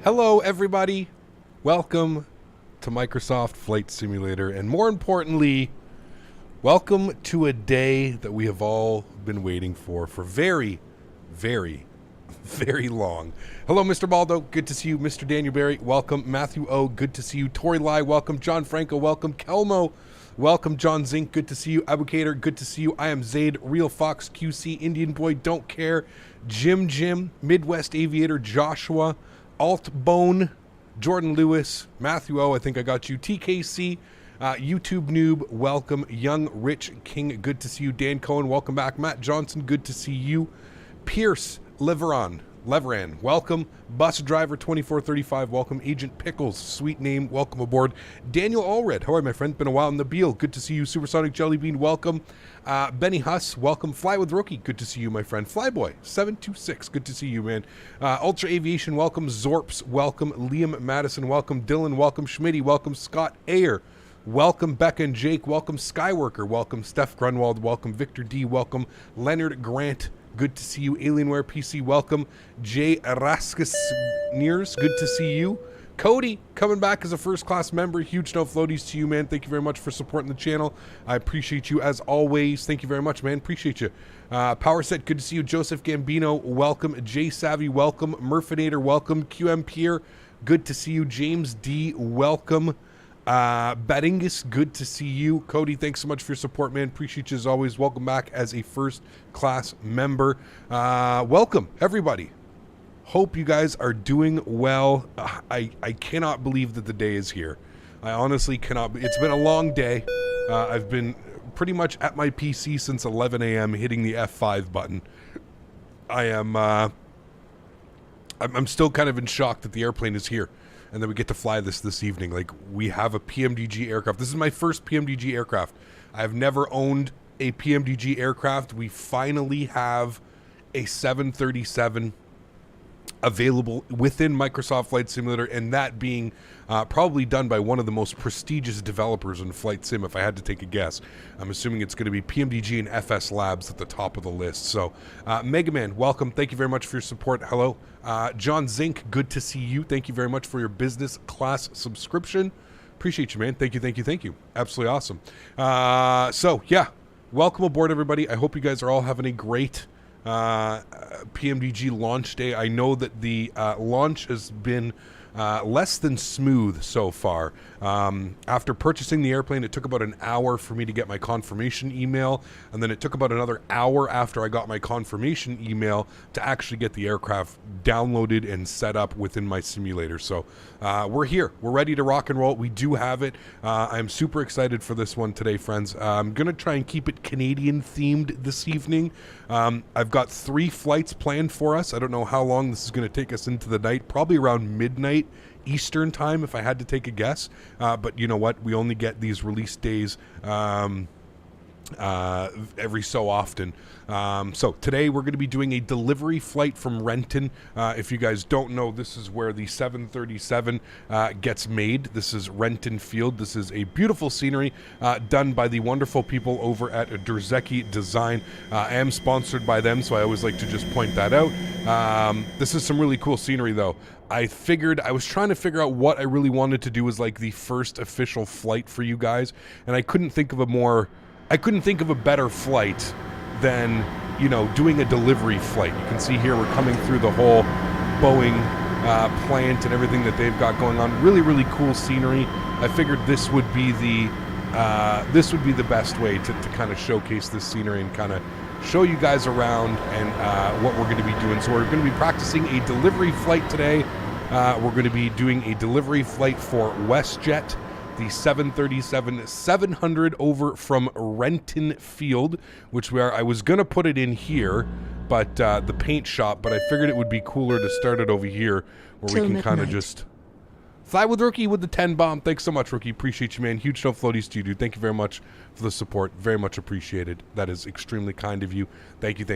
Hello, everybody. Welcome to Microsoft Flight Simulator, and more importantly, welcome to a day that we have all been waiting for very, very, very long. Hello, Mr. Baldo. Good to see you. Mr. Daniel Barry, welcome. Matthew O, good to see you. Tori Lai, welcome. John Franco, welcome. Kelmo, welcome. John Zink, good to see you. Abucator, good to see you. I am Zaid, Real Fox QC, Indian Boy, Don't Care, Jim, Midwest Aviator, Joshua, Altbone, Jordan Lewis, Matthew O, I think I got you. TKC, YouTube Noob, welcome. Young Rich King, good to see you. Dan Cohen, welcome back. Matt Johnson, good to see you. Pierce Leveran, welcome. Bus Driver 2435, welcome. Agent Pickles, sweet name, welcome aboard. Daniel Allred, how are you, my friend? Been a while. Nabil, good to see you. Supersonic Jellybean, welcome. Benny Huss, welcome. Fly with Rookie, good to see you, my friend. Flyboy 726, good to see you, man. Ultra Aviation, welcome. Zorps, welcome. Liam Madison, welcome. Dylan, welcome. Schmitty, welcome. Scott Ayer, welcome. Becca and Jake, welcome. Skyworker, welcome. Steph Grunwald, welcome. Victor D, welcome. Leonard Grant, good to see you. Alienware PC, welcome. Jay Raskus Nears, good to see you. Cody, coming back as a first-class member. Huge no floaties to you, man. Thank you very much for supporting the channel. I appreciate you as always. Thank you very much, man. Appreciate you. Power Set, good to see you. Joseph Gambino, welcome. Jay Savvy, welcome. Murfinator, welcome. QM Pierre, good to see you. James D, welcome. Batingus, good to see you. Cody, thanks so much for your support, man. Appreciate you as always. Welcome back as a first-class member. Welcome, everybody. Hope you guys are doing well. I cannot believe that the day is here. I honestly cannot. It's been a long day. I've been pretty much at my PC since 11 a.m. hitting the F5 button. I'm still kind of in shock that the airplane is here and that we get to fly this evening. Like, we have a PMDG aircraft. This is my first PMDG aircraft. I've never owned a PMDG aircraft. We finally have a 737 available within Microsoft Flight Simulator, and that being probably done by one of the most prestigious developers in Flight Sim, if I had to take a guess. I'm assuming it's going to be PMDG and FS Labs at the top of the list. So, Mega Man, welcome. Thank you very much for your support. Hello. John Zink, good to see you. Thank you very much for your business class subscription. Appreciate you, man. Thank you. Absolutely awesome. So, yeah, welcome aboard, everybody. I hope you guys are all having a great PMDG launch day. I know that the launch has been less than smooth so far. After purchasing the airplane, it took about an hour for me to get my confirmation email, and then it took about another hour after I got my confirmation email to actually get the aircraft downloaded and set up within my simulator. So we're here. We're ready to rock and roll. We do have it. I'm super excited for this one today, friends. I'm going to try and keep it Canadian themed this evening. I've got 3 flights planned for us. I don't know how long this is going to take us into the night, probably around midnight Eastern time if I had to take a guess, but you know what, we only get these release days every so often. So today we're going to be doing a delivery flight from Renton. If you guys don't know, this is where the 737 gets made. This is Renton Field. This is a beautiful scenery done by the wonderful people over at Derzecki Design. I am sponsored by them, so I always like to just point that out. This is some really cool scenery, though. I was trying to figure out what I really wanted to do as like the first official flight for you guys, and I couldn't think of a better flight than, you know, doing a delivery flight. You can see here we're coming through the whole Boeing plant and everything that they've got going on. Really, really cool scenery. I figured this would be the best way to kind of showcase this scenery and kind of show you guys around and what we're going to be doing. So we're going to be practicing a delivery flight today. We're going to be doing a delivery flight for WestJet, the 737-700 over from Renton Field, which I was going to put it in here, but the paint shop, but I figured it would be cooler to start it over here where we can kind of just fly with Rookie with the 10 bomb. Thanks so much, Rookie. Appreciate you, man. Huge no floaties to you, dude. Thank you very much for the support. Very much appreciated. That is extremely kind of you. Thank you,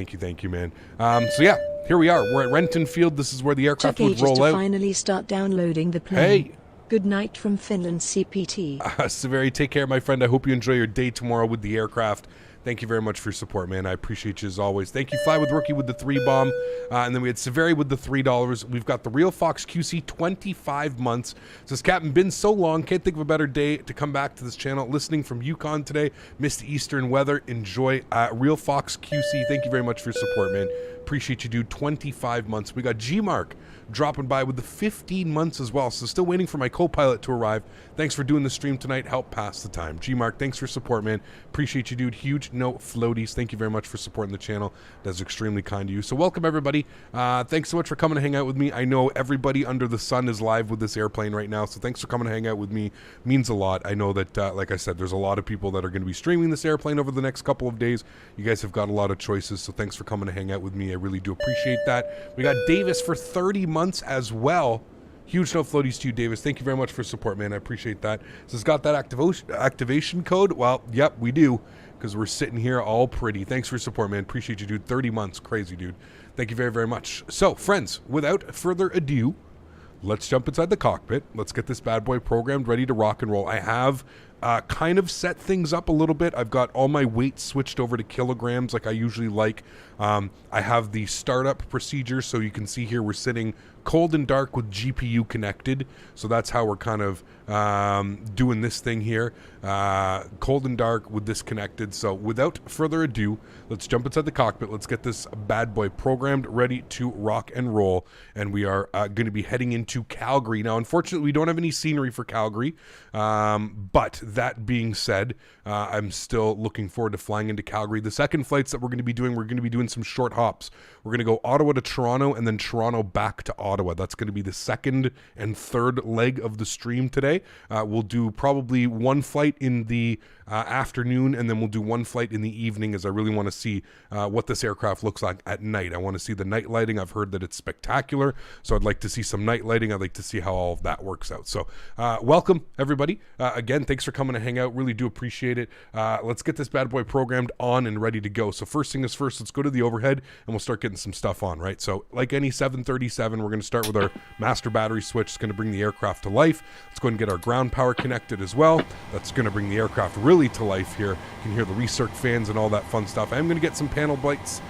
man. So yeah, here we are. We're at Renton Field. This is where the aircraft would roll out. Finally start downloading the plane. Hey. Good night from Finland, CPT. Severi, take care, my friend. I hope you enjoy your day tomorrow with the aircraft. Thank you very much for your support, man. I appreciate you as always. Thank you, Fly with Rookie with the 3 bomb. And then we had Severi with the $3. We've got the Real Fox QC 25 months. Says, Captain, been so long. Can't think of a better day to come back to this channel. Listening from Yukon today. Missed Eastern weather. Enjoy. Real Fox QC. Thank you very much for your support, man. Appreciate you, dude. 25 months. We got G-Mark dropping by with the 15 months as well. So still waiting for my co-pilot to arrive. Thanks for doing the stream tonight. Help pass the time. G-Mark, thanks for support, man. Appreciate you, dude. Huge no floaties. Thank you very much for supporting the channel. That's extremely kind of you. So welcome, everybody. Thanks so much for coming to hang out with me. I know everybody under the sun is live with this airplane right now, so thanks for coming to hang out with me. Means a lot. I know that, like I said, there's a lot of people that are going to be streaming this airplane over the next couple of days. You guys have got a lot of choices, so thanks for coming to hang out with me. I really do appreciate that. We got Davis for 30 months as well. Huge no floaties to you, Davis. Thank you very much for support, man. I appreciate that. So it's got that activation code? Well, yep, we do, because we're sitting here all pretty. Thanks for your support, man. Appreciate you, dude. 30 months. Crazy, dude. Thank you very, very much. So, friends, without further ado, let's jump inside the cockpit. Let's get this bad boy programmed, ready to rock and roll. I have kind of set things up a little bit. I've got all my weights switched over to kilograms like I usually like. I have the startup procedure, so you can see here we're sitting cold and dark with GPU connected. So that's how we're kind of doing this thing here. Cold and dark with this connected. So without further ado, let's jump inside the cockpit. Let's get this bad boy programmed, ready to rock and roll. And we are going to be heading into Calgary. Now, unfortunately, we don't have any scenery for Calgary. But that being said, I'm still looking forward to flying into Calgary. The second flights that we're going to be doing some short hops. We're going to go Ottawa to Toronto and then Toronto back to Ottawa. That's going to be the second and third leg of the stream today. We'll do probably one flight in the afternoon, and then we'll do one flight in the evening, as I really want to see what this aircraft looks like at night. I want to see the night lighting. I've heard that it's spectacular, so I'd like to see some night lighting. I'd like to see how all of that works out. So welcome, everybody. Again, thanks for coming to hang out. Really do appreciate it. Let's get this bad boy programmed on and ready to go. So first thing is first, let's go to the overhead, and we'll start getting some stuff on, right? So like any 737, we're going to start with our master battery switch. It's going to bring the aircraft to life. Let's go ahead and get our ground power connected as well. That's going to bring the aircraft really to life here. You can hear the recirc fans and all that fun stuff. I'm going to get some panel lights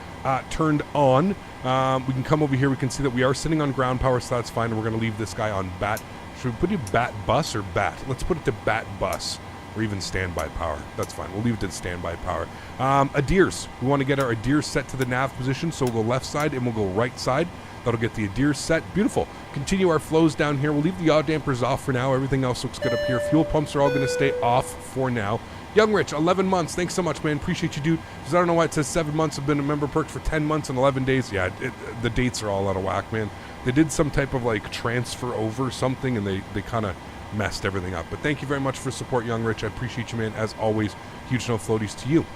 turned on. We can come over here. We can see that we are sitting on ground power, so that's fine. And we're going to leave this guy on bat. Should we put it bat bus or bat? Let's put it to bat bus, or even standby power. That's fine. We'll leave it to standby power. ADIRS. We want to get our ADIRS set to the nav position, so we'll go left side and we'll go right side. That'll get the ADIRS set. Beautiful. Continue our flows down here. We'll leave the yaw dampers off for now. Everything else looks good up here. Fuel pumps are all going to stay off for now. Young Rich, 11 months. Thanks so much, man. Appreciate you, dude. Because I don't know why it says 7 months. I've been a member perked for 10 months and 11 days. Yeah, the dates are all out of whack, man. They did some type of like transfer over something, and they kind of messed everything up. But thank you very much for support, Young Rich. I appreciate you, man. As always, huge no floaties to you.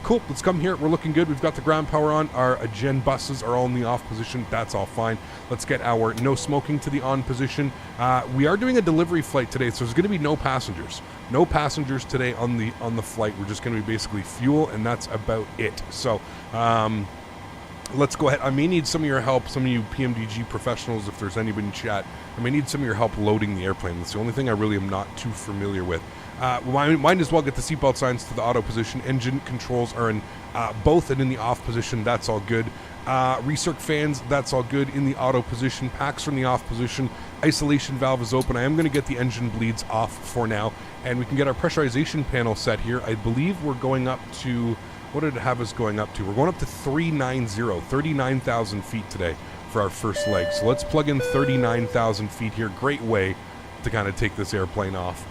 Cool. Let's come here. We're looking good. We've got the ground power on. Our gen buses are all in the off position. That's all fine. Let's get our no smoking to the on position. We are doing a delivery flight today, so there's going to be no passengers. No passengers today on the flight. We're just going to be basically fuel, and that's about it. So, let's go ahead. I may need some of your help, some of you PMDG professionals, if there's anybody in chat. I may need some of your help loading the airplane. That's the only thing I really am not too familiar with. Might as well get the seatbelt signs to the auto position. Engine controls are in both and in the off position. That's all good. Recirc fans, that's all good in the auto position. Packs from the off position. Isolation valve is open. I am going to get the engine bleeds off for now. And we can get our pressurization panel set here. I believe we're going up to... What did it have us going up to? We're going up to 39,000 feet today for our first leg. So let's plug in 39,000 feet here. Great way to kind of take this airplane off.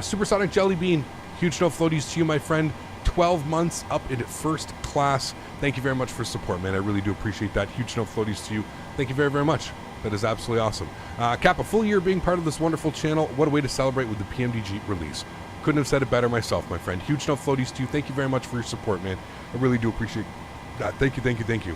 Supersonic Jelly Bean, huge no floaties to you, my friend. 12 months up in first class. Thank you very much for support, man. I really do appreciate that. Huge no floaties to you. Thank you very, very much. That is absolutely awesome. Cap, a full year being part of this wonderful channel. What a way to celebrate with the PMDG release. Couldn't have said it better myself, my friend. Huge no floaties to you. Thank you very much for your support, man. I really do appreciate that. Thank you, thank you, thank you.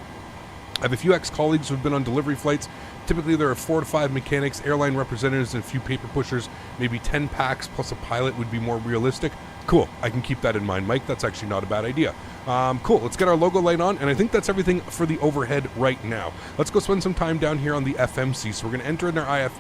I have a few ex-colleagues who have been on delivery flights. Typically, there are 4 to 5 mechanics, airline representatives, and a few paper pushers. Maybe 10 packs plus a pilot would be more realistic. Cool. I can keep that in mind, Mike. That's actually not a bad idea. Cool. Let's get our logo light on, and I think that's everything for the overhead right now. Let's go spend some time down here on the FMC. So we're going to enter in our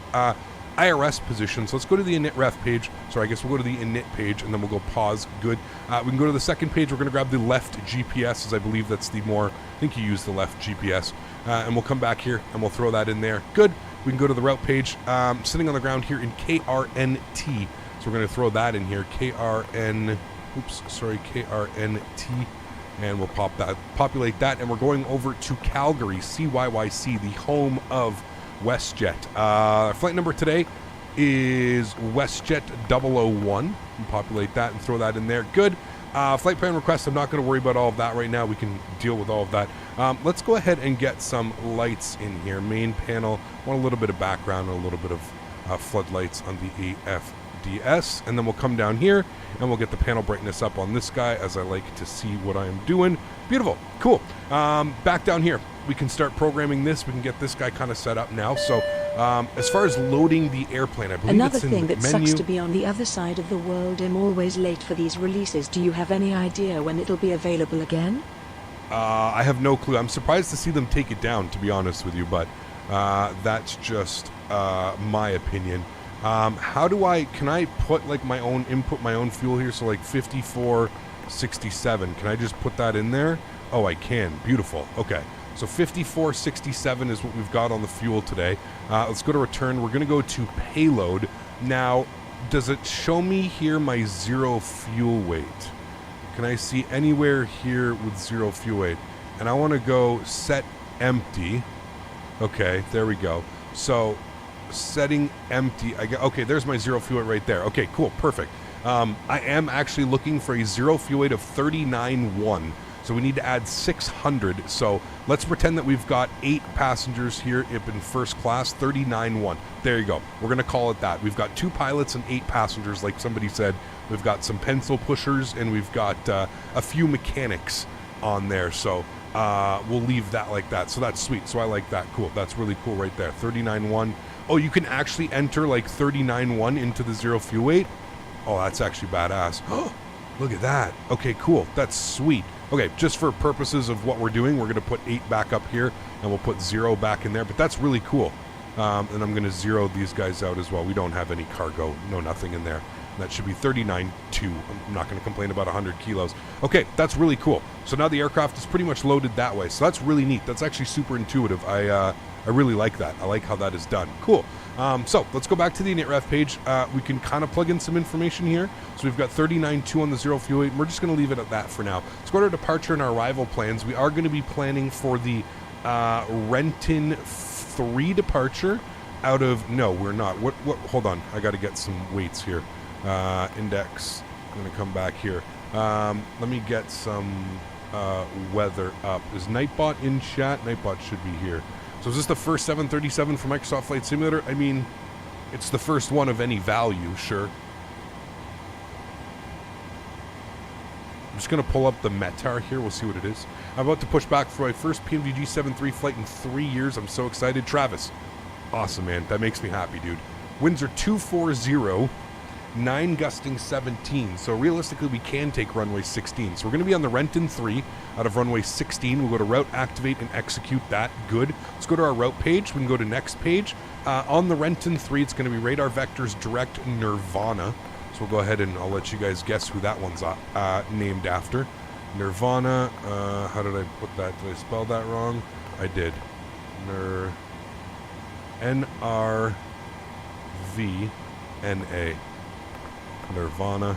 IRS position. So let's go to the init ref page. Sorry, I guess we'll go to the init page and then we'll go pause. Good. We can go to the second page. We're going to grab the left GPS, as I believe that's the more, I think you use the left GPS. And we'll come back here and we'll throw that in there. Good. We can go to the route page. Sitting on the ground here in KRNT. So we're going to throw that in here. KRNT. And we'll populate that. And we're going over to Calgary, CYYC, the home of WestJet. Flight number today is WestJet 001. And populate that and throw that in there. Good. Flight plan request, I'm not going to worry about all of that right now. We can deal with all of that. Let's go ahead and get some lights in here. Main panel. Want a little bit of background and a little bit of floodlights on the AFDS. And then we'll come down here and we'll get the panel brightness up on this guy, as I like to see what I am doing. Beautiful. Cool. Back down here, we can start programming this. We can get this guy kind of set up now. So as far as loading the airplane, I believe Another it's in thing the that menu. sucks to be on the other side of the world. I'm always late for these releases. Do you have any idea when it'll be available again? I have no clue. I'm surprised to see them take it down, to be honest with you, but that's just my opinion. Can I put like my own fuel here? So like 5467. Can I just put that in there? Oh, I can. Beautiful. Okay. So 5467 is what we've got on the fuel today. Let's go to return. We're going to go to payload. Now, does it show me here my zero fuel weight? Can I see anywhere here with zero fuel weight? And I want to go set empty. Okay, there we go. So setting empty. Okay, there's my zero fuel weight right there. Okay, cool, perfect. I am actually looking for a zero fuel weight of 39.1. So we need to add 600. So let's pretend that we've got 8 passengers here up in first class, 39.1. There you go. We're going to call it that. We've got 2 pilots and 8 passengers, like somebody said. We've got some pencil pushers and we've got a few mechanics on there. So we'll leave that like that. So that's sweet. So I like that. Cool. That's really cool right there. 39.1. Oh, you can actually enter like 39.1 into the zero fuel weight. Oh, that's actually badass. Oh, look at that. Okay, cool. That's sweet. Okay, just for purposes of what we're doing, we're going to put 8 back up here, and we'll put 0 back in there, but that's really cool. And I'm going to zero these guys out as well. We don't have any cargo, no nothing in there. That should be 39.2. I'm not going to complain about 100 kilos. Okay, that's really cool. So now the aircraft is pretty much loaded that way. So that's really neat. That's actually super intuitive. I really like that. I like how that is done. Cool. So let's go back to the init ref page. We can kind of plug in some information here. So we've got 39.2 on the zero fuel weight. And we're just going to leave it at that for now. Let's go to our departure and our arrival plans. We are going to be planning for the Renton 3 departure out of... No, we're not. What? Hold on. I got to get some weights here. Index. I'm going to come back here. Let me get some weather up. Is Nightbot in chat? Nightbot should be here. So is this the first 737 for Microsoft Flight Simulator? I mean, it's the first one of any value, sure. I'm just going to pull up the METAR here. We'll see what it is. I'm about to push back for my first PMDG 7.3 flight in 3 years. I'm so excited. Travis. Awesome, man. That makes me happy, dude. Winds are 240. 9 gusting 17. So realistically, we can take runway 16. So we're going to be on the Renton 3 out of runway 16. We'll go to route activate and execute that. Good. Let's go to our route page. We can go to next page. On the Renton 3, it's going to be radar vectors direct Nirvana. So we'll go ahead and I'll let you guys guess who that one's named after. Nirvana. How did I put that? Did I spell that wrong? I did. N-R-V-N-A. Nirvana.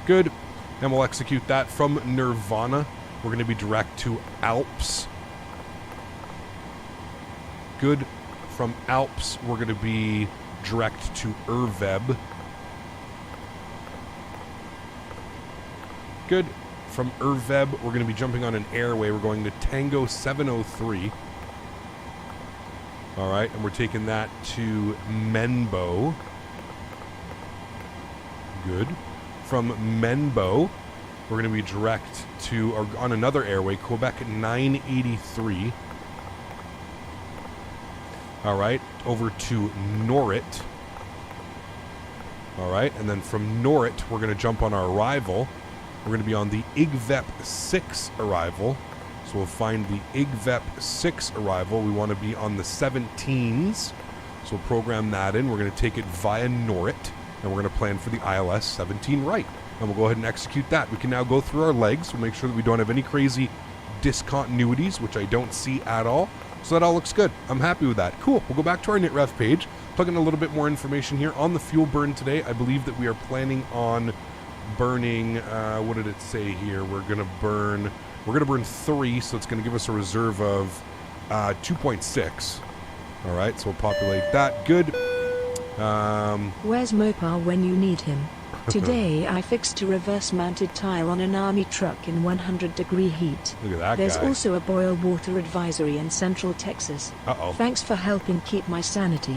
Good. And we'll execute that from Nirvana. We're going to be direct to Alps. Good. From Alps, we're going to be direct to Erveb. Good. From Erveb, we're going to be jumping on an airway. We're going to Tango 703. All right, and we're taking that to Menbo. Good. From Menbo, we're going to be direct to, or on another airway, Quebec 983. All right, over to Norrit. All right, and then from Norrit, we're going to jump on our arrival. We're going to be on the IGVEP 6 arrival. So we'll find the IGVEP 6 arrival. We want to be on the 17s. So we'll program that in. We're going to take it via Norrit, and we're going to plan for the ILS 17 right. And we'll go ahead and execute that. We can now go through our legs. We'll make sure that we don't have any crazy discontinuities, which I don't see at all. So that all looks good. I'm happy with that. Cool. We'll go back to our NitRef page, plug in a little bit more information here on the fuel burn today. I believe that we are planning on burning, what did it say here? We're going to burn 3, so it's going to give us a reserve of 2.6. All right, so we'll populate that. Good. Where's Mopar when you need him? Today I fixed a reverse-mounted tire on an army truck in 100-degree heat. Look at that There's guy. also a boil water advisory in Central Texas. Uh-oh. Thanks for helping keep my sanity.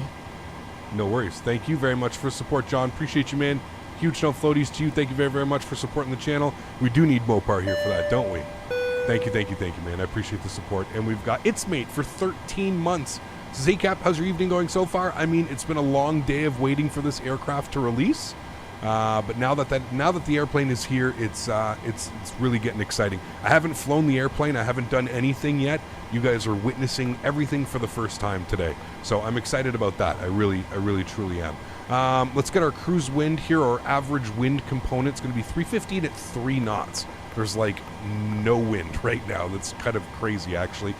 No worries. Thank you very much for support, John. Appreciate you, man. Huge no floaties to you. Thank you very, very much for supporting the channel. We do need Mopar here for that, don't we? Thank you, man. I appreciate the support. And we've got It's Mate for 13 months. Zcap, how's your evening going so far? I mean, it's been a long day of waiting for this aircraft to release. But now that the airplane is here, it's really getting exciting. I haven't flown the airplane. I haven't done anything yet. You guys are witnessing everything for the first time today. So I'm excited about that. I really truly am. Let's get our cruise wind here. Our average wind component is going to be 315 at 3 knots. There's like no wind right now. That's kind of crazy, actually.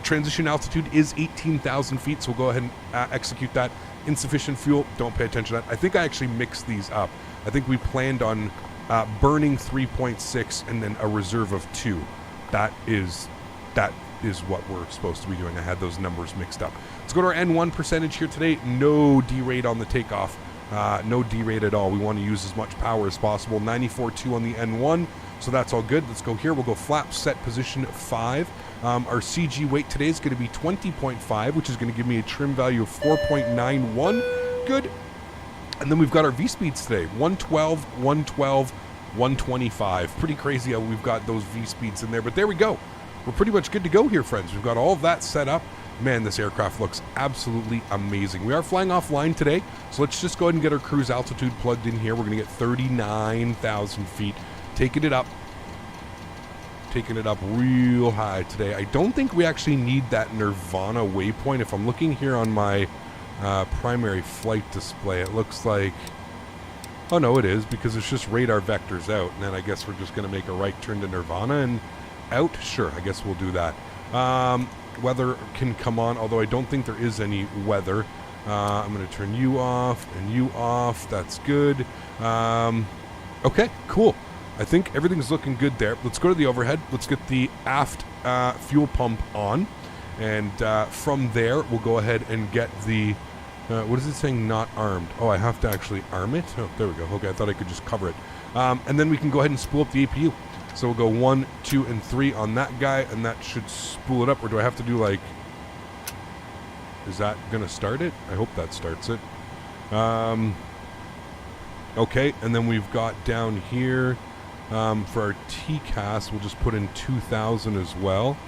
Transition altitude is 18,000 feet, so we'll go ahead and execute that. Insufficient fuel, don't pay attention to that. I think I actually mixed these up. I think we planned on burning 3.6 and then a reserve of 2. That is what we're supposed to be doing. I had those numbers mixed up. Let's go to our N1 percentage here today. No derate on the takeoff. No derate at all. We want to use as much power as possible. 94.2 on the N1, so that's all good. Let's go here. We'll go flap set position 5. Our CG weight today is going to be 20.5, which is going to give me a trim value of 4.91. Good. And then we've got our V-speeds today. 112, 112, 125. Pretty crazy how we've got those V-speeds in there, but there we go. We're pretty much good to go here, friends. We've got all of that set up. Man, this aircraft looks absolutely amazing. We are flying offline today, so let's just go ahead and get our cruise altitude plugged in here. We're going to get 39,000 feet. Taking it up real high today. I don't think we actually need that Nirvana waypoint. If I'm looking here on my primary flight display, it looks like, oh no, it is, because it's just radar vectors out, and then I guess we're just going to make a right turn to Nirvana and out. Sure, I guess we'll do that. Weather can come on, although I don't think there is any weather. I'm going to turn you off and you off. That's good. Okay, cool. I think everything's looking good there. Let's go to the overhead. Let's get the aft fuel pump on. And from there, we'll go ahead and get the... what is it saying? Not armed. Oh, I have to actually arm it? Oh, there we go. Okay, I thought I could just cover it. And then we can go ahead and spool up the APU. So we'll go 1, 2, and 3 on that guy, and that should spool it up. Or do I have to do, like... Is that going to start it? I hope that starts it. Okay, and then we've got down here... for our TCAS, we'll just put in 2,000 as well.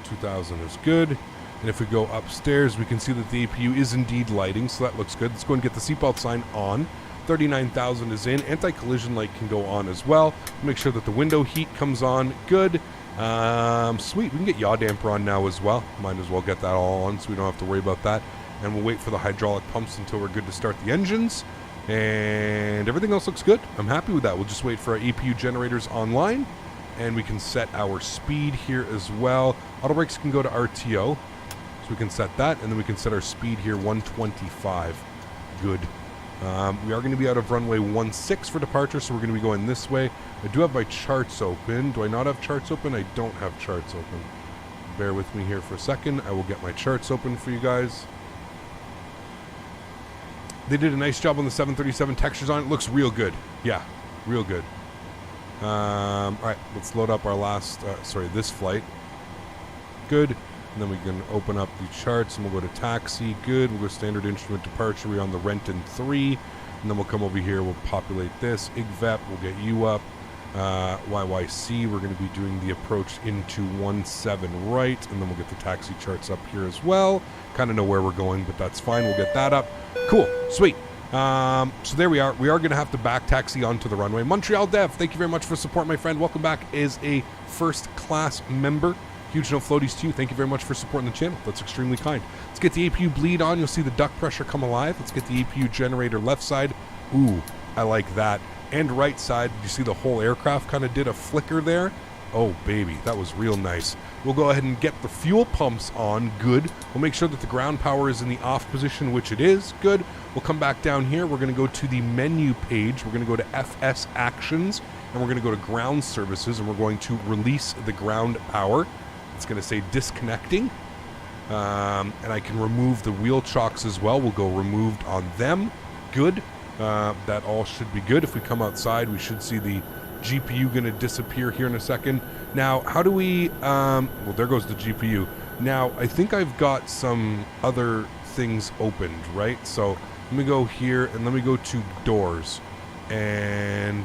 2,000 is good. And if we go upstairs, we can see that the APU is indeed lighting, so that looks good. Let's go and get the seatbelt sign on. 39,000 is in. Anti-collision light can go on as well. Make sure that the window heat comes on. Good. Sweet. We can get yaw damper on now as well. Might as well get that all on so we don't have to worry about that. And we'll wait for the hydraulic pumps until we're good to start the engines. And everything else looks good. I'm happy with that. We'll just wait for our APU generators online, and we can set our speed here as well. Auto brakes can go to RTO, so we can set that, and then we can set our speed here 125. Good. We are going to be out of runway 16 for departure, so we're going to be going this way. I do have my charts open. Do I not have charts open? I don't have charts open. Bear with me here for a second. I will get my charts open for you guys. They did a nice job on the 737 textures on it. Looks real good. Yeah, real good. All right, let's load up our last, this flight. Good. And then we can open up the charts and we'll go to taxi. Good. We'll go standard instrument departure. We're on the Renton 3. And then we'll come over here. We'll populate this. IGVEP, we'll get you up. YYC, we're going to be doing the approach into 17 right. And then we'll get the taxi charts up here as well. Kind of know where we're going, but that's fine. We'll get that up. Cool. Sweet. So there we are. We are going to have to back taxi onto the runway. Montreal Dev, thank you very much for support, my friend. Welcome back as a first class member. Huge no floaties to you. Thank you very much for supporting the channel. That's extremely kind. Let's get the APU bleed on. You'll see the duct pressure come alive. Let's get the APU generator left side. Ooh, I like that. And right side. Did you see the whole aircraft kind of did a flicker there? Oh, baby. That was real nice. We'll go ahead and get the fuel pumps on. Good. We'll make sure that the ground power is in the off position, which it is. Good. We'll come back down here. We're going to go to the menu page. We're going to go to FS Actions, and we're going to go to Ground Services, and we're going to release the ground power. It's going to say disconnecting. And I can remove the wheel chocks as well. We'll go removed on them. Good. That all should be good. If we come outside, we should see the GPU going to disappear here in a second. Now, how do we... well, there goes the GPU. Now, I think I've got some other things opened, right? So let me go here, and let me go to doors. And...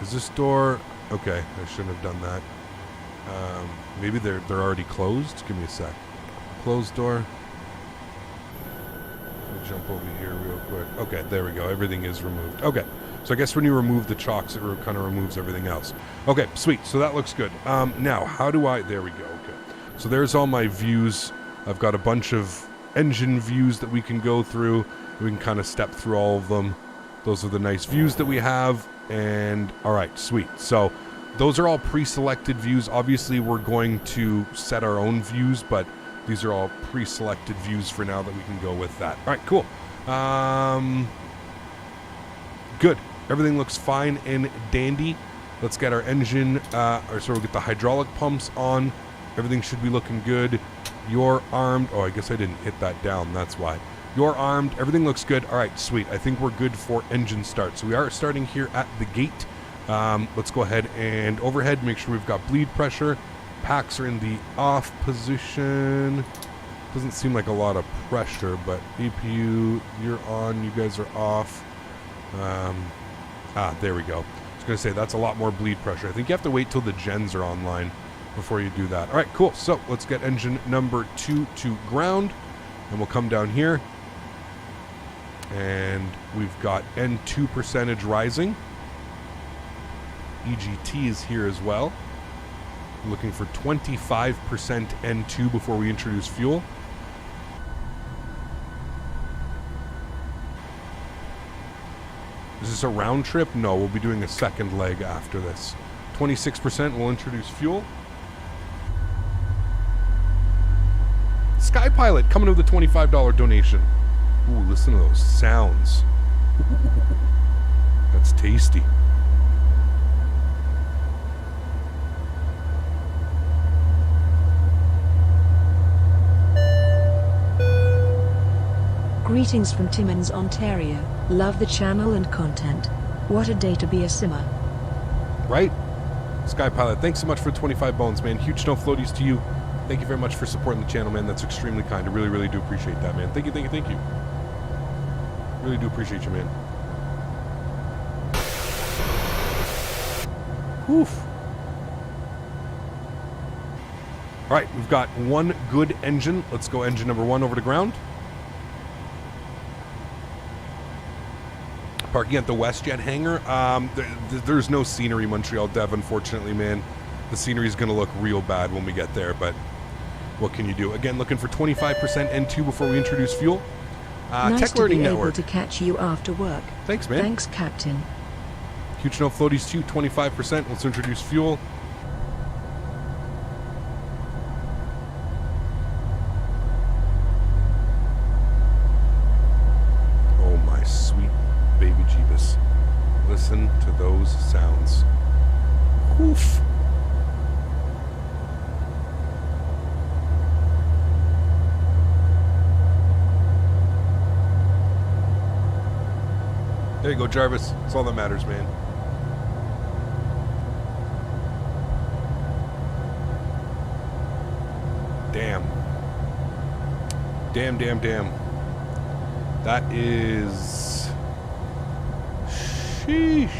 is this door... okay, I shouldn't have done that. Maybe they're already closed. Give me a sec. Closed door. Let me jump over here real quick. Okay, there we go. Everything is removed. Okay, so I guess when you remove the chocks, it kind of removes everything else. Okay, sweet. So that looks good. Now, how do I... there we go. Okay. So there's all my views. I've got a bunch of engine views that we can go through. We can kind of step through all of them. Those are the nice views that we have. And, all right, sweet. So... those are all pre-selected views. Obviously, we're going to set our own views, but these are all pre-selected views for now that we can go with that. All right, cool. Good. Everything looks fine and dandy. Let's get our engine, we'll get the hydraulic pumps on. Everything should be looking good. You're armed. Oh, I guess I didn't hit that down. That's why. You're armed. Everything looks good. All right, sweet. I think we're good for engine start. So we are starting here at the gate. Let's go ahead and overhead, make sure we've got bleed pressure. Packs are in the off position. Doesn't seem like a lot of pressure, but APU, you're on, you guys are off. There we go. I was going to say, that's a lot more bleed pressure. I think you have to wait till the gens are online before you do that. All right, cool. So let's get engine number 2 to ground, and we'll come down here. And we've got N2 percentage rising. EGT is here as well. We're looking for 25% N2 before we introduce fuel. Is this a round trip? No, we'll be doing a second leg after this. 26% will introduce fuel. Sky Pilot coming with a $25 donation. Ooh, listen to those sounds. That's tasty. Greetings from Timmins, Ontario. Love the channel and content. What a day to be a simmer. Right? Sky Pilot, thanks so much for 25 bones, man. Huge snow floaties to you. Thank you very much for supporting the channel, man. That's extremely kind. I really, really do appreciate that, man. Thank you, thank you, thank you. Really do appreciate you, man. Oof. All right, we've got one good engine. Let's go engine number 1 over to ground. Parking at the WestJet hangar. There's no scenery Montreal Dev, unfortunately, man. The scenery is going to look real bad when we get there, but what can you do? Again, looking for 25% N2 before we introduce fuel. Nice Tech to Learning be Network. able to catch you after work. Thanks, man. Thanks, Captain. Huge no floaties 2, 25%. Let's introduce fuel. Oh my sweet baby Jeebus. Listen to those sounds. Oof. There you go, Jarvis. That's all that matters, man. Damn. Damn, damn, damn. That is... sheesh.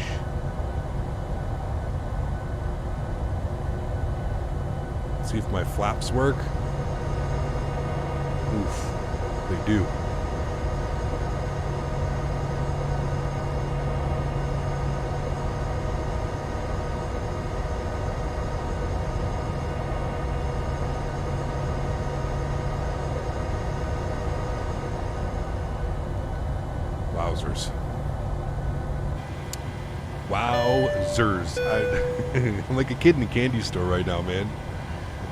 Let's see if my flaps work. Oof. They do. Wowzers. Wowzers. I'm like a kid in a candy store right now, man.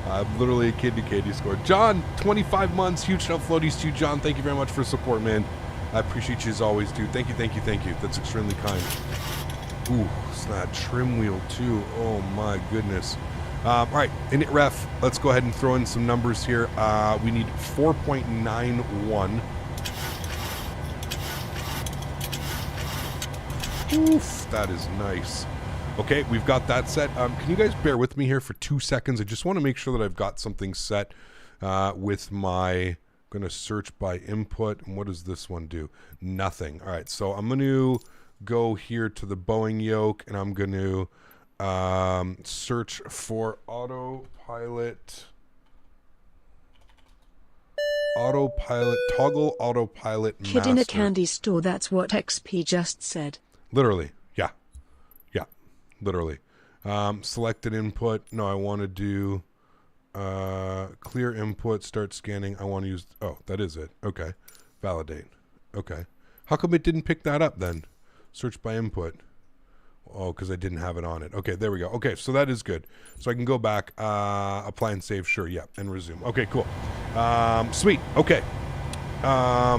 I'm literally a kid in a candy store. John, 25 months. Huge shout floaties to you, John. Thank you very much for support, man. I appreciate you as always, dude. Thank you, thank you, thank you. That's extremely kind. Ooh, it's that trim wheel, too. Oh, my goodness. All right, init ref. Let's go ahead and throw in some numbers here. We need 4.91. Oof, that is nice. Okay, we've got that set. Can you guys bear with me here for 2 seconds? I just want to make sure that I've got something set with my... I'm going to search by input. And what does this one do? Nothing. All right, so I'm going to go here to the Boeing yoke, and I'm going to search for autopilot, toggle autopilot master. Kid in a candy store, that's what XP just said. Literally, yeah. Yeah, literally. Selected input. No, I want to do clear input, start scanning. I want to use, oh, that is it. Okay. Validate. Okay. How come it didn't pick that up then? Search by input. Oh, because I didn't have it on it. Okay, there we go. Okay, so that is good. So I can go back, apply and save. Sure, yeah, and resume. Okay, cool. Sweet. Okay. I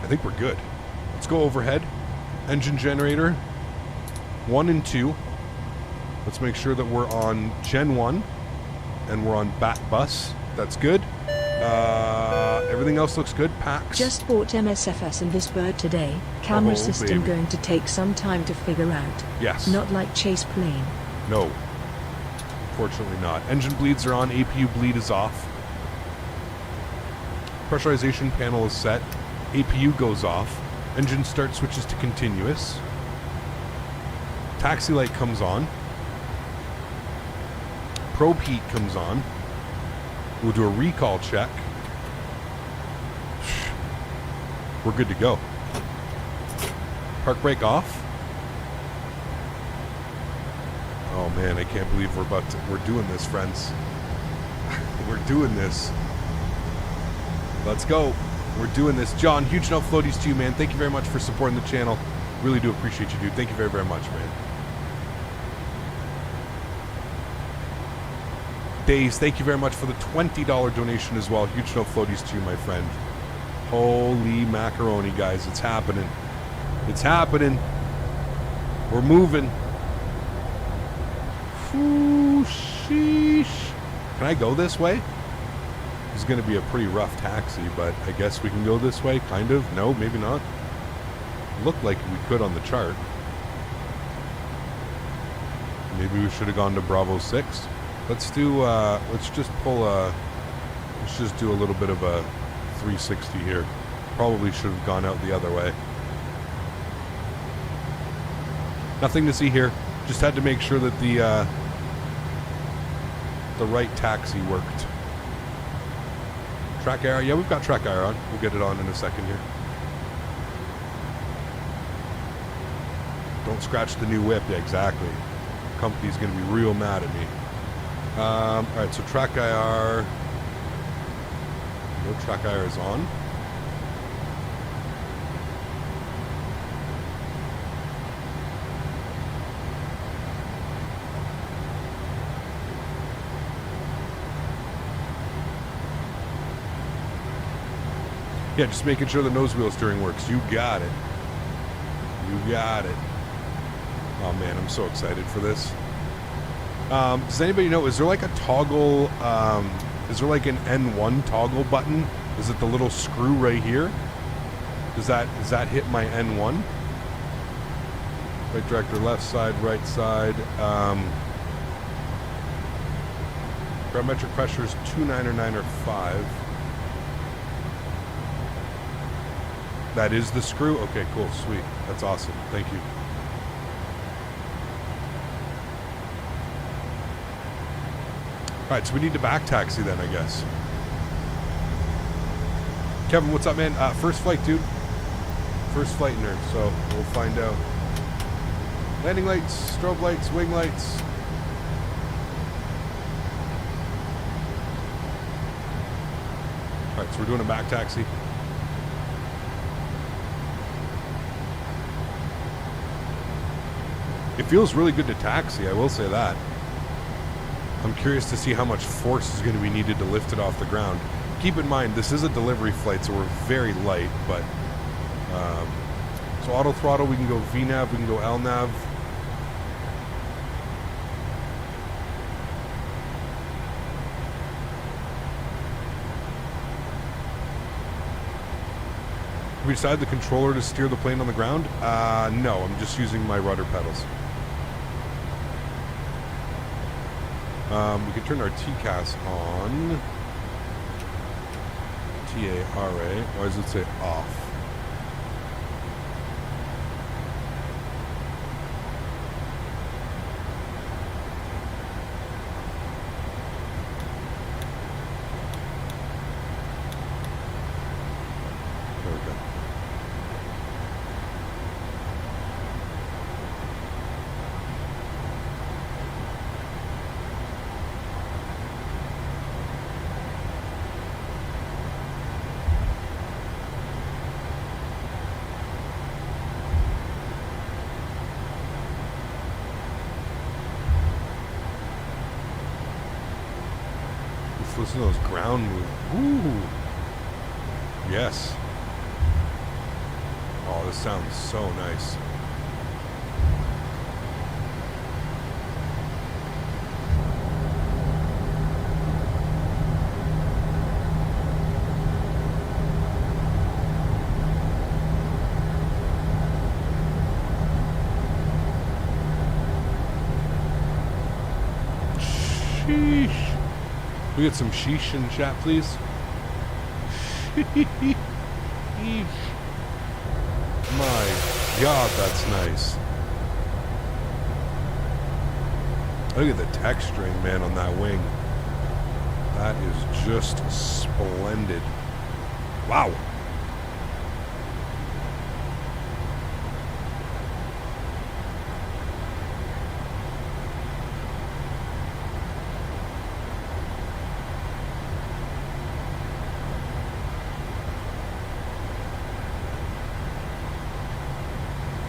think we're good. Let's go overhead. Engine generator 1 and 2. Let's make sure that we're on Gen 1 and we're on BAT bus. That's good. Everything else looks good. Packs. Just bought MSFS and this bird today. Camera system baby. going to take some time to figure out. Yes. Not like chase plane. No. Fortunately not. Engine bleeds are on. APU bleed is off. Pressurization panel is set. APU goes off. Engine start switches to continuous. Taxi light comes on. Probe heat comes on. We'll do a recall check. We're good to go. Park brake off. Oh man, I can't believe we're doing this, friends. We're doing this. Let's go. We're doing this. John, huge enough floaties to you, man. Thank you very much for supporting the channel. Really do appreciate you, dude. Thank you very, very much, man. Days, thank you very much for the $20 donation as well. Huge enough floaties to you, my friend. Holy macaroni, guys. It's happening. It's happening. We're moving. Ooh, sheesh. Can I go this way? It's going to be a pretty rough taxi, but I guess we can go this way, kind of. No, maybe not. Looked like we could on the chart. Maybe we should have gone to Bravo 6. Let's do, let's just do a little bit of a 360 here. Probably should have gone out the other way. Nothing to see here. Just had to make sure that the right taxi worked. Track IR, yeah, we've got track IR on. We'll get it on in a second here. Don't scratch the new whip. Yeah, exactly. Company's going to be real mad at me. All right, so track IR. No, track IR is on. Yeah, just making sure the nose wheel steering works. You got it. You got it. Oh man, I'm so excited for this. Does anybody know, is there like a toggle, is there like an N1 toggle button? Is it the little screw right here? Does that hit my N1? Right director, left side, right side. Barometric pressure is 2.9 or 9 or 5. That is the screw? Okay, cool, sweet. That's awesome. Thank you. Alright, so we need to back taxi then, I guess. Kevin, what's up, man? First flight, dude. First flight nerd, so we'll find out. Landing lights, strobe lights, wing lights. Alright, so we're doing a back taxi. It feels really good to taxi, I will say that. I'm curious to see how much force is going to be needed to lift it off the ground. Keep in mind, this is a delivery flight, so we're very light, but... so auto throttle, we can go VNAV, we can go LNAV. We decided the controller to steer the plane on the ground? No, I'm just using my rudder pedals. We can turn our TCAS on. T-A-R-A. Why does it say off? There we go. Listen to those ground moves. Ooh. Yes. Oh, this sounds so nice. Sheesh. We get some sheesh in chat, please. Sheesh. My God, that's nice. Look at the texturing, man, on that wing. That is just splendid. Wow.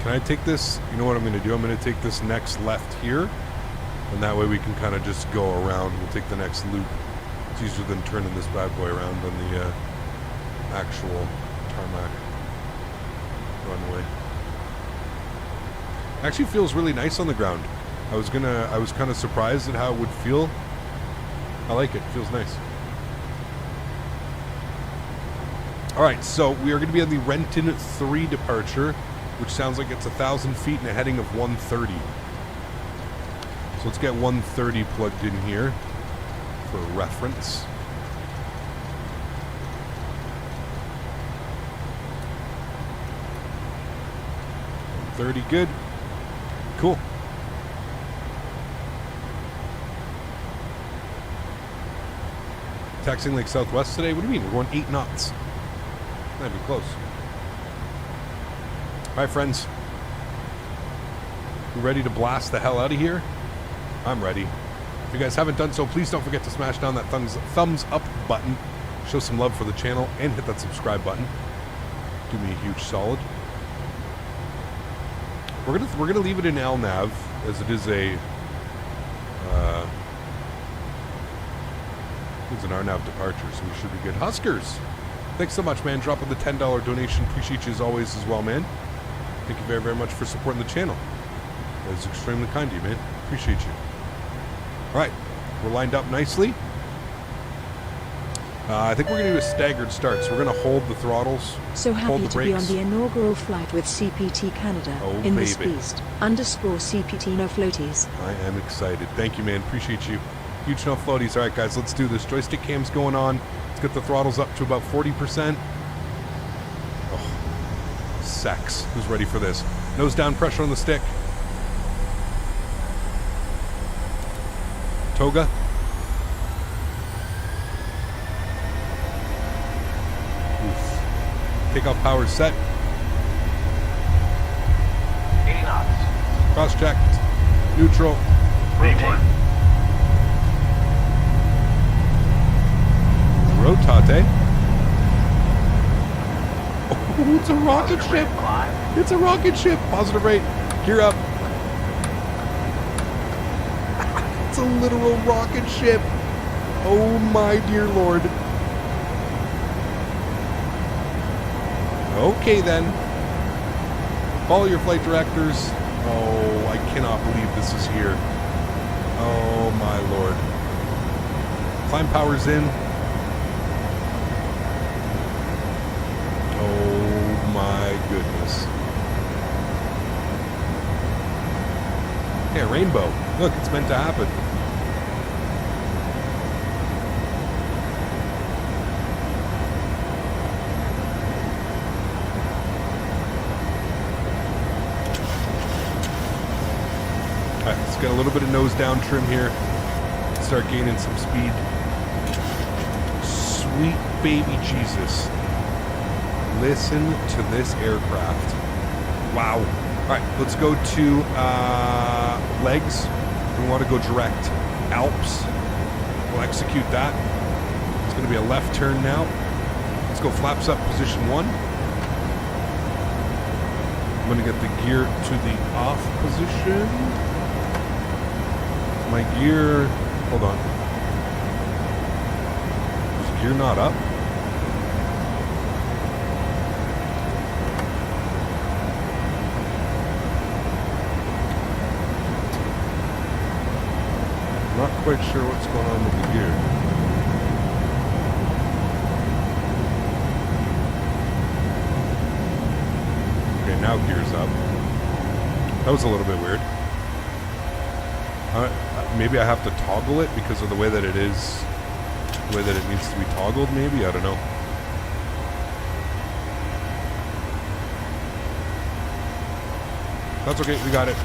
Can I take this? You know what I'm going to do? I'm going to take this next left here, and that way we can kind of just go around. We'll take the next loop. It's easier than turning this bad boy around on the actual tarmac runway. Actually feels really nice on the ground. I was kind of surprised at how it would feel. I like it. Feels nice. All right, so we are going to be on the Renton 3 departure, which sounds like it's 1,000 feet and a heading of 130. So let's get 130 plugged in here for reference. 130, good. Cool. Taxiing Lake Southwest today? What do you mean? We're going 8 knots. That'd be close. All right, friends. You ready to blast the hell out of here? I'm ready. If you guys haven't done so, please don't forget to smash down that thumbs up button. Show some love for the channel and hit that subscribe button. Do me a huge solid. We're gonna leave it in LNAV as it is a it's an RNAV departure, so we should be good. Huskers, thanks so much, man. Dropping the $10 donation. Appreciate you as always as well, man. Thank you very, very much for supporting the channel. That is extremely kind of you, man. Appreciate you. All right, we're lined up nicely. I think we're going to do a staggered start, so we're going to hold the throttles, so hold happy the to be on brakes. the inaugural flight with CPT Canada in this beast. _CPT no floaties. I am excited. Thank you, man. Appreciate you. Huge no floaties. All right, guys, let's do this. Joystick cam's going on. Let's get the throttles up to about 40%. Oh, sex. Who's ready for this? Nose down, pressure on the stick. Toga. Takeoff power set. 80 knots. Cross checked. Neutral. Rotate. Rotate. Oh, it's a rocket ship. Climb. It's a rocket ship. Positive rate. Gear up. It's a literal rocket ship. Oh my dear lord. Okay then. Follow your flight directors. Oh, I cannot believe this is here. Oh my lord. Climb power's in. Oh my goodness. Yeah, rainbow. Look, it's meant to happen. Alright, let's get a little bit of nose down trim here. Start gaining some speed. Sweet baby Jesus. Listen to this aircraft. Wow. Alright, let's go to legs. We want to go direct Alps. We'll execute that. It's going to be a left turn now. Let's go flaps up position 1. I'm going to get the gear to the off position. My gear... Hold on. Is gear not up? Not quite sure what's going on with the gear. Okay, now gear's up. That was a little bit weird. Maybe I have to toggle it because of the way that it is, the way that it needs to be toggled, maybe? I don't know. That's okay, we got it.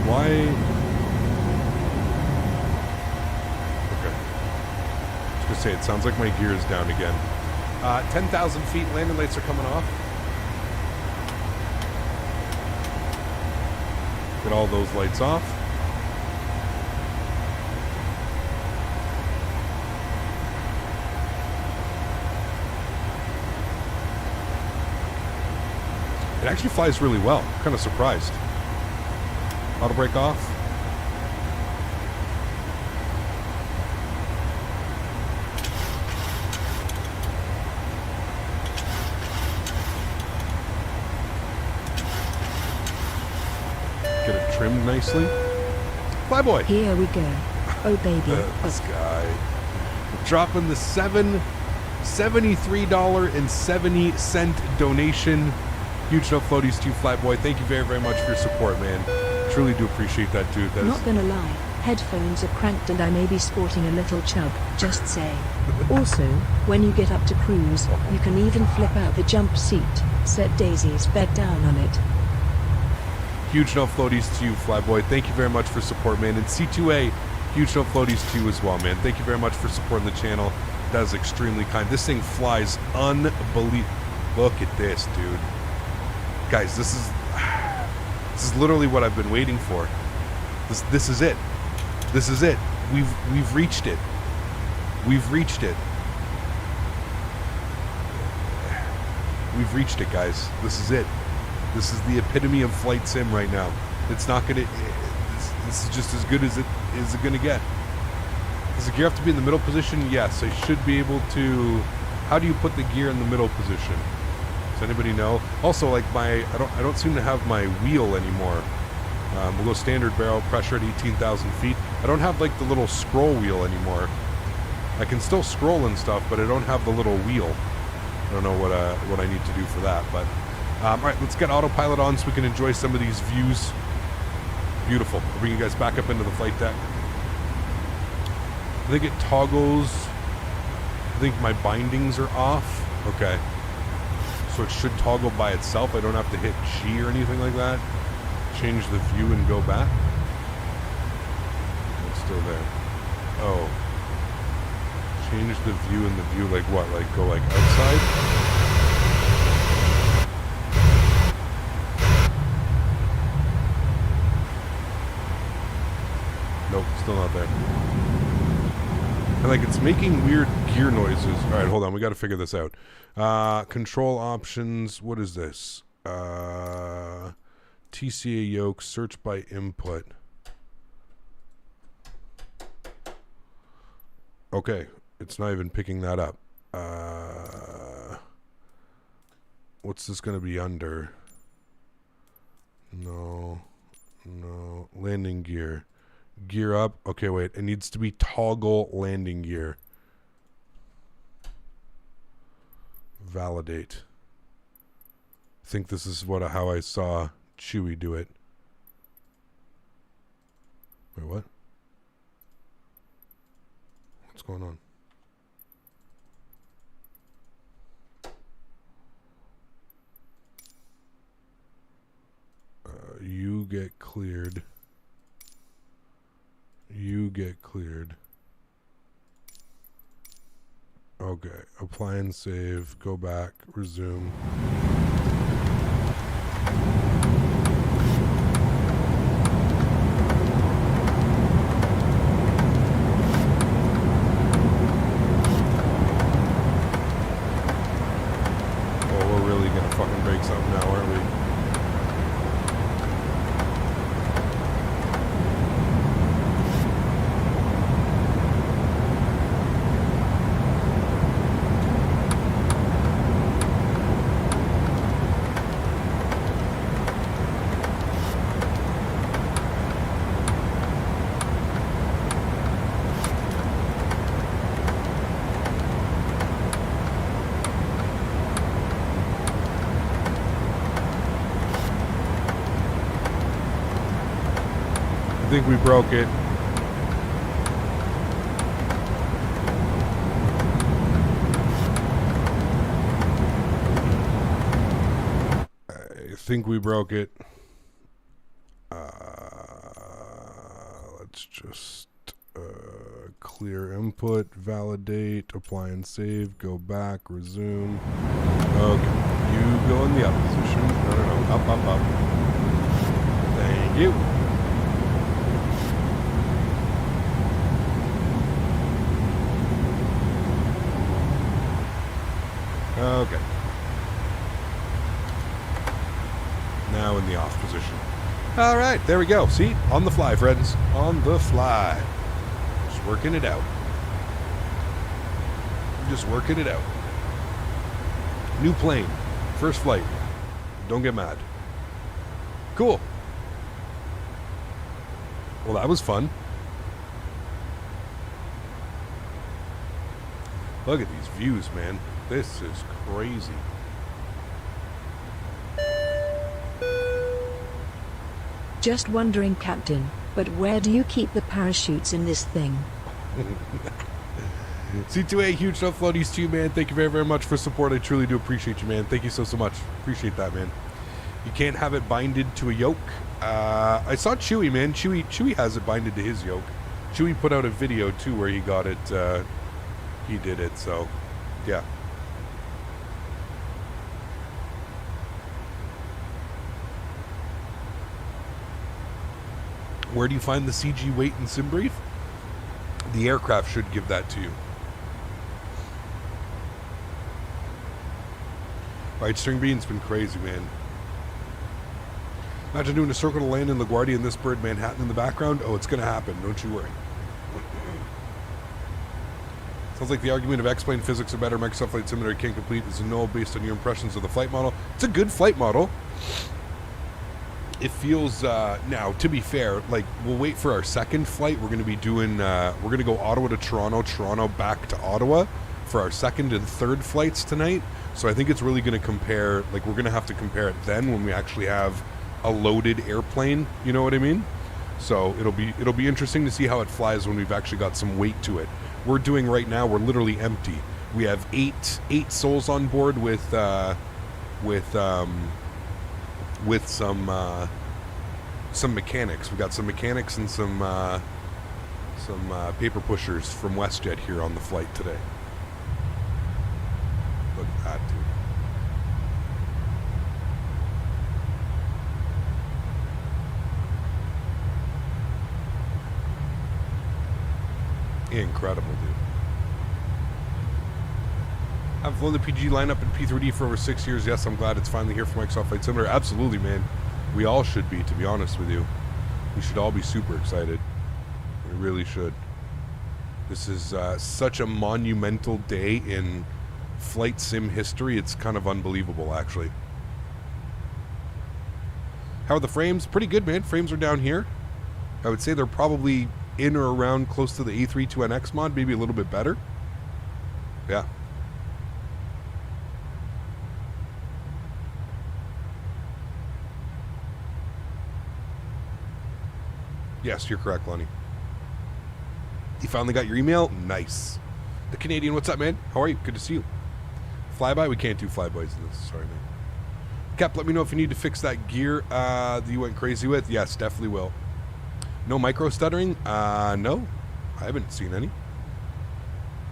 Why? Okay. I was going to say, it sounds like my gear is down again. 10,000 feet, landing lights are coming off. Get all those lights off. It actually flies really well. I'm kind of surprised. Auto brake off. Get it trimmed nicely. Flyboy. Here we go. Oh baby. This guy. Dropping the $73.70 donation. Huge no floaties to you, Flyboy. Thank you very, very much for your support, man. Truly do appreciate that, dude. That Not gonna lie, headphones are cranked and I may be sporting a little chub, just saying. Also, when you get up to cruise, you can even flip out the jump seat, set Daisy's bed down on it. Huge no floaties to you, Flyboy. Thank you very much for support, man. And C2A, huge no floaties to you as well, man. Thank you very much for supporting the channel. That is extremely kind. This thing flies unbelievable. Look at this, dude. Guys, this is literally what I've been waiting for. This is it. This is it. We've reached it. We've reached it. We've reached it, guys. This is it. This is the epitome of flight sim right now. It's not gonna. This is just as good as it is gonna get. Does the gear have to be in the middle position? Yes, I should be able to. How do you put the gear in the middle position? Does anybody know? Also, like I don't seem to have my wheel anymore. We'll go standard barrel pressure at 18,000 feet. I don't have like the little scroll wheel anymore. I can still scroll and stuff, but I don't have the little wheel. I don't know what I need to do for that. But all right, let's get autopilot on so we can enjoy some of these views. Beautiful. I'll bring you guys back up into the flight deck. I think it toggles. I think my bindings are off. Okay. So it should toggle by itself. I don't have to hit G or anything like that. Change the view and go back. It's still there. Oh. Change the view and the view like what? Like go like outside? Nope, still not there. And like it's making weird gear noises. All right, hold on. We got to figure this out. Control options. What is this? TCA yoke. Search by input. Okay. It's not even picking that up. What's this going to be under? No. Landing gear. Gear up. Okay, wait. It needs to be toggle landing gear. Validate. I think this is how I saw Chewie do it. Wait, what? What's going on? You get cleared. You get cleared. Okay. Apply and save. Go back. Resume. Oh, we're really gonna fucking break something now, aren't we? I think we broke it. I think we broke it. Let's just clear input, validate, apply and save, go back, resume. Okay, you go in the up position. No, up. Thank you. Okay. Now in the off position. All right, there we go. See? On the fly, friends. On the fly. Just working it out. Just working it out. New plane. First flight. Don't get mad. Cool. Well, that was fun. Look at these views, man. This is crazy. Just wondering, Captain, but where do you keep the parachutes in this thing? C2A, huge love floaties to you, man. Thank you very, very much for support. I truly do appreciate you, man. Thank you so much. Appreciate that, man. You can't have it binded to a yoke. I saw Chewie, man. Chewie has it binded to his yoke. Chewie put out a video, too, where he got it. He did it, so, yeah. Where do you find the CG weight and sim brief? The aircraft should give that to you. Right, String Bean's been crazy, man. Imagine doing a circle to land in LaGuardia and this bird Manhattan in the background. Oh, it's going to happen. Don't you worry. Sounds like the argument of X-plane physics are better. Microsoft Flight Simulator can't complete is a no based on your impressions of the flight model. It's a good flight model. It feels, now, to be fair, like, we'll wait for our second flight. We're going to be doing, we're going to go Ottawa to Toronto, Toronto back to Ottawa for our second and third flights tonight. So I think it's really going to compare, like, we're going to have to compare it then when we actually have a loaded airplane, you know what I mean? So it'll be interesting to see how it flies when we've actually got some weight to it. We're doing right now, we're literally empty. We have eight souls on board with some mechanics. We got some mechanics and some paper pushers from WestJet here on the flight today. Look at that, dude. Incredible, dude. I've flown the PG lineup in P3D for over 6 years. Yes, I'm glad it's finally here for Microsoft Flight Simulator. Absolutely, man. We all should be, to be honest with you. We should all be super excited. We really should. This is such a monumental day in flight sim history. It's kind of unbelievable, actually. How are the frames? Pretty good, man. Frames are down here. I would say they're probably in or around close to the A32NX mod, maybe a little bit better. Yeah. Yes, you're correct, Lonnie. You finally got your email? Nice. The Canadian, what's up, man? How are you? Good to see you. Flyby? We can't do flybys in this. Sorry, man. Cap, let me know if you need to fix that gear that you went crazy with. Yes, definitely will. No micro stuttering? No. I haven't seen any.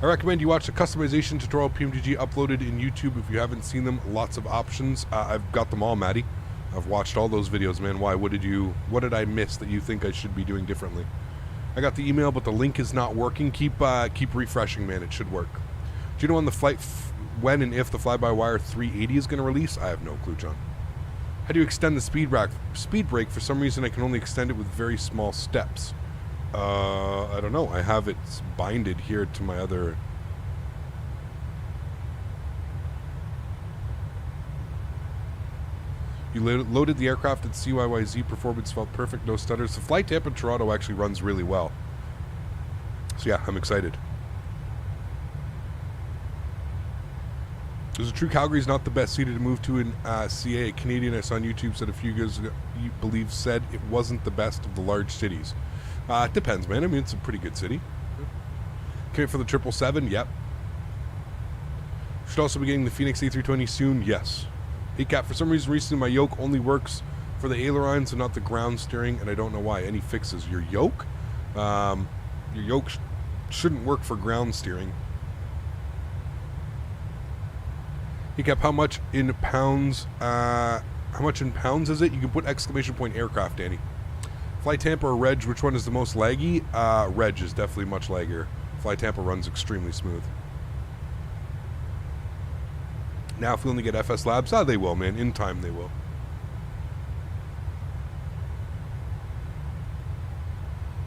I recommend you watch the customization tutorial PMDG uploaded in YouTube if you haven't seen them. Lots of options. I've got them all, Maddie. I've watched all those videos, man. Why? What did I miss that you think I should be doing differently? I got the email, but the link is not working. Keep refreshing, man. It should work. Do you know when and if the fly-by-wire 380 is going to release? I have no clue, John. How do you extend the speed brake? For some reason, I can only extend it with very small steps. I don't know. I have it binded here to my other... You loaded the aircraft at CYYZ. Performance felt perfect. No stutters. The flight tap in Toronto actually runs really well. So yeah, I'm excited. Is it true Calgary's not the best city to move to in CA? A Canadian I saw on YouTube said a few years ago, you believe, said it wasn't the best of the large cities. It depends, man. I mean, it's a pretty good city. Can't for the 777? Yep. Should also be getting the Phoenix A320 soon? Yes. Hey, Cap, for some reason recently my yoke only works for the ailerons and not the ground steering, and I don't know why. Any fixes? Your yoke? Your yoke shouldn't work for ground steering. Hey, Cap, how much in pounds is it? You can put exclamation point aircraft, Danny. Fly Tampa or Reg, which one is the most laggy? Reg is definitely much laggier. Fly Tampa runs extremely smooth. Now, if we only get FS Labs, they will, man. In time, they will.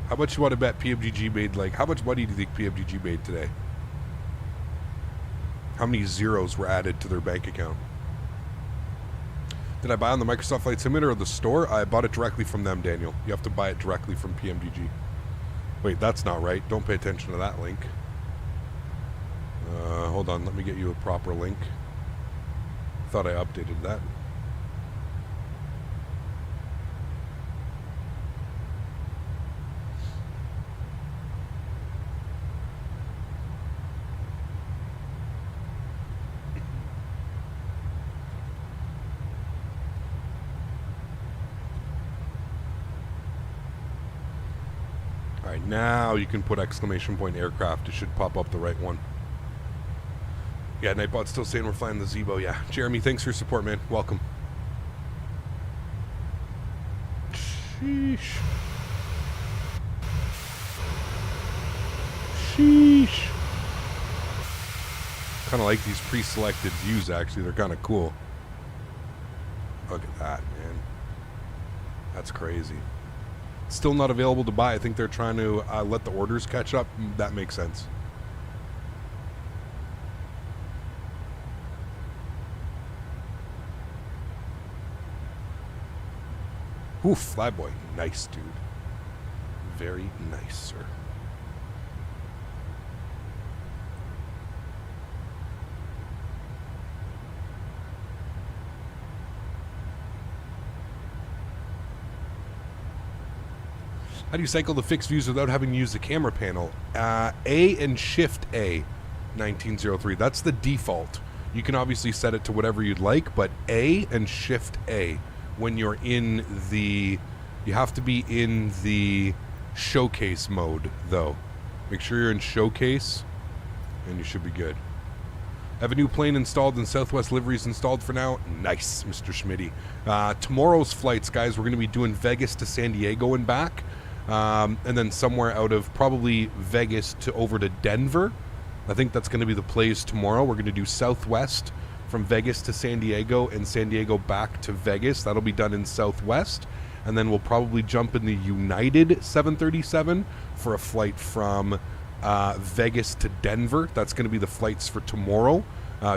How much you want to bet PMDG made? Like, how much money do you think PMDG made today? How many zeros were added to their bank account? Did I buy on the Microsoft Flight Simulator or the store? I bought it directly from them, Daniel. You have to buy it directly from PMDG. Wait, that's not right. Don't pay attention to that link. Hold on. Let me get you a proper link. Thought I updated that. Alright, now you can put exclamation point aircraft. It should pop up the right one. Yeah, Nightbot's still saying we're flying the Zebo. Yeah. Jeremy, thanks for your support, man. Welcome. Sheesh. Sheesh. Kind of like these pre-selected views, actually. They're kind of cool. Look at that, man. That's crazy. Still not available to buy. I think they're trying to let the orders catch up. That makes sense. Oof, Flyboy. Nice, dude. Very nice, sir. How do you cycle the fixed views without having to use the camera panel? A and Shift A, 1903. That's the default. You can obviously set it to whatever you'd like, but A and Shift A when you're in the... You have to be in the showcase mode, though. Make sure you're in showcase, and you should be good. I have a new plane installed and Southwest liveries installed for now. Nice, Mr. Smitty. Tomorrow's flights, guys, we're going to be doing Vegas to San Diego and back. And then somewhere out of probably Vegas to over to Denver. I think that's going to be the plays tomorrow. We're going to do Southwest from Vegas to San Diego and San Diego back to Vegas. That'll be done in Southwest. And then we'll probably jump in the United 737 for a flight from Vegas to Denver. That's going to be the flights for tomorrow.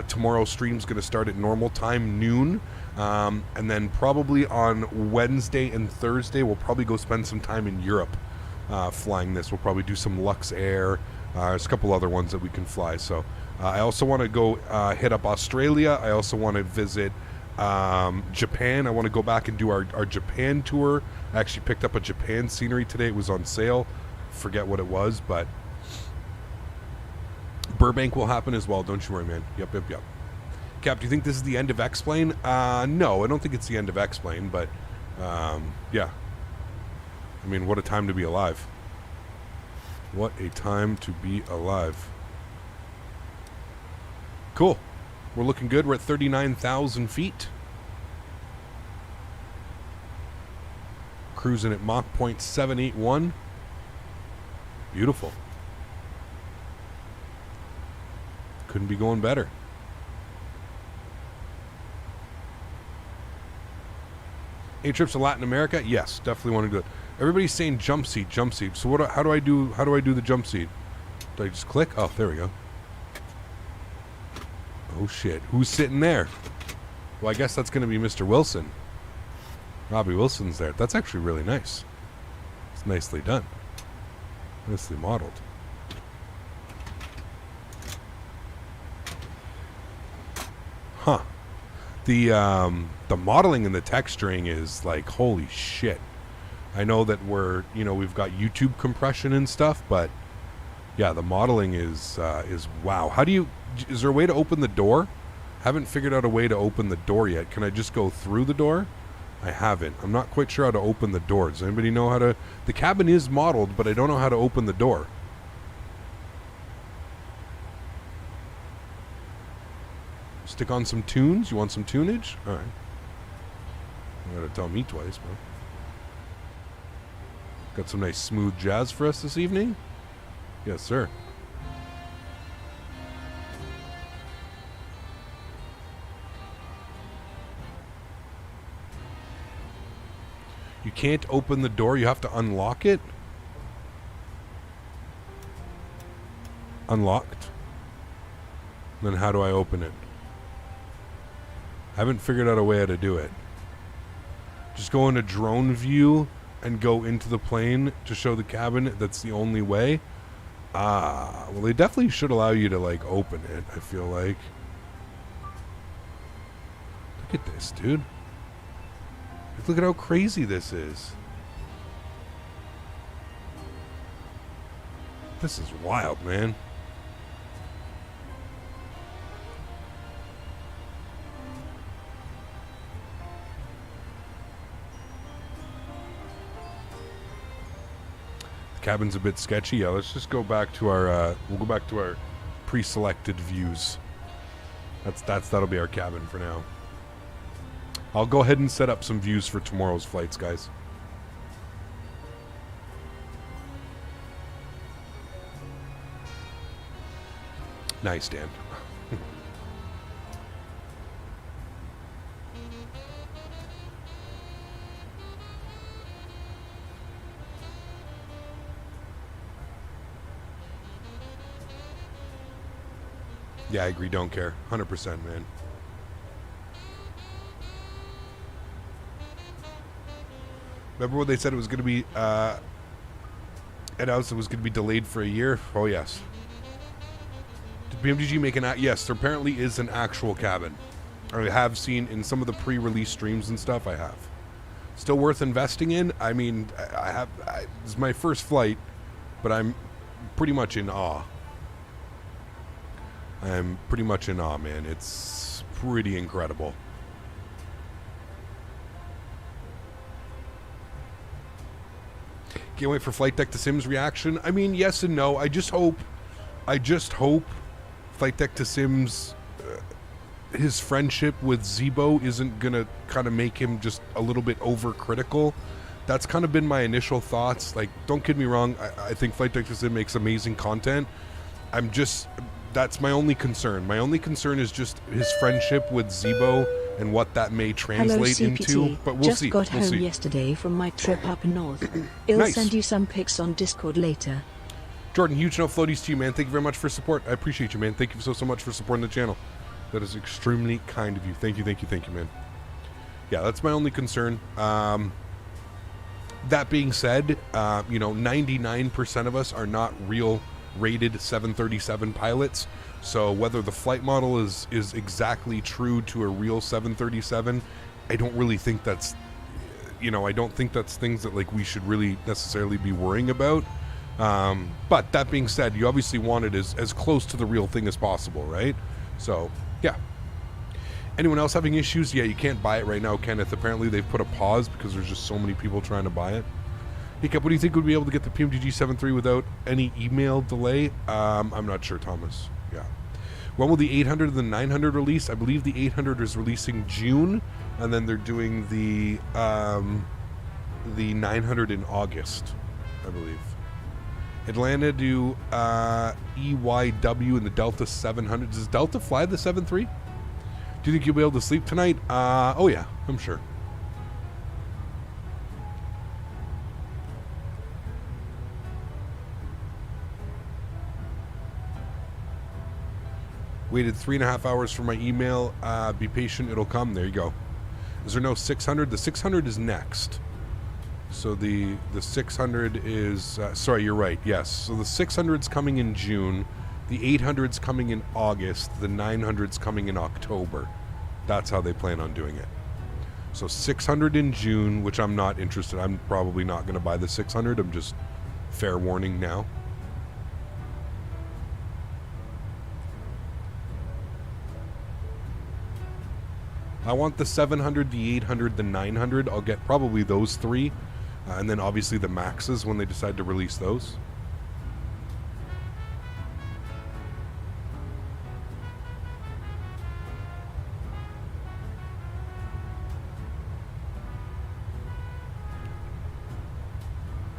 Tomorrow's stream's going to start at normal time, noon. And then probably on Wednesday and Thursday, we'll probably go spend some time in Europe flying this. We'll probably do some Lux Air. There's a couple other ones that we can fly. So I also want to go hit up Australia. I also want to visit Japan. I want to go back and do our Japan tour. I actually picked up a Japan scenery today. It was on sale. Forget what it was, but Burbank will happen as well. Don't you worry, man. Yep. Cap, do you think this is the end of X-Plane? No, I don't think it's the end of X-Plane, but yeah. I mean, what a time to be alive. What a time to be alive. Cool. We're looking good. We're at 39,000 feet. Cruising at Mach 0.781. Beautiful. Couldn't be going better. Any trips to Latin America? Yes, definitely want to do it. Everybody's saying jump seat. So how do I do the jump seat? Do I just click? Oh, there we go. Oh shit. Who's sitting there? Well, I guess that's going to be Mr. Wilson. Robbie Wilson's there. That's actually really nice. It's nicely done. Nicely modeled. Huh. The modeling and the texturing is like, holy shit. I know that we've got YouTube compression and stuff, but yeah, the modeling is wow. Is there a way to open the door? Haven't figured out a way to open the door yet. Can I just go through the door? I haven't. I'm not quite sure how to open the door. Does anybody know how to? The cabin is modeled, but I don't know how to open the door. Stick on some tunes? You want some tunage? Alright. You gotta tell me twice, bro. Got some nice smooth jazz for us this evening? Yes, sir. You can't open the door, you have to unlock it? Unlocked? Then how do I open it? I haven't figured out a way how to do it. Just go into drone view and go into the plane to show the cabin. That's the only way. Well, they definitely should allow you to like open it, I feel like. Look at this, dude. Look at how crazy this is. This is wild, man. The cabin's a bit sketchy. Yeah, let's just go back to our we'll go back to our pre-selected views. That'll be our cabin for now. I'll go ahead and set up some views for tomorrow's flights, guys. Nice, Dan. Yeah, I agree. Don't care. 100%, man. Remember when they said it was going to be, announced it was going to be delayed for a year? Oh, yes. Did PMDG make an yes, there apparently is an actual cabin. I have seen in some of the pre-release streams and stuff, I have. Still worth investing in? I mean, it's my first flight, but I'm pretty much in awe. I'm pretty much in awe, man. It's pretty incredible. Can't wait for Flight Deck to Sims reaction. I mean, yes and no. I just hope Flight Deck to Sims, his friendship with Zebo isn't gonna kind of make him just a little bit overcritical. That's kind of been my initial thoughts. Like, don't get me wrong. I think Flight Deck to Sim makes amazing content. I'm just That's my only concern. My only concern is just his friendship with Zebo and what that may translate Hello, into. CPT. But we'll Just see. got We'll home see. yesterday from my trip up north. I'll Nice. send you some pics on Discord later. Jordan, huge no floaties to you, man. Thank you very much for support. I appreciate you, man. Thank you so much for supporting the channel. That is extremely kind of you. Thank you, man. Yeah, that's my only concern. That being said, 99% of us are not real rated 737 pilots. So whether the flight model is exactly true to a real 737, I don't really think that's, I don't think that's things that like we should really necessarily be worrying about. But that being said, you obviously want it as close to the real thing as possible, right? So, yeah. Anyone else having issues? Yeah, you can't buy it right now, Kenneth. Apparently they've put a pause because there's just so many people trying to buy it. Hiccup, what do you think would be able to get the PMDG 7.3 without any email delay? I'm not sure, Thomas. Yeah. When will the 800 and the 900 release? I believe the 800 is releasing June, and then they're doing the 900 in August, I believe. Atlanta do EYW in the Delta 700. Does Delta fly the 7.3? Do you think you'll be able to sleep tonight? Oh yeah, I'm sure. Waited 3.5 hours for my email. Be patient, it'll come. There you go. Is there no 600? The 600 is next. So the 600 is... sorry, you're right. Yes. So the 600's coming in June. The 800's coming in August. The 900's coming in October. That's how they plan on doing it. So 600 in June, which I'm not interested. I'm probably not going to buy the 600. I'm just fair warning now. I want the 700, the 800, the 900. I'll get probably those three. And then obviously the Maxes when they decide to release those.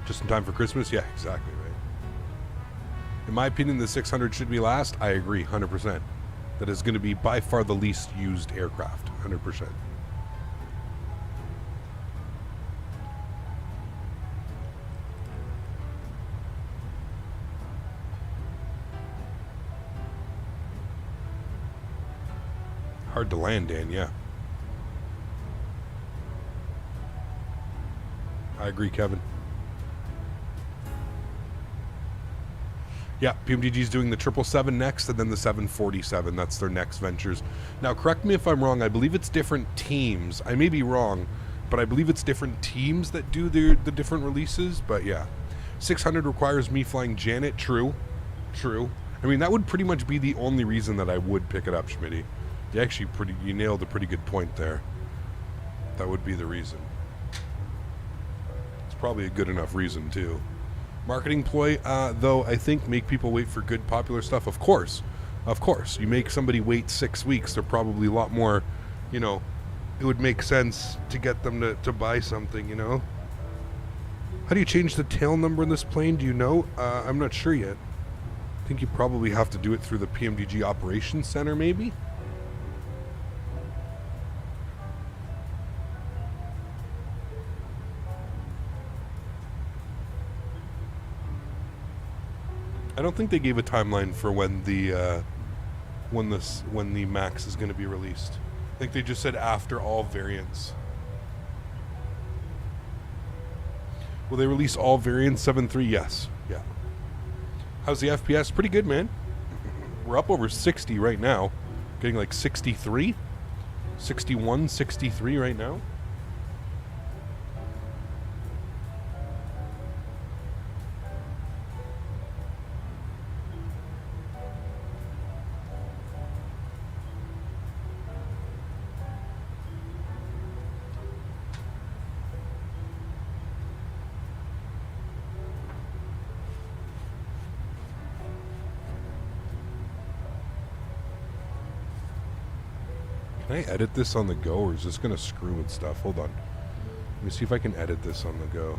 Just in time for Christmas? Yeah, exactly right. In my opinion, the 600 should be last. I agree, 100%. That is going to be by far the least used aircraft, 100%. Hard to land, Dan, yeah. I agree, Kevin. Yeah, PMDG is doing the 777 next, and then the 747. That's their next ventures. Now, correct me if I'm wrong. I believe it's different teams. I may be wrong, but I believe it's different teams that do the different releases. But yeah, 600 requires me flying Janet. True. I mean, that would pretty much be the only reason that I would pick it up, Smitty. You nailed a pretty good point there. That would be the reason. It's probably a good enough reason too. Marketing ploy, though, I think make people wait for good popular stuff. Of course. You make somebody wait 6 weeks, they're probably a lot more, it would make sense to get them to buy something, How do you change the tail number in this plane? Do you know? I'm not sure yet. I think you probably have to do it through the PMDG Operations Center, maybe? I don't think they gave a timeline for when the Max is going to be released. I think they just said after all variants. Will they release all variants 7.3? Yes. Yeah. How's the FPS? Pretty good, man. We're up over 60 right now. Getting like 63, 61, 63 right now. Can I edit this on the go, or is this going to screw with stuff? Hold on. Let me see if I can edit this on the go.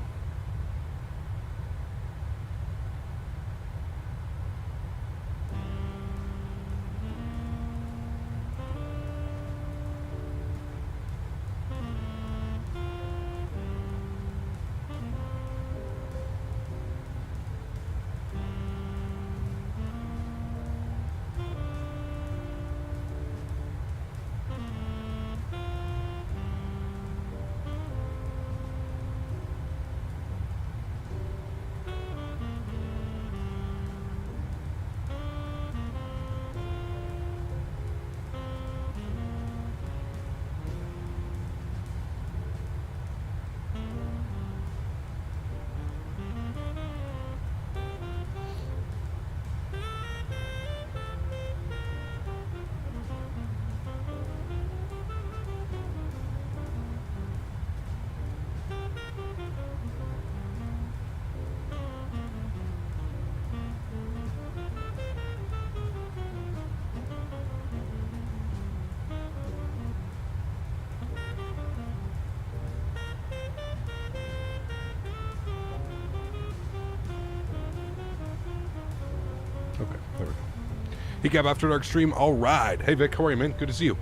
Hey, Gab, After Dark stream. All right. Hey, Vic, how are you, man? Good to see you.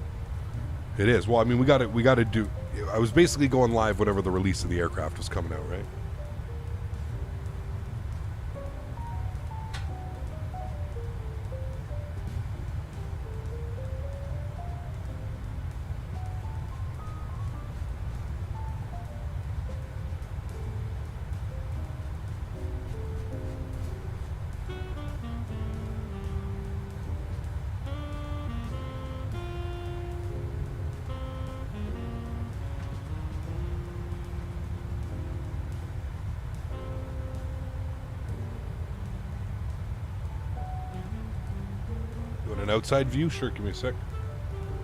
It is. Well, I mean, we got to do... I was basically going live whenever the release of the aircraft was coming out, right? An outside view? Sure, give me a sec.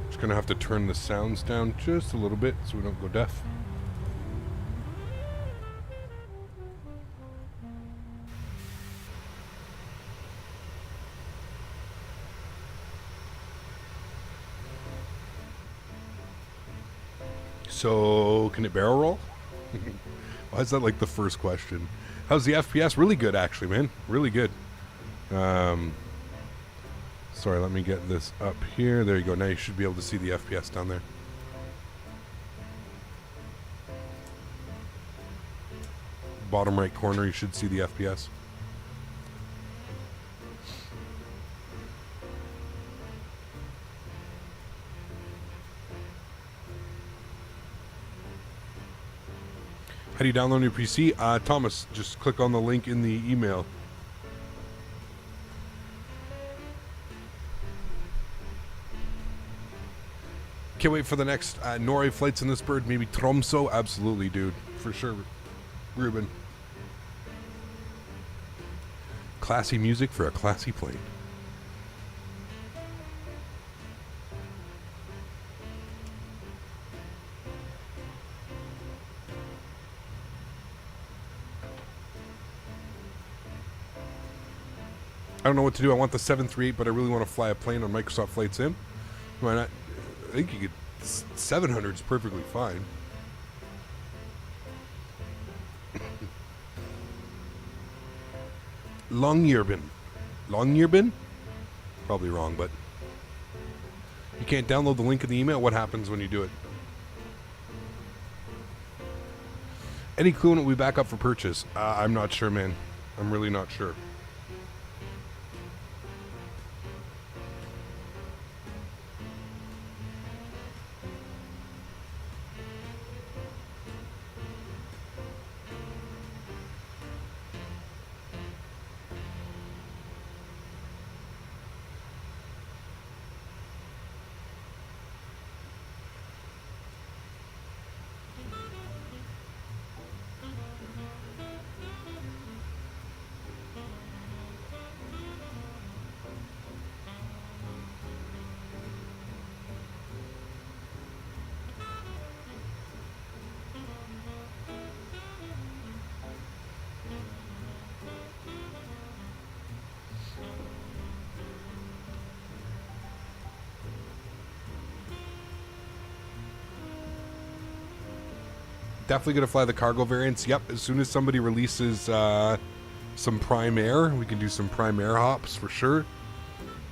Just gonna have to turn the sounds down just a little bit so we don't go deaf. So, can it barrel roll? Why is that like the first question? How's the FPS? Really good, actually, man. Really good. Sorry, let me get this up here. There you go. Now you should be able to see the FPS down there. Bottom right corner, you should see the FPS. How do you download your PC? Thomas, just click on the link in the email. Can't wait for the next Norway flights in this bird. Maybe Tromso. Absolutely, dude. For sure. Ruben. Classy music for a classy plane. I don't know what to do. I want the 738, but I really want to fly a plane on Microsoft Flight Sim. Why not? I think you could... 700 is perfectly fine. Longyearbyen. Longyearbyen? Probably wrong, but... You can't download the link in the email? What happens when you do it? Any clue when it will be back up for purchase? I'm not sure, man. I'm really not sure. Definitely going to fly the cargo variants. Yep, as soon as somebody releases some Prime Air, we can do some Prime Air hops for sure.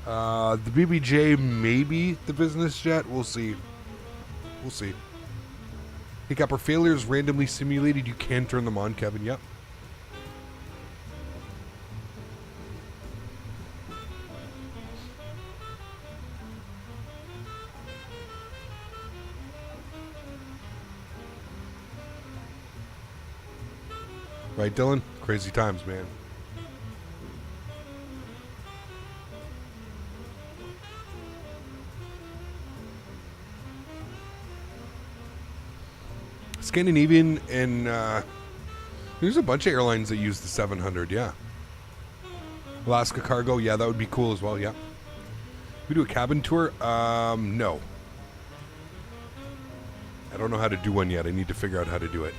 The BBJ, maybe the business jet. We'll see. We'll see. Hiccup, are failures randomly simulated? You can turn them on, Kevin. Yep. Right, Dylan? Crazy times, man. Scandinavian and there's a bunch of airlines that use the 700, yeah. Alaska Cargo, yeah, that would be cool as well, yeah. We do a cabin tour? No. I don't know how to do one yet. I need to figure out how to do it.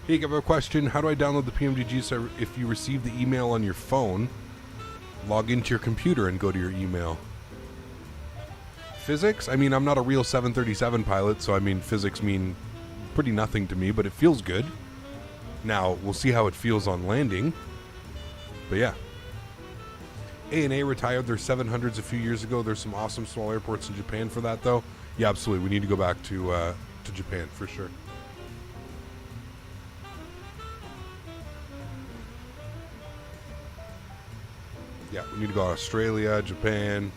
Hey, I have a question. How do I download the PMDG? So if you receive the email on your phone, log into your computer and go to your email. Physics? I mean, I'm not a real 737 pilot, so I mean, physics mean pretty nothing to me, but it feels good. Now, we'll see how it feels on landing. But yeah. ANA retired their 700s a few years ago. There's some awesome small airports in Japan for that, though. Yeah, absolutely. We need to go back to Japan for sure. Yeah, we need to go to Australia, Japan.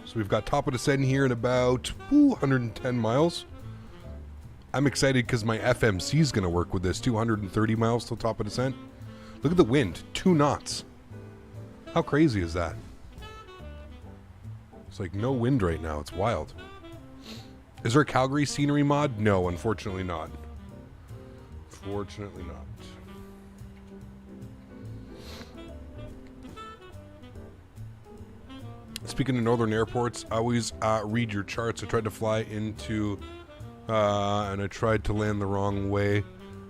So we've got top of descent here in about 110 miles. I'm excited because my FMC is going to work with this. 230 miles till top of descent. Look at the wind, 2 knots. How crazy is that? It's like no wind right now. It's wild. Is there a Calgary scenery mod? No, unfortunately not. Fortunately not. Speaking of northern airports, I always read your charts. I tried to fly into, and I tried to land the wrong way.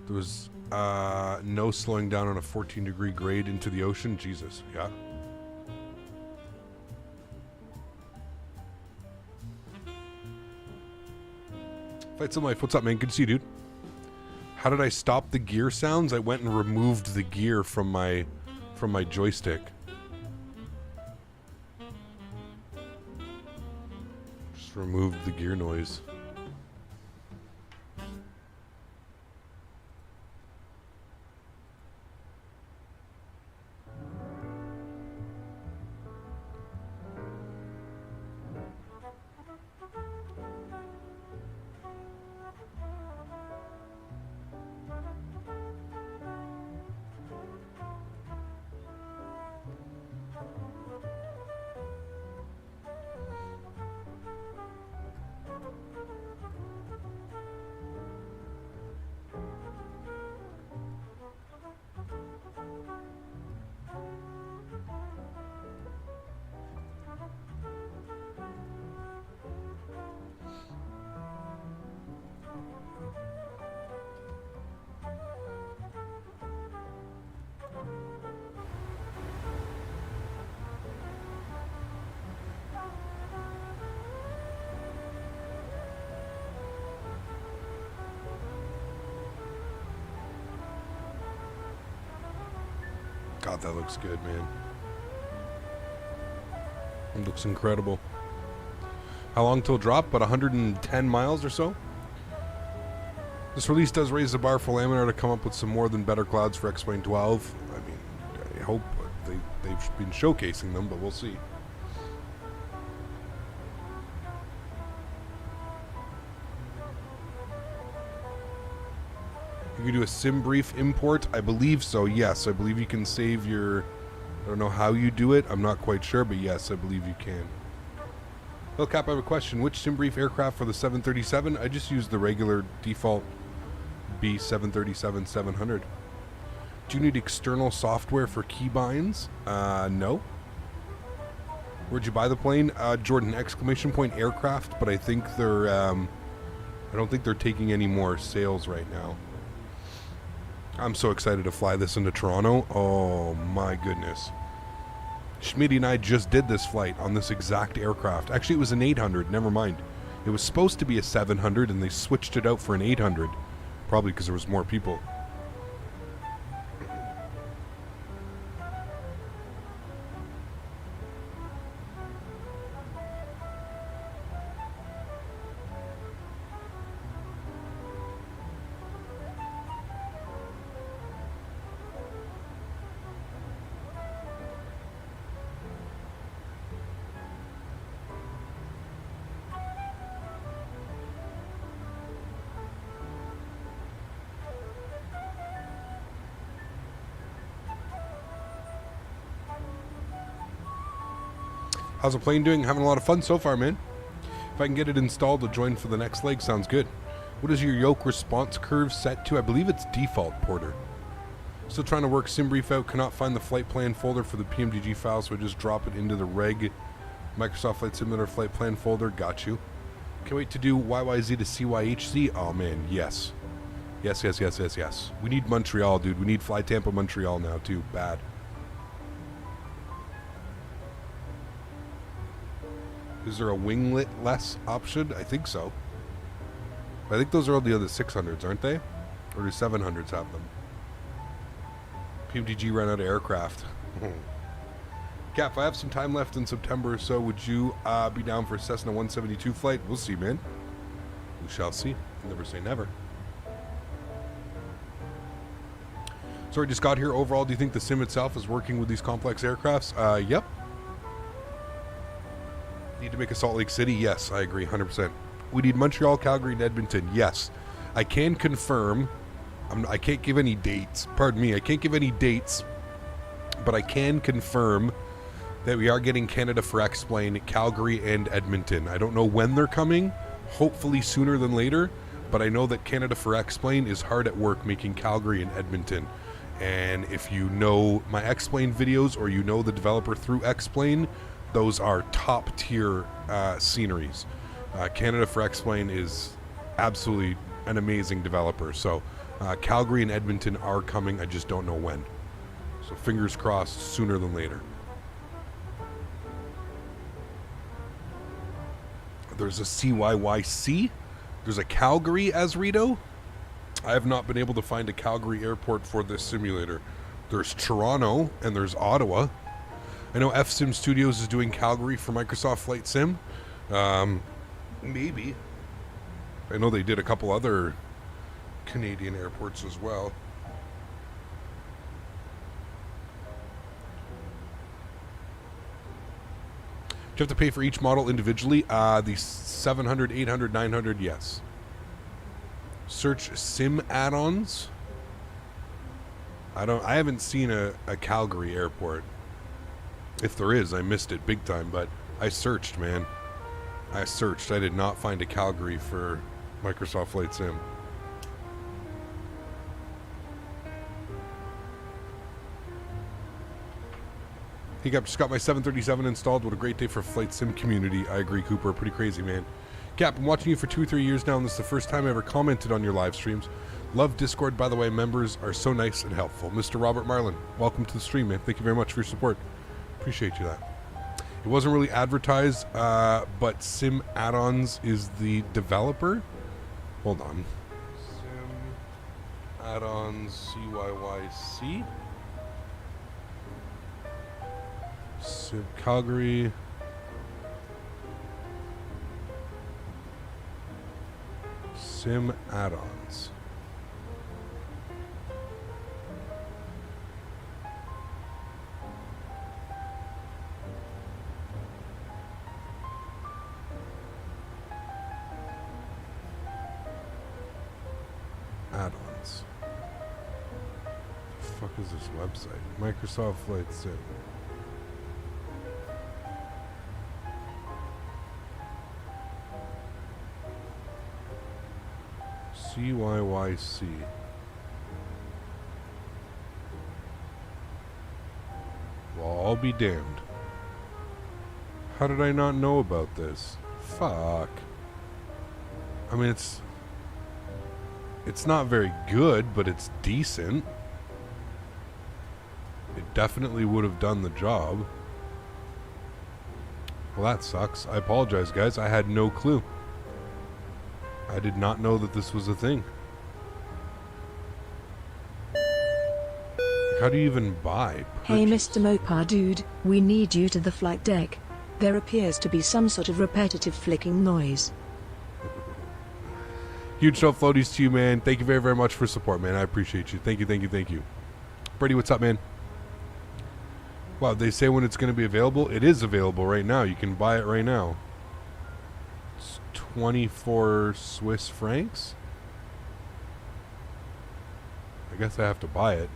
There was no slowing down on a 14-degree grade into the ocean. Jesus, yeah. Fight Some Life, what's up, man? Good to see you, dude. How did I stop the gear sounds? I went and removed the gear from my joystick. Removed the gear noise. God, that looks good, man. It looks incredible. How long till drop? About 110 miles or so? This release does raise the bar for Laminar to come up with some more than better clouds for X-Plane 12. I mean, I hope they've been showcasing them, but we'll see. You can do a sim brief import. I believe so, yes. I believe you can save your... I don't know how you do it. I'm not quite sure, but yes, I believe you can. Well, Cap, I have a question. Which sim brief aircraft for the 737? I just used the regular default B737-700. Do you need external software for keybinds? No. Where'd you buy the plane? Jordan, exclamation point aircraft, but I think they're... I don't think they're taking any more sales right now. I'm so excited to fly this into Toronto. Oh my goodness. Smitty and I just did this flight on this exact aircraft. Actually, it was an 800. Never mind. It was supposed to be a 700 and they switched it out for an 800. Probably because there was more people. How's the plane doing? Having a lot of fun so far, man. If I can get it installed to join for the next leg, sounds good. What is your yoke response curve set to? I believe it's default, Porter. Still trying to work SimBrief out. Cannot find the flight plan folder for the PMDG file, so I just drop it into the reg Microsoft Flight Simulator flight plan folder. Got you. Can't wait to do YYZ to CYHZ. Oh, man, yes. Yes, yes, yes, yes, yes. We need Montreal, dude. We need Fly Tampa Montreal now, too. Bad. Is there a winglet less option? I think so. I think those are all the other 600s, aren't they? Or do 700s have them? PMDG ran out of aircraft. Cap, I have some time left in September, so would you be down for a Cessna 172 flight? We'll see, man. We shall see. Never say never. Sorry, just got here. Overall, do you think the sim itself is working with these complex aircrafts? Yep. Need to make a Salt Lake City? Yes, I agree, 100%. We need Montreal, Calgary, and Edmonton? Yes. I can confirm. I can't give any dates. Pardon me. I can't give any dates, but I can confirm that we are getting Canada for X-Plane, Calgary, and Edmonton. I don't know when they're coming. Hopefully sooner than later. But I know that Canada for X-Plane is hard at work making Calgary and Edmonton. And if you know my X-Plane videos or you know the developer through X-Plane, those are top tier sceneries. Canada for X-Plane is absolutely an amazing developer. So Calgary and Edmonton are coming. I just don't know when. So fingers crossed sooner than later. There's a CYYC. There's a Calgary Asrido. I have not been able to find a Calgary airport for this simulator. There's Toronto and there's Ottawa. I know FSim Studios is doing Calgary for Microsoft Flight Sim. Maybe. I know they did a couple other Canadian airports as well. Do you have to pay for each model individually? The 700, 800, 900, yes. Search sim add-ons. I haven't seen a Calgary airport. If there is, I missed it big time, but I searched, man. I searched. I did not find a Calgary for Microsoft Flight Sim. Hey, just got my 737 installed. What a great day for Flight Sim community. I agree, Cooper. Pretty crazy, man. Cap, I'm watching you for 2 or 3 years now, and this is the first time I ever commented on your live streams. Love Discord, by the way. Members are so nice and helpful. Mr. Robert Marlin, welcome to the stream, man. Thank you very much for your support. Appreciate you that. It wasn't really advertised, but Sim Add-ons is the developer. Hold on. Sim Add-ons CYYC. Sim Calgary. Sim Add-ons. Add-ons. The fuck is this website? Microsoft Flight Sim. CYYC. Well, I'll be damned. How did I not know about this? Fuck. I mean, it's not very good, but it's decent. It definitely would have done the job. Well, that sucks. I apologize, guys. I had no clue. I did not know that this was a thing. How do you even buy? Hey Mr. Mopar dude, we need you to the flight deck. There appears to be some sort of repetitive flicking noise. Huge show floaties to you, man. Thank you very, very much for support, man. I appreciate you. Thank you, thank you, thank you. Brady, what's up, man? Wow, they say when it's going to be available. It is available right now. You can buy it right now. 24 Swiss francs. I guess I have to buy it.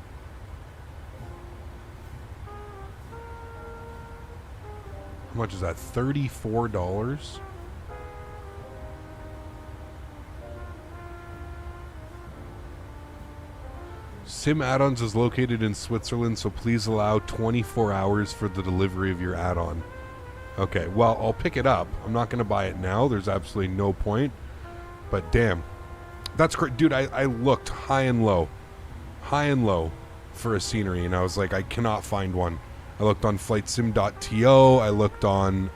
How much is that? $34? Sim Add-ons is located in Switzerland, so please allow 24 hours for the delivery of your add-on. Okay, well, I'll pick it up. I'm not going to buy it now. There's absolutely no point. But damn. That's great. Dude, I looked high and low for a scenery, and I was like, I cannot find one. I looked on flightsim.to. I looked on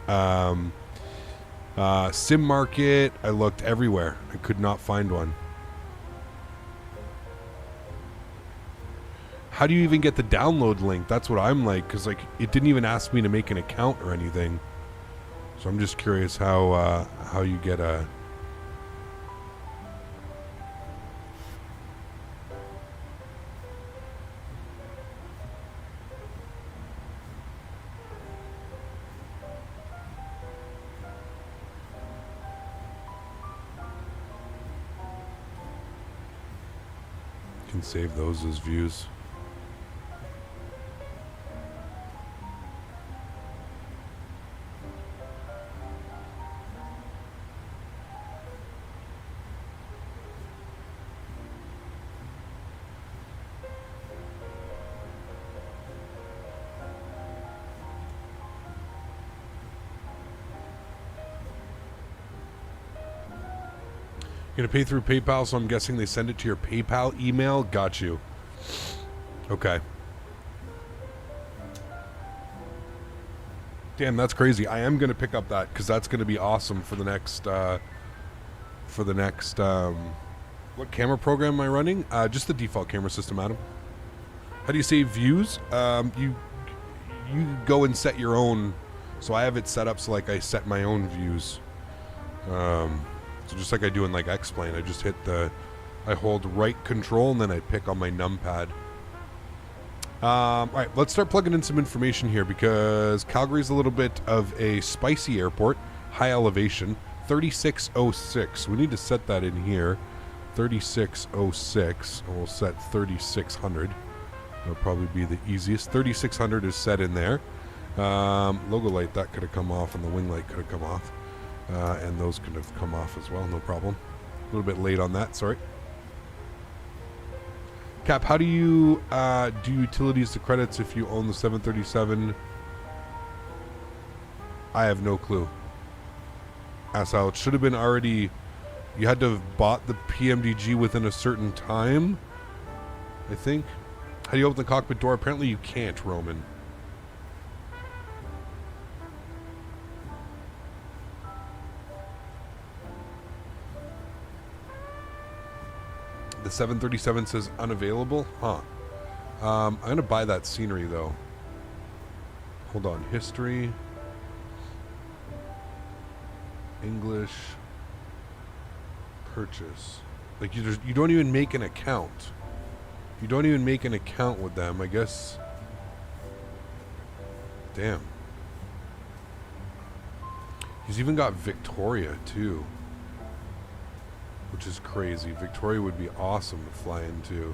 Sim Market, I looked everywhere. I could not find one. How do you even get the download link? That's what I'm like, because like it didn't even ask me to make an account or anything. So I'm just curious how you get a... Can save those as views. You're gonna pay through PayPal, so I'm guessing they send it to your PayPal email. Got you. Okay. Damn, that's crazy. I am gonna pick up that because that's gonna be awesome for the next. What camera program am I running? Just the default camera system, Adam. How do you save views? You go and set your own. So I have it set up so like I set my own views. So just like I do in like X-Plane, I just I hold right control and then I pick on my numpad. All right, let's start plugging in some information here because Calgary's a little bit of a spicy airport, high elevation, 3606. We need to set that in here, 3606, and we'll set 3600. That'll probably be the easiest. 3600 is set in there. Logo light, that could have come off, and the wing light could have come off. And those could have come off as well, no problem. A little bit late on that, sorry. Cap, how do you do utilities to credits if you own the 737? I have no clue. Ask out. It should have been already... You had to have bought the PMDG within a certain time, I think. How do you open the cockpit door? Apparently you can't, Roman. The 737 says unavailable? Huh. I'm going to buy that scenery, though. Hold on. History. English. Purchase. Like, you don't even make an account. You don't even make an account with them, I guess. Damn. He's even got Victoria, too. Which is crazy. Victoria would be awesome to fly into.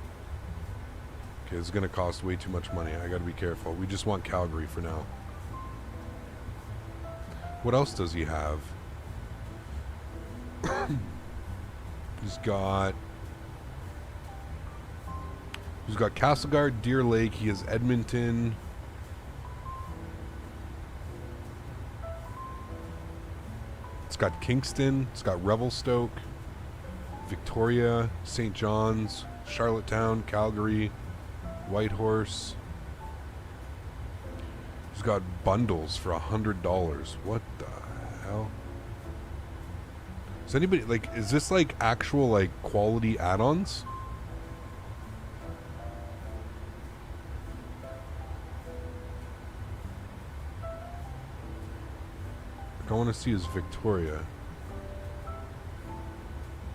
Okay, it's going to cost way too much money. I got to be careful. We just want Calgary for now. What else does he have? He's got Castlegar, Deer Lake. He has Edmonton. It's got Kingston. It's got Revelstoke. Victoria, St. John's, Charlottetown, Calgary, Whitehorse. He's got bundles for $100. What the hell? Is anybody like? Is this like actual like quality add-ons? Like, I want to see his Victoria.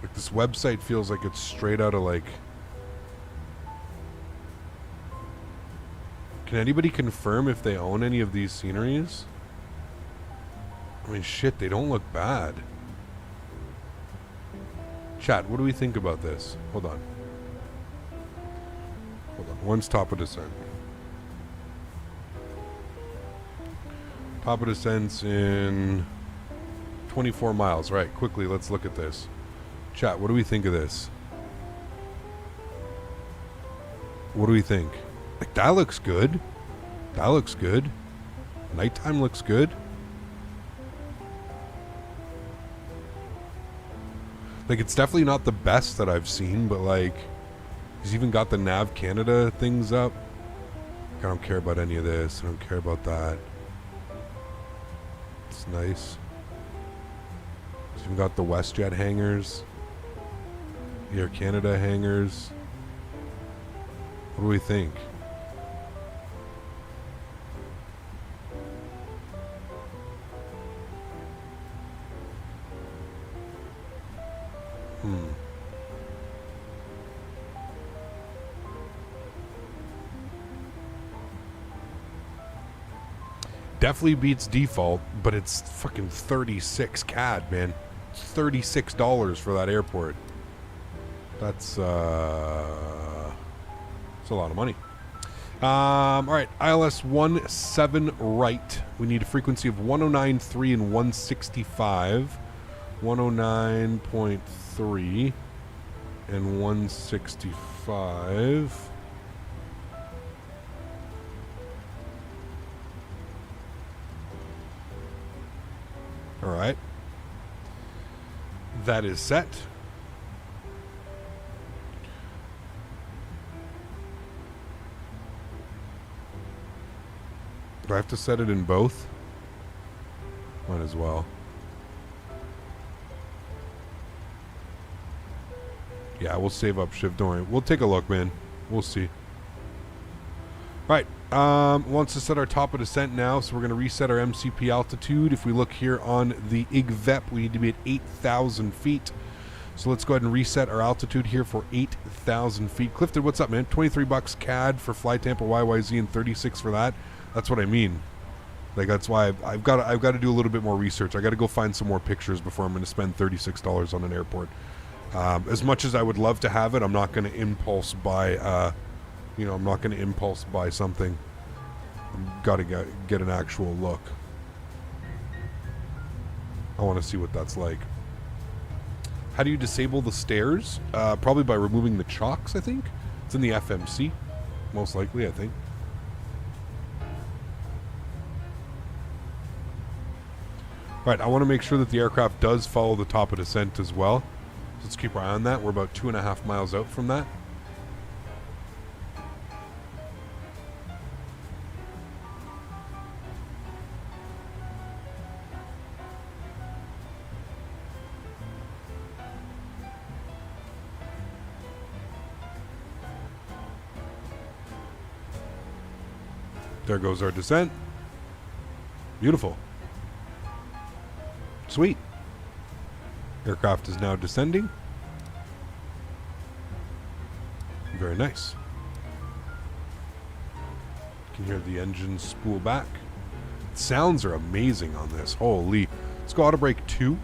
Like, this website feels like it's straight out of, like... Can anybody confirm if they own any of these sceneries? I mean, shit, they don't look bad. Chat, what do we think about this? Hold on. Hold on. One's top of descent. Top of descent's in 24 miles. Right, quickly, let's look at this. Chat, what do we think of this? What do we think? Like, that looks good. That looks good. Nighttime looks good. Like, it's definitely not the best that I've seen, but like, he's even got the Nav Canada things up. I don't care about any of this. I don't care about that. It's nice. We got the WestJet hangars. Air Canada hangars. What do we think? Definitely beats default, but it's fucking 36 CAD, man. It's $36 for that airport. That's a lot of money. All right, ILS 17 right. We need a frequency of 109.3 and 165. 109.3 and 165. All right. That is set. Do I have to set it in both? Might as well. Yeah, we'll save up shift. Don't worry. We'll take a look, man. We'll see. Right. Wants to set our top of descent now, so we're going to reset our MCP altitude. If we look here on the IGVEP, we need to be at 8,000 feet. So let's go ahead and reset our altitude here for 8,000 feet. Clifton, what's up, man? 23 bucks CAD for Fly Tampa YYZ and 36 for that. That's what I mean. Like, that's why I've got to do a little bit more research. I got to go find some more pictures before I'm going to spend $36 on an airport. As much as I would love to have it, I'm not going to impulse buy. I'm not going to impulse buy something. I've got to get an actual look. I want to see what that's like. How do you disable the stairs? Probably by removing the chocks, I think. It's in the FMC, most likely, I think. Right, I want to make sure that the aircraft does follow the top of descent as well. So let's keep our eye on that. We're about 2.5 miles out from that. There goes our descent. Beautiful. Sweet. Aircraft is now descending. Very nice. You can hear the engine spool back. Sounds are amazing on this. Holy. Let's go auto brake 2.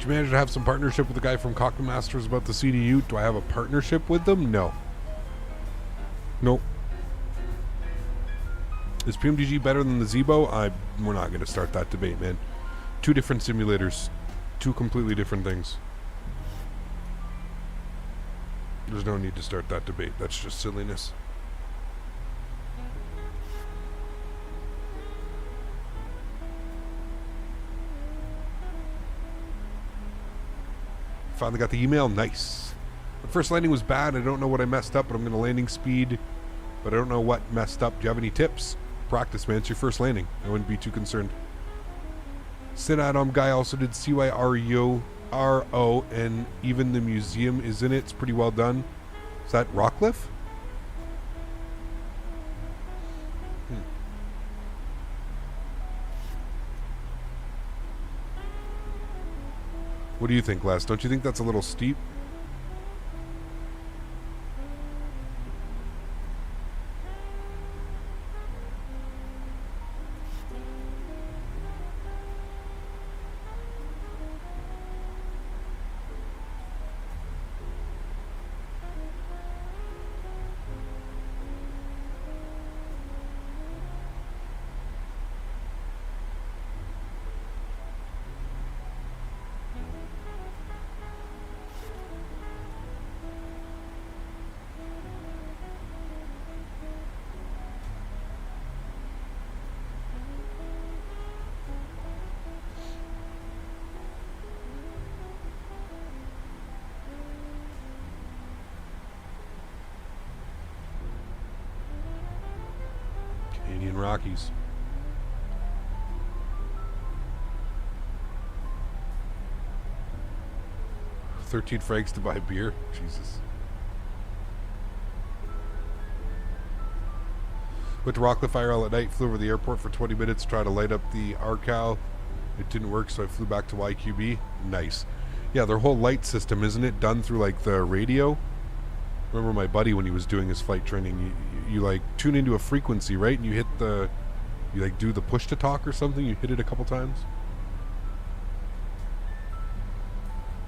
Did you manage to have some partnership with the guy from Koch Masters about the CDU? Do I have a partnership with them? No. Nope. Is PMDG better than the Zebo? We're not going to start that debate, man. Two different simulators. Two completely different things. There's no need to start that debate. That's just silliness. finally got the email. Nice. The first landing was bad. I don't know what I messed up, but I'm going to landing speed. But I don't know what messed up. Do you have any tips? Practice, man. It's your first landing. I wouldn't be too concerned. Sid Adam guy also did CYRO, and even the museum is in it. It's pretty well done. Is that Rockcliffe? What do you think, Les? Don't you think that's a little steep? Canadian Rockies. $13 frags to buy beer. Jesus. Went to Rockcliffe IRL at night, flew over the airport for 20 minutes, tried to light up the RCAL. It didn't work, so I flew back to YQB. Nice. Yeah, their whole light system, isn't it done through like the radio? Remember my buddy when he was doing his flight training, you like tune into a frequency, right? And you hit the, you like do the push to talk or something. You hit it a couple times.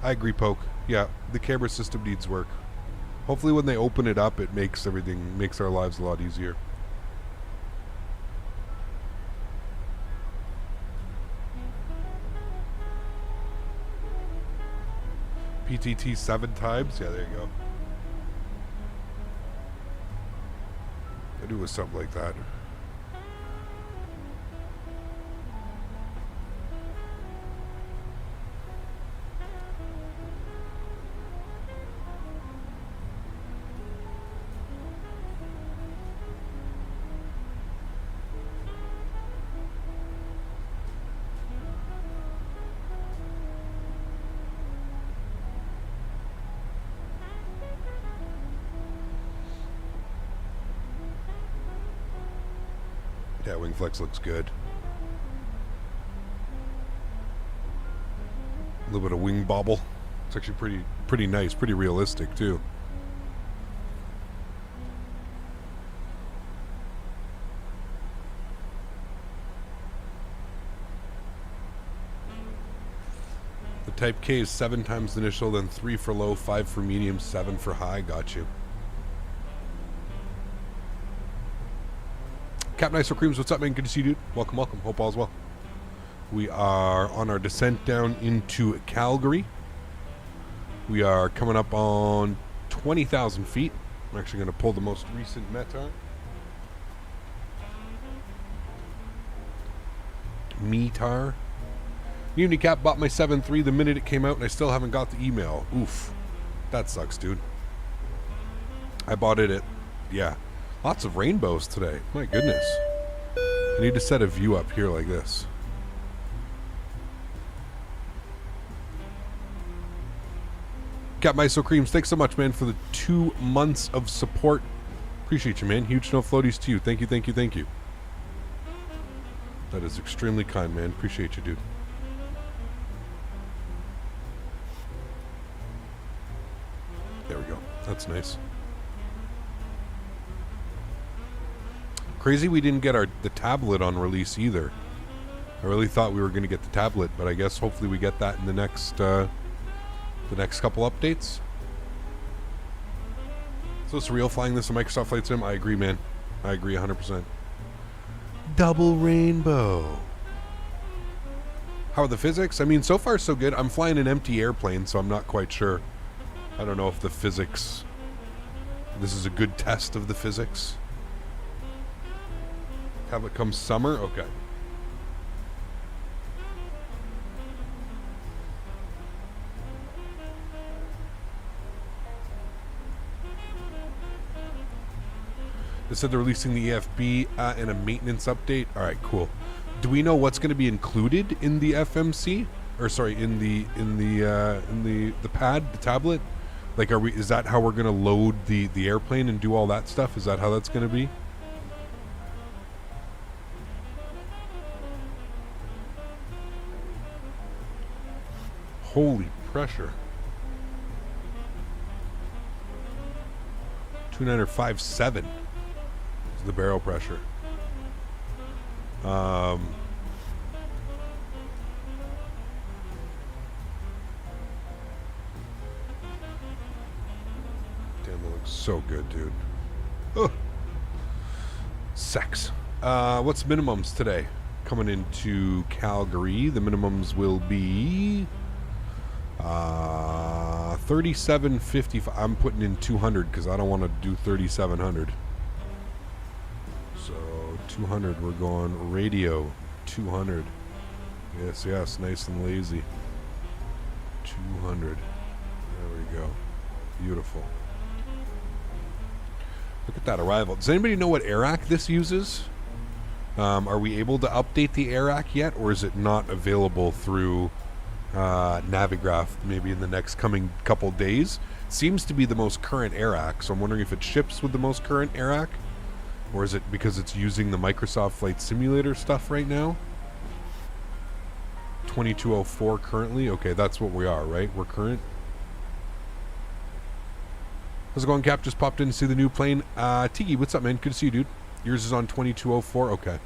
I agree, Poke. Yeah, the camera system needs work. Hopefully when they open it up, it makes everything, makes our lives a lot easier. PTT 7 times? Yeah, there you go. I knew it was something like that. Yeah, Wingflex looks good. A little bit of wing bobble. It's actually pretty nice, pretty realistic too. The Type K is 7 times the initial, then 3 for low, 5 for medium, 7 for high. Got you. Captain Ice Creams, what's up, man? Good to see you, dude. Welcome, welcome. Hope all's well. We are on our descent down into Calgary. We are coming up on 20,000 feet. I'm actually going to pull the most recent METAR. METAR. Unicap bought my 7.3 the minute it came out, and I still haven't got the email. Oof. That sucks, dude. I bought it at, yeah. Lots of rainbows today. My goodness. I need to set a view up here like this. Cat Miso Creams, thanks so much, man, for the 2 months of support. Appreciate you, man. Huge snow floaties to you. Thank you, thank you, thank you. That is extremely kind, man. Appreciate you, dude. There we go. That's nice. Crazy we didn't get the tablet on release either. I really thought we were going to get the tablet, but I guess hopefully we get that in the next couple updates. So it's real flying this in Microsoft Flight Sim? I agree, man. I agree 100%. Double rainbow. How are the physics? I mean, so far so good. I'm flying an empty airplane, so I'm not quite sure. I don't know if the physics... This is a good test of the physics. Tablet comes summer? Okay. They said they're releasing the EFB and a maintenance update. All right, cool. Do we know what's going to be included in the FMC? Or sorry, in the pad, the tablet? Like, is that how we're going to load the airplane and do all that stuff? Is that how that's going to be? Holy pressure. 2957 is the barrel pressure. Damn, that looks so good, dude. Ugh. Sex. What's minimums today? Coming into Calgary, the minimums will be 37.55. I'm putting in 200 because I don't want to do 3,700. So 200, we're going radio 200. Yes, nice and lazy. 200. There we go. Beautiful. Look at that arrival. Does anybody know what AirAC this uses? Are we able to update the AirAC yet, or is it not available through Navigraph maybe in the next coming couple days? Seems to be the most current AirAC, so I'm wondering if it ships with the most current AirAC, or is it because it's using the Microsoft Flight Simulator stuff right now? 2204 currently? Okay, that's what we are, right? We're current. How's it going, Cap? Just popped in to see the new plane. Tiki, what's up, man? Good to see you, dude. Yours is on 2204? Okay.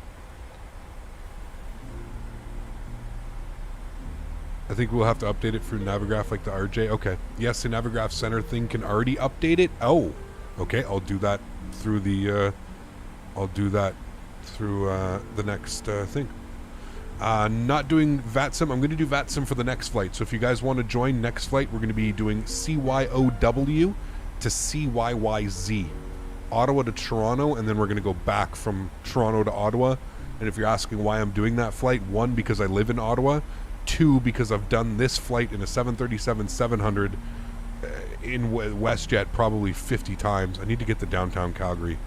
I think we'll have to update it through Navigraph like the RJ. Okay. Yes, the Navigraph Center thing can already update it. Oh, okay. I'll do that through the the next thing. Not doing VATSIM. I'm going to do VATSIM for the next flight. So if you guys want to join next flight, we're going to be doing CYOW to CYYZ. Ottawa to Toronto, and then we're going to go back from Toronto to Ottawa. And if you're asking why I'm doing that flight, 1, because I live in Ottawa. 2, because I've done this flight in a 737-700 in WestJet probably 50 times. I need to get to downtown Calgary.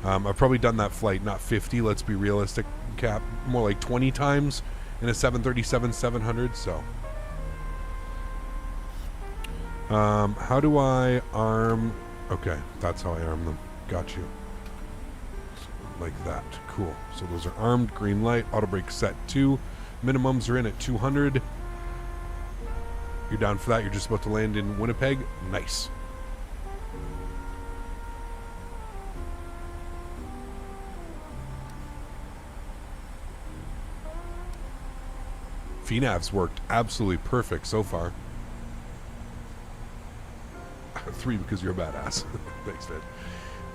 I've probably done that flight, not 50, let's be realistic, Cap, more like 20 times in a 737-700, so. How do I arm? Okay, that's how I arm them. Got you. Like that. Cool. So those are armed. Green light. Auto brake set 2. Minimums are in at 200. You're down for that. You're just about to land in Winnipeg. Nice. VNAV's worked absolutely perfect so far. 3 because you're a badass. Thanks, man.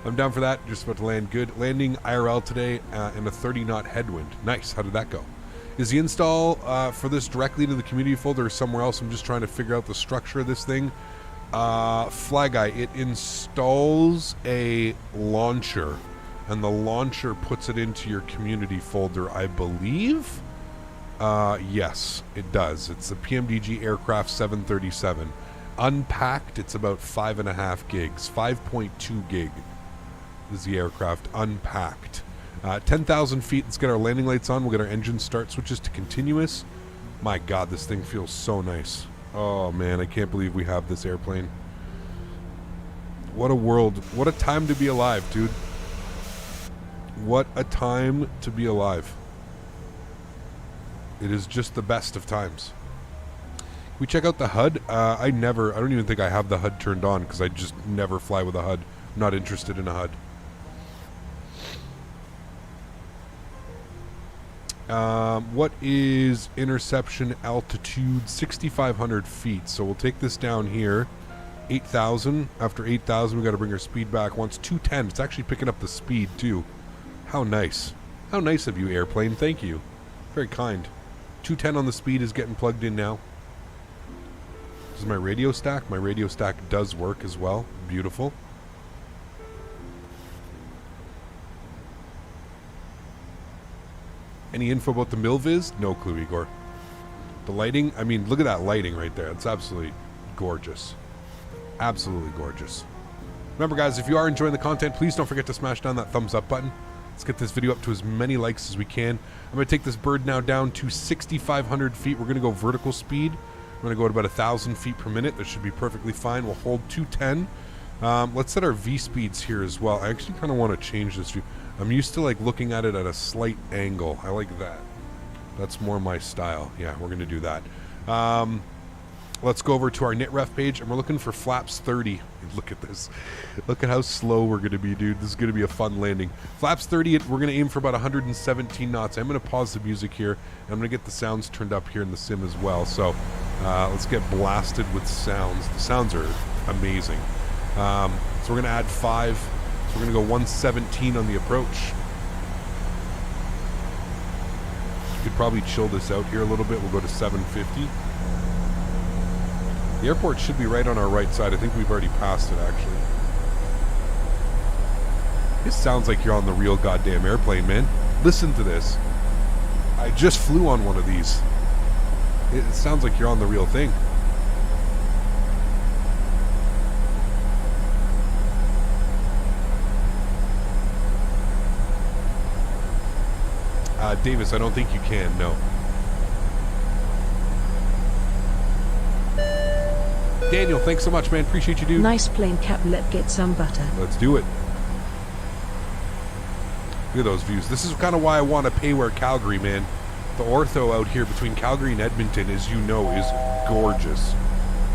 I'm down for that. Just about to land good. Landing IRL today in a 30-knot headwind. Nice. How did that go? Is the install for this directly to the community folder or somewhere else? I'm just trying to figure out the structure of this thing. Fly Guy, it installs a launcher, and the launcher puts it into your community folder, I believe. Yes, it does. It's the PMDG Aircraft 737. Unpacked, it's about 5.5 gigs. 5.2 gig is the aircraft unpacked. 10,000 feet. Let's get our landing lights on. We'll get our engine start switches to continuous. My God, this thing feels so nice. Oh, man, I can't believe we have this airplane. What a world. What a time to be alive, dude. What a time to be alive. It is just the best of times. Can we check out the HUD? I don't even think I have the HUD turned on because I just never fly with a HUD. I'm not interested in a HUD. What is interception altitude? 6,500 feet. So we'll take this down here. 8,000. After 8,000, we got to bring our speed back once. 210. It's actually picking up the speed too. How nice. How nice of you, airplane. Thank you. Very kind. 210 on the speed is getting plugged in now. This is my radio stack. My radio stack does work as well. Beautiful. Any info about the Milviz? No clue, Igor. The lighting? I mean, look at that lighting right there. It's absolutely gorgeous. Absolutely gorgeous. Remember, guys, if you are enjoying the content, please don't forget to smash down that thumbs up button. Let's get this video up to as many likes as we can. I'm going to take this bird now down to 6,500 feet. We're going to go vertical speed. I'm going to go at about 1,000 feet per minute. That should be perfectly fine. We'll hold 210. Let's set our V speeds here as well. I actually kind of want to change this view. I'm used to like looking at it at a slight angle. I like that. That's more my style. Yeah, we're going to do that. Let's go over to our NitRef page, and we're looking for flaps 30. Look at this. Look at how slow we're going to be, dude. This is going to be a fun landing. Flaps 30, we're going to aim for about 117 knots. I'm going to pause the music here, and I'm going to get the sounds turned up here in the sim as well. So let's get blasted with sounds. The sounds are amazing. So we're going to add 5. So we're going to go 117 on the approach. You could probably chill this out here a little bit. We'll go to 750. The airport should be right on our right side. I think we've already passed it, actually. This sounds like you're on the real goddamn airplane, man. Listen to this. I just flew on one of these. It sounds like you're on the real thing. Davis, I don't think you can, no. Daniel, thanks so much, man. Appreciate you, dude. Nice plane, Cap. Let's get some butter. Let's do it. Look at those views. This is kind of why I want to pay where Calgary, man. The ortho out here between Calgary and Edmonton, as you know, is gorgeous.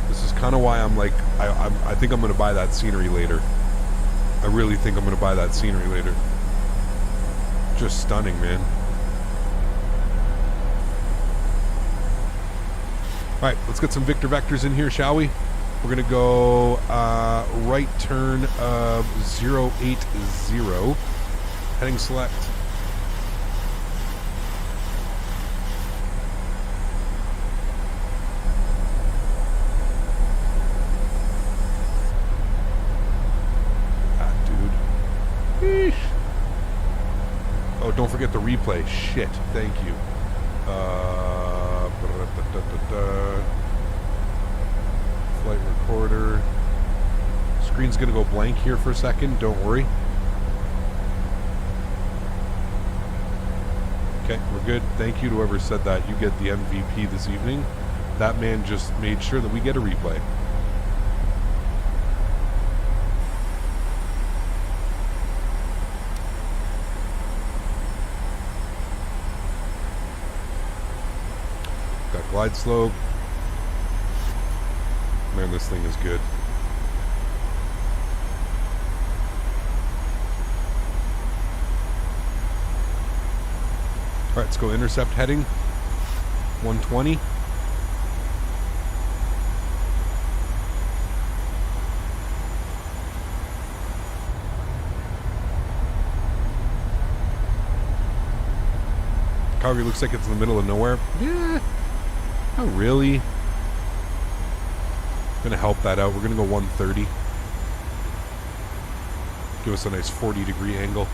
This is kind of why I'm like, I think I'm going to buy that scenery later. I really think I'm going to buy that scenery later. Just stunning, man. All right, let's get some Victor vectors in here, shall we? We're going to go right turn of 080. Heading select. Ah, dude. Eesh. Oh, don't forget the replay. Shit, thank you. Flight recorder. Screen's gonna go blank here for a second, don't worry. Okay, we're good. Thank you to whoever said that. You get the MVP this evening. That man just made sure that we get a replay. Got glide slope. Man, this thing is good. Alright, let's go intercept heading. 120. Calgary looks like it's in the middle of nowhere. Yeah, not really. Gonna help that out. We're gonna go 130. Give us a nice 40-degree angle.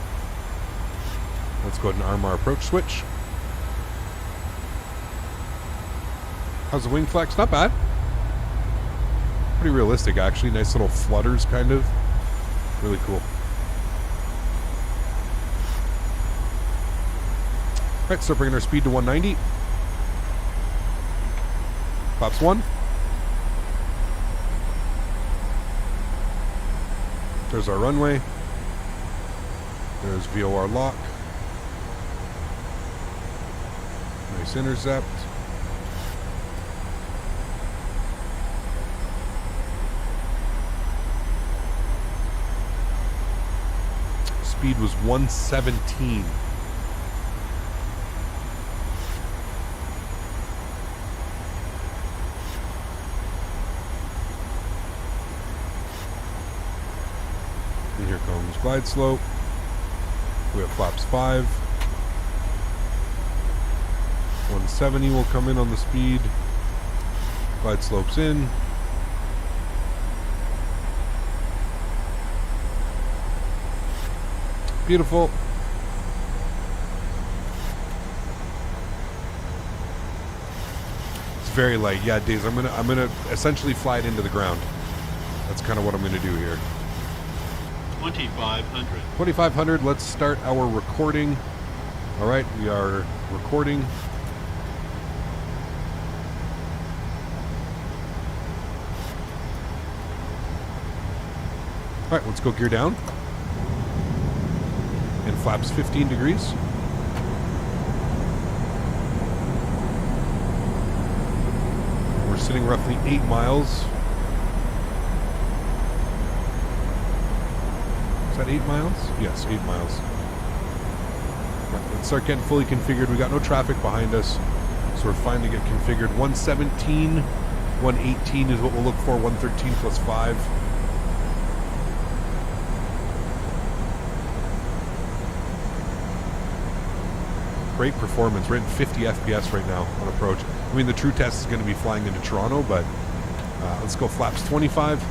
Let's go ahead and arm our approach switch. How's the wing flex? Not bad. Pretty realistic, actually. Nice little flutters, kind of. Really cool. Alright, so bringing our speed to 190. Flaps 1. There's our runway. There's VOR lock. Nice intercept. Speed was 117. And here comes glide slope. We have flaps 5. 170 will come in on the speed. Glide slopes in. Beautiful. It's very light. Yeah, Days. I'm gonna essentially fly it into the ground. That's kind of what I'm gonna do here. 2,500. 2,500. Let's start our recording. All right, we are recording. All right, let's go gear down. And flaps 15 degrees. We're sitting roughly 8 miles. Is that 8 miles? Yes, 8 miles. Right, let's start getting fully configured. We got no traffic behind us, so we're fine to get configured. 117, 118 is what we'll look for. 113 plus 5. Great performance. We're at 50 FPS right now on approach. I mean, the true test is going to be flying into Toronto, but let's go flaps 25.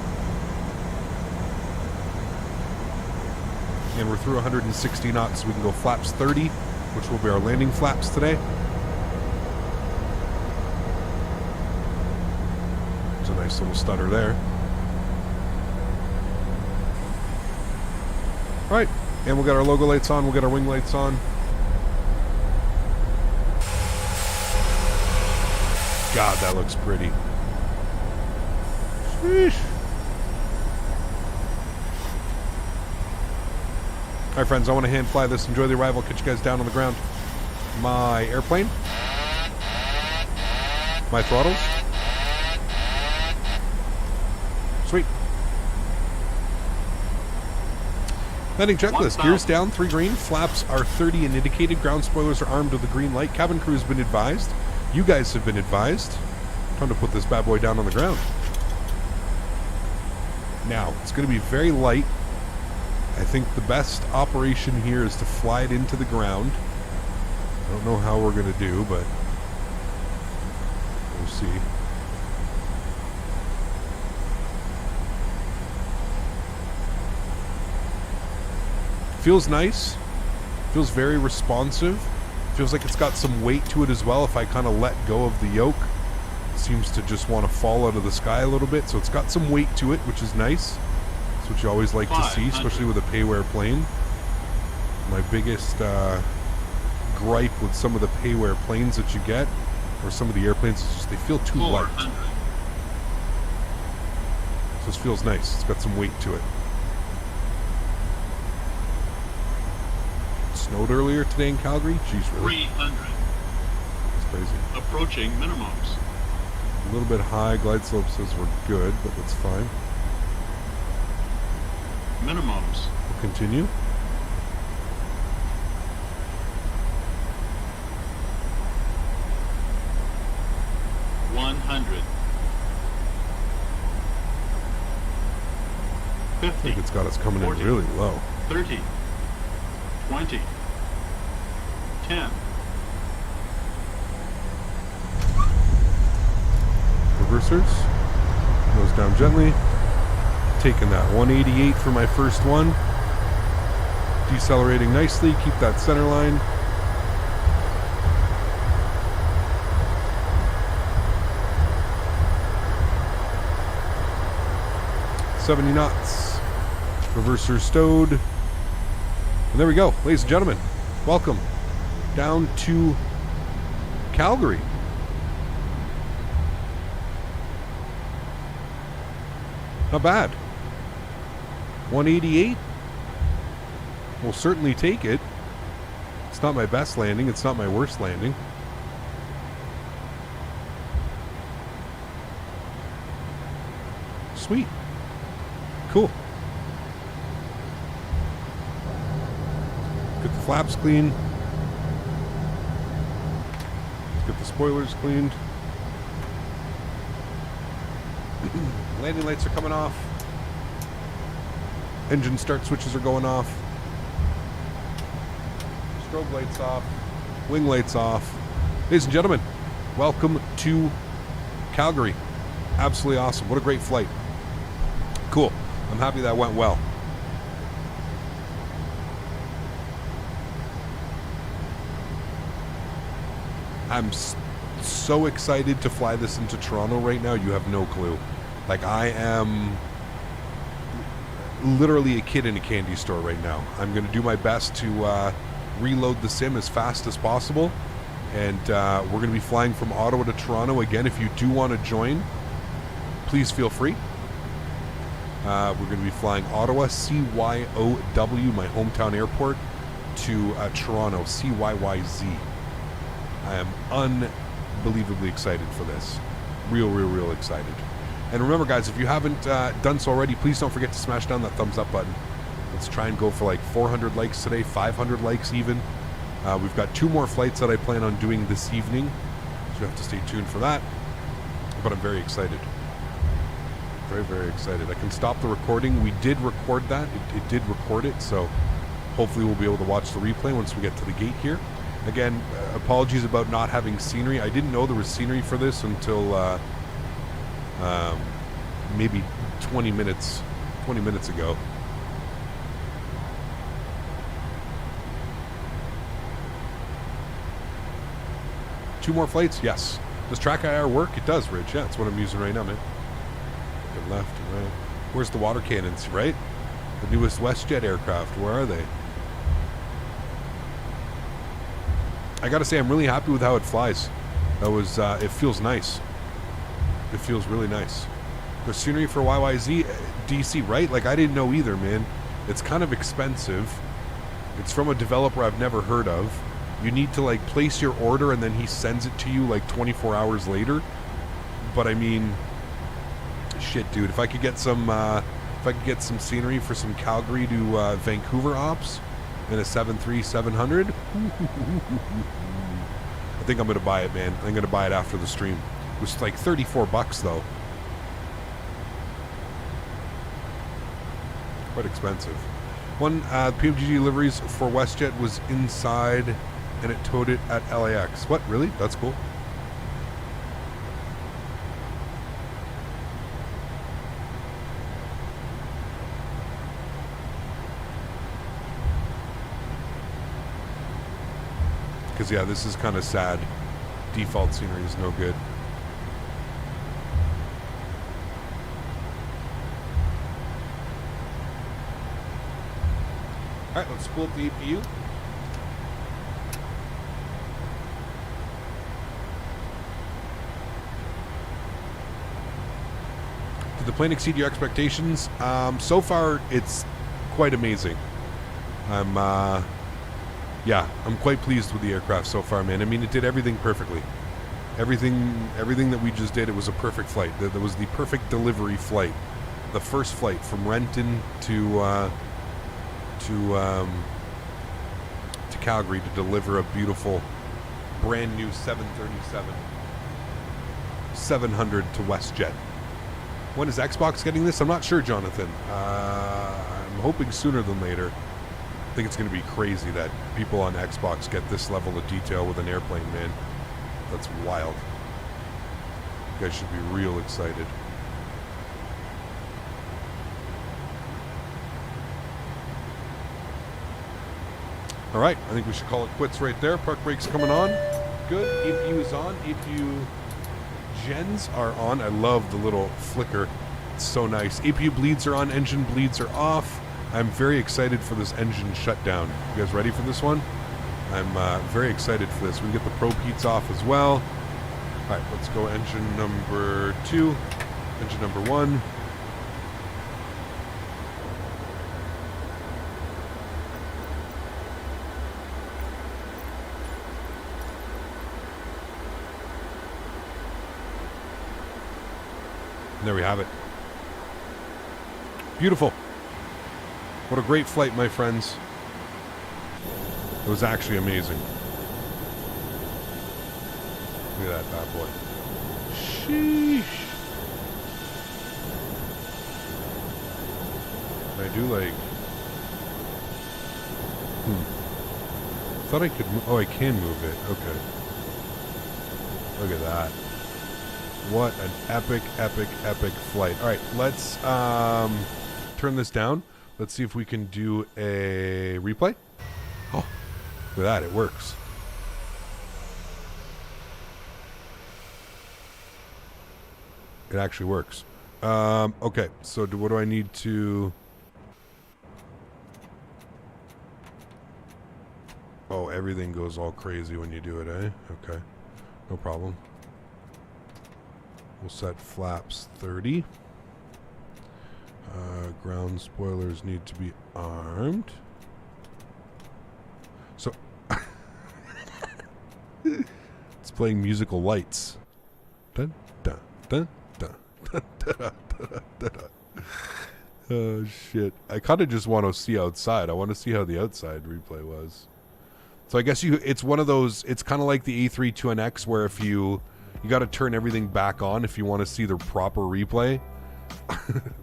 And we're through 160 knots, so we can go flaps 30, which will be our landing flaps today. There's a nice little stutter there. All right, and we'll get our logo lights on, we'll get our wing lights on. God, that looks pretty. Sheesh. All right, friends, I want to hand fly this. Enjoy the arrival. Catch you guys down on the ground. My airplane. My throttles. Sweet. Landing checklist. Gears down, 3 green. Flaps are 30 and indicated. Ground spoilers are armed with a green light. Cabin crew has been advised. You guys have been advised. Time to put this bad boy down on the ground. Now, it's going to be very light. I think the best operation here is to fly it into the ground. I don't know how we're going to do, but we'll see. Feels nice. Feels very responsive. Feels like it's got some weight to it as well. If I kind of let go of the yoke, it seems to just want to fall out of the sky a little bit. So it's got some weight to it, which is nice. That's what you always like to see, especially with a payware plane. My biggest gripe with some of the payware planes that you get, or some of the airplanes, is just they feel too light. So this feels nice. It's got some weight to it. Snowed earlier today in Calgary? Jeez, really? 300. That's crazy. Approaching minimums. A little bit high. Glide slope says we're good, but that's fine. Minimums. We'll continue. I think it's got us coming 40, in really low. 30, 20, 10. Reversers. Nose down gently. Taking that 188 for my first one. Decelerating nicely. Keep that center line. $70 knots. Reverser stowed. And there we go. Ladies and gentlemen, welcome down to Calgary. Not bad. 188. We'll certainly take it. It's not my best landing. It's not my worst landing. Sweet. Cool. Get the flaps clean. Let's get the spoilers cleaned. Landing lights are coming off. Engine start switches are going off. Strobe lights off. Wing lights off. Ladies and gentlemen, welcome to Calgary. Absolutely awesome. What a great flight. Cool. I'm happy that went well. I'm so excited to fly this into Toronto right now. You have no clue. Like, I am... literally a kid in a candy store right now. I'm going to do my best to reload the sim as fast as possible. And we're going to be flying from Ottawa to Toronto. Again, if you do want to join, please feel free. We're going to be flying Ottawa, CYOW, my hometown airport, to Toronto, CYYZ. I am unbelievably excited for this. Real excited. And remember, guys, if you haven't done so already, please don't forget to smash down that thumbs up button. Let's try and go for like 400 likes today, 500 likes even. We've got 2 more flights that I plan on doing this evening, so you have to stay tuned for that. But I'm very excited. Very excited. I can stop the recording. We did record that. It did record it, so hopefully we'll be able to watch the replay once we get to the gate here. Again, apologies about not having scenery. I didn't know there was scenery for this until maybe 20 minutes ago. Two more flights? Yes. Does track IR work? It does, Rich. Yeah, that's what I'm using right now, man. Good left and right. Where's the water cannons, right? The newest WestJet aircraft. Where are they? I gotta say, I'm really happy with how it flies. That was, it feels nice. It feels really nice. The scenery for YYZ DC, right? Like, I didn't know either, man. It's kind of expensive. It's from a developer I've never heard of. You need to, like, place your order and then he sends it to you, like, 24 hours later. But, I mean, shit, dude. If I could get some scenery for some Calgary to Vancouver ops in a 73700, I think I'm going to buy it, man. I'm going to buy it after the stream. It was like $34 though. Quite expensive. One PMDG deliveries for WestJet was inside and it towed it at LAX. What? Really? That's cool. Because, yeah, this is kind of sad. Default scenery is no good. Alright, let's pull up the APU. Did the plane exceed your expectations? So far, it's quite amazing. Yeah, I'm quite pleased with the aircraft so far, man. I mean, it did everything perfectly. Everything that we just did, it was a perfect flight. That was the perfect delivery flight. The first flight from Renton to Calgary to deliver a beautiful, brand new 737-700 to WestJet. When is Xbox getting this? I'm not sure, Jonathan. I'm hoping sooner than later. I think it's going to be crazy that people on Xbox get this level of detail with an airplane, man. That's wild. You guys should be real excited. All right, I think we should call it quits right there. Park brake's coming on. Good. APU is on. APU gens are on. I love the little flicker. It's so nice. APU bleeds are on. Engine bleeds are off. I'm very excited for this engine shutdown. You guys ready for this one? I'm very excited for this. We get the probe heats off as well. All right, let's go engine number 2, engine number 1. And there we have it. Beautiful. What a great flight, my friends. It was actually amazing. Look at that bad boy. Sheesh. Can I do like... Thought I could move... Oh, I can move it. Okay. Look at that. What an epic, epic, epic flight. All right, let's turn this down. Let's see if we can do a replay. Oh, look at that. It works. It actually works. Okay, so what do I need to... everything goes all crazy when you do it, eh? Okay. No problem. We'll set flaps 30. Ground spoilers need to be armed. So it's playing musical lights. Dun, dun, dun, dun, dun, dun, dun, dun, dun. Oh shit. I kind of just want to see outside. I want to see how the outside replay was. So I guess it's one of those, it's kind of like the A32NX where if you got to turn everything back on if you want to see the proper replay.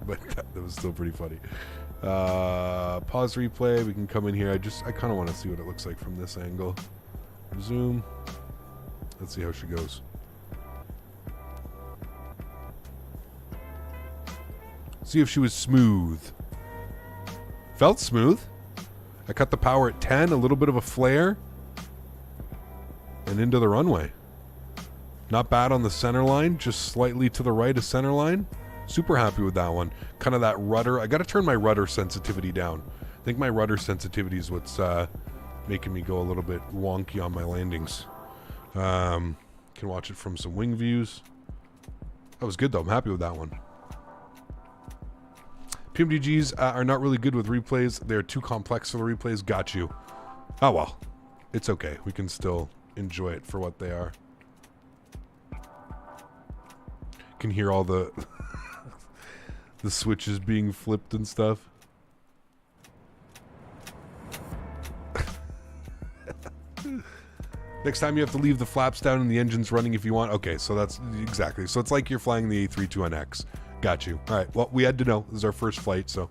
But that was still pretty funny. Pause replay. We can come in here. I kind of want to see what it looks like from this angle. Zoom. Let's see how she goes. See if she was smooth. Felt smooth. I cut the power at 10, a little bit of a flare, and into the runway. Not bad on the center line, just slightly to the right of center line. Super happy with that one. Kind of that rudder. I got to turn my rudder sensitivity down. I think my rudder sensitivity is what's making me go a little bit wonky on my landings. Can watch it from some wing views. That was good though. I'm happy with that one. PMDGs are not really good with replays. They're too complex for the replays. Got you. Oh well. It's okay. We can still enjoy it for what they are. Can hear all the the switches being flipped and stuff. Next time you have to leave the flaps down and the engine's running if you want. Okay, so that's exactly. So it's like you're flying the A32NX. Got you. All right. Well, we had to know. This is our first flight, so.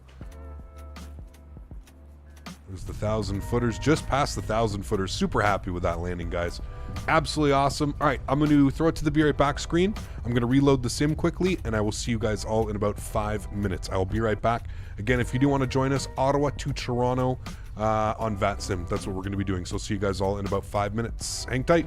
There's the 1,000 footers. Just past the 1,000 footers. Super happy with that landing, guys. Absolutely awesome. All right. I'm going to throw it to the Be Right Back screen. I'm going to reload the sim quickly, and I will see you guys all in about 5 minutes. I will be right back. Again, if you do want to join us, Ottawa to Toronto on VATSIM. That's what we're going to be doing. So see you guys all in about 5 minutes. Hang tight.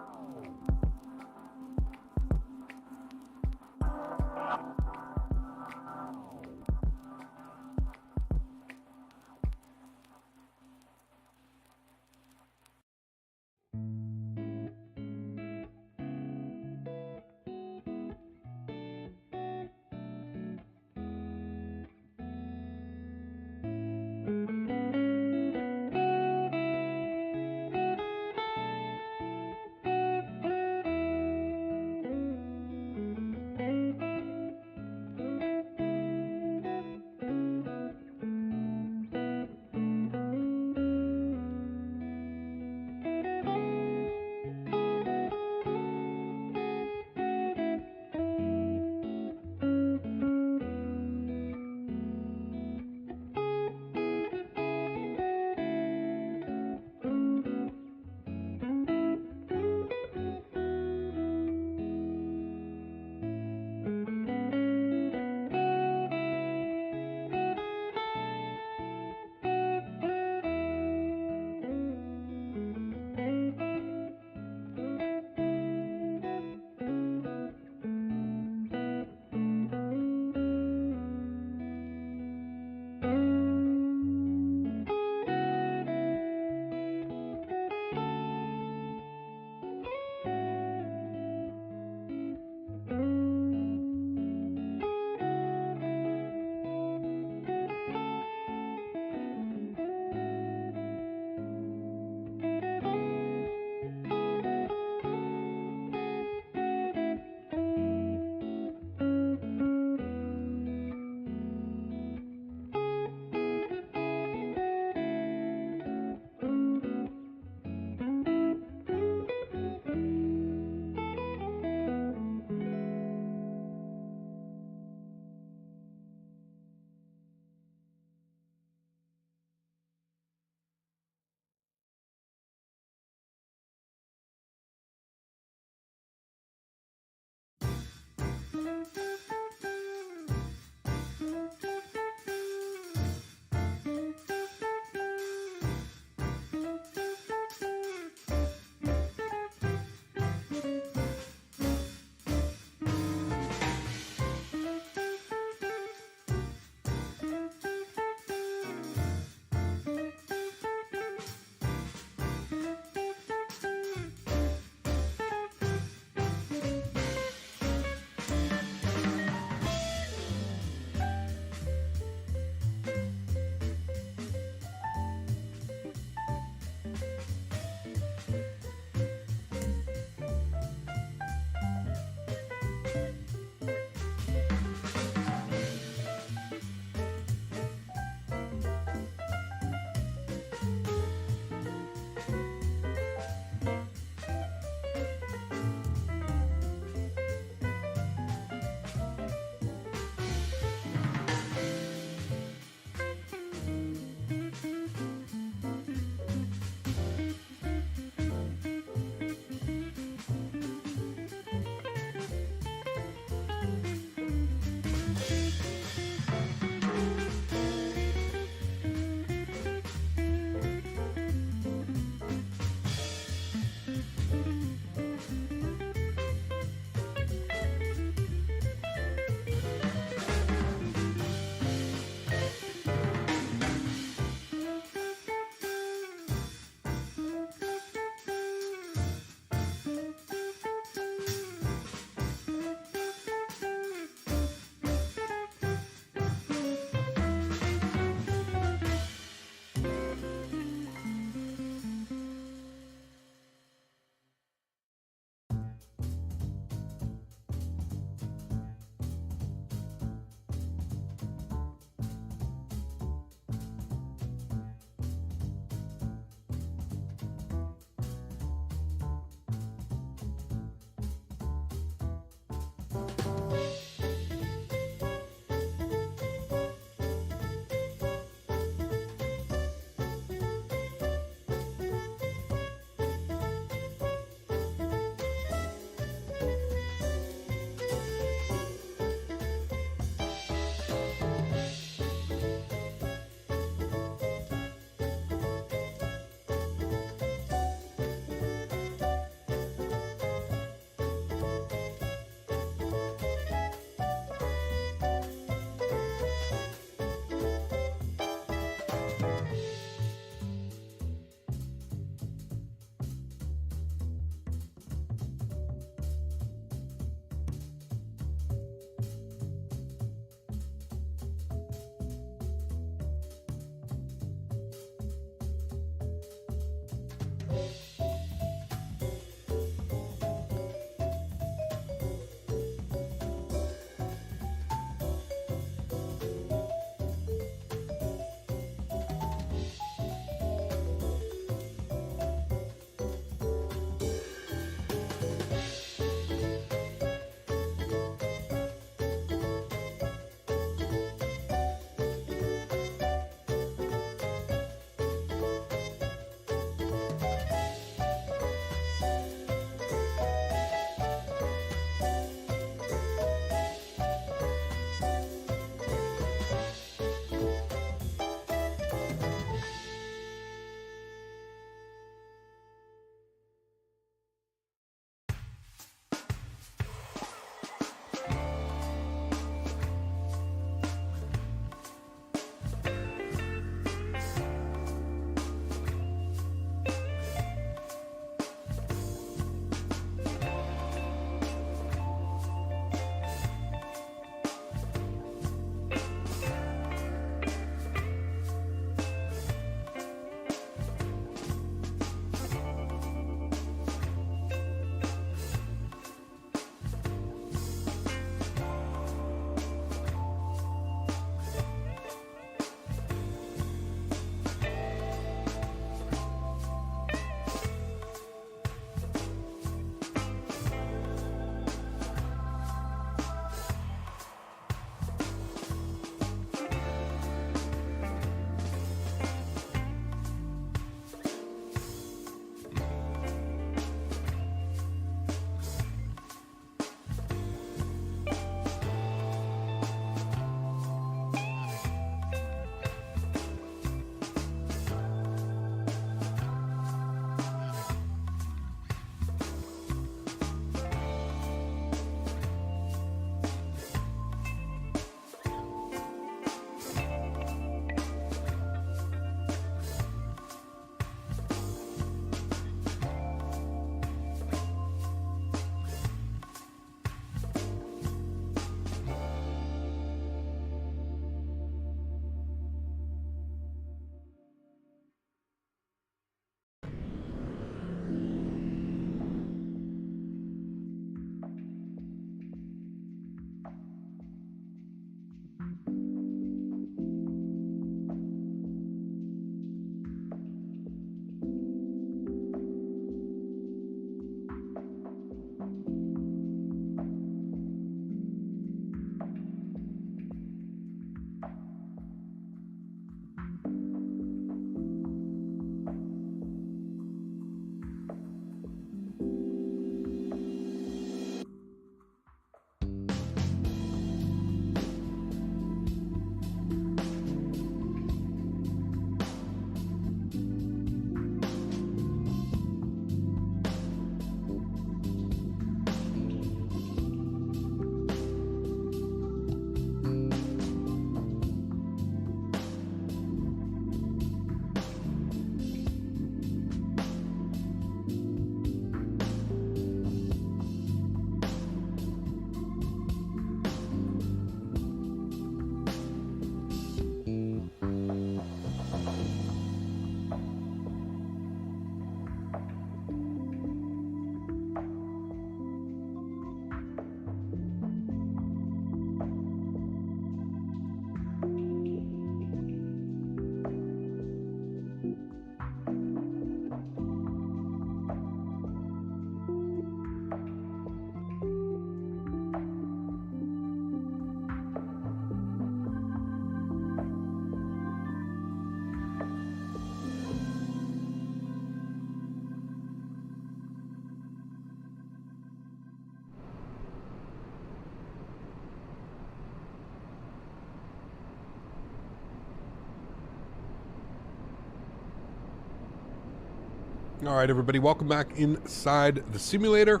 All right, everybody, welcome back inside the simulator.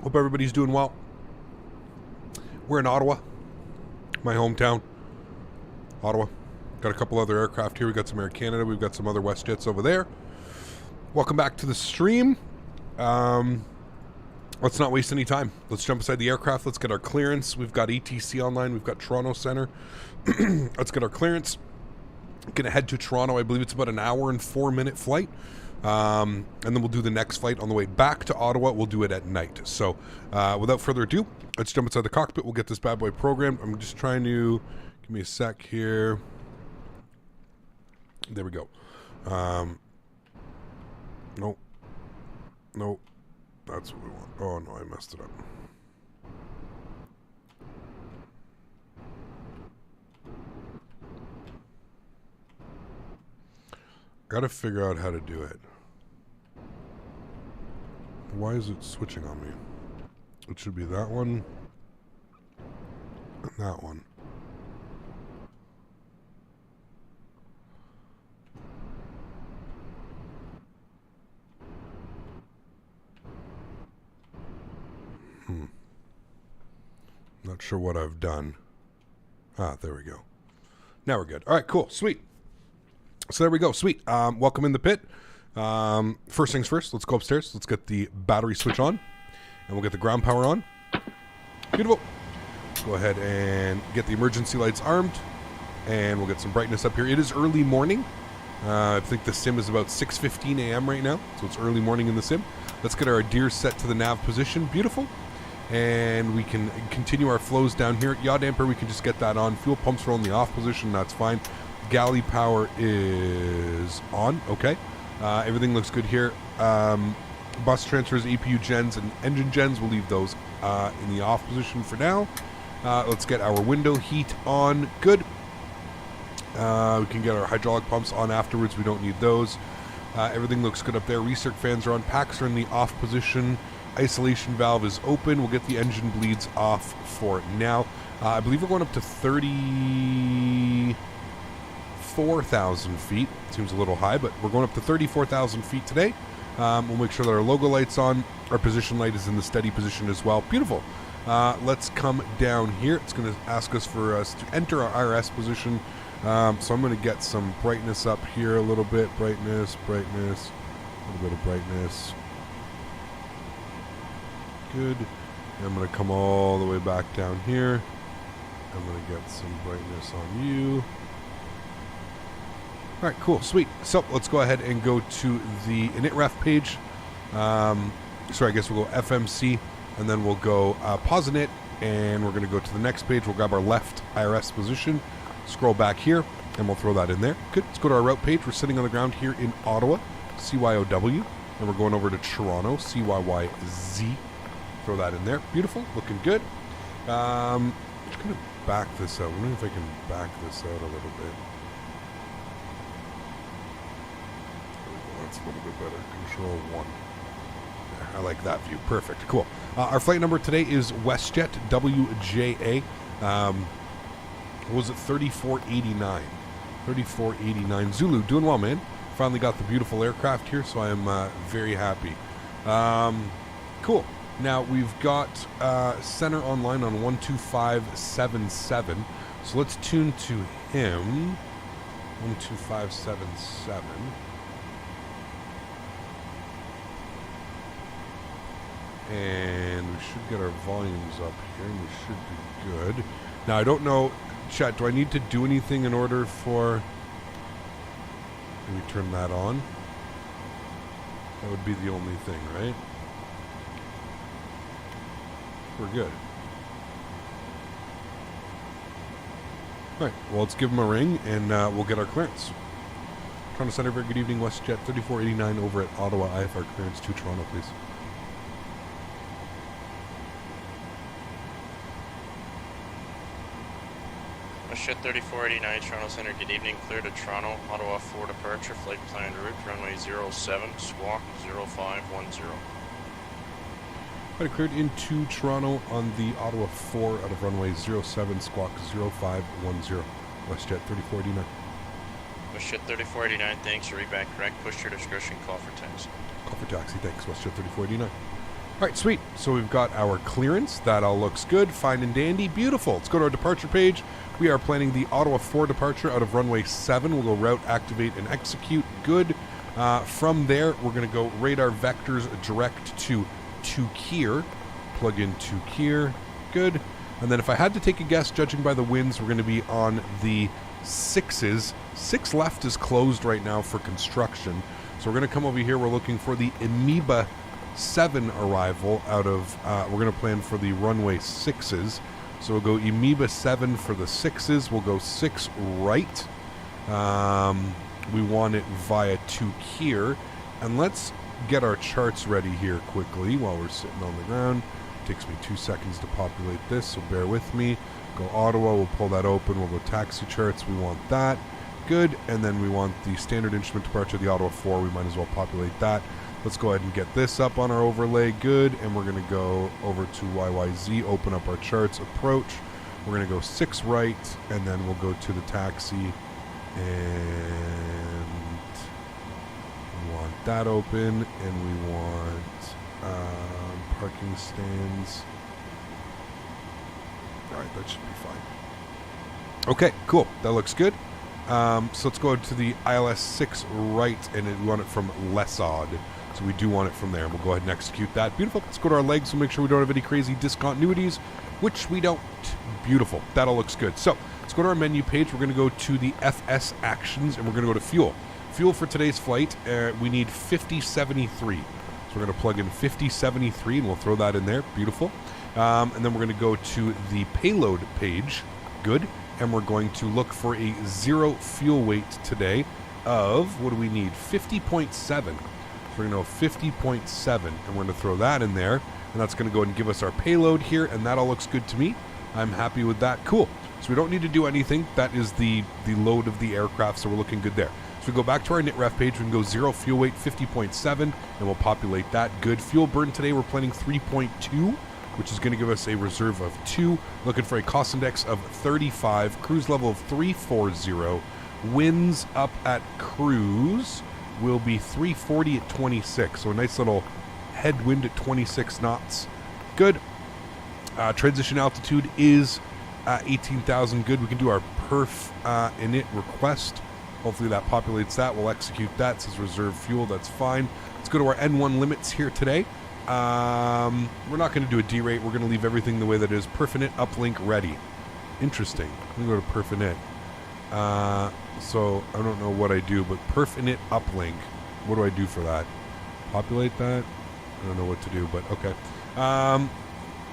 Hope everybody's doing well. We're in Ottawa, my hometown, Ottawa. Got a couple other aircraft here. We got some Air Canada. We've got some other WestJets over there. Welcome back to the stream. Let's not waste any time. Let's jump inside the aircraft. Let's get our clearance. We've got ETC online. We've got Toronto Center. Let's get our clearance. Gonna head to Toronto. I believe it's about an hour and 4-minute flight. And then we'll do the next flight on the way back to Ottawa. We'll do it at night. So without further ado, let's jump inside the cockpit. We'll get this bad boy programmed. I'm just trying to... Give me a sec here. There we go. Nope. Nope. That's what we want. Oh, no, I messed it up. Gotta figure out how to do it. Why is it switching on me? It should be that one and that one. Not sure what I've done. Ah, there we go. Now we're good. All right, cool. Sweet. So there we go. Sweet. Welcome in the pit. First things first, let's go upstairs. Let's get the battery switch on. And we'll get the ground power on. Beautiful. Go ahead and get the emergency lights armed. And we'll get some brightness up here. It is early morning. I think the sim is about 6:15 a.m. right now. So it's early morning in the sim. Let's get our gears set to the nav position. Beautiful. And we can continue our flows down here. Yaw damper, we can just get that on. Fuel pumps are on the off position. That's fine. Galley power is on. Okay. Everything looks good here. Bus transfers, EPU gens, and engine gens, we'll leave those in the off position for now. Let's get our window heat on. Good. We can get our hydraulic pumps on afterwards. We don't need those. Everything looks good up there. Recirc fans are on. Packs are in the off position. Isolation valve is open. We'll get the engine bleeds off for now. I believe we're going up to 34,000 feet. Seems a little high, but we're going up to 34,000 feet today. We'll make sure that our logo light's on. Our position light is in the steady position as well. Beautiful. Let's come down here. It's going to ask us for us to enter our IRS position. So I'm going to get some brightness up here a little bit. Brightness, a little bit of brightness. Good. And I'm going to come all the way back down here. I'm going to get some brightness on you. All right, cool, sweet. So let's go ahead and go to the initref page. Sorry, I guess we'll go FMC, and then we'll go pause init, and we're going to go to the next page. We'll grab our left IRS position, scroll back here, and we'll throw that in there. Good. Let's go to our route page. We're sitting on the ground here in Ottawa, CYOW, and we're going over to Toronto, CYYZ. Throw that in there. Beautiful. Looking good. I'm just going to back this out. I'm wondering if I can back this out a little bit. That's a little bit better. Control 1. There, I like that view. Perfect. Cool. Our flight number today is WestJet WJA. What was it? 3489. 3489. Zulu. Doing well, man. Finally got the beautiful aircraft here, so I am very happy. Cool. Now, we've got center online on 12577. So let's tune to him. 12577. And we should get our volumes up here, and we should be good. Now, I don't know, chat, do I need to do anything in order for... Let me turn that on. That would be the only thing, right? We're good. All right, well, let's give him a ring, and we'll get our clearance. Toronto Center, very good evening. WestJet 3489 over at Ottawa. IFR clearance to Toronto, please. WestJet 3489, Toronto Center, good evening. Clear to Toronto, Ottawa 4 departure, flight planned route, runway 07, squawk 0510. Flight cleared into Toronto on the Ottawa 4 out of runway 07, squawk 0510. WestJet 3489. WestJet 3489, thanks. Read back correct. Push your discretion, call for taxi. Call for taxi, thanks. WestJet 3489. All right, sweet. So we've got our clearance. That all looks good, fine and dandy, beautiful. Let's go to our departure page. We are planning the Ottawa 4 departure out of runway 7. We'll go route, activate, and execute. Good. From there, we're going to go radar vectors direct to Kier. Plug in to Kier. Good. And then if I had to take a guess, judging by the winds, we're going to be on the 6s. 6 left is closed right now for construction. So we're going to come over here. We're looking for the Amoeba 7 arrival out of, we're going to plan for the runway 6s. So we'll go Amoeba 7 for the 6s. We'll go 6 right. We want it via 2 here. And let's get our charts ready here quickly while we're sitting on the ground. Takes me 2 seconds to populate this, so bear with me. Go Ottawa, we'll pull that open. We'll go taxi charts, we want that. Good, and then we want the standard instrument departure, the Ottawa 4. We might as well populate that. Let's go ahead and get this up on our overlay. Good, and we're going to go over to YYZ, open up our charts, approach. We're going to go 6 right, and then we'll go to the taxi, and we want that open, and we want parking stands. All right, that should be fine. Okay, cool. That looks good. So let's go to the ILS 6 right, and we want it from Lessod. So we do want it from there. We'll go ahead and execute that. Beautiful. Let's go to our legs and make sure we don't have any crazy discontinuities, which we don't. Beautiful. That all looks good. So let's go to our menu page. We're going to go to the FS actions, and we're going to go to fuel. Fuel for today's flight, we need 5073. So we're going to plug in 5073, and we'll throw that in there. Beautiful. And then we're going to go to the payload page. Good. And we're going to look for a 0 fuel weight today of, what do we need? 50.7. So we're going to go 50.7, and we're going to throw that in there. And that's going to go and give us our payload here, and that all looks good to me. I'm happy with that. Cool. So we don't need to do anything. That is the load of the aircraft, so we're looking good there. So we go back to our NITREF page. We can go 0 fuel weight, 50.7, and we'll populate that. Good. Fuel burn today, we're planning 3.2. which is going to give us a reserve of 2. Looking for a cost index of 35, cruise level of 340. Winds up at cruise will be 340 at 26. So a nice little headwind at 26 knots. Good. Transition altitude is 18,000. Good. We can do our perf init request. Hopefully that populates that. We'll execute that. It says reserve fuel. That's fine. Let's go to our N1 limits here today. We're not going to do a D-rate. We're going to leave everything the way that is. Perfinite uplink ready. Interesting. I'm going to go to perfinite. So I don't know what I do, but perfinite uplink. What do I do for that? Populate that? I don't know what to do, but okay.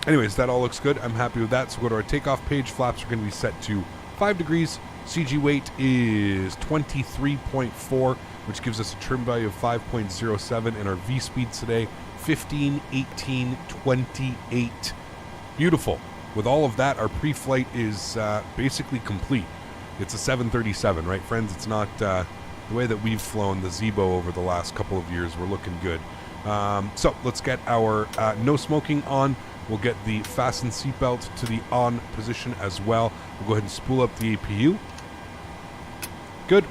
Anyways, that all looks good. I'm happy with that. So go to our takeoff page. Flaps are going to be set to 5 degrees. CG weight is 23.4, which gives us a trim value of 5.07, and our V speeds today 15, 18, 28. Beautiful. With all of that, our pre-flight is basically complete. It's a 737, right, friends? It's not the way that we've flown the Zibo over the last couple of years. We're looking good. So let's get our no smoking on. We'll get the fasten seatbelt to the on position as well. We'll go ahead and spool up the APU. Good.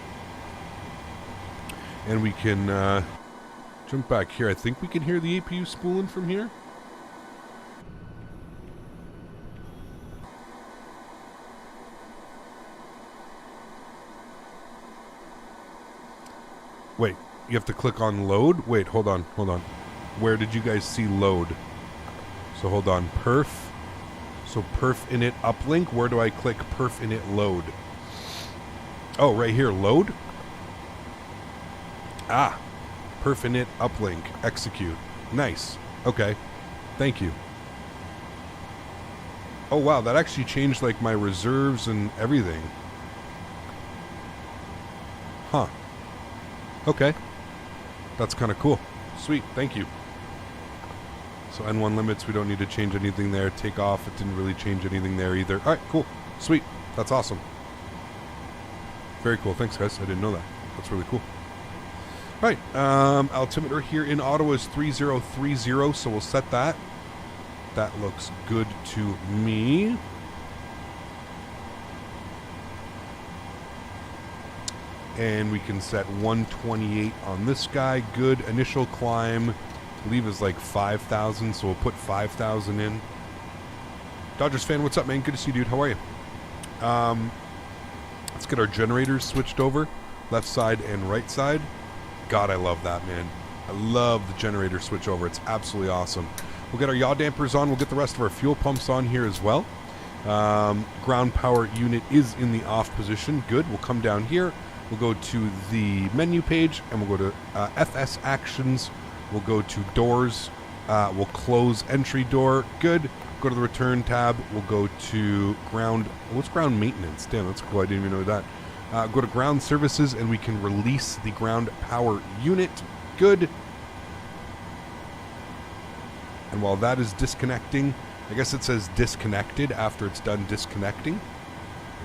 And we can jump back here. I think we can hear the APU spooling from here. Wait, you have to click on load? Wait, hold on. Where did you guys see load? So hold on, perf. So perf init uplink. Where do I click perf init load? Oh, right here, load. Ah, perf init uplink, execute. Nice. Okay, thank you. Oh wow, that actually changed like my reserves and everything. Huh. Okay, that's kind of cool. Sweet, thank you. So N1 limits, we don't need to change anything there. Takeoff, it didn't really change anything there either. All right, cool. Sweet. That's awesome. Very cool. Thanks, guys. I didn't know that. That's really cool. All right. Altimeter here in Ottawa is 3030, so we'll set that. That looks good to me. And we can set 128 on this guy. Good. Initial climb, I believe, is like 5,000, so we'll put 5,000 in. Dodgers fan, what's up, man? Good to see you, dude. How are you? Let's get our generators switched over, left side and right side. God, I love that, man. I love the generator switch over. It's absolutely awesome. We'll get our yaw dampers on. We'll get the rest of our fuel pumps on here as well. Ground power unit is in the off position. Good. We'll come down here. We'll go to the menu page, and we'll go to FS Actions. We'll go to Doors. We'll close entry door. Good. Go to the Return tab. We'll go to Ground. What's Ground Maintenance? Damn, that's cool. I didn't even know that. Go to Ground Services, and we can release the ground power unit. Good. And while that is disconnecting, I guess it says disconnected after it's done disconnecting.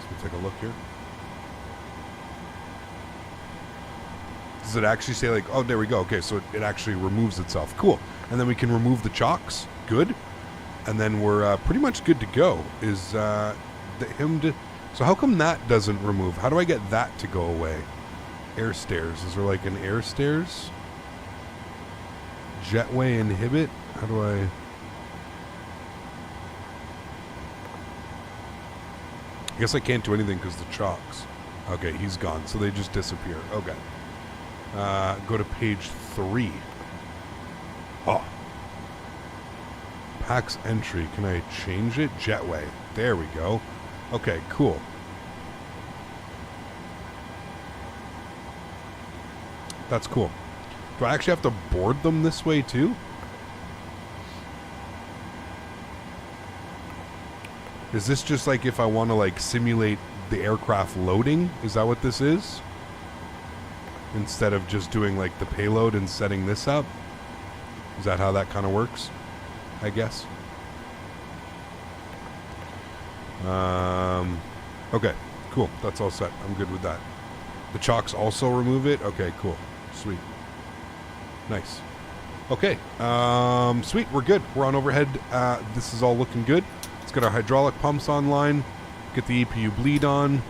Let's take a look here. Does it actually say like, oh, there we go. Okay, so it actually removes itself. Cool. And then we can remove the chocks. Good. And then we're pretty much good to go. So how come that doesn't remove? How do I get that to go away? Air stairs. Is there like an air stairs? Jetway inhibit? How do I... I guess I can't do anything because the chocks. Okay, he's gone. So they just disappear. Okay. Go to page 3. Oh. Pax entry. Can I change it? Jetway. There we go. Okay, cool. That's cool. Do I actually have to board them this way too? Is this just like if I want to like simulate the aircraft loading? Is that what this is? Instead of just doing like the payload and setting this up? Is that how that kind of works? I guess. Okay, cool. That's all set. I'm good with that. The chocks also remove it? Okay, cool. Sweet. Nice. Okay, sweet. We're good. We're on overhead. This is all looking good. Let's get our hydraulic pumps online. Get the EPU bleed on.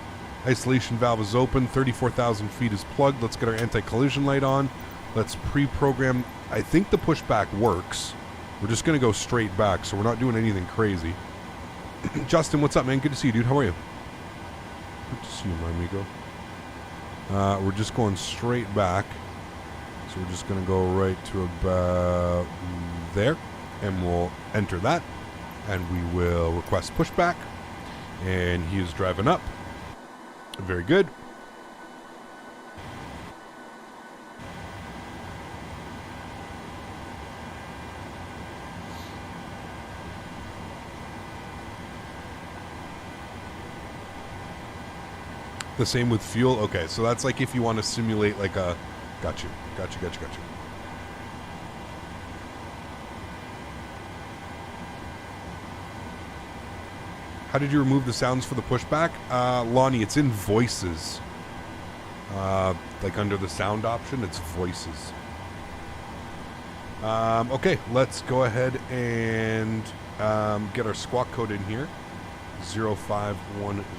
Isolation valve is open. 34,000 feet is plugged. Let's get our anti-collision light on. Let's pre-program. I think the pushback works. We're just going to go straight back, so we're not doing anything crazy. Justin, what's up, man? Good to see you, dude. How are you? Good to see you, my amigo. We're just going straight back. So we're just going to go right to about there. And we'll enter that. And we will request pushback. And he is driving up. Very good. The same with fuel. Okay, so that's like if you want to simulate like a... Got you. How did you remove the sounds for the pushback? Lonnie, it's in voices. Like under the sound option, it's voices. Okay, let's go ahead and get our squawk code in here. 0510-0510.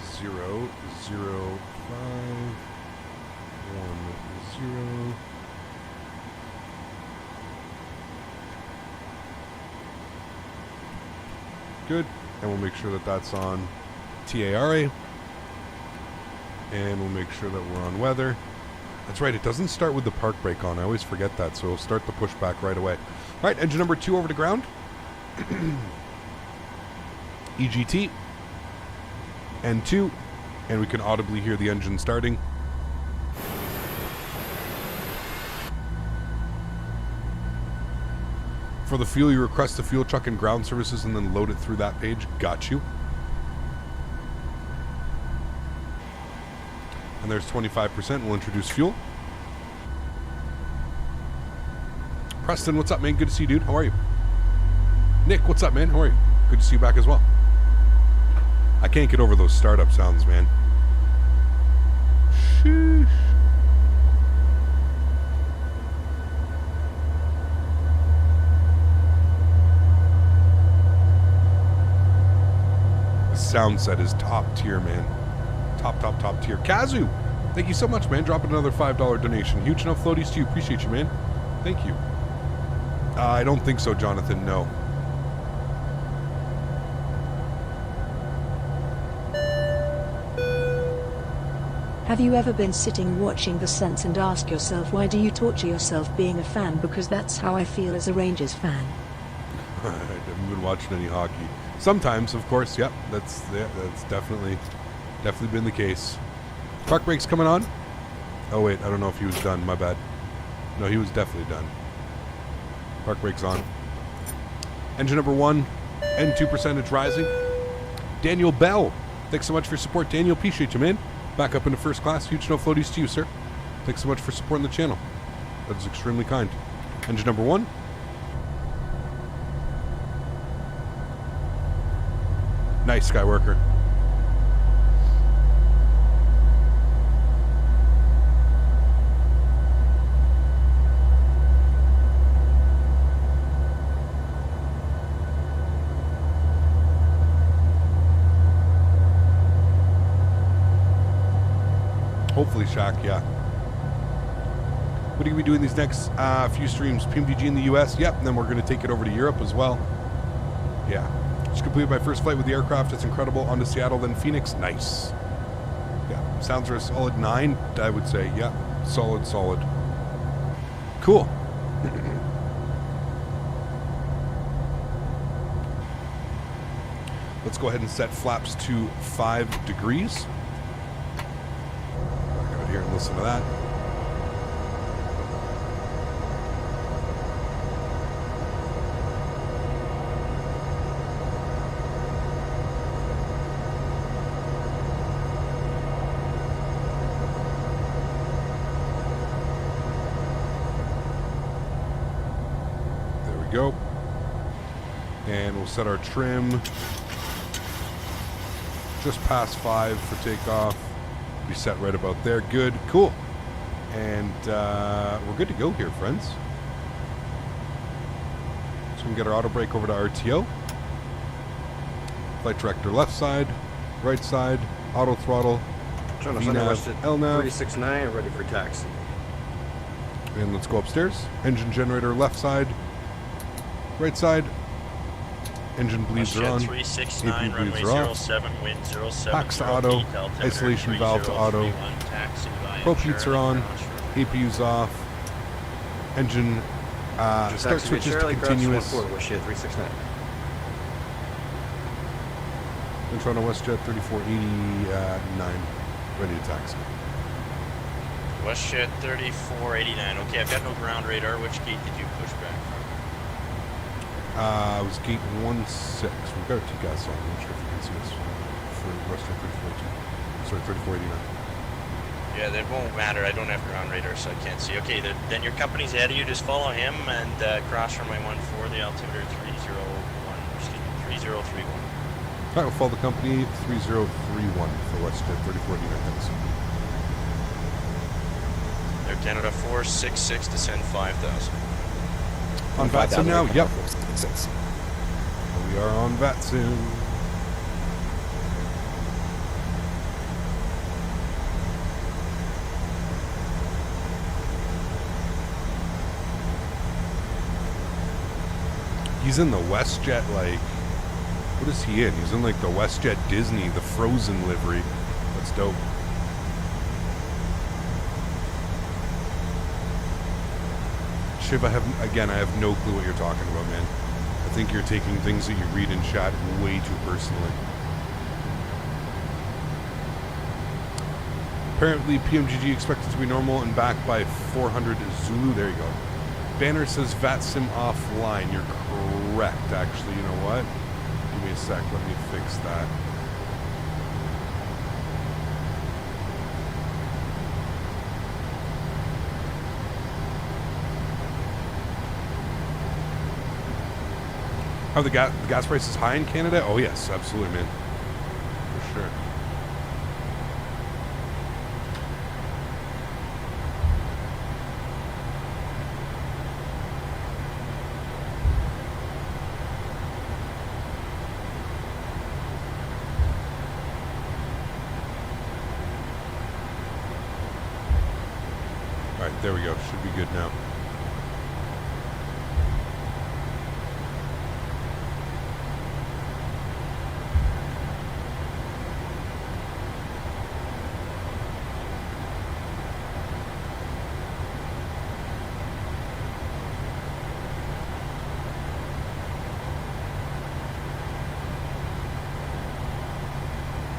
Good. And we'll make sure that that's on TARA. And we'll make sure that we're on weather. That's right, it doesn't start with the park brake on. I always forget that, so we'll start the pushback right away. All right, engine number 2 over to ground. EGT. N2. And we can audibly hear the engine starting. For the fuel, you request the fuel truck and ground services and then load it through that page. Got you. And there's 25%. We'll introduce fuel. Preston, what's up, man? Good to see you, dude. How are you? Nick, what's up, man? How are you? Good to see you back as well. I can't get over those startup sounds, man. Sheesh. Sound set is top tier, man. Top tier. Kazu, thank you so much, man. Dropping another $5 donation. Huge enough floaties to you. Appreciate you, man. Thank you. I don't think so, Jonathan. No. Have you ever been sitting watching the Suns and ask yourself, why do you torture yourself being a fan? Because that's how I feel as a Rangers fan. I haven't been watching any hockey. Sometimes, of course. Yep, that's definitely been the case. Park brakes coming on. Oh wait, I don't know if he was done. My bad. No, he was definitely done. Park brakes on. Engine number 1, N2 percentage rising. Daniel Bell. Thanks so much for your support, Daniel. Appreciate you, man. Back up into first class. Huge no floaties to you, sir. Thanks so much for supporting the channel. That is extremely kind. Engine number 1. Nice, Skyworker. Hopefully, Shaq, yeah. What are you going to be doing these next few streams? PMDG in the US? Yep, and then we're going to take it over to Europe as well. Yeah. Just completed my first flight with the aircraft. It's incredible. On to Seattle, then Phoenix. Nice. Yeah. Sounds are a solid 9, I would say. Yeah. Solid, solid. Cool. Let's go ahead and set flaps to 5 degrees. Back out here and listen to that. Go. And we'll set our trim just past 5 for takeoff. Be set right about there. Good. Cool. And we're good to go here, friends. So we can get our auto brake over to RTO. Flight director left side, right side, auto throttle, VNAV, LNAV. 369, ready for taxi. And let's go upstairs. Engine generator left side. Right side, engine bleeds are on, WestJet 369, AP runway bleeds are off, 07, wind 07, packs to auto, altimeter isolation valve to auto, 3031, taxi via proputes are on, Charlie, APU's off, engine start switches to continuous, WestJet 369. in front of WestJet 3489, ready to taxi. WestJet 3489. Okay, I've got no ground radar. Which gate did you push back from? It was gate 16. We've got our TCAS on. I'm not sure if you can see us for WestJet 3482. Sorry, 3489. Yeah, that won't matter. I don't have ground radar, so I can't see. Okay, then your company's ahead of you. Just follow him and cross runway 14, the altimeter 3031. All right, we'll follow the company 3031 for WestJet 3489. Thanks. Air Canada 466, descend 5,000. On VATSIM now? Yep. We are on VATSIM. He's in the WestJet, like, what is he in? He's in like the WestJet Disney, the Frozen livery. That's dope. Shiv, I have no clue what you're talking about, man. I think you're taking things that you read in chat way too personally. Apparently, PMDG expected to be normal and back by 400 Zulu. There you go. Banner says VATSIM offline. You're correct, actually. You know what? Give me a sec. Let me fix that. Are the gas prices high in Canada? Oh yes, absolutely, man. For sure. All right, there we go. Should be good now.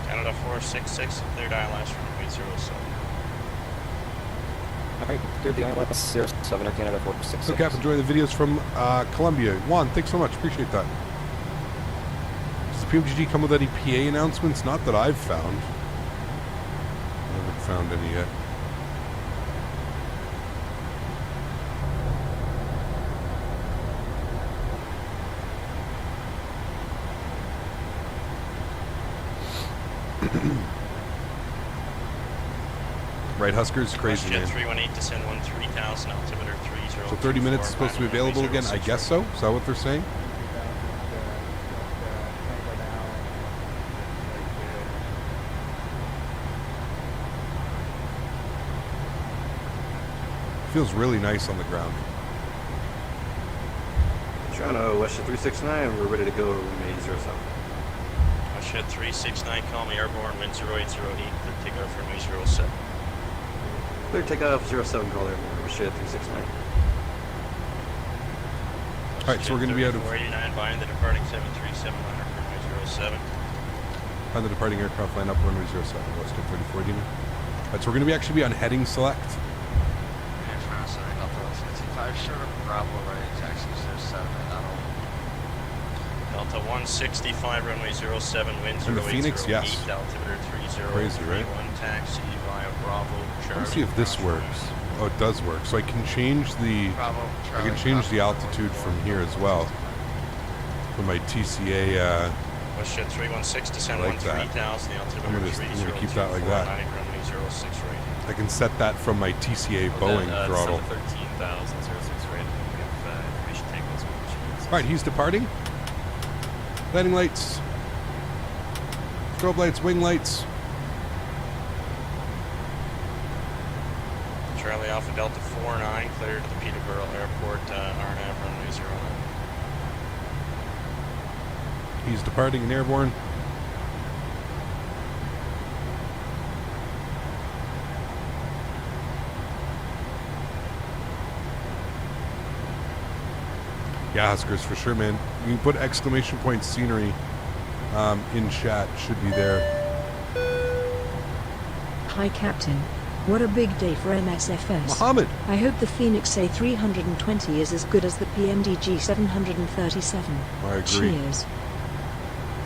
Canada 466, cleared ILS runway 07. Alright, cleared the ILS 07 at Canada 466. So, Cap, enjoying the videos from Colombia. Juan, thanks so much. Appreciate that. Does the PMDG come with any PA announcements? Not that I've found. I haven't found any yet. Right, Huskers, crazy, man. WestJet 318, descend 3000, altimeter 30. So 30 minutes is supposed to be available again? I guess so. Is that what they're saying? Feels really nice on the ground. Toronto, WestJet 369, we're ready to go, May 07. WestJet 369, call me airborne, wind 0808, clear takeoff runway 07. Clear takeoff 07, call airborne, WestJet 369. Alright, so we're going to be out of... 489, behind the departing 737, runway 07. On the departing aircraft line up runway 07, WestJet 3489. Alright, so we're going to actually be on heading select. Short of Bravo, right? Taxi 07 and not all. Delta 165, runway 07, wind 0808, And the Phoenix, yes. altimeter 3031, Crazy, right? taxi via Bravo, Charlie. Let's see if this works. Oh, it does work. So I can change the... Bravo, I can change the altitude from here as well. For my TCA, WestJet 316, descend I like that. 3000, the altimeter I'm gonna keep that like that. runway 06 right. I can set that from my TCA Boeing throttle. 13,006 rate. We have information tables. Alright, he's departing. Landing lights. Strobe lights, wing lights. Charlie Alpha Delta 49, cleared to the Peterborough Airport, RNAV runway 09. He's departing in airborne. Yeah, Huskers, for sure, man. You can put exclamation point scenery in chat. Should be there. Hi Captain. What a big day for MSFS. Mohammed. I hope the Phoenix A320 is as good as the PMDG 737. I agree. Cheers.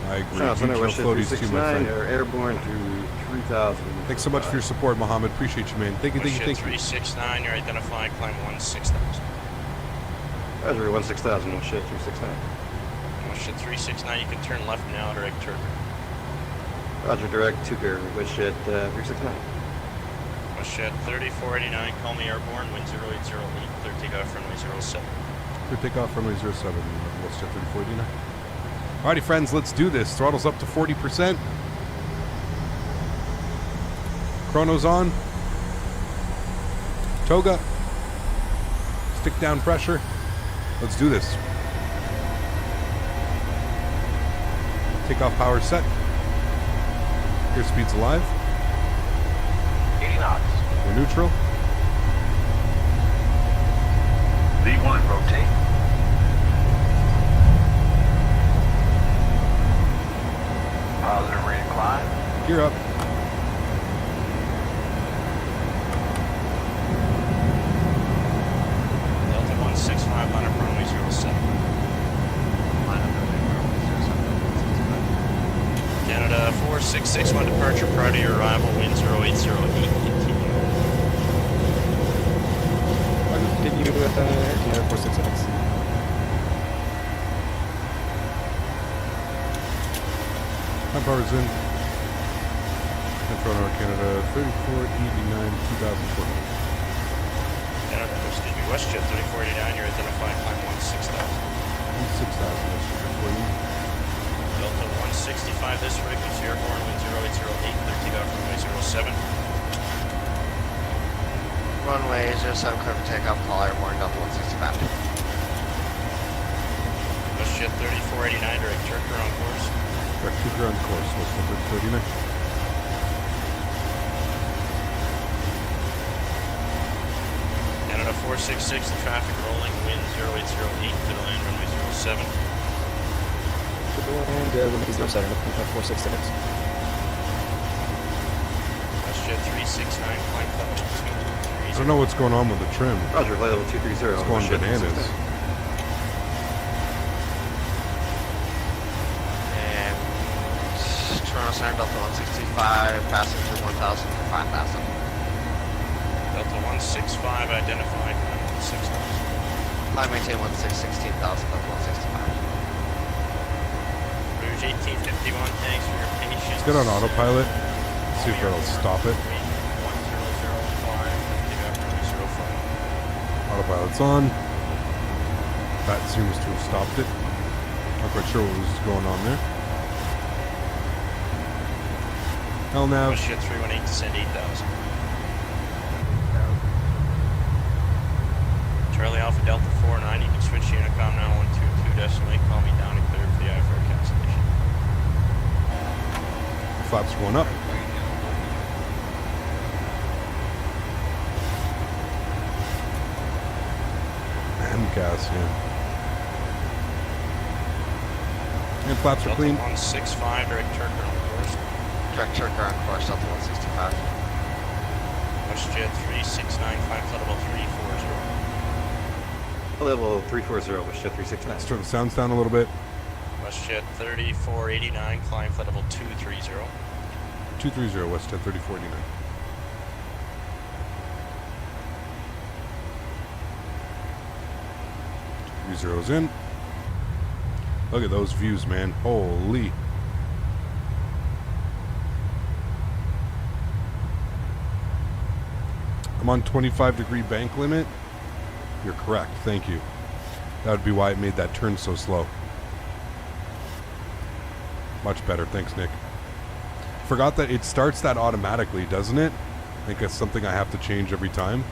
I agree. Toronto, Huge WestJet floaties too, my 369, friend. are airborne through 3000. Thanks so much for your support, Mohammed. Appreciate you, man. Thank you, thank you, WestJet thank you. 369, you're identified, climb 16000. Roger, 16000, WestJet 369. WestJet 369, you can turn left now, direct turn. Roger, direct Tucker, WestJet 369. WestJet 3489, call me airborne, wind 0808, clear takeoff runway 07. Clear takeoff runway 07, WestJet 3489. Alrighty, friends, let's do this. Throttle's up to 40%. Chrono's on. Toga. Stick down pressure. Let's do this. Takeoff power set. Airspeed's alive. 80 knots. We're neutral. V1, rotate. Positive rate of climb. Gear up. Delta 16500, runway 07. Canada 4661, departure prior to your arrival, wind 0808, continue. Continue with Canada 466. Time power's in. Toronto, Canada, 3489, 2014. Canada, excuse me, WestJet 3489, you're identified, climb 16000. 6,000, that's for you. Delta 165, this frequency airborne, wind 0808, clear takeoff runway 07. Runway 07, clear for takeoff, call airborne, Delta 165. WestJet 3489, direct Turker on course. Direct Tucker on course, WestJet 39. Canada 466, the traffic rolling, wind 0808, to the land runway 07. And runway 07, 466. WestJet 369, climb level 230. don't know what's going on with the trim. Roger, flight level 230. It's going bananas. And Toronto Center, Delta 165, passenger 1,000 to 5,000. Delta 165 identified, 6,000. Climb maintain 16,000, Delta 165. Rouge 1851, thanks for your patience. Let's get on autopilot. See if that'll stop it. 1005. Autopilot's on. That seems to have stopped it. Not quite sure what was going on there. LNAV. WestJet 318 descend 8,000. Charlie Alpha Delta 49, you can switch to Unicom now 122.8. Call me down and clear for the IFR cancellation. Flaps going up. MCAS, yeah. And flaps are Delta clean. 165, direct Turker on course. Direct Turker on course, Delta 165. WestJet 3695, flight level 340. Flight level 340, WestJet 369. Let's turn the sounds down a little bit. WestJet 3489, climb flight level 230. 230, WestJet 3489. Zeros in. Look at those views, man. Holy. I'm on 25-degree bank limit. You're correct. Thank you. That would be why it made that turn so slow. Much better. Thanks, Nick. Forgot that it starts that automatically, doesn't it? I think that's something I have to change every time.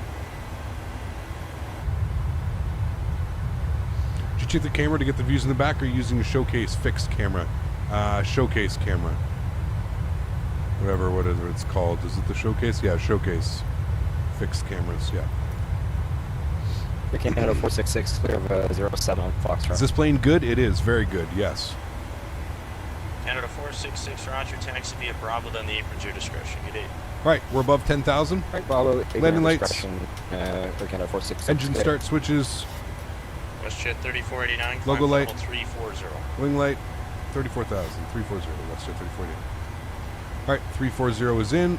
Did you check the camera to get the views in the back, or are you using a showcase fixed camera? Showcase camera. Whatever it's called. Is it the showcase? Yeah, showcase. Fixed cameras, yeah. The Canada 466 clear of 07 on Foxtrot. Is this plane good? It is. Very good, yes. Canada 466, roger, taxi via Bravo, then the apron's your discretion. Good day. Right, we're above 10,000. Right, Bravo, Landing lights. For Canada 466. Engine start switches. WestJet 3489, climb Logo light. level 340. Wing light. 34,000. 340. WestJet 348. All right, 340 is in.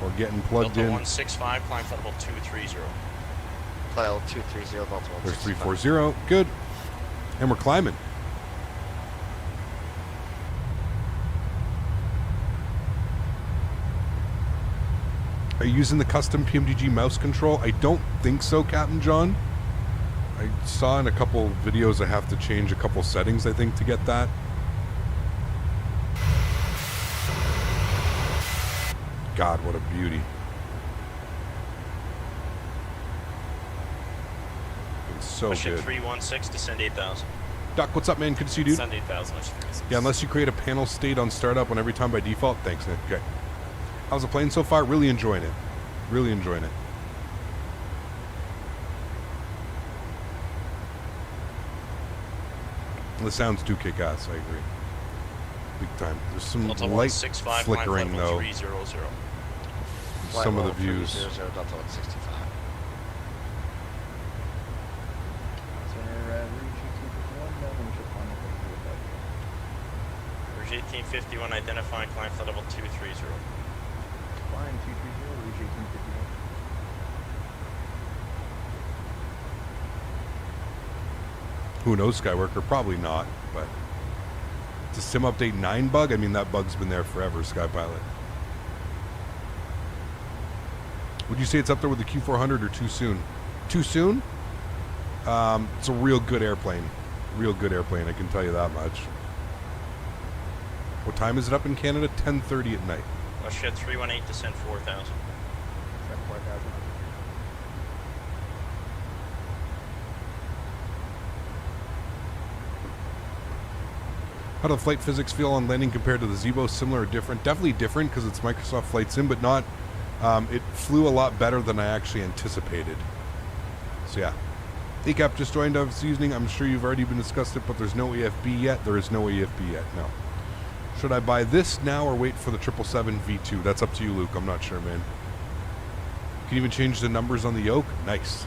We're getting plugged Delta in. 165, climb flight level 230. Flight level 230, Delta 165. There's 340. Good. And we're climbing. Are you using the custom PMDG mouse control? I don't think so, Captain John. I saw in a couple videos I have to change a couple settings, I think, to get that. God, what a beauty. It's so WestJet good. 316, descend 8,000. Doc, what's up, man? Good to see you, dude. Descend 8,000, WestJet 316. Yeah, unless you create a panel state on startup on every time by default. Thanks, Nick. Okay. How's the plane so far? Really enjoying it. Really enjoying it. The sounds do kick ass, I agree. Big time. There's some Delta light 165, flickering, climb level though. 300. in Some of the views. 300, Delta 165. Rouge 1851, identifying climb flight level 230. Flying 230, Rouge 1851. Who knows, Skyworker? Probably not, but it's a sim update 9 bug. I mean, that bug's been there forever, Skypilot. Would you say it's up there with the Q400 or too soon? Too soon? It's a real good airplane. Real good airplane, I can tell you that much. What time is it up in Canada? 10:30 at night. WestJet 318, descend 4,000. Descend 4,000. How do the flight physics feel on landing compared to the Zebo? Similar or different? Definitely different because it's Microsoft Flight Sim, but not. It flew a lot better than I actually anticipated. So yeah. ECAP just joined us this evening. I'm sure you've already been discussed it, but there's no EFB yet. There is no EFB yet, no. Should I buy this now or wait for the 777 V2? That's up to you, Luke. I'm not sure, man. Can even change the numbers on the yoke. Nice.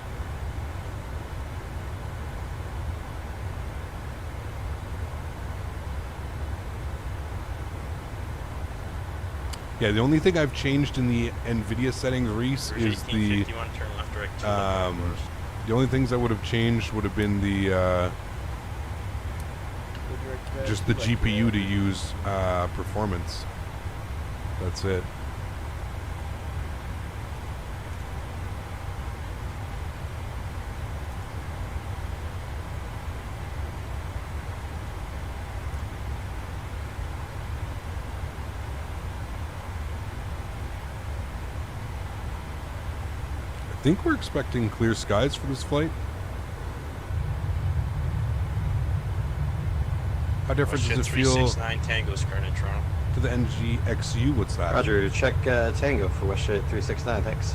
Yeah, the only thing I've changed in the NVIDIA settings, Reese, is the turn left direct 2 the only things that would have changed would have been the just the GPU to use performance. That's it. I think we're expecting clear skies for this flight. How different does it feel 369 Tango Square in Toronto. to the NGXU? What's that? Roger, check Tango for WestJet 369, thanks.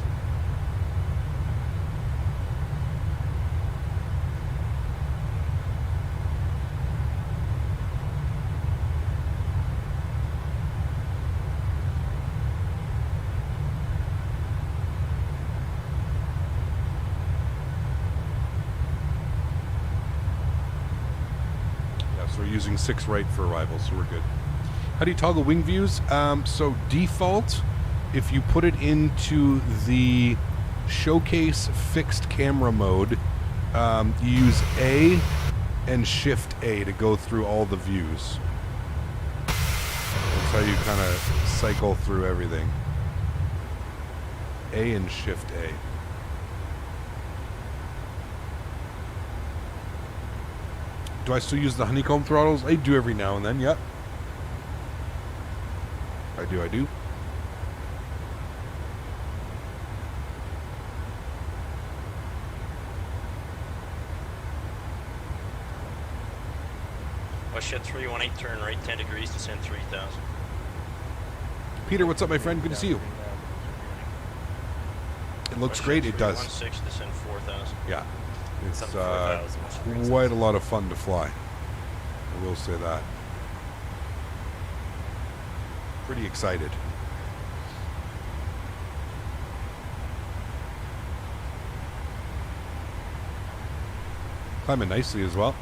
So we're using 6 right for arrival, so we're good. How do you toggle wing views? So default, if you put it into the showcase fixed camera mode, you use A and Shift A to go through all the views. That's how you kind of cycle through everything. A and Shift A. Do I still use the honeycomb throttles? I do every now and then, yep. I do. WestJet 318, turn right 10 degrees, descend 3,000. Peter, what's up, my friend? Good to see you. It looks great, it does. 316, descend 4,000. Yeah. It's quite a lot of fun to fly. I will say that. Pretty excited. Climbing nicely as well.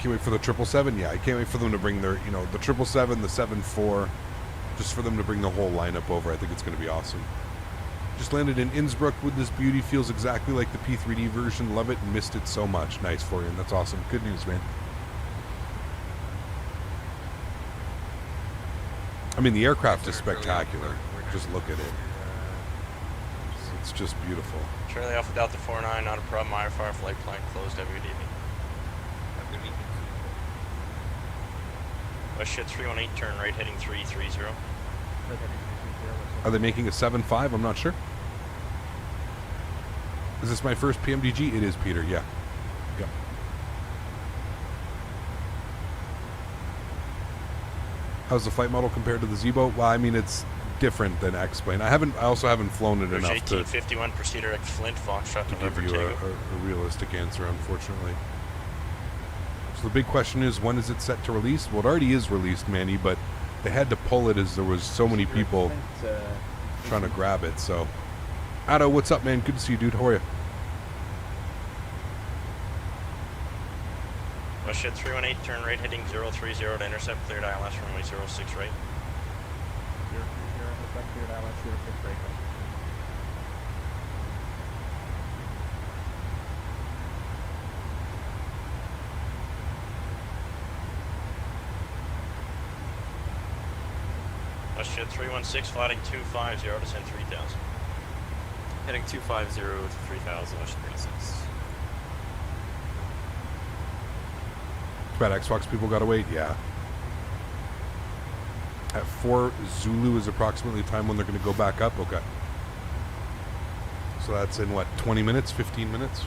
Can't wait for the 777. Yeah, I can't wait for them to bring their, the 777, the 74, just for them to bring the whole lineup over. I think it's going to be awesome. Just landed in Innsbruck with this beauty. Feels exactly like the P3D version. Love it and missed it so much. Nice, Florian. That's awesome. Good news, man. I mean, the aircraft is spectacular. Just look at it. It's just beautiful. Charlie Alpha Delta 49, not a problem. IFR flight plan closed. WDB. WestJet 318, turn right heading 330. Are they making a 7.5? I'm not sure. Is this my first PMDG? It is, Peter. Yeah. Yep. How's the flight model compared to the Z-boat? Well, I mean, it's different than X-plane. I also haven't flown it enough to 1851 proceed direct Flint, Foxtrot to give you a realistic answer, unfortunately. So the big question is, when is it set to release? Well, it already is released, Manny, but they had to pull it as there was so many people trying to grab it. So, Addo, what's up, man? Good to see you, dude. How are you? WestJet 318, turn right heading 030 to intercept, cleared ILS runway 06 right. 030, cleared ILS 06 right. WestJet 316, flying 250, descend 3,000. Heading 250 to 3,000, WestJet 316. Bad Xbox people gotta wait, yeah. At 4 Zulu is approximately the time when they're gonna go back up. Okay. So that's in what, 20 minutes, 15 minutes?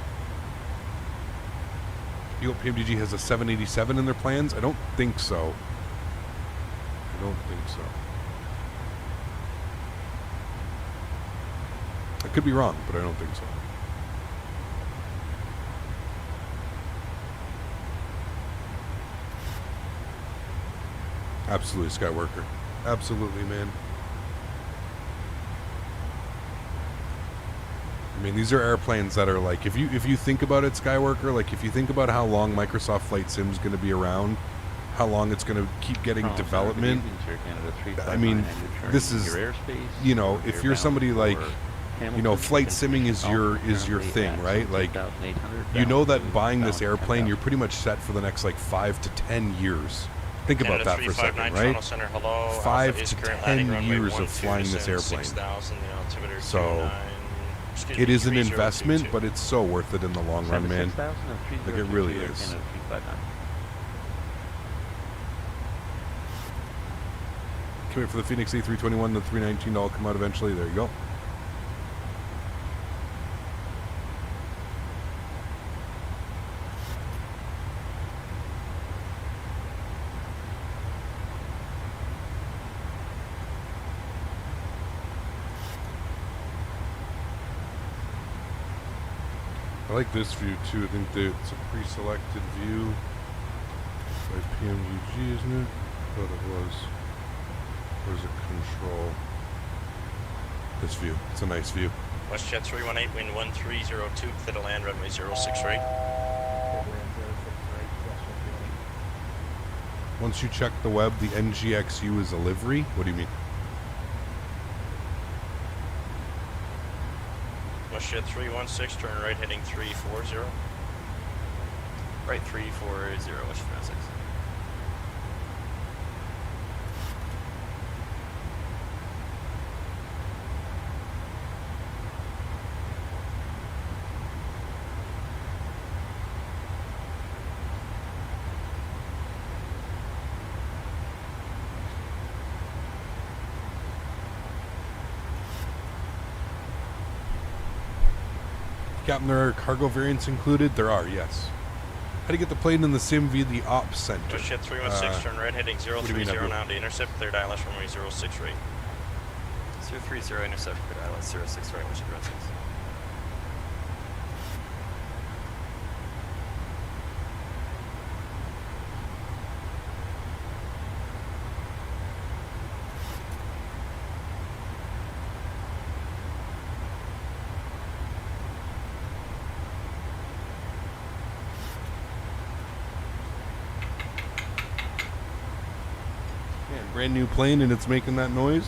You know, PMDG has a 787 in their plans? I don't think so. I don't think so. I could be wrong, but I don't think so. Absolutely, Skyworker. Absolutely, man. I mean, these are airplanes that are like, if you think about it, Skyworker, like if you think about how long Microsoft Flight Sim is going to be around, how long it's going to keep getting development. I mean, this is, you know, if you're somebody like, you know, flight simming is your thing, right? Like, you know that buying this airplane, you're pretty much set for the next like 5 to 10 years. Think about that for a second, right? 5 to 10 years of flying this airplane. So it is an investment, but it's so worth it in the long run, man. Like, it really is. Can't wait for the Phoenix A321, the 319 to all come out eventually. There you go. I like this view too. I think that it's a pre-selected view by PMDG, isn't it? I thought it was. Or is it control? This view. It's a nice view. WestJet 318, wind 1302, clear to land, runway 06 right. Once you check the web, the NGXU is a livery? What do you mean? WestJet 316, turn right heading 340. Right 340, WestJet 316. Captain, there are cargo variants included? There are, yes. How do you get the plane in the sim via the ops center? WestJet 316, turn right heading 030 now to intercept, cleared ILS runway 06 right. 030, intercept, cleared ILS 06 right, WestJet 316. Brand new plane and it's making that noise.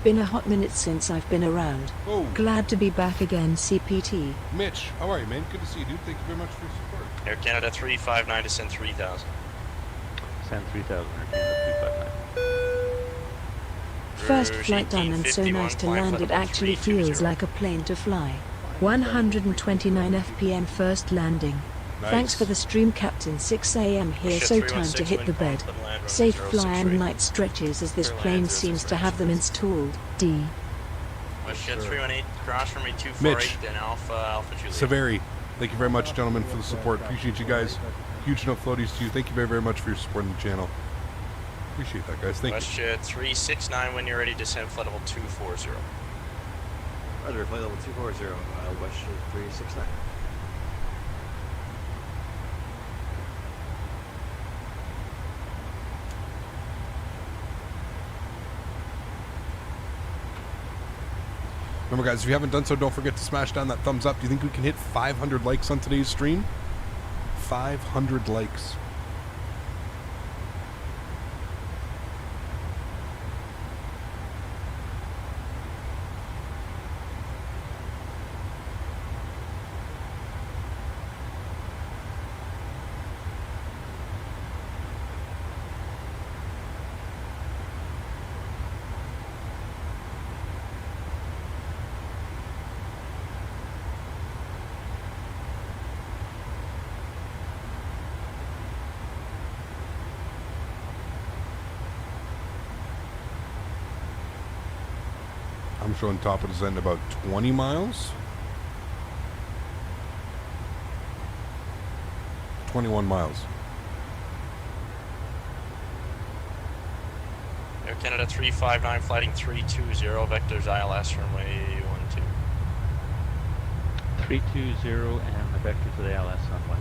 Been a hot minute since I've been around. Oh. Glad to be back again, CPT. Mitch, how are you, man? Good to see you, dude. Thank you very much for your support. Air Canada 359 to send 3000. Send 3000, Air Canada 359. First flight done and so nice to land. It actually feels like a plane to fly. 129 FPM first landing. Nice. Thanks for the stream, Captain. 6 a.m. here, so time to hit the bed. Safe fly and night stretches as this plane seems to have them installed. D. WestJet 318, cross from me 248, then Alpha Juliet. Severi, thank you very much, gentlemen, for the support. Appreciate you guys. Huge enough floaties to you. Thank you very, very much for your support on the channel. Appreciate that, guys. Thank you. WestJet 369, when you're ready, descend flight level 240. Roger, flight level 240, WestJet 369. Remember, guys, if you haven't done so, don't forget to smash down that thumbs up. Do you think we can hit 500 likes on today's stream? 500 likes. I'm showing top of descent about 20 miles. 21 miles. Air Canada 359, flighting 320, vectors ILS runway 12. 320 and the vector to the LS on 12.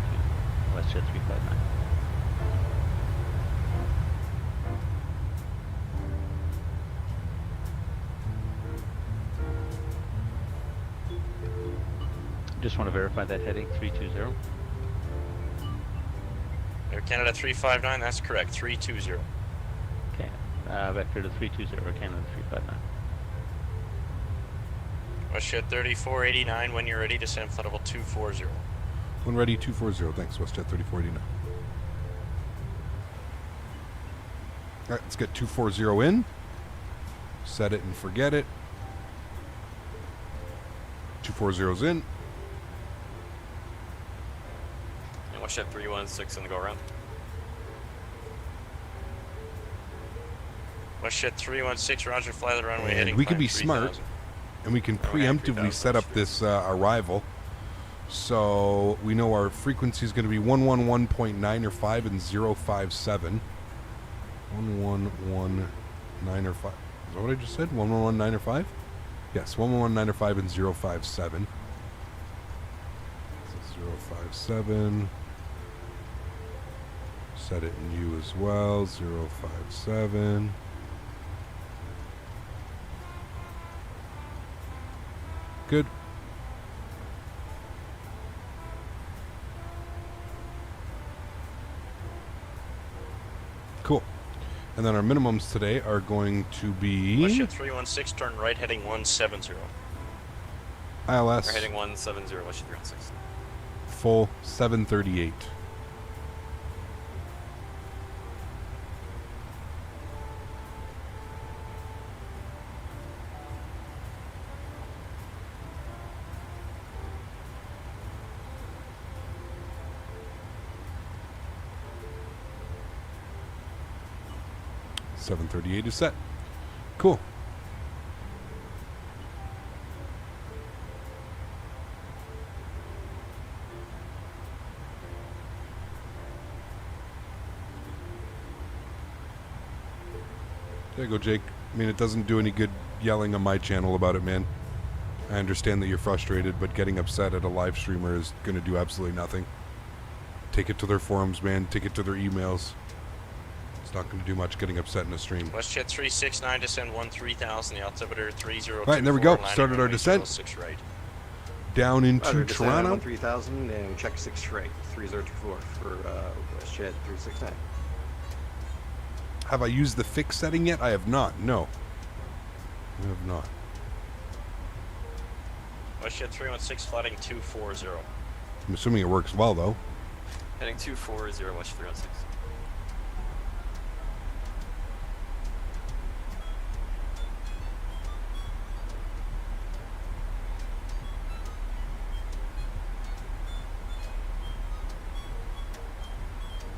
WestJet 359. Just want to verify that heading 320. Air Canada 359, that's correct, 320. Okay, vector to 320, Canada 359. WestJet 3489, when you're ready, descend flight level 240. When ready, 240. Thanks, WestJet 3489. All right, let's get 240 in. Set it and forget it. 240's in. And WestJet 316 in the go around. WestJet 316, roger, fly the runway heading. We can be 3000. smart, and we can preemptively set up this arrival. So we know our frequency is going to be 111.9 or 5 and 057. 111.9 or 5. Is that what I just said? 111.9 or 5? Yes, 111.9 or 5 and 057. So 057. Set it in U as well. 057. Good. Cool. And then our minimums today are going to be... WestJet 316, turn right, heading 170. ILS. We're heading 170, WestJet 316. Full 738. .738 is set. Cool. There you go, Jake. I mean, it doesn't do any good yelling on my channel about it, man. I understand that you're frustrated, but getting upset at a live streamer is going to do absolutely nothing. Take it to their forums, man. Take it to their emails. It's not going to do much getting upset in a stream. WestJet 369, descend 3000, the altimeter 3024. Right, there we go. Started our descent. 06 right. Down into Toronto. 3000 and check 6 right, 3024 for WestJet 369. Have I used the fix setting yet? I have not. No. I have not. WestJet 316, flighting 240. I'm assuming it works well, though. Heading 240, WestJet 316.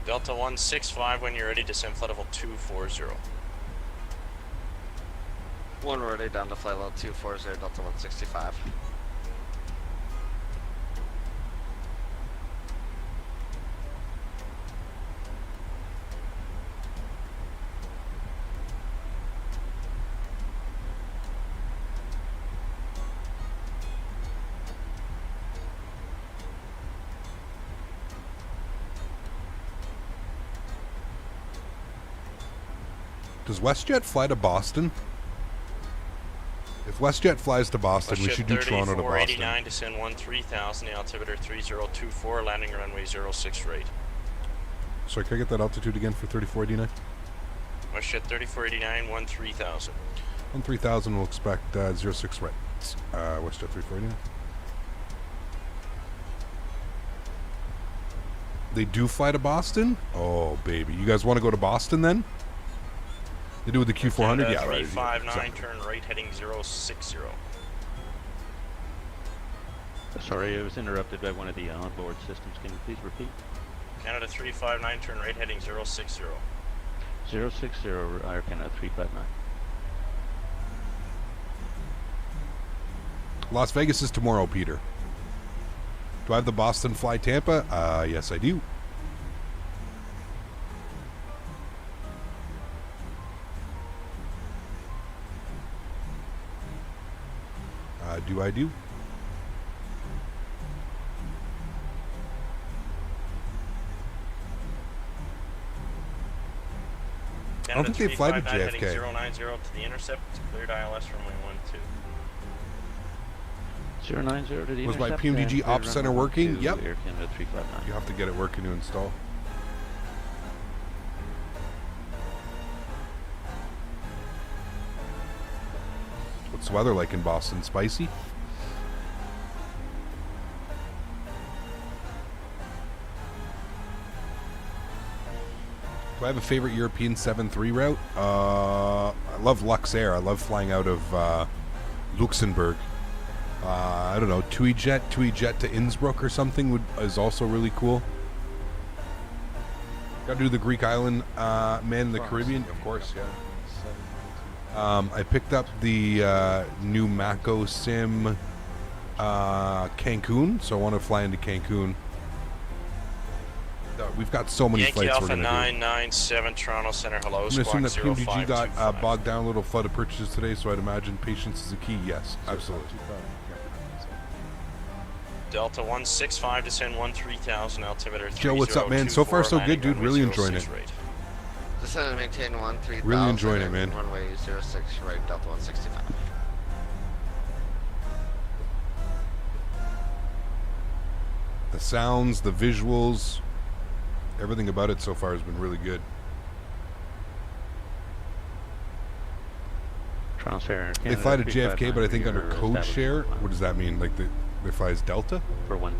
Delta 165, when you're ready, descend flight level 240. One ready, down to flight level 240, Delta 165. Does WestJet fly to Boston? If WestJet flies to Boston, we should do Toronto to Boston. 3489, descend 3000, the altimeter 3024, landing runway 06 right. Sorry, can I get that altitude again for 3489? WestJet 3489, 3000. 3000, we'll expect 06 right. WestJet 3489. They do fly to Boston? Oh, baby. You guys want to go to Boston then? They do with the Q400? Yeah, right. 359, turn right, heading 060. Sorry, I was interrupted by one of the onboard systems. Can you please repeat? Canada 359, turn right, heading 060. 060, Air Canada 359. Las Vegas is tomorrow, Peter. Do I have the Boston fly Tampa? Yes, I do. I do? I don't think they fly to JFK. Heading 090 to the intercept. Cleared ILS runway 12. 090 to the Was intercept. my PMDG and ops center working? Yep. Air Canada 359. You have to get it working to install. What's the weather like in Boston? Spicy? Do I have a favorite European 7-3 route? I love Luxair. I love flying out of Luxembourg. I don't know, TUI jet to Innsbruck or something is also really cool. Got to do the Greek island man in the Caribbean, of course, yeah. I picked up the new Mako Sim Cancun, so I want to fly into Cancun. We've got so many Yankee flights Alpha we're going to do. 997 Toronto Center. Hello, I'm going to assume that Squawk PMDG got 0525. bogged down a little flood of purchases today, so I'd imagine patience is a key. Yes, absolutely. Delta 165, descend 13,000, altimeter 3024. Joe, what's up, man? So far, so good, dude. Really enjoying it. Descend and maintain 13,000. Really enjoying it, man. Runway 06, right, Delta 165. The sounds, the visuals, everything about it so far has been really good. Transfer. They fly to JFK, but I think under code share. What does that mean? Like they fly as Delta? For 12.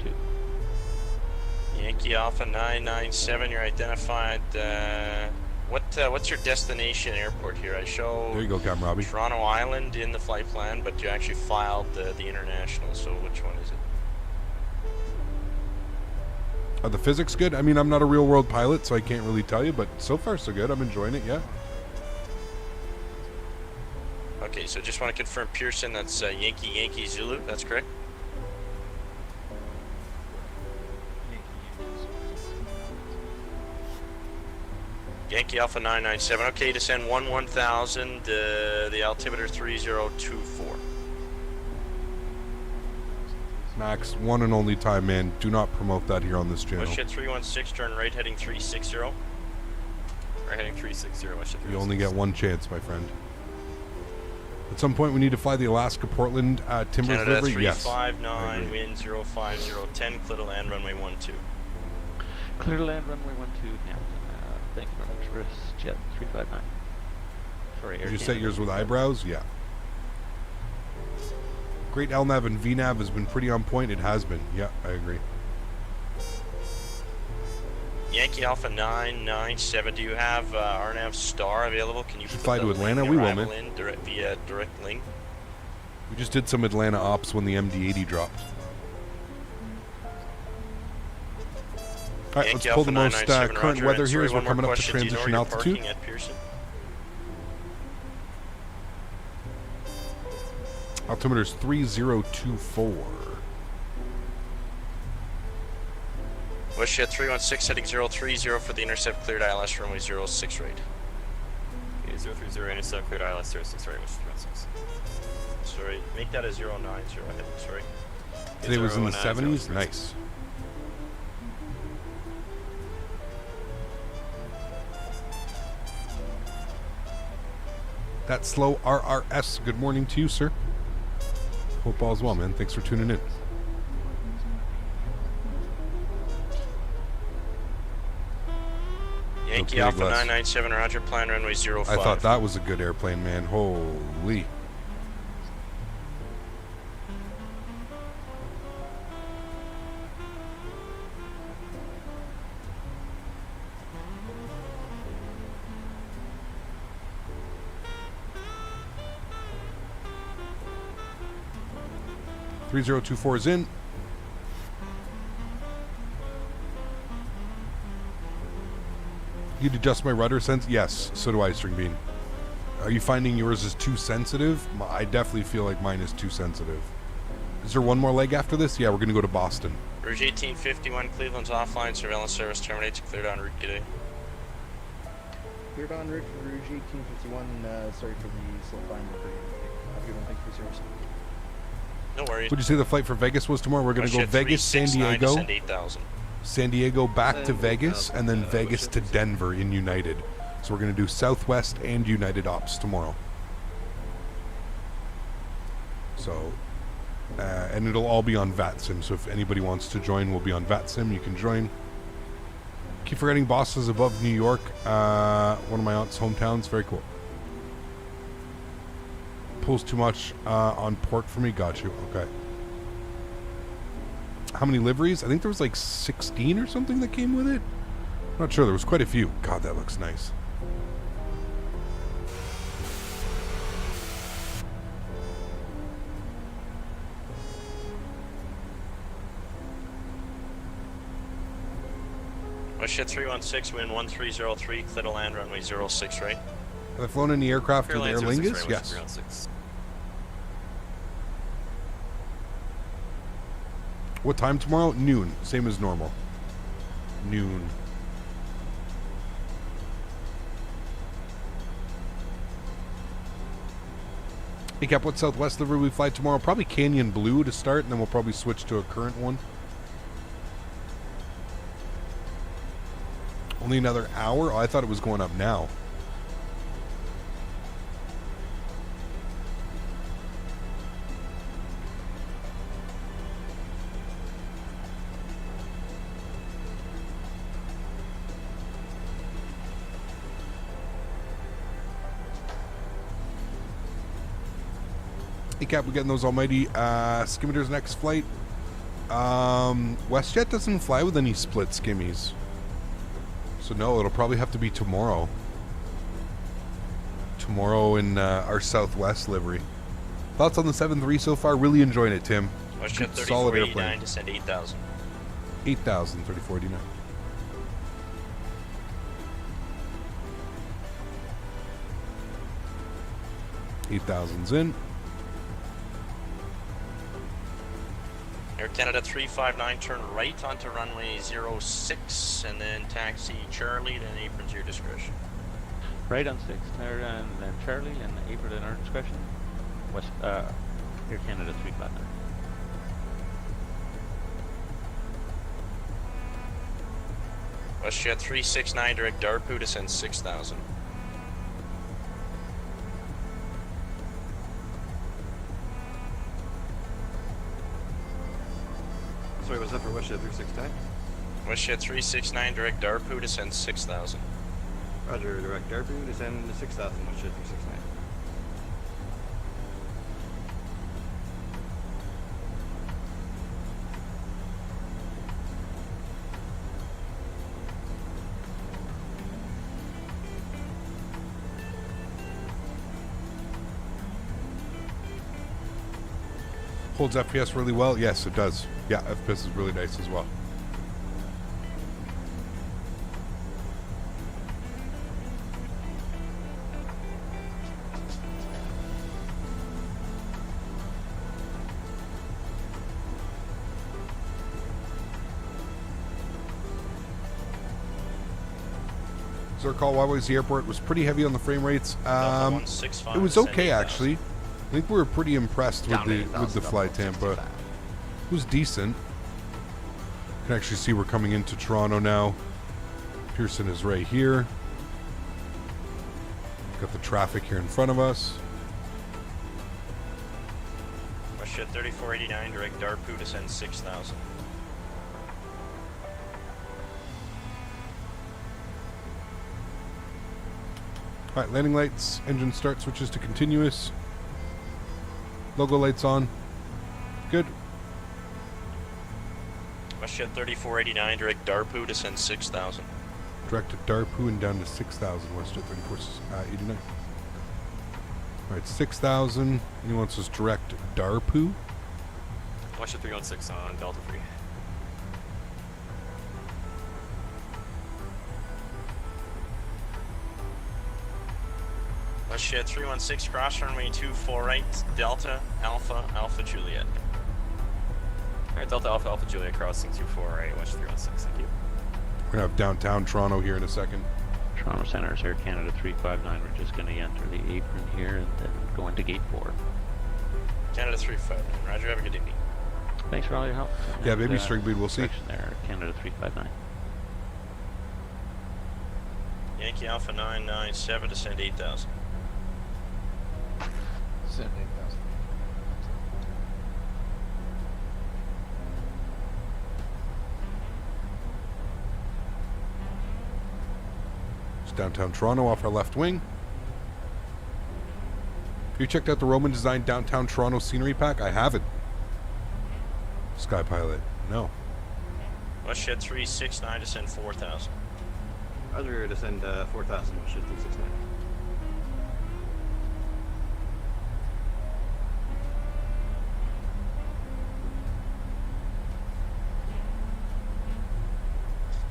Yankee Alpha 997, you're identified. What's your destination airport here? I show There you go, Cam Robbie. Toronto Island in the flight plan, but you actually filed the international, so which one is it? Are the physics good? I mean, I'm not a real world pilot, so I can't really tell you, but so far so good. I'm enjoying it, yeah. Okay, so just want to confirm Pearson, that's Yankee Zulu, that's correct? Yankee Alpha 997, okay, descend 1000, the altimeter 3024. Max, one and only time, man. Do not promote that here on this channel. WestJet 316, turn right heading 360. Right heading 360, WestJet 316. You only get one chance, my friend. At some point, we need to fly the Alaska-Portland timber Canada delivery. Yes. 359, wind 05010, clear to land runway 12. Clear to land runway 12 now. Thank you very much, WestJet 359. Sorry, Air Did you Canada set yours with 359. eyebrows? Yeah. Great LNAV and VNAV has been pretty on point. It has been. Yeah, I agree. Yankee Alpha 997, do you have RNAV Star available? Can you Should put fly the to Atlanta? link We will, arrival man. in via direct link? We just did some Atlanta ops when the MD-80 dropped. All right, let's Yankee pull the Alpha most 997, current Roger. weather And here sorry, as we're one more coming up to question. Do you know transition where you're altitude. parking at Pearson? Altimeter's 3024. WestJet 316 heading 030 for the intercept, cleared ILS runway 06 right. Okay, 030 intercept, cleared ILS 06 right, WestJet 316. Sorry, make that a 090 heading, sorry. Today was in the 090, 70s. Nice. That slow RRS. Good morning to you, sir. Hope all's well, man. Thanks for tuning in. Yankee Okay, Alpha Glass. 997, Roger, plan runway 05. I thought that was a good airplane, man. Holy. .3024 is in. You'd adjust my rudder sense? Yes, so do I, String Bean. Are you finding yours is too sensitive? I definitely feel like mine is too sensitive. Is there one more leg after this? Yeah, we're going to go to Boston. Rouge 1851, Cleveland's offline. Surveillance service terminates. Cleared en route today. Cleared en route for Rouge 1851. Sorry for the slow climb. Have a good one. Thank you for your service. No worries. Would you say the flight for Vegas was tomorrow? We're going to go Vegas, San 369 to Diego. send 8,000. San Diego back to Vegas, and then Vegas to Denver in United. So we're going to do Southwest and United ops tomorrow. So, and it'll all be on VATSIM. So if anybody wants to join, we'll be on VATSIM. You can join. Keep forgetting Boston's above New York. One of my aunt's hometowns. Very cool. Pulls too much on port for me. Got you. Okay. How many liveries? I think there was like 16 or something that came with it. I'm not sure. There was quite a few. God, that looks nice. WestJet 316, wind 1303, clear to land, runway 06 right. Have I flown any aircraft with Aer Airline 06 Lingus? right, Yes. 316. What time tomorrow? Noon. Same as normal. Noon. Hey Cap, what Southwest livery we fly tomorrow? Probably Canyon Blue to start, and then we'll probably switch to a current one. Only another hour? Oh, I thought it was going up now. Hey Cap, we're getting those almighty skimmiters next flight. WestJet doesn't fly with any split skimmies. So no, it'll probably have to be tomorrow. Tomorrow in our Southwest livery. Thoughts on the 7-3 so far? Really enjoying it, Tim. WestJet Good, solid 3489 airplane. to send 8,000. 8,000, 3489. $8,000's in. Air Canada 359, turn right onto runway 06, and then taxi Charlie, then apron to your discretion. Right on 6, and then Charlie, and apron at our discretion. Air Canada 359. WestJet 369, direct Darpu to send 6,000. Sorry, what's that for WestJet 369? WestJet 369, direct Darpu to send 6,000. Roger, direct Darpu to send 6,000, WestJet 369. Holds FPS really well? Yes, it does. Yeah, FPS is really nice as well. Karl, why was the airport was pretty heavy on the frame rates? Delta 165 It was send okay 8,000. actually. I think we were pretty impressed with the flight Tampa. It was decent. You can actually see we're coming into Toronto now. Pearson is right here. Got the traffic here in front of us. WestJet 3489, direct Darpu to send 6,000. Alright, landing lights, engine start switches to continuous. Logo lights on. Good. WestJet 3489, direct Darpu to send 6,000. Direct to Darpu and down to 6,000. WestJet 3489. Alright, 6,000. And he wants us direct Darpu. WestJet 316 on Delta 3. WestJet 316, cross runway 24 right, Delta, Alpha, Alpha Juliet. Alright, Delta Alpha Alpha Julia crossing 24 West 316, thank you. We're going to have downtown Toronto here in a second. Toronto Center is Air Canada 359. We're just going to enter the apron here and then go into gate 4. Canada 35. Roger, have a good evening. Thanks for all your help. Yeah, And, maybe string bleed, we'll see. There, Canada 359. Yankee Alpha 997, descend 8,000. Send 8,000. It's downtown Toronto off our left wing. Have you checked out the Roman designed downtown Toronto scenery pack? I haven't. Sky Pilot, no. WestJet 369, descend 4,000. Roger, descend 4,000, WestJet 369.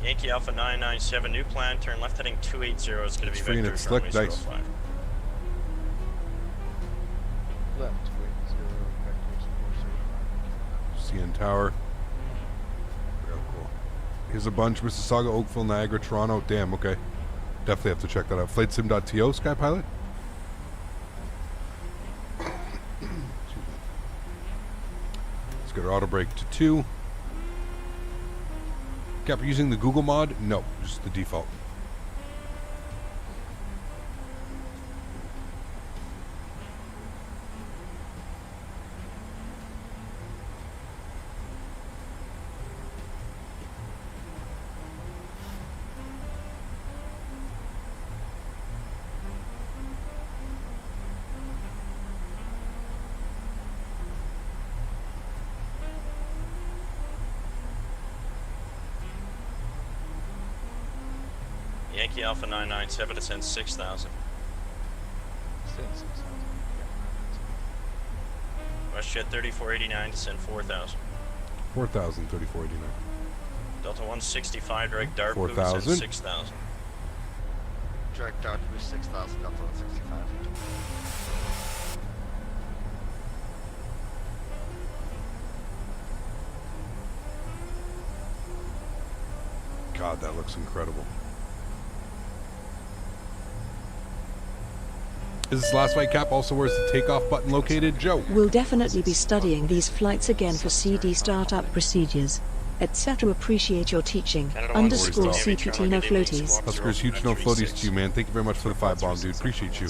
Yankee Alpha 997, new plan, turn left heading 280 is going to be It's free and vector it's slick, runway nice. 05. Left, wait, 0, vectors, 4, CN Tower. Real cool. Here's a bunch. Mississauga, Oakville, Niagara, Toronto. Damn, okay. Definitely have to check that out. FlightSim.to, Sky Pilot. Excuse me. Let's get our auto brake to 2. Cap, are you using the Google mod? No, just the default. Yankee Alpha 997, descend 6,000. Send 6,000. WestJet 3489, descend 4,000. 4,000, 3489. Delta 165, direct dart blue, 4,000. descend 6,000. Direct dart boost 6,000, Delta 165. God, that looks incredible. Is this last flight, Cap? Also, where's the takeoff button located? Joe. We'll definitely be studying these flights again for CD startup procedures, etc. Appreciate your teaching. Canada Underscore 147, CPT no good evening, floaties. squawk Huskers, huge no 0536. floaties to you, man. Thank you very much for the 5 bomb, dude. Appreciate you.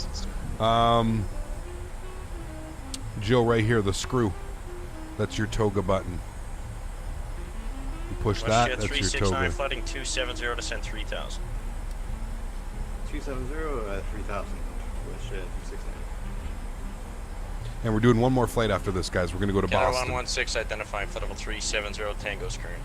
Joe, right here, the screw. That's your toga button. You push that, WestJet that's your 369, toga. flooding 270, descend 3,000. 270, 3,000, WestJet 369. And we're doing one more flight after this, guys. We're going to go to Canada Boston. 116, identifying flight level 370, Tango screen.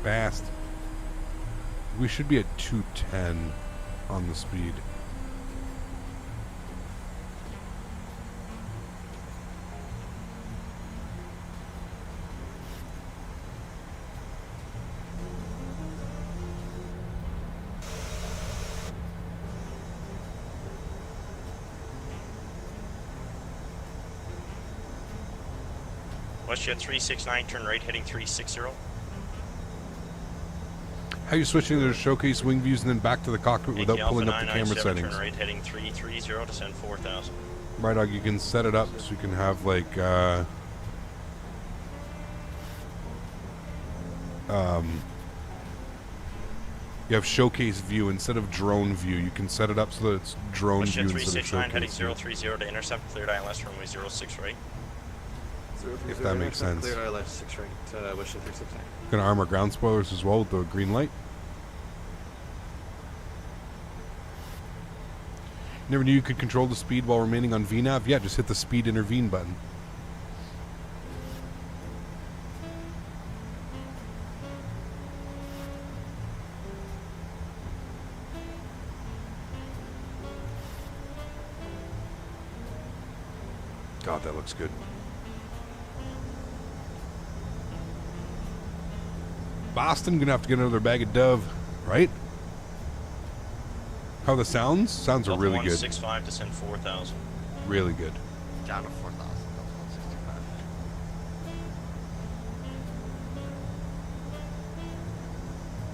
Fast. We should be at 210 on the speed. WestJet 369, turn right heading 360. How are you switching to the showcase wing views and then back to the cockpit without Yankee pulling Alpha up the camera 997, settings? turn right heading 330, descend 4,000. Right, dog, you can set it up so you can have like you have showcase view instead of drone view. You can set it up so that it's drone view WestJet instead of 369, heading showcase view. 030 to intercept, cleared ILS runway 06 right. If that makes sense. Clear ILS 6 right, WestJet 369. Gonna arm our ground spoilers as well with the green light. Never knew you could control the speed while remaining on VNAV? Yeah, just hit the speed intervene button. God, that looks good. Boston gonna have to get another bag of Dove, right? How the sounds? Sounds are Delta really good. 165, descend 4,000. Really good. Down to 4,000. Delta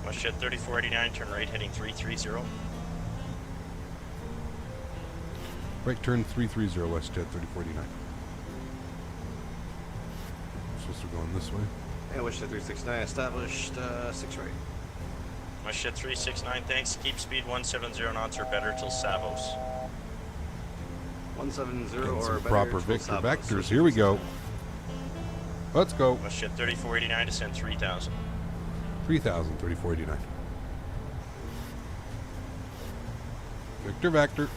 165. WestJet 3489, turn right heading 330. Right turn 330, WestJet 3489. Supposed to be going this way. And WestJet 369 established 6 right. WestJet 369, thanks. Keep speed 170 knots or better till Savos. 170 Getting or some better. proper till Victor Savos. vectors. Here we go. Let's go. WestJet 3489, descend 3,000. 3,000, 3489. Victor vector.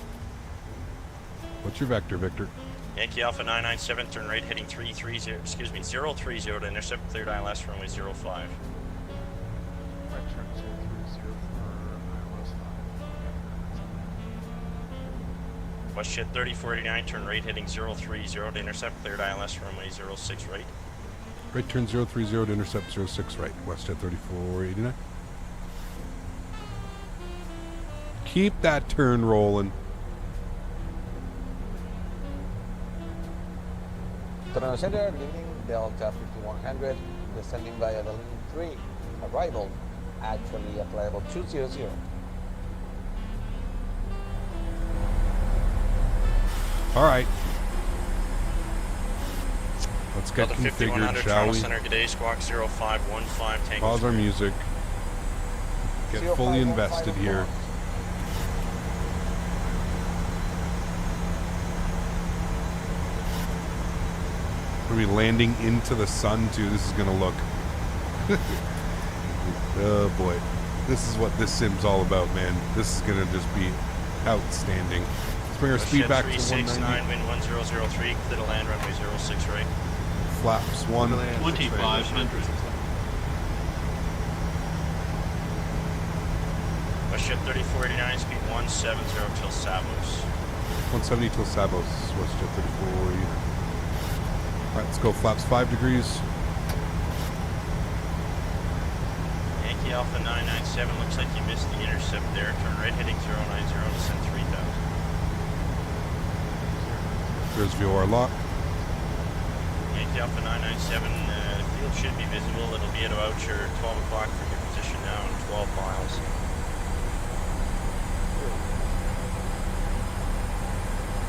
What's your vector, Victor? Yankee Alpha 997, turn right heading 030 to intercept cleared ILS runway 05. Right turn 030 for AlwaysFlying. WestJet 3489, turn right heading 030 to intercept cleared ILS runway 06 right. Right turn 030 to intercept 06 right. WestJet 3489. Keep that turn rolling. Toronto Center, leaving Delta 5100, descending via the lane 3, arrival actually at level 200. All right. Let's get Delta configured, 5100, shall Toronto we? Center, good day, squawk 0515, Tango. Pause our music. Get fully invested here. We're gonna be landing into the sun too. This is gonna look. Oh boy, this is what this sim's all about, man. This is gonna just be outstanding. Let's bring our speed back to 369, 190. wind 1003, clear to land runway 06 right. Flaps 1. 2,500. WestJet 3489, speed 170 till Savos. 170 till Savos. WestJet 34. Alright, let's go flaps 5 degrees. Yankee Alpha 997, looks like you missed the intercept there. Turn right heading 090, descend 3,000. There's VOR lock. Yankee Alpha 997, the field should be visible. It'll be at about your 12 o'clock from your position now in 12 miles.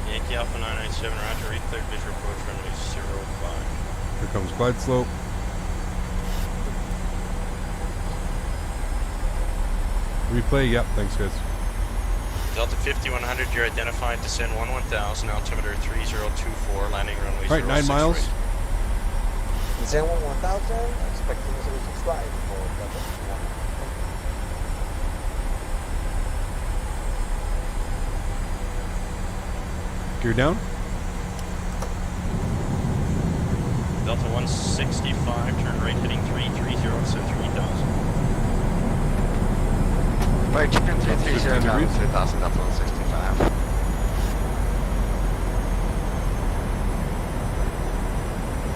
Yankee Alpha 997, roger, recleared visual approach runway 05. Here comes glide slope. Replay, yep, thanks guys. Delta 5100, you're identified, descend 1000, altimeter 3024, landing runway 06 Alright, 9 miles. right. Descend 1000, expecting 06 right for Delta 5100. Gear down. Delta 165, turn right heading 330, descend 3000. Right turn 330 down to degrees. 3,000, Delta 165.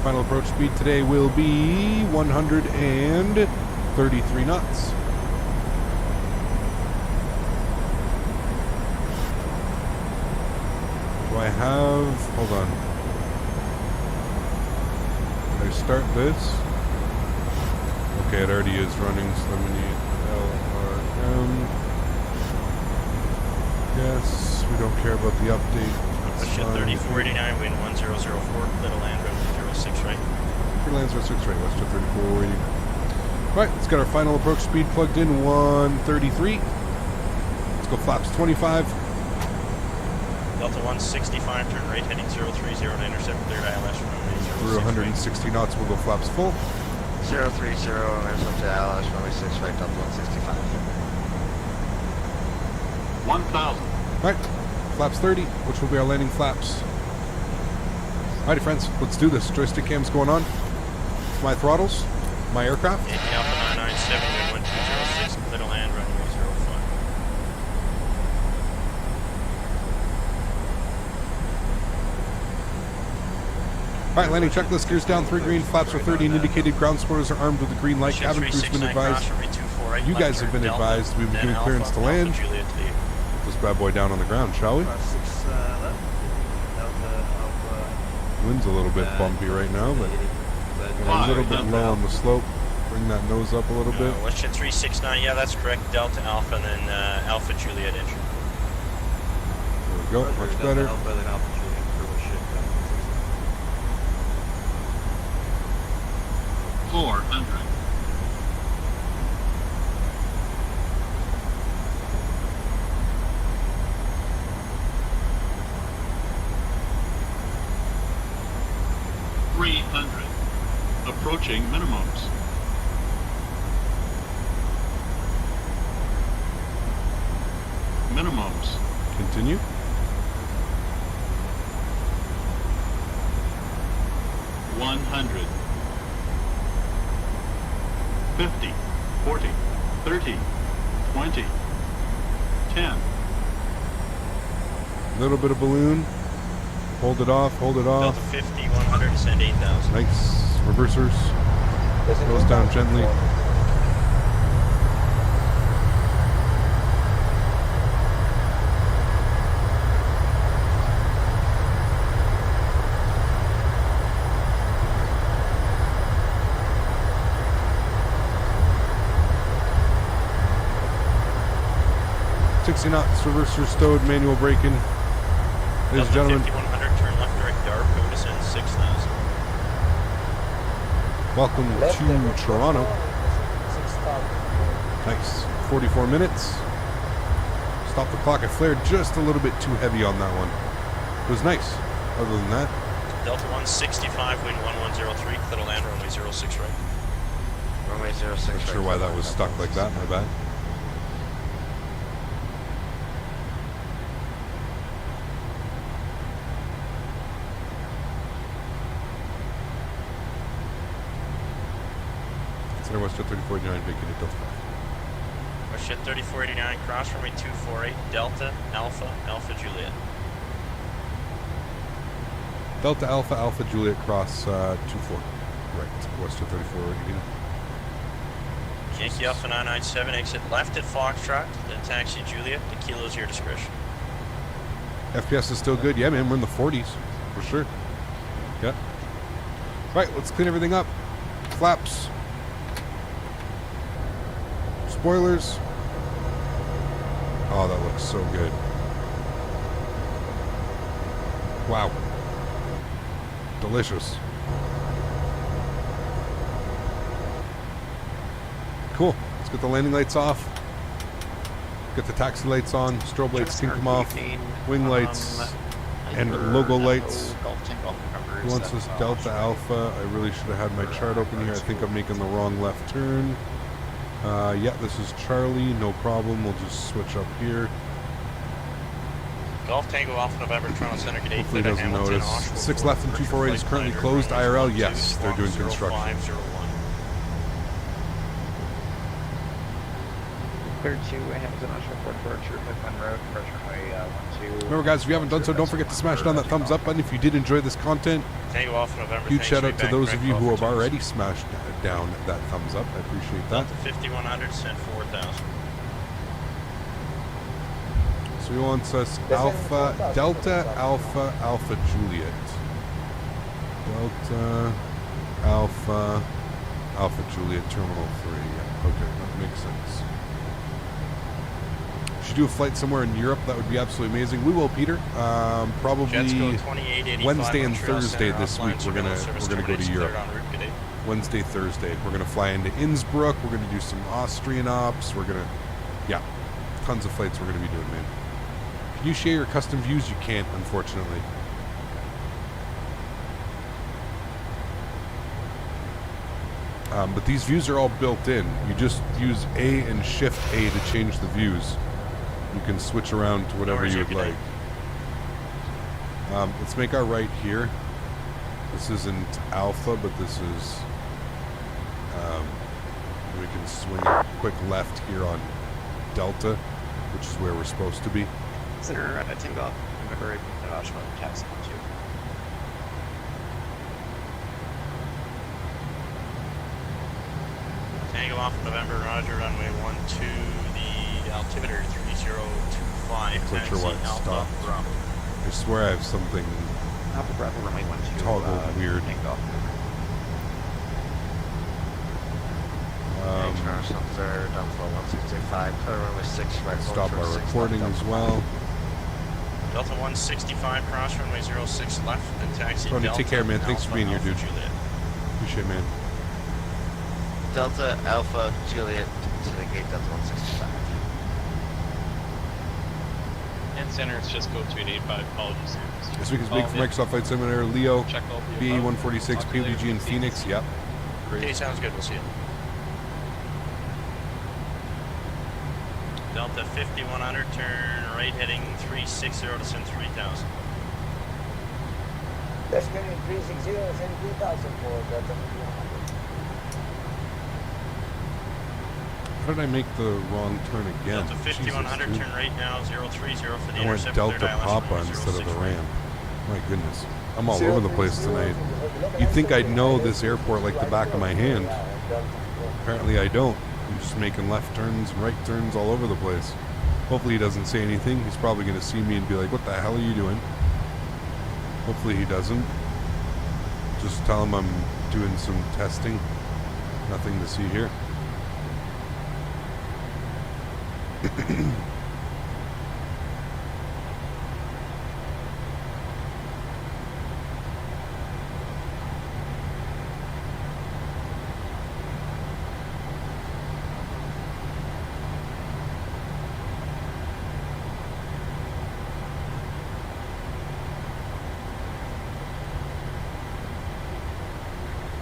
Final approach speed today will be 133 knots. Do I have... Hold on. Did I start this? Okay, it already is running, so let me need LRM. Yes, we don't care about the update. That's WestJet fine. 3489, wind 1004, clear to land runway 06 right. Clear land 06 right, WestJet 3480. Right, let's get our final approach speed plugged in, 133. Let's go flaps 25. Delta 165, turn right heading 030 to intercept cleared ILS runway 06 Through 160 knots, we'll go flaps full. 030, intercept to ALS, runway 6 right, Delta 165. 1,000. Right, flaps 30, which will be our landing flaps. Alrighty friends, let's do this. Joystick cam's going on. My throttles, my aircraft. Yankee Alpha 997, wind 1206, clear to land runway 05. All right, landing checklist, gears down, 3 green, flaps are 30 and indicated, ground supporters are armed with a green light, cabin crew's been advised. You guys have been advised, we've been given clearance to land. Put this bad boy down on the ground, shall we? Wind's a little bit bumpy right now, but a little bit low on the slope. Bring that nose up a little bit. WestJet 369, yeah, that's correct. Delta Alpha and then Alpha Juliet engine. There we go, much better. 400. Approaching minimums. Minimums. Continue. $100. 50, 40, 30, 20, 10. Little bit of balloon. Hold it off, hold it off. Delta 50, 100, send 8,000. Nice. Reversers. Goes down gently. Sixty knots, reversers stowed, manual braking. Ladies and gentlemen. 5100, turn left direct DARP, go descend 6,000. Welcome to Toronto. Nice. 44 minutes. Stop the clock. I flared just a little bit too heavy on that one. It was nice. Other than that. Delta 165, wind 1103, clear to land, runway 06 right. Runway 06 right. Not sure why that was stuck like that, my bad. WestJet 3489, vacated Delta 5. WestJet 3489, cross runway 248, Delta, Alpha, Alpha Juliet. Delta Alpha, Alpha Juliet, cross 24. Right, WestJet 3489. Yankee Alpha 997, exit left at Foxtrot, then taxi Juliet, the kilo's your discretion. FPS is still good. Yeah, man, we're in the 40s, for sure. Yeah. Right, let's clean everything up. Flaps. Spoilers. Oh, that looks so good. Wow. Delicious. Cool. Let's get the landing lights off. Get the taxi lights on. Strobe lights, pink them off. Wing lights and logo lights. Who wants this Delta Alpha? I really should have had my chart open here. I think I'm making the wrong left turn. Yeah, this is Charlie, no problem. We'll just switch up here. Golf Tango Alpha November, Toronto Center, gate 8. Hopefully he doesn't notice. 6 left and 248 is currently closed. IRL, yes, they're doing construction. 32 Hamilton Oshawa Fort Departure, Midland Road, approach runway 12. Remember, guys, if you haven't done so, don't forget to smash down that thumbs up button if you did enjoy this content. Tango Alpha November. Huge shout out to those of you who have already smashed down that thumbs up. I appreciate that. Delta 5100, send 4,000. So he wants us Alpha, Delta, Alpha, Alpha Juliet. Delta, Alpha, Alpha Juliet, Terminal 3. Yeah, okay, that makes sense. Should do a flight somewhere in Europe. That would be absolutely amazing. We will, Peter. Probably Wednesday and Thursday this week. We're gonna go to Europe. Wednesday, Thursday. We're gonna fly into Innsbruck. We're gonna do some Austrian ops. We're gonna, yeah, tons of flights we're gonna be doing, man. Can you share your custom views? You can't, unfortunately. But these views are all built in. You just use A and Shift A to change the views. You can switch around to whatever you would like. Let's make our right here. This isn't Alpha, but this is... we can swing a quick left here on Delta, which is where we're supposed to be. Center, Takeoff, November 8, Oshawa, taxi 2. Tango off November, Roger, runway 12, the altimeter 3025, Not sure why it Alpha stopped. Bravo. I swear I have something Alpha Bravo, runway 12. toggled weird. Takeoff. International third, downfall 165, clear runway 6, right. Stop hold our for 6 recording left, as Delta well. Delta 165, cross runway 06 left, and taxi Tony, Delta. take care, man. Thanks for Alpha, being here, Alpha, dude. Juliet. Appreciate it, man. Delta Alpha Juliet to the gate Delta 165. And center, it's just go to 885. Apologies. This week is big for Microsoft Flight Simulator. Leo, Check all the BA above. 146, Talk to you PMDG later. in Phoenix. Yep. Okay, Great. sounds good. We'll see you. Delta 5100, turn right heading 360 to send 3000. Let's go in 360, send 3000 for Delta 5100. How did I make the wrong turn again? Delta 5100, Jesus, turn right now 030 for the I went intercept. Delta cleared ILS Papa runway instead of 06 the right. ramp. My goodness. I'm all over the place tonight. You'd think I'd know this airport like the back of my hand. Apparently I don't. I'm just making left turns and right turns all over the place. Hopefully he doesn't say anything. He's probably going to see me and be like, what the hell are you doing? Hopefully he doesn't. Just tell him I'm doing some testing. Nothing to see here.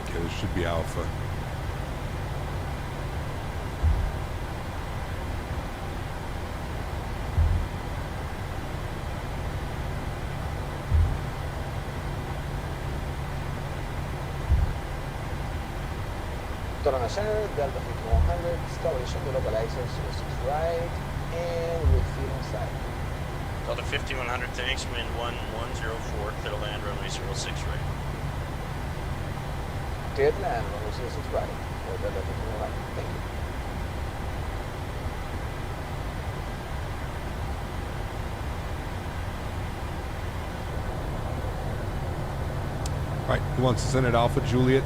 Okay, this should be Alpha. Toronto Center, Delta 5100, installation to localizer 06 right, and with field inside. Delta 5100, thanks, wind 1104, clear to land runway 06 right. Clear to land, runway 06 right, for Delta 5100. Thank you. Alright, he wants to send it Alpha Juliet.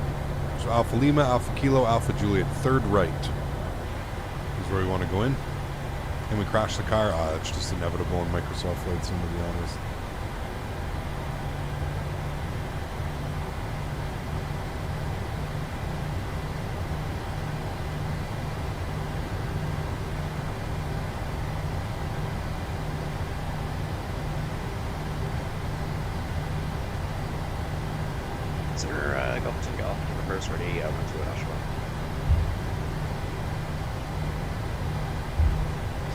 So Alpha Lima, Alpha Kilo, Alpha Juliet. Third right is where we want to go in. And we crash the car. Ah, that's just inevitable in Microsoft Flight Sim, to be honest. Center, Golf to Golf. Reverse ready, 12 at Oshawa.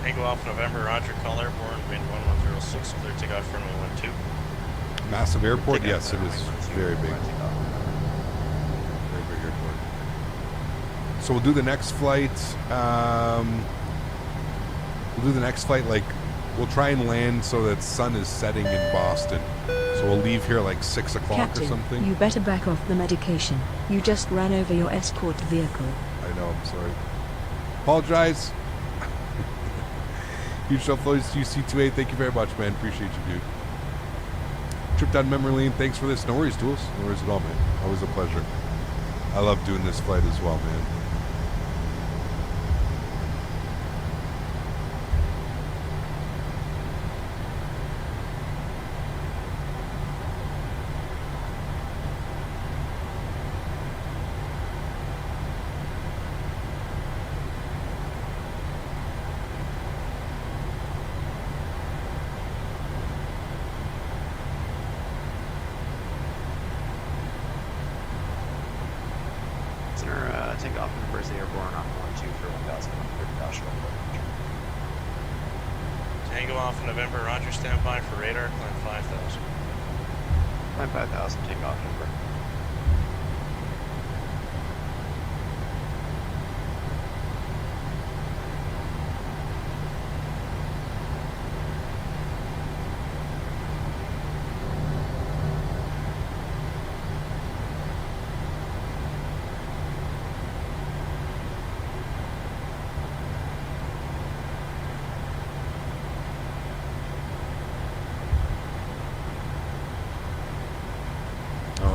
Tango off November, Roger, call airborne, wind 1106, clear takeoff runway 12. Massive airport? Takeoff Yes, it runway is 12, very big. right, takeoff. Very big airport. So we'll do the next flight. We'll do the next flight, like, we'll try and land so that sun is setting in Boston. So we'll leave here like 6 o'clock or Captain, something. you better back off the medication. You just ran over your escort vehicle. I know, I'm sorry. Apologize. Huge Shelf Flows UC28, thank you very much, man. Appreciate you, dude. Trip down memory lane, thanks for this. No worries, Tools. No worries at all, man. Always a pleasure. I love doing this flight as well, man. Center, takeoff. Reverse the airborne on 12 for 1,100 at Oshawa. Tango off November, Roger, stand by for radar, climb 5000. Climb 5,000, takeoff number.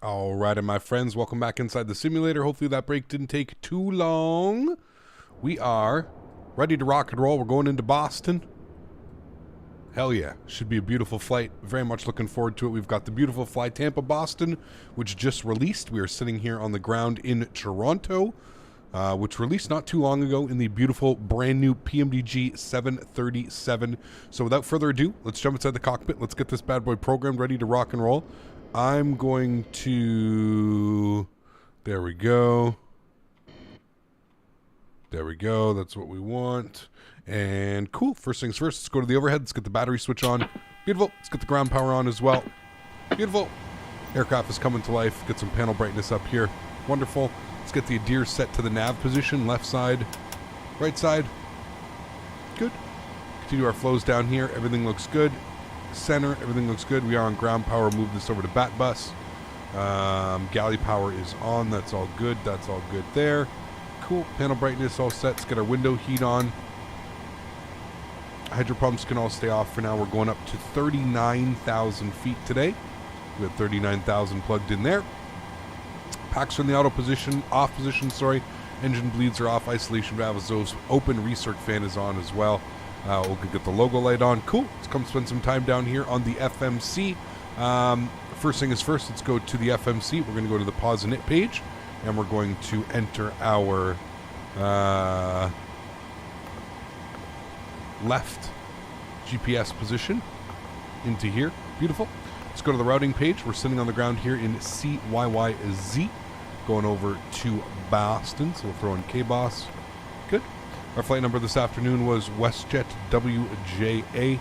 All right, and my friends, welcome back inside the simulator. Hopefully that break didn't take too long. We are ready to rock and roll. We're going into Boston. Hell yeah. Should be a beautiful flight. Very much looking forward to it. We've got the beautiful Fly Tampa-Boston, which just released. We are sitting here on the ground in Toronto, which released not too long ago in the beautiful brand new PMDG 737. So without further ado, let's jump inside the cockpit. Let's get this bad boy programmed, ready to rock and roll. I'm going to... There we go. There we go. That's what we want. And cool. First things first, let's go to the overhead. Let's get the battery switch on. Beautiful. Let's get the ground power on as well. Beautiful. Aircraft is coming to life. Get some panel brightness up here. Wonderful. Let's get the ADIR set to the nav position. Left side. Right side. Good. Continue our flows down here. Everything looks good. Center, everything looks good. We are on ground power. Move this over to bat bus. Galley power is on. That's all good. That's all good there. Cool. Panel brightness all set. Let's get our window heat on. Hydro pumps can all stay off for now. We're going up to 39,000 feet today. We have 39,000 plugged in there. Packs are in the auto position, off position, sorry. Engine bleeds are off. Isolation valve is open. Recirc fan is on as well. We'll get the logo light on. Cool. Let's come spend some time down here on the FMC. First thing is first, let's go to the FMC. We're going to go to the pause init page, and we're going to enter our left GPS position into here. Beautiful. Let's go to the routing page. We're sitting on the ground here in CYYZ, going over to Boston. So we'll throw in KBOS. Good. Our flight number this afternoon was WestJet WJA.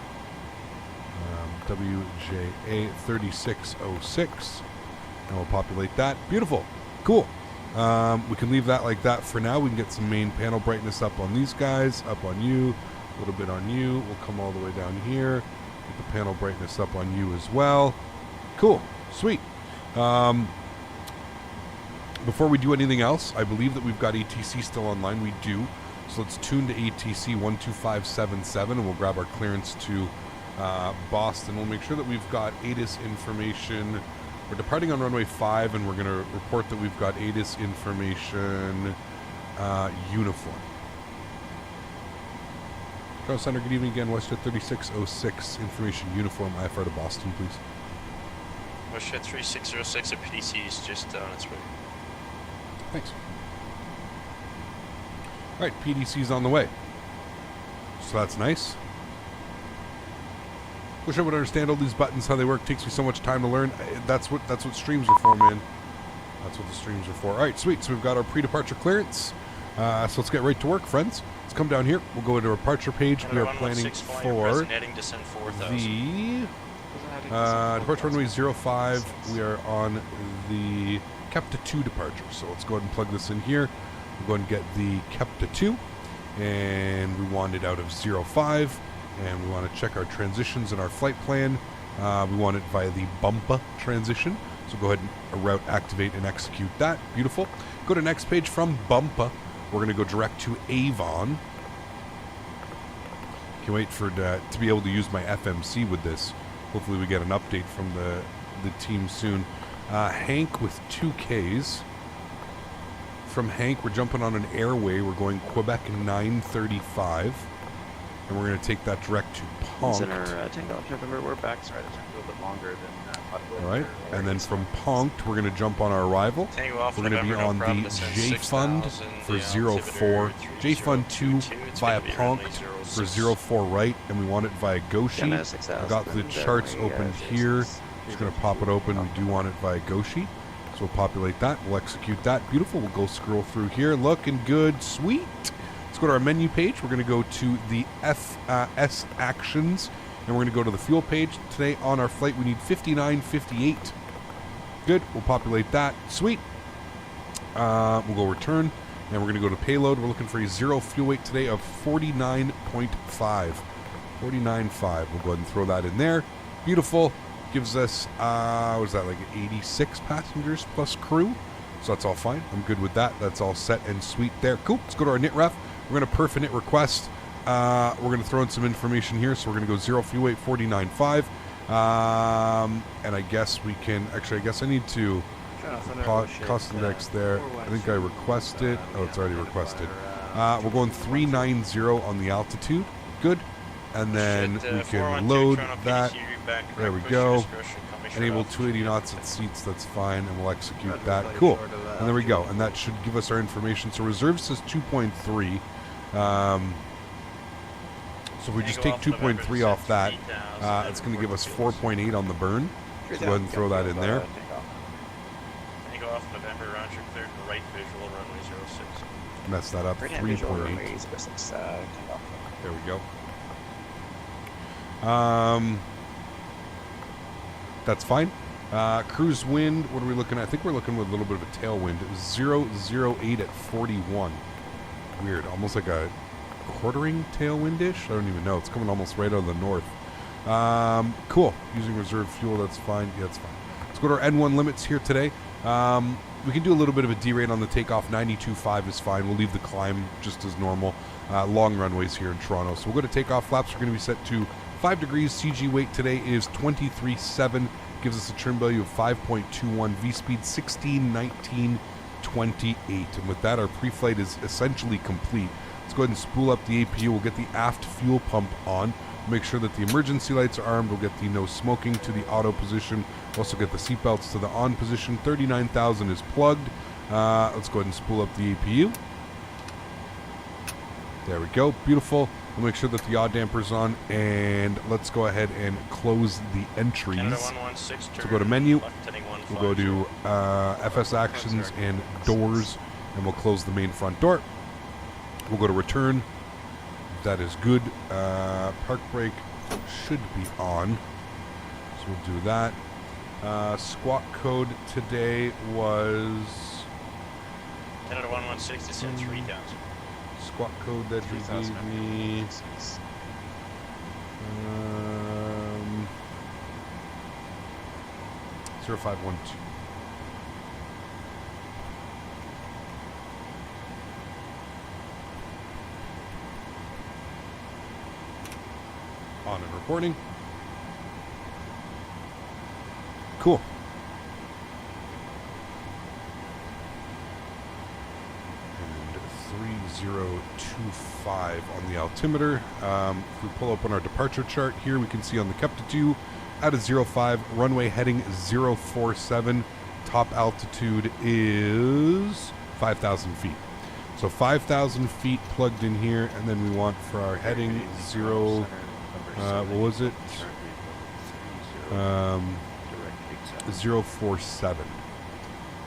WJA 3606. And we'll populate that. Beautiful. Cool. We can leave that like that for now. We can get some main panel brightness up on these guys, up on you, a little bit on you. We'll come all the way down here. Get the panel brightness up on you as well. Cool. Sweet. Before we do anything else, I believe that we've got ATC still online. We do. So let's tune to ATC 12577 and we'll grab our clearance to Boston. We'll make sure that we've got ATIS information. We're departing on runway 5 and we're going to report that we've got ATIS information uniform. Charles Center, good evening again. WestJet 3606 information uniform IFR to Boston, please. WestJet 3606 at PDC is just on its way. Thanks. All right, PDC's on the way. So that's nice. Wish I would understand all these buttons, how they work. Takes me so much time to learn. That's what streams are for, man. That's what the streams are for. All right, sweet. So we've got our pre-departure clearance. So let's get right to work, friends. Let's come down here. We'll go into our departure page. We are planning for the departure runway 05. We are on the Kepta 2 departure. So let's go ahead and plug this in here. We'll go ahead and get the Kepta 2. And we want it out of 05. And we want to check our transitions in our flight plan. We want it via the Bumpa transition. So go ahead and route activate and execute that. Beautiful. Go to next page from Bumpa. We're going to go direct to Avon. Can't wait for to be able to use my FMC with this. Hopefully we get an update from the team soon. Hank with 2 Ks. From Hank, we're jumping on an airway. We're going Quebec 935. And we're going to take that direct to Ponct. In our takeoff, November, we're back. Sorry, that took a little bit longer than all right, and then from Ponct, we're going to jump on our arrival. We're going to be on the J Fund for 04, J Fund 2 via Ponct for 04 right, and we want it via Goshi. I've got the charts open here. Just going to pop it open. We do want it via Goshi. So we'll populate that. We'll execute that. Beautiful. We'll go scroll through here. Looking good. Sweet. Let's go to our menu page. We're going to go to the FS Actions, and we're going to go to the fuel page. Today on our flight, we need 59.58. Good. We'll populate that. Sweet. We'll go return, and we're going to go to payload. We're looking for a 0 fuel weight today of 49.5. 49.5. We'll go ahead and throw that in there. Beautiful. Gives us, what is that, like 86 passengers plus crew? So that's all fine. I'm good with that. That's all set and sweet there. Cool. Let's go to our NIT ref. We're going to perf a NIT request. We're going to throw in some information here. So we're going to go 0 fuel weight 49.5. And I guess we can, actually, I guess I need to cost index there. I think I requested. Oh, it's already requested. We're going 390 on the altitude. Good. And then we can load that. There we go. Enable 280 knots at seats, that's fine, and we'll execute that. Cool. And there we go. And that should give us our information. So reserve says 2.3. So if we just take 2.3 off that, it's going to give us 4.8 on the burn. So go ahead and throw that in there. Takeoff November, round trip cleared, right visual, runway 06. Mess that up, 3.8. There we go. That's fine. Cruise wind, what are we looking at? I think we're looking with a little bit of a tailwind. It was 008 at 41. Weird, almost like a quartering tailwind-ish? I don't even know. It's coming almost right out of the north. Cool. Using reserve fuel, that's fine. Yeah, that's fine. Let's go to our N1 limits here today. We can do a little bit of a D-rate on the takeoff. 92.5 is fine. We'll leave the climb just as normal. Long runways here in Toronto. So we'll go to takeoff flaps. We're going to be set to 5 degrees. CG weight today is 23.7. Gives us a trim value of 5.21. V-speed 16.19.28. And with that, our pre-flight is essentially complete. Let's go ahead and spool up the APU. We'll get the aft fuel pump on. Make sure that the emergency lights are armed. We'll get the no smoking to the auto position. We'll also get the seatbelts to the on position. 39,000 is plugged. Let's go ahead and spool up the APU. There we go. Beautiful. We'll make sure that the yaw damper's on, and let's go ahead and close the entries. So go to menu. We'll go to FS Actions and Doors, and we'll close the main front door. We'll go to Return. That is good. Park brake should be on, so we'll do that. Squawk code today was 10-116, it's in 3,000. Squawk code that you gave me. 0512. On and reporting. Cool. And 3025 on the altimeter. If we pull up on our departure chart here, we can see on the Kepta 2, out of 05, runway heading 047. Top altitude is 5,000 feet. So 5,000 feet plugged in here, and then we want for our heading what was it? 047.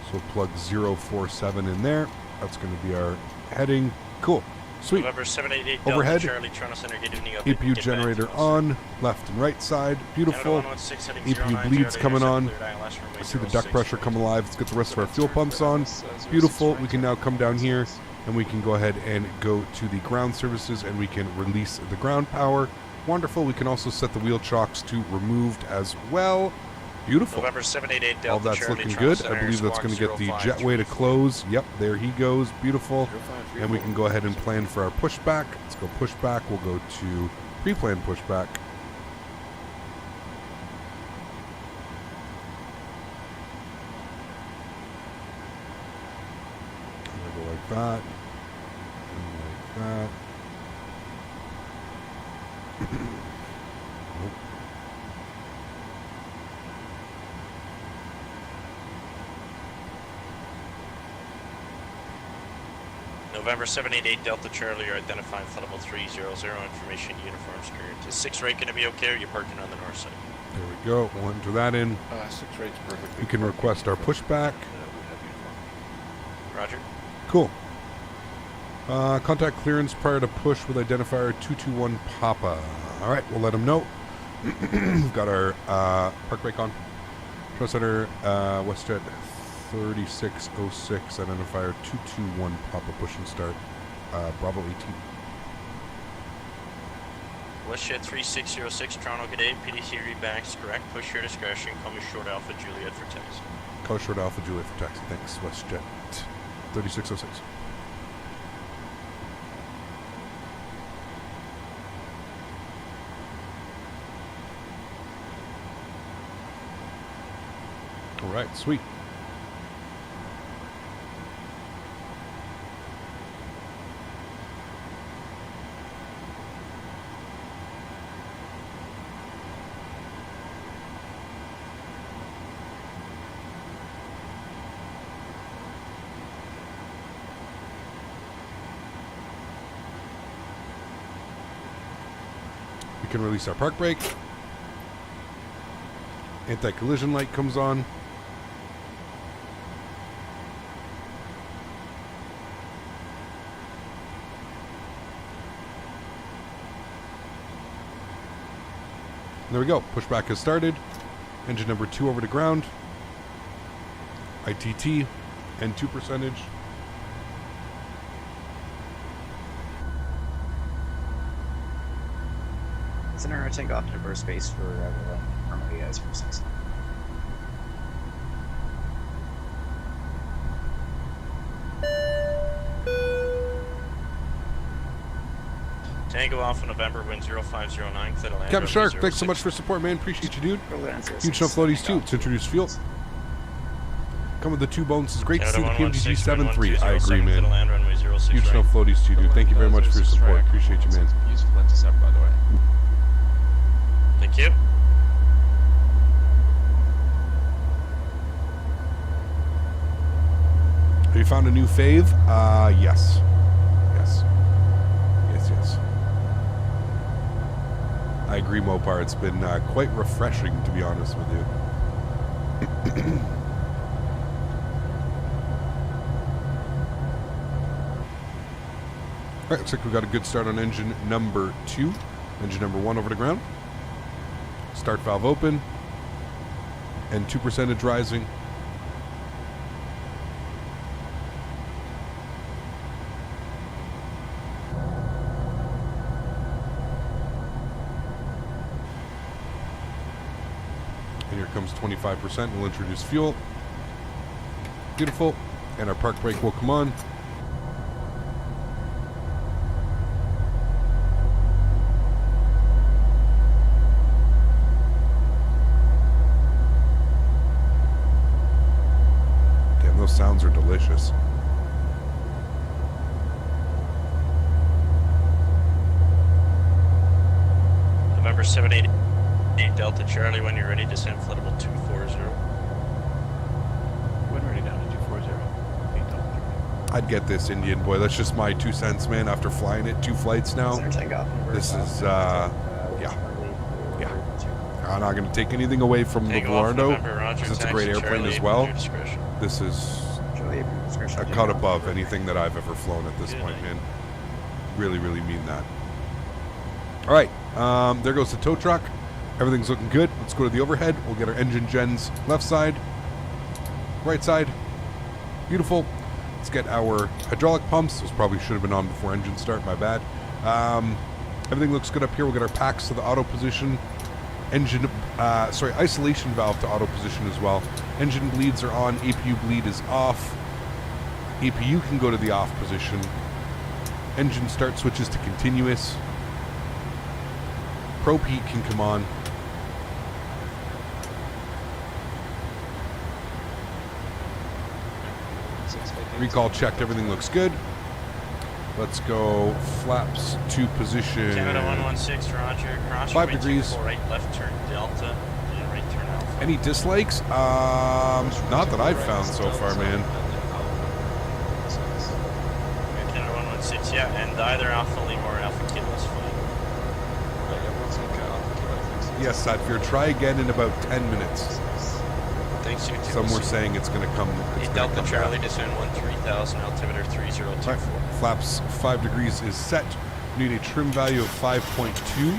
So we'll plug 047 in there. That's going to be our heading. Cool. Sweet. November 788 Overhead. Delta Charlie, Toronto Center, good evening. APU generator on, left and right side. Beautiful. APU bleeds coming on. I see the duct pressure come alive. Let's get the rest of our fuel pumps on. Beautiful. We can now come down here and we can go ahead and go to the ground services and we can release the ground power. Wonderful. We can also set the wheel chocks to removed as well. Beautiful. November 788 Delta All that's Charlie, looking Toronto good. Center, I believe that's going to get the jetway to close. Yep, there he goes. Beautiful. And we can go ahead and plan for our pushback. Let's go pushback. We'll go to pre-planned pushback. Go like that. And like that. Nope. November 788 Delta Charlie, you're identifying flight level 300, information uniform skirt. Is 6 rate going to be okay, or are you parking on the north side? There we go. We'll enter that in. 6 rate's perfect. We can request our pushback. Roger. Cool. Contact clearance prior to push with identifier 221 Papa. All right, we'll let them know. We've got our park brake on. Toronto Center, WestJet 3606, identifier 221 Papa, push and start. Bravo 18. WestJet 3606, Toronto, good day. PDC readbacks correct. Push your discretion. Call me short Alpha Juliet for taxi. Call short Alpha Juliet for taxi. Thanks, WestJet 3606. All right, sweet. We can release our park brake. Anti-collision light comes on. There we go. Pushback has started. Engine number 2 over to ground. ITT and 2 percentage. Center, take off to burst space for runway 06. Tango Alpha November, wind 0509, clear to land. Captain Shark, thanks so much for support, man. Appreciate you, dude. Huge enough floaties too. Let's introduce fuel. Come with the 2 bonuses. Great to see the PMDG 7.3. I agree, man. Huge enough floaties too, dude. Thank you very much for your support. Appreciate you, man. Useful intercept, by the way. Thank you. Have you found a new fave? Yes. Yes. Yes, yes. I agree, Mopar. It's been quite refreshing, to be honest with you. All right, looks like we got a good start on engine number 2. Engine number 1 over to ground. Start valve open. And 2 percentage rising. And here comes 25%. We'll introduce fuel. Beautiful. And our park brake will come on. Damn, those sounds are delicious. November 780. Delta Charlie, when you're ready, descend flight level 240. When ready down to 240. I'd get this, Indian boy. That's just my 2 cents, man. After flying it 2 flights now, this is yeah. I'm not going to take anything away from the Velardo, because it's a great airplane as well. This is a cut above anything that I've ever flown at this point, man. Really, really mean that. All right, there goes the tow truck. Everything's looking good. Let's go to the overhead. We'll get our engine gens left side, right side. Beautiful. Let's get our hydraulic pumps. Those probably should have been on before engine start. My bad. Everything looks good up here. We'll get our packs to the auto position. Engine, isolation valve to auto position as well. Engine bleeds are on. APU bleed is off. APU can go to the off position. Engine start switches to continuous. Probe heat can come on. Recall checked, everything looks good. Let's go flaps to position. Canada 116, roger. Cross 5 degrees. Right, left turn Delta, and right turn Alpha. Any dislikes? Not that I've found so far, man. Canada 116, yeah, and either Alpha Lima or Alpha Kilo is fine. Yes, Satfir, try again in about 10 minutes. Thanks, you too. Some were saying it's going to come. Delta Charlie, descend 13,000, altimeter 3024. Right. Flaps 5 degrees is set. Need a trim value of 5.2.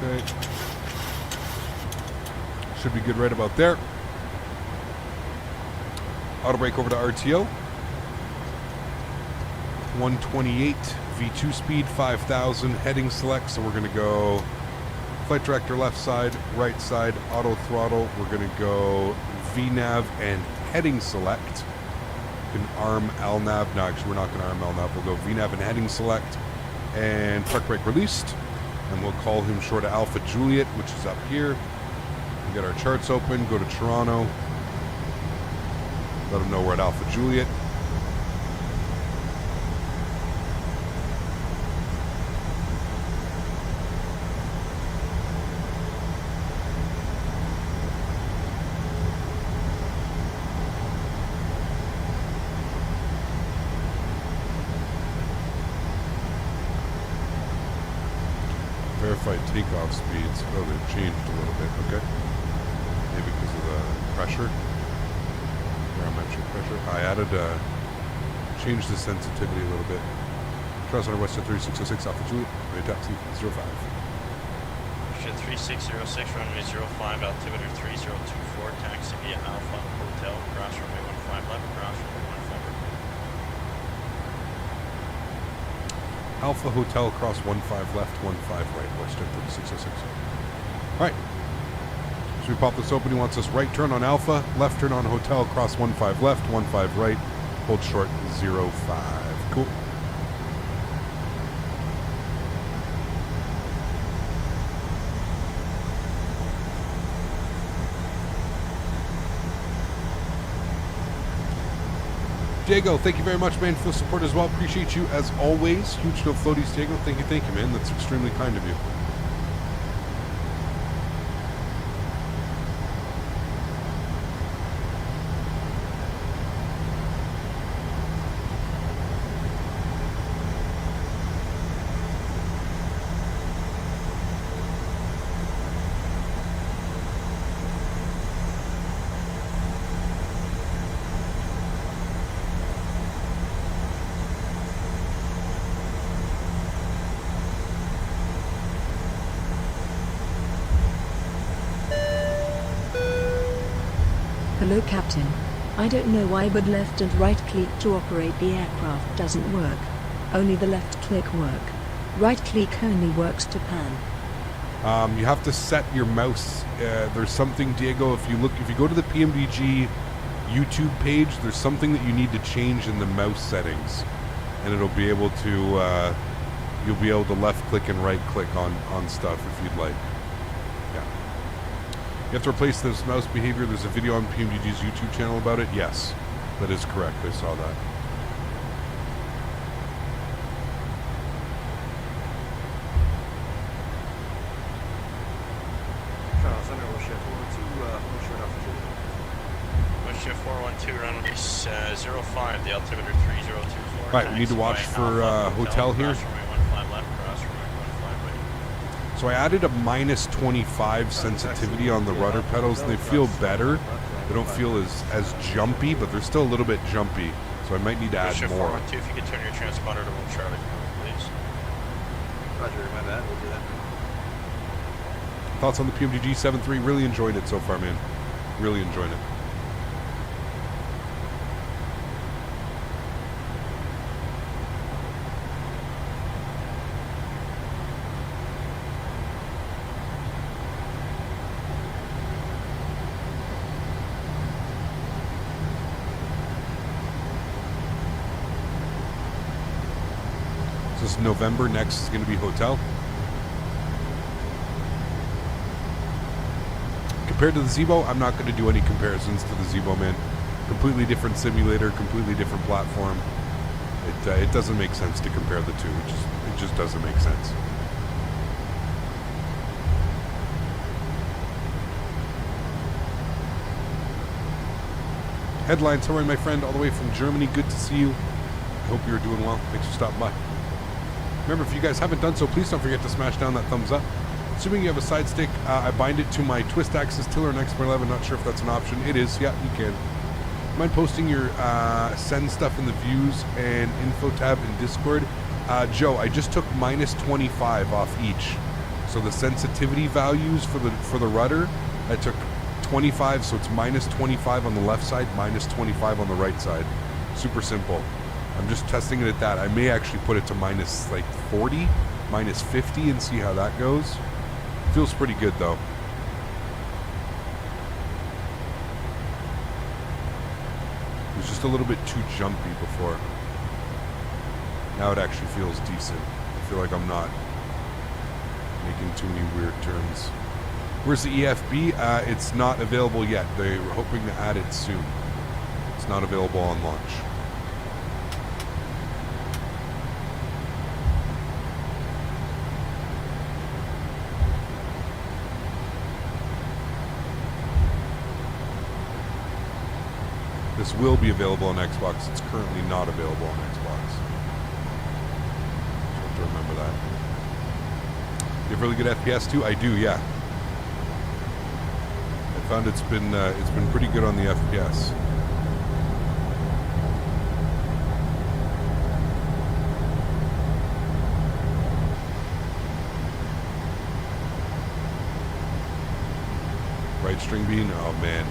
Okay. Should be good right about there. Auto brake over to RTO. 128 V2 speed, 5,000 heading select. So we're going to go flight director left side, right side, auto throttle. We're going to go VNAV and heading select. We can arm LNAV. No, actually, we're not going to arm LNAV. We'll go VNAV and heading select. And park brake released. And we'll call him short of Alpha Juliet, which is up here. We get our charts open, go to Toronto. Let them know we're at Alpha Juliet. Verify takeoff speeds. Oh, they've changed a little bit. Okay. Maybe because of the pressure. Barometric pressure. I added, changed the sensitivity a little bit. Trust on WestJet 3606 Alpha Juliet. Ready taxi 05. WestJet 3606, runway 05, altimeter 3024, taxi via Alpha Hotel, cross runway 15 left, cross runway 15 right. Alpha Hotel, cross 15 left, 15 right, WestJet 3606. Alright. So we pop this open. He wants us right turn on Alpha, left turn on Hotel, cross 15 left, 15 right, hold short 05. Cool. Diego, thank you very much, man, for the support as well. Appreciate you as always. Huge no floaties, Diego. Thank you, man. That's extremely kind of you. Hello Captain. I don't know why but left and right click to operate the aircraft doesn't work. Only the left click work. Right click only works to pan. You have to set your mouse. There's something, Diego, if you go to the PMDG YouTube page, there's something that you need to change in the mouse settings. And it'll be able to, you'll be able to left click and right click on stuff if you'd like. You have to replace this mouse behavior. There's a video on PMDG's YouTube channel about it. Yes, that is correct. I saw that. Center, WestJet 412, short altitude. WestJet 412, runway 05, the altimeter 3024. Right, we need to watch for hotel here. Cross runway 15 left, cross runway 15 right. So I added a minus 25 sensitivity on the rudder pedals, and they feel better. They don't feel as jumpy, but they're still a little bit jumpy. So I might need to add WestJet more. 412, if you could turn your transponder to 1 Charlie, please. Roger, my bad. We'll do that. Thoughts on the PMDG 7.3? Really enjoyed it so far, man. Really enjoyed it. This is November. Next is going to be hotel. Compared to the Zibo, I'm not going to do any comparisons to the Zibo, man. Completely different simulator, completely different platform. It doesn't make sense to compare the two. It just doesn't make sense. Headlines, how are you, my friend, all the way from Germany. Good to see you. I hope you're doing well. Thanks for stopping by. Remember, if you guys haven't done so, please don't forget to smash down that thumbs up. Assuming you have a side stick, I bind it to my twist axis tiller and Expert 11. Not sure if that's an option. It is. Yeah, you can. Mind posting your send stuff in the views and info tab in Discord? Joe, I just took minus 25 off each. So the sensitivity values for the rudder, I took 25, so it's minus 25 on the left side, minus 25 on the right side. Super simple. I'm just testing it at that. I may actually put it to minus like 40, minus 50 and see how that goes. Feels pretty good though. It was just a little bit too jumpy before. Now it actually feels decent. I feel like I'm not making too many weird turns. Where's the EFB? It's not available yet. They're hoping to add it soon. It's not available on launch. This will be available on Xbox. It's currently not available on Xbox. So you have to remember that. You have really good FPS too? I do, yeah. I found it's been pretty good on the FPS. Right string bean? Oh man.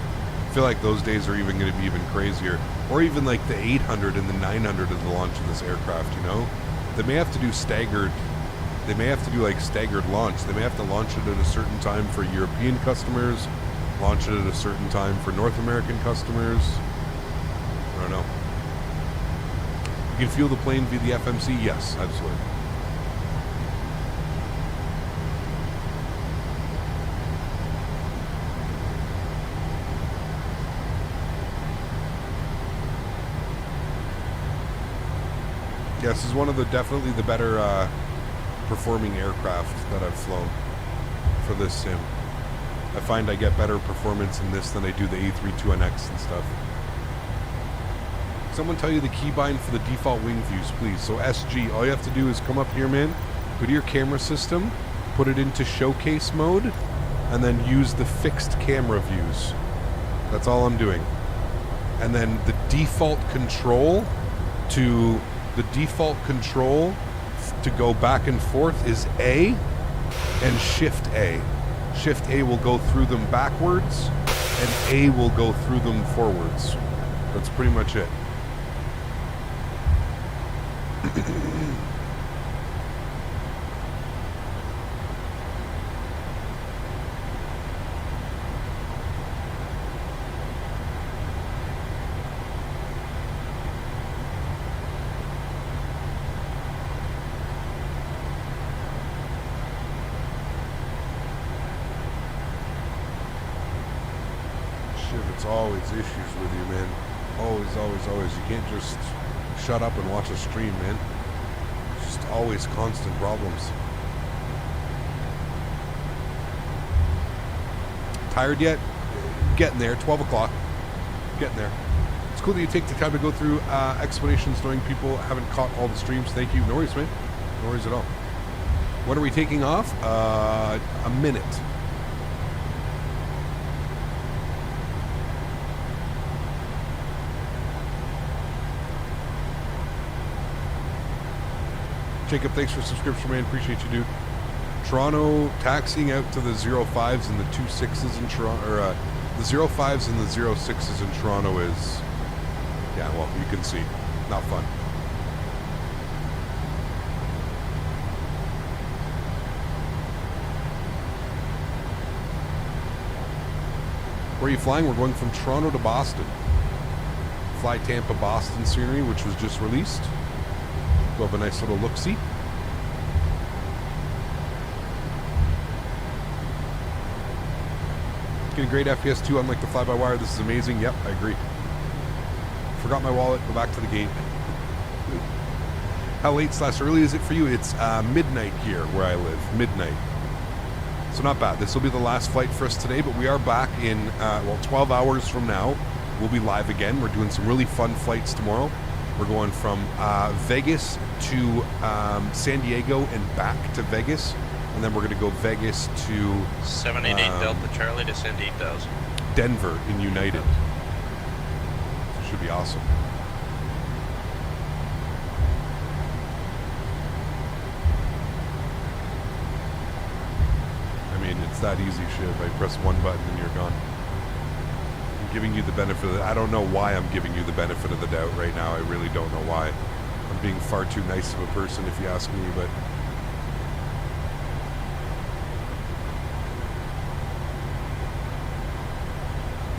I feel like those days are even going to be even crazier. Or even like the 800 and the 900 of the launch of this aircraft, you know? They may have to do staggered like staggered launch. They may have to launch it at a certain time for European customers, launch it at a certain time for North American customers. I don't know. You can fuel the plane via the FMC? Yes, absolutely. Yeah, this is one of definitely the better performing aircraft that I've flown for this sim. I find I get better performance in this than I do the A32NX and stuff. Someone tell you the keybind for the default wing views, please. So SG, all you have to do is come up here, man, go to your camera system, put it into showcase mode, and then use the fixed camera views. That's all I'm doing. And then the default control to go back and forth is A and Shift A. Shift A will go through them backwards, and A will go through them forwards. That's pretty much it. Always issues with you, man. Always. You can't just shut up and watch a stream, man. It's just always constant problems. tired yet? Getting there. 12 o'clock. Getting there. It's cool that you take the time to go through explanations, knowing people haven't caught all the streams. Thank you. No worries, man. No worries at all. When are we taking off? A minute. Jacob, thanks for subscription, man. Appreciate you, dude. Toronto taxiing out to the 05s and the 26s in Toronto, or the 05s and the 06s in Toronto is, yeah, well, you can see, not fun. Where are you flying? We're going from Toronto to Boston. Fly Tampa Boston scenery, which was just released. We'll have a nice little look-see. Getting great FPS too, unlike the fly-by-wire. This is amazing. Yep, I agree. Forgot my wallet. Go back to the gate. How late/early is it for you? It's midnight here where I live. Midnight. So not bad. This will be the last flight for us today, but we are back in, 12 hours from now. We'll be live again. We're doing some really fun flights tomorrow. We're going from Vegas to San Diego and back to Vegas. And then we're going to go Vegas to 788 Delta Charlie to send 8,000. Denver in United. Should be awesome. I mean, it's that easy, Shiv. I press one button and you're gone. I'm giving you the benefit of the... I don't know why I'm giving you the benefit of the doubt right now. I really don't know why. I'm being far too nice of a person if you ask me, but...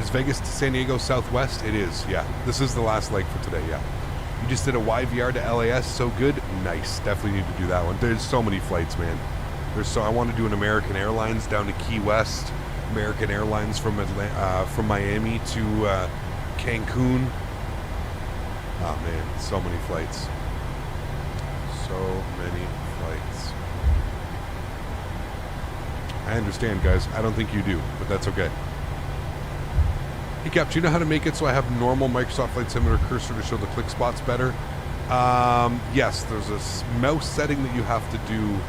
Is Vegas to San Diego Southwest? It is, yeah. This is the last leg for today, yeah. You just did a YVR to LAS, so good. Nice. Definitely need to do that one. There's so many flights, man. I want to do an American Airlines down to Key West. American Airlines from Miami to Cancun. Oh man, so many flights. So many flights. I understand, guys. I don't think you do, but that's okay. Hey Cap, do you know how to make it so I have normal Microsoft Flight Simulator cursor to show the click spots better? Yes, there's a mouse setting that you have to do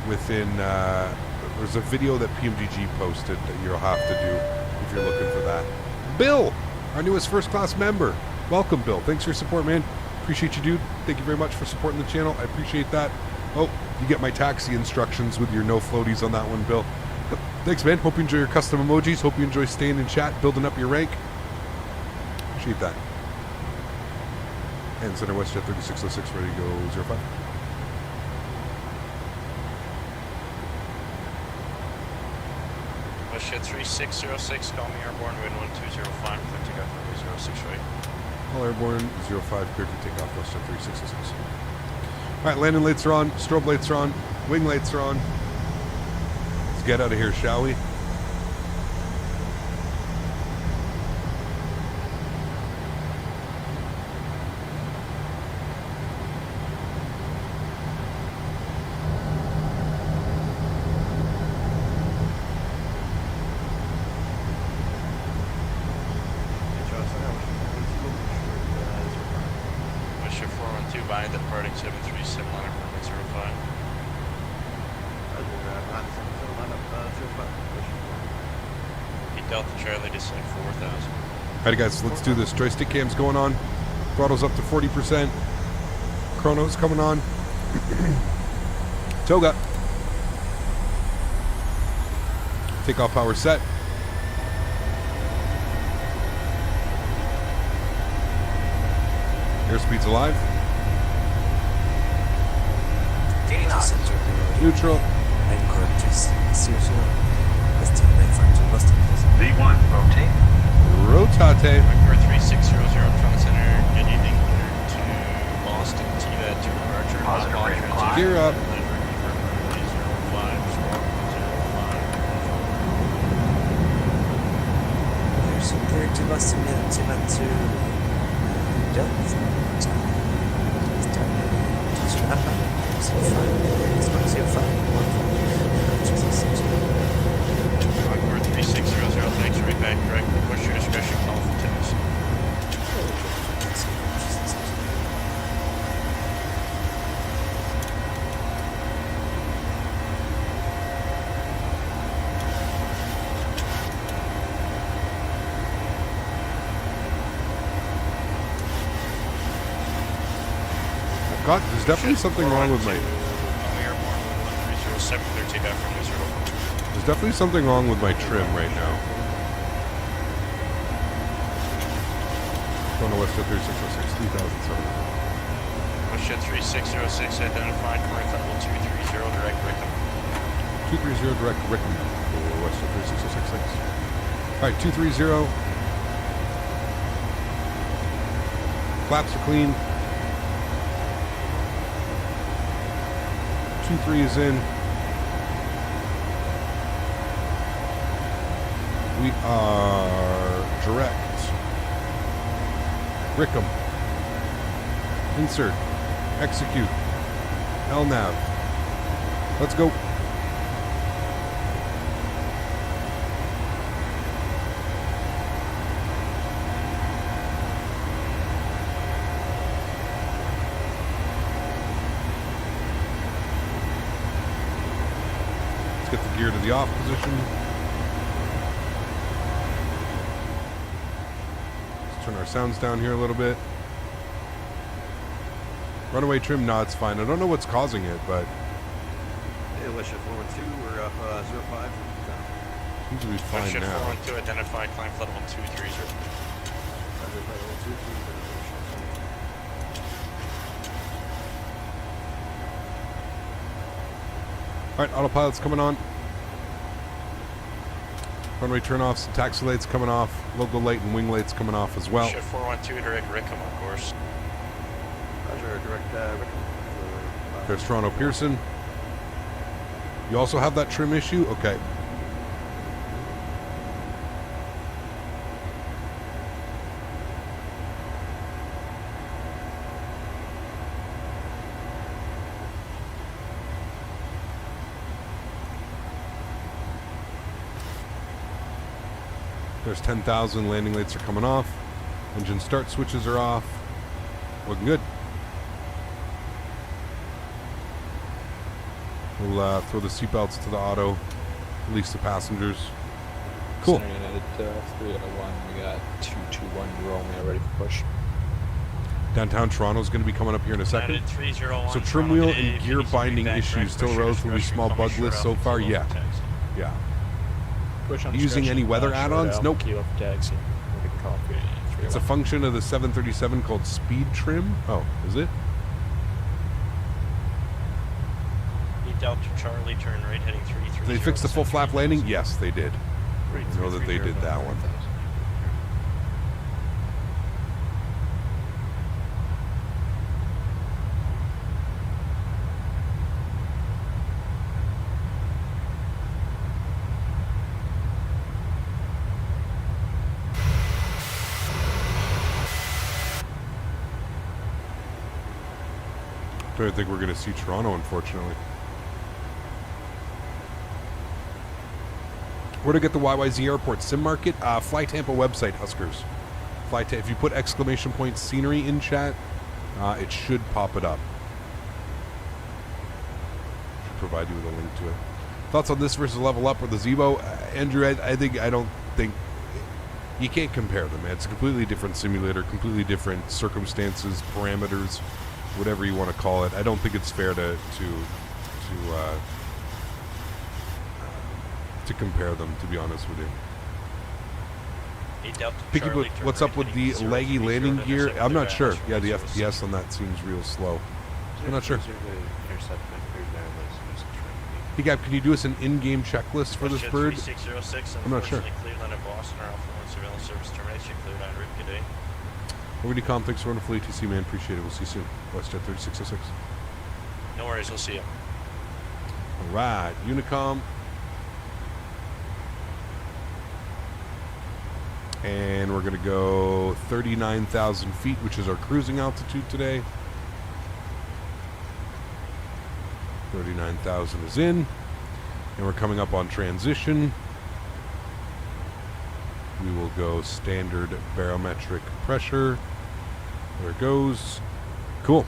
within, there's a video that PMDG posted that you'll have to do if you're looking for that. Bill, our newest first class member. Welcome, Bill. Thanks for your support, man. Appreciate you, dude. Thank you very much for supporting the channel. I appreciate that. Oh, you get my taxi instructions with your no floaties on that one, Bill. Thanks, man. Hope you enjoy your custom emojis. Hope you enjoy staying in chat, building up your rank. Appreciate that. And Center WestJet 3606, ready to go 05. WestJet 3606, call me airborne, wind 1205, clear takeoff runway 06 right. All airborne 05, clear for takeoff, WestJet 3606. Alright, landing lights are on, strobe lights are on, wing lights are on. Let's get out of here, shall we? Alright guys, let's do this. Joystick cam's going on. Throttle's up to 40%. Chrono's coming on. Toga. Takeoff power set. Airspeed's alive. Neutral. V1, rotate. Rotate. Micro 3600 front center, good evening, to Boston, TVAD to departure. Positive rate of climb. Gear up. There's some there to Boston, to Micro 3600 Scott, there's definitely something wrong with my... Airborne 1307, clear takeoff from Israel. There's definitely something wrong with my trim right now. Going to WestJet 3606, 3007. WestJet 3606, identified current level 230, direct Rickham. 230 direct Rickham for WestJet 36066. Alright, 230. Flaps are clean. 23 is in. We are direct. Rickham. Insert. Execute. LNAV. Let's go. Let's get the gear to the off position. Let's turn our sounds down here a little bit. Runaway trim, no, it's fine. I don't know what's causing it, but... Hey, WestJet 412, we're up 05. Seems to be fine WestJet now. 412, identified climb flight level 230. Alright, autopilot's coming on. Runway turn-offs, taxi lights coming off. Local light and wing lights coming off as well. WestJet 412, direct Rickham on course. Roger, direct Rickham. There's Toronto Pearson. You also have that trim issue? Okay. There's 10,000. Landing lights are coming off. Engine start switches are off. Looking good. We'll throw the seatbelts to the auto. Release the passengers. Cool. Center United 301. We got 221 Romeo ready for push. Downtown Toronto is going to be coming up here in a second. United 301, So trim wheel and gear binding issues, still relatively small bug list so far. Yeah. Yeah. Push on Using discretion, any weather short add-ons? out, Nope. keel up taxi. We can call for it. It's a function of the 737 called speed trim. Oh, is it? Delta Charlie, turn right heading 330. Did they fix the full flap landing? Yes, they did. I know that they did that one. I don't think we're going to see Toronto, unfortunately. Where to get the YYZ Airport SIM market? Fly Tampa website, Huskers. If you put exclamation point scenery in chat, it should pop it up. Should provide you with a link to it. Thoughts on this versus Level Up or the Zebo? Andrew, I don't think you can't compare them. It's a completely different simulator, completely different circumstances, parameters, whatever you want to call it. I don't think it's fair to compare them, to be honest with you. Picky, what's up with the laggy landing gear? I'm not sure. Yeah, the FPS on that seems real slow. I'm not sure. Hey, Gab, can you do us an in-game checklist for this bird? I'm not sure. Cleveland and Boston are Alpha 1 surveillance service termination. Cleared on route. Good day. Morgan Com, thanks for running full ATC, man. Appreciate it. We'll see you soon. WestJet 3606. No worries. We'll see you. All right, Unicom. And we're going to go 39,000 feet, which is our cruising altitude today. 39,000 is in. And we're coming up on transition. We will go standard barometric pressure. There it goes. Cool.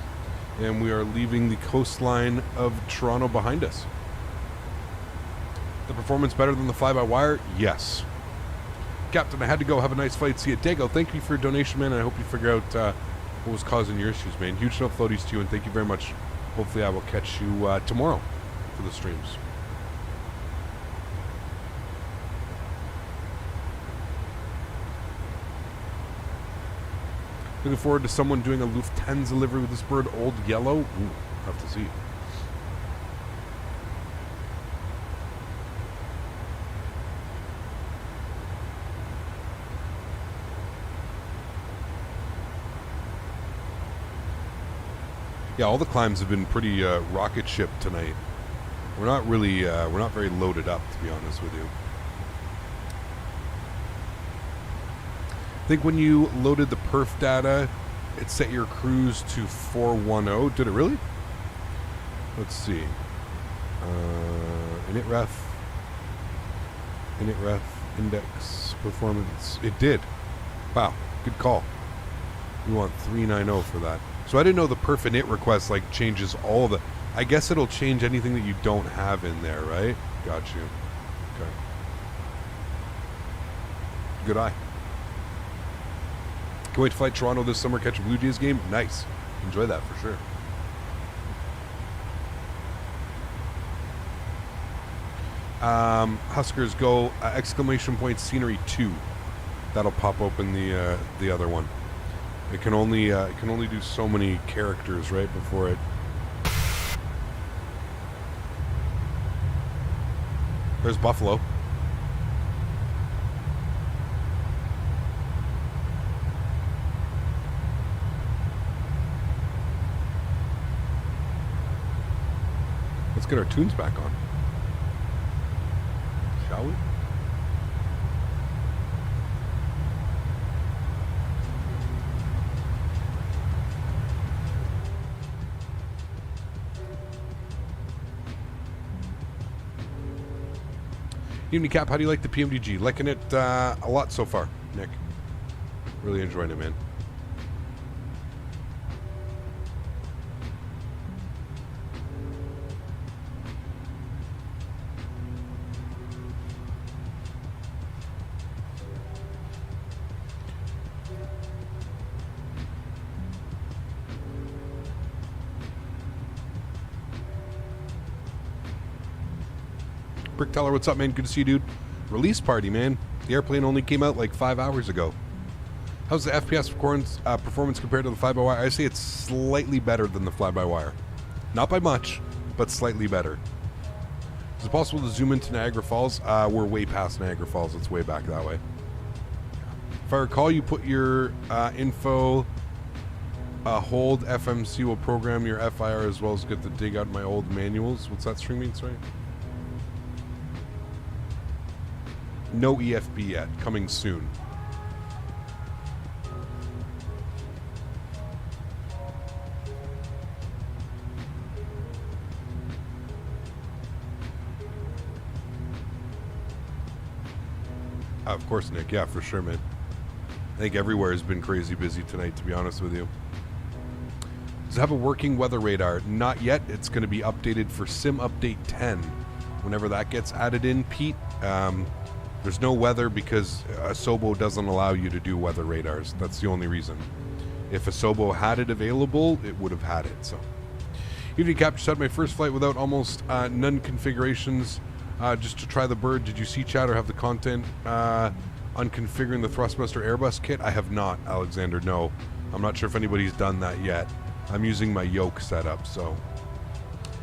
And we are leaving the coastline of Toronto behind us. The performance better than the fly-by-wire? Yes. Captain, I had to go. Have a nice flight. See you at Dago. Thank you for your donation, man. I hope you figure out What was causing your issues, man? Huge enough floaties to you, and thank you very much. Hopefully I will catch you tomorrow for the streams. Looking forward to someone doing a Lufthansa livery with this bird, Old Yellow. Ooh, have to see. Yeah, all the climbs have been pretty rocket ship tonight. We're not really, we're not very loaded up, to be honest with you. I think when you loaded the perf data, it set your cruise to 410. Did it really? Let's see. Init ref, index, performance. It did. Wow, good call. We want 390 for that. So I didn't know the perf init request like changes all of the. I guess it'll change anything that you don't have in there, right? Got you. Okay. Good eye. Can't wait to fly Toronto this summer, catch a Blue Jays game. Nice. Enjoy that for sure. Huskers go exclamation point scenery 2. That'll pop open the other one. It can only do so many characters right before it. There's Buffalo. Let's get our tunes back on, shall we? Evening Cap, how do you like the PMDG? Liking it a lot so far, Nick. Really enjoying it, man. Brick Teller, what's up, man? Good to see you, dude. Release party, man. The airplane only came out like 5 hours ago. How's the FPS performance compared to the fly-by-wire? I say it's slightly better than the fly-by-wire. Not by much, but slightly better. Is it possible to zoom into Niagara Falls? We're way past Niagara Falls. It's way back that way. If I recall, you put your info, hold FMC will program your FIR as well as get to dig out my old manuals. What's that string mean, sorry? No EFB yet. Coming soon. Of course, Nick. Yeah, for sure, man. I think everywhere has been crazy busy tonight, to be honest with you. Does it have a working weather radar? Not yet. It's going to be updated for Sim Update 10. Whenever that gets added in, Pete, there's no weather because Asobo doesn't allow you to do weather radars. That's the only reason. If Asobo had it available, it would have had it. So, Evening Cap, just had my first flight without almost none configurations, just to try the bird. Did you see chat or have the content on configuring the Thrustmaster Airbus kit? I have not, Alexander. No, I'm not sure if anybody's done that yet. I'm using my yoke setup, so.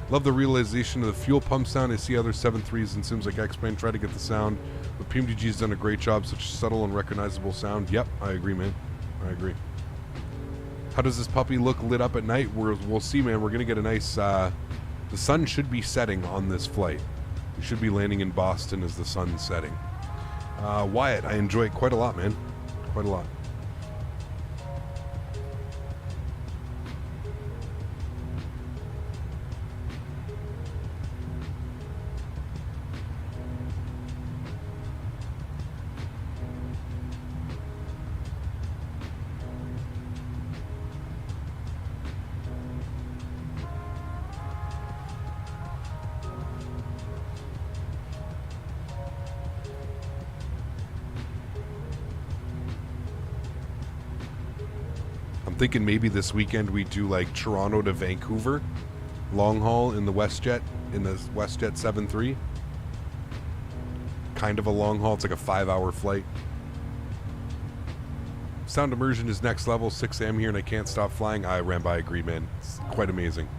Love the realization of the fuel pump sound. I see other 7.3s and sims like X-Plane try to get the sound, but PMDG's done a great job. Such a subtle and recognizable sound. Yep, I agree, man. I agree. How does this puppy look lit up at night? We'll see, man. We're going to get a nice... the sun should be setting on this flight. We should be landing in Boston as the sun's setting. Wyatt, I enjoy it quite a lot, man. Quite a lot. thinking maybe this weekend we do like Toronto to Vancouver, long haul in the WestJet, in the WestJet 7-3. Kind of a long haul. It's like a 5-hour flight. Sound immersion is next level. 6 a.m. here and I can't stop flying. I ran by, agreed, man. It's quite amazing.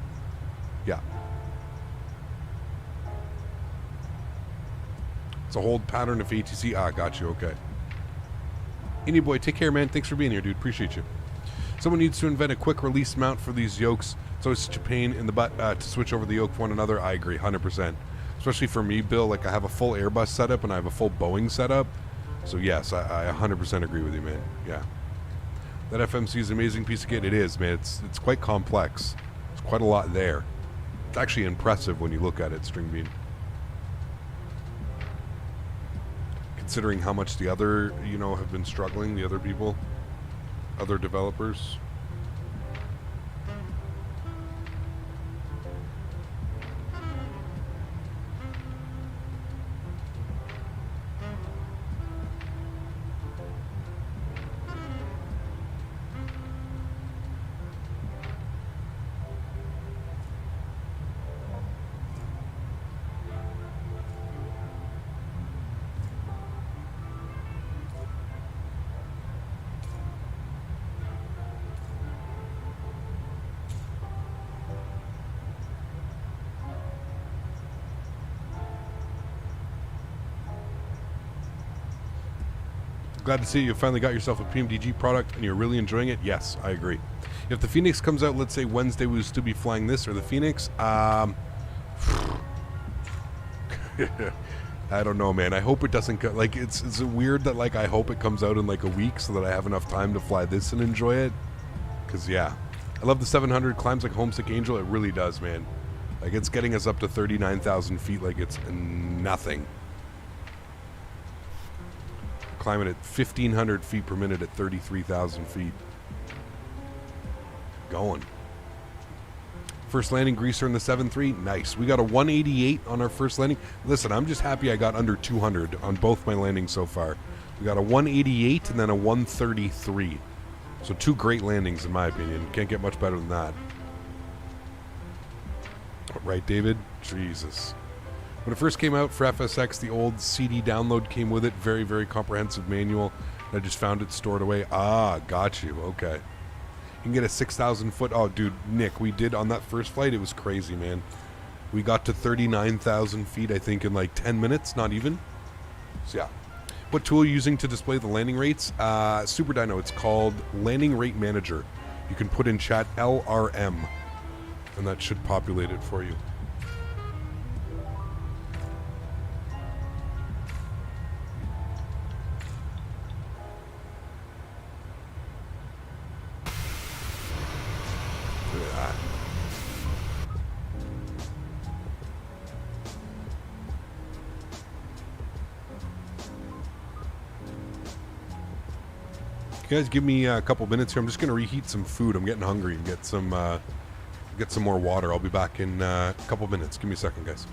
Yeah. It's a hold pattern of ATC. Ah, got you. Okay. Any boy, take care, man. Thanks for being here, dude. Appreciate you. Someone needs to invent a quick release mount for these yokes. It's always such a pain in the butt to switch over the yoke for one another. I agree, 100%. Especially for me, Bill. Like, I have a full Airbus setup and I have a full Boeing setup. So, yes, I 100% agree with you, man. Yeah. That FMC is an amazing piece of kit. It is, man. It's quite complex. There's quite a lot there. It's actually impressive when you look at it, String Bean. Considering how much the other, have been struggling, the other people, other developers. Glad to see you finally got yourself a PMDG product and you're really enjoying it. Yes, I agree. If the Phoenix comes out, let's say Wednesday, we will still be flying this or the Phoenix. I don't know, man. I hope it doesn't go. Like, it's weird that, like, I hope it comes out in like a week so that I have enough time to fly this and enjoy it. Because, yeah, I love the 700. Climbs like a homesick angel. It really does, man. Like, it's getting us up to 39,000 feet like it's nothing. Climbing at 1,500 feet per minute at 33,000 feet. Going. First landing greaser in the 7.3. Nice. We got a 188 on our first landing. Listen, I'm just happy I got under 200 on both my landings so far. We got a 188 and then a 133. So 2 great landings in my opinion. Can't get much better than that. Right, David? Jesus. When it first came out for FSX, the old CD download came with it. Very, very comprehensive manual. I just found it stored away. Ah, got you. Okay. You can get a 6,000 foot. Oh, dude, Nick, we did on that first flight. It was crazy, man. We got to 39,000 feet, I think, in like 10 minutes, not even. So, yeah. What tool are you using to display the landing rates? Super Dyno. It's called Landing Rate Manager. You can put in chat LRM, and that should populate it for you. You guys give me a couple minutes here. I'm just going to reheat some food. I'm getting hungry and get some more water. I'll be back in a couple minutes. Give me a second, guys.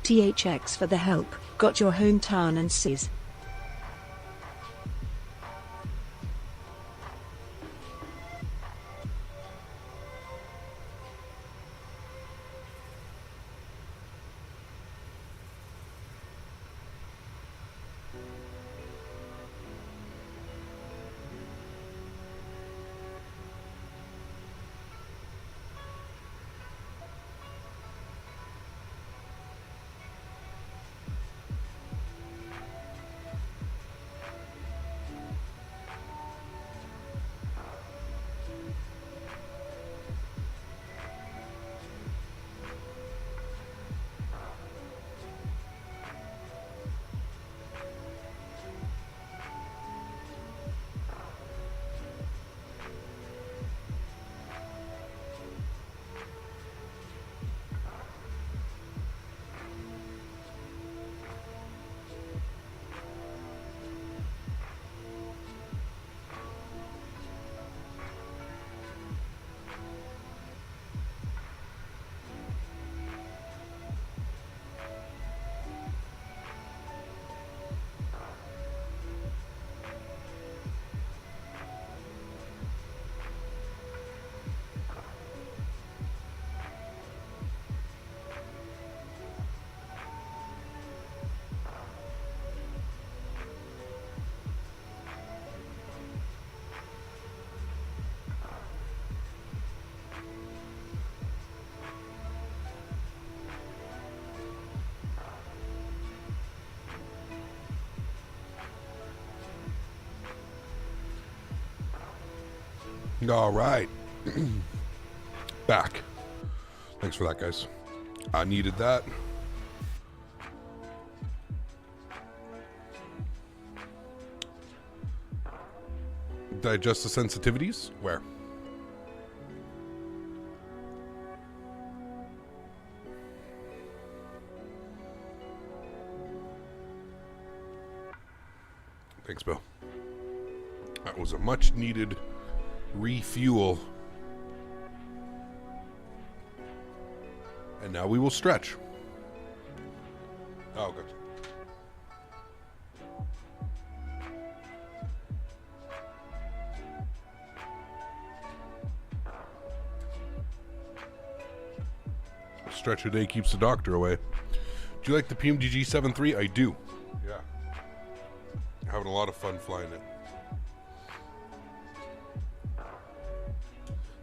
THX for the help. Got your hometown and sis. All right. Back. Thanks for that, guys. I needed that. Did I adjust the sensitivities? Where? Thanks, Bill. That was a much needed refuel. And now we will stretch. Oh, good. A stretch a day keeps the doctor away. Do you like the PMDG 7.3? I do. Yeah. Having a lot of fun flying it.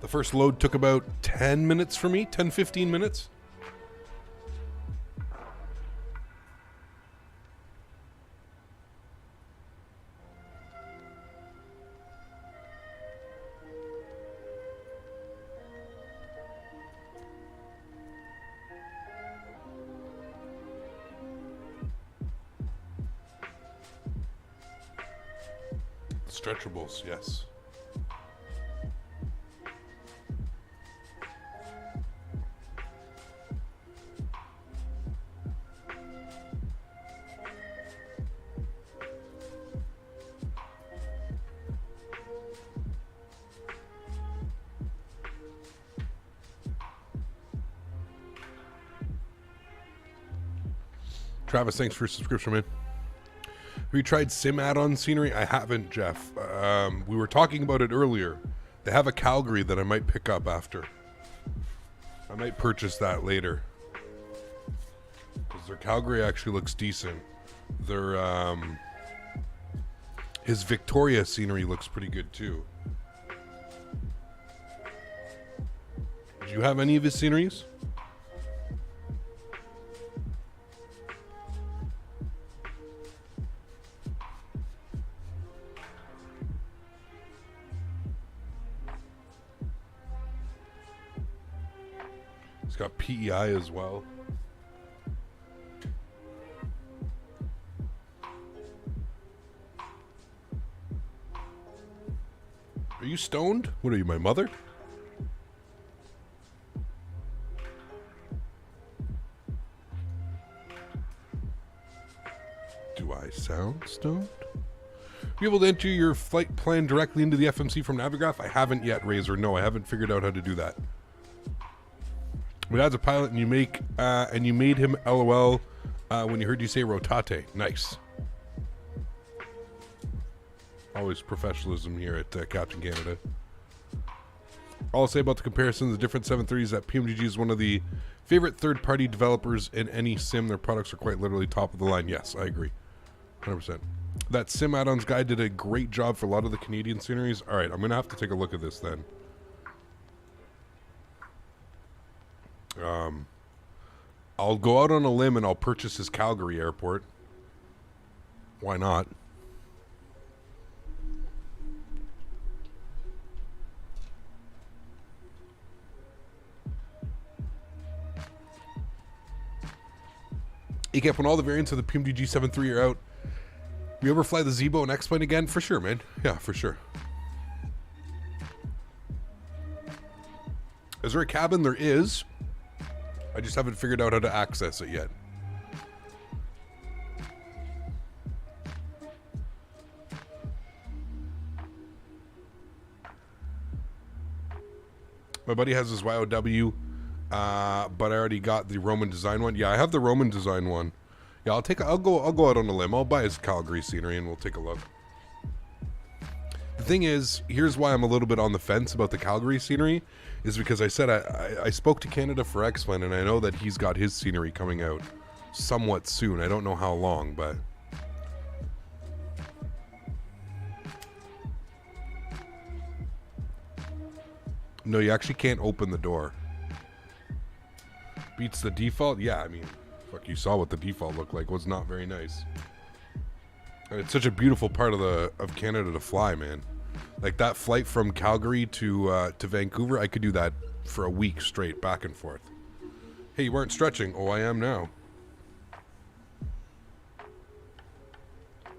The first load took about 10 minutes for me, 10-15 minutes. Stretchables, yes. Travis, thanks for your subscription, man. Have you tried sim add-on scenery? I haven't, Jeff. We were talking about it earlier. They have a Calgary that I might pick up after. I might purchase that later. Because their Calgary actually looks decent. Their, his Victoria scenery looks pretty good too. Do you have any of his sceneries? It's got PEI as well. Are you stoned? What are you, my mother? Do I sound stoned? Be able to enter your flight plan directly into the FMC from Navigraph? I haven't yet, Razor. No, I haven't figured out how to do that. My dad's a pilot, and you made him LOL When you heard you say rotate, nice. Always professionalism here at Captain Canada. All I'll say about the comparison, the different 730s is that PMDG is one of the favorite third-party developers in any sim. Their products are quite literally top of the line. Yes, I agree. 100%. That sim add-ons guy did a great job for a lot of the Canadian sceneries. All right, I'm going to have to take a look at this then. I'll go out on a limb and I'll purchase his Calgary airport. Why not? ACAP, when all the variants of the PMDG 7.3 are out, you ever fly the Zebo and X-Plane again? For sure, man. Yeah, for sure. Is there a cabin? There is. I just haven't figured out how to access it yet. My buddy has his YOW, but I already got the Roman design one. Yeah, I have the Roman design one. Yeah, I'll go out on a limb. I'll buy his Calgary scenery and we'll take a look. The thing is, here's why I'm a little bit on the fence about the Calgary scenery, is because I said I spoke to Canada for X-Plane, and I know that he's got his scenery coming out somewhat soon. I don't know how long, but... No, you actually can't open the door. Beats the default? Yeah, I mean, fuck, you saw what the default looked like. It was not very nice. And it's such a beautiful part of Canada to fly, man. Like that flight from Calgary to Vancouver, I could do that for a week straight, back and forth. Hey, you weren't stretching. Oh, I am now.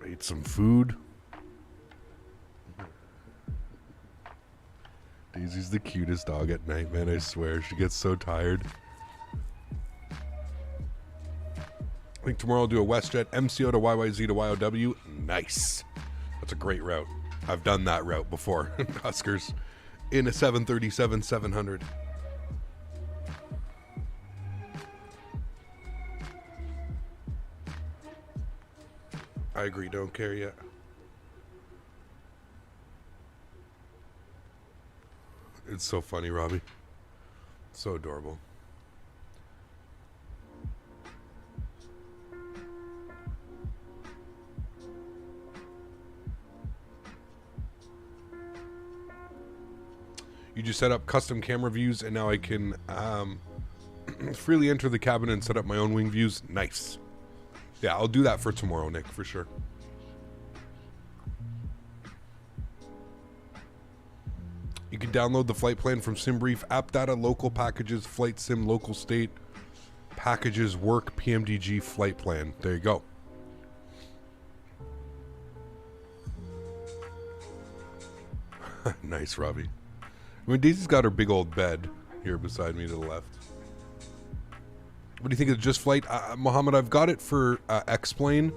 I ate some food. Daisy's the cutest dog at night, man, I swear. She gets so tired. I think tomorrow I'll do a WestJet MCO to YYZ to YOW. Nice. That's a great route. I've done that route before. Huskers in a 737-700. I agree, don't care yet. It's so funny, Robbie. So adorable. You just set up custom camera views, and now I can freely enter the cabin and set up my own wing views. Nice. Yeah, I'll do that for tomorrow, Nick, for sure. You can download the flight plan from SimBrief, app data, local packages, flight sim, local state, packages, work, PMDG, flight plan. There you go. Nice, Robbie. I mean, Daisy's got her big old bed here beside me to the left. What do you think of Just Flight? Mohammed, I've got it for X-Plane.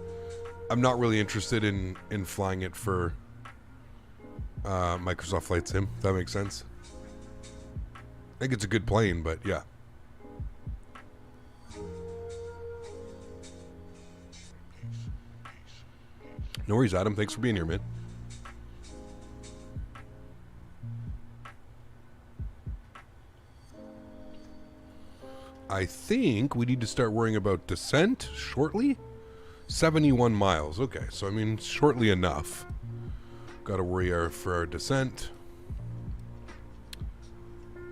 I'm not really interested in flying it for Microsoft Flight Sim, if that makes sense. I think it's a good plane, but yeah. No worries, Adam. Thanks for being here, man. I think we need to start worrying about descent shortly. 71 miles. Okay, so I mean, shortly enough. Got to worry for our descent.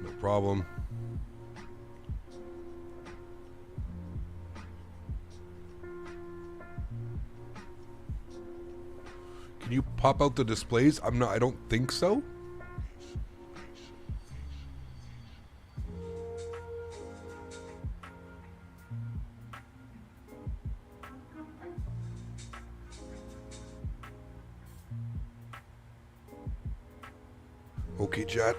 No problem. Can you pop out the displays? I don't think so. Okay, chat.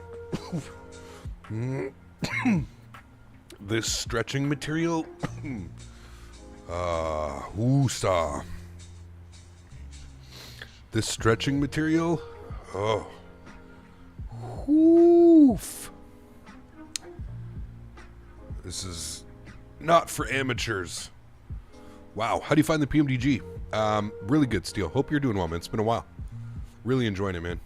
This stretching material. Woosah. This stretching material. Oh. Woof. This is not for amateurs Wow, how do you find the PMDG? Really good, Steel. Hope you're doing well, man. It's been a while. Really enjoying it, man.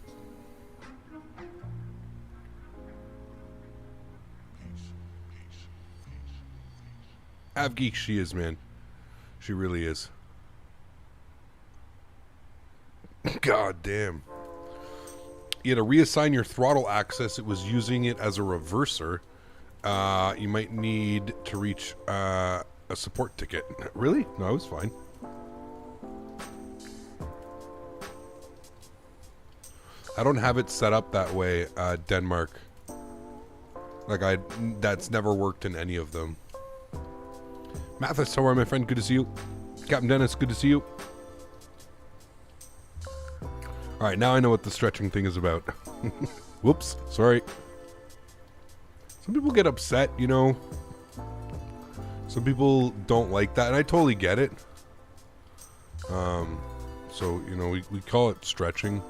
Avgeek, she is, man. She really is. God damn. You had to reassign your throttle axis. It was using it as a reverser. You might need to reach a support ticket. Really? No, I was fine. I don't have it set up that way, Denmark. Like, that's never worked in any of them. Mathis, how are you, my friend? Good to see you. Captain Denis, good to see you. Alright, now I know what the stretching thing is about. Whoops, sorry. Some people get upset, you know. Some people don't like that, and I totally get it. So, you know, we call it stretching.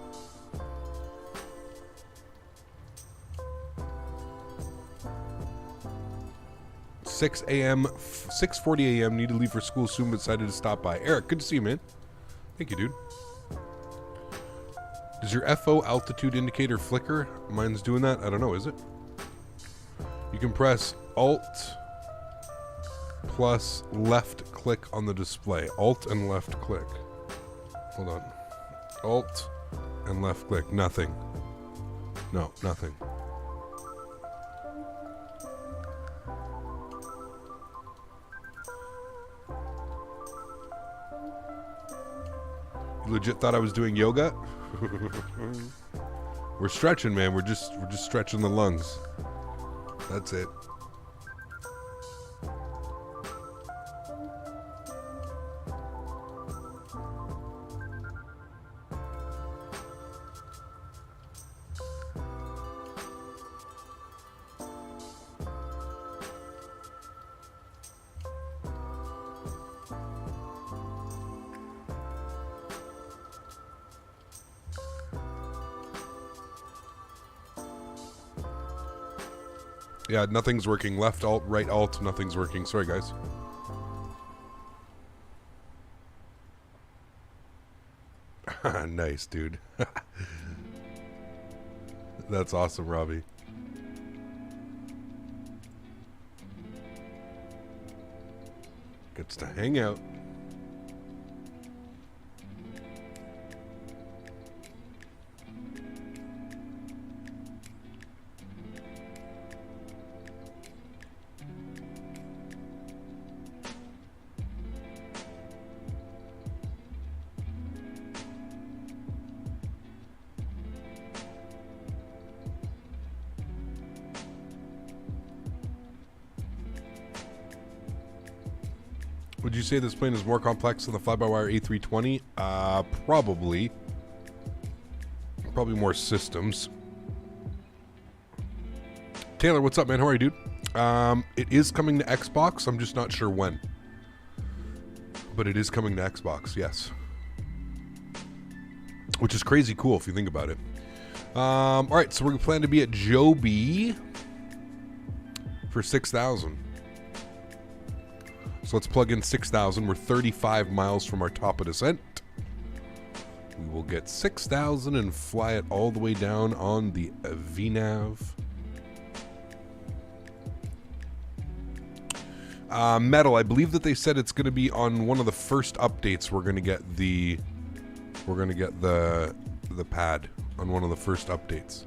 Six 40 a.m. Need to leave for school soon, but decided to stop by. Eric, good to see you, man. Thank you, dude. Does your FO altitude indicator flicker? Mine's doing that. I don't know. Is it? You can press Alt plus left click on the display. Alt and left click. Hold on. Alt and left click. Nothing. No, nothing. You legit thought I was doing yoga? We're stretching, man. We're just stretching the lungs. That's it. Yeah, nothing's working. Left alt, right alt, nothing's working. Sorry, guys. Nice, dude. That's awesome, Robbie. Gets to hang out. Would you say this plane is more complex than the fly-by-wire A320? Probably. Probably more systems. Taylor, what's up, man? How are you, dude? It is coming to Xbox. I'm just not sure when. But it is coming to Xbox, yes. Which is crazy cool if you think about it. All right, so we're planning to be at Joby for 6,000. So let's plug in 6,000. We're 35 miles from our top of descent. We will get 6,000 and fly it all the way down on the VNAV. Metal, I believe that they said it's going to be on one of the first updates. We're going to get the pad on one of the first updates.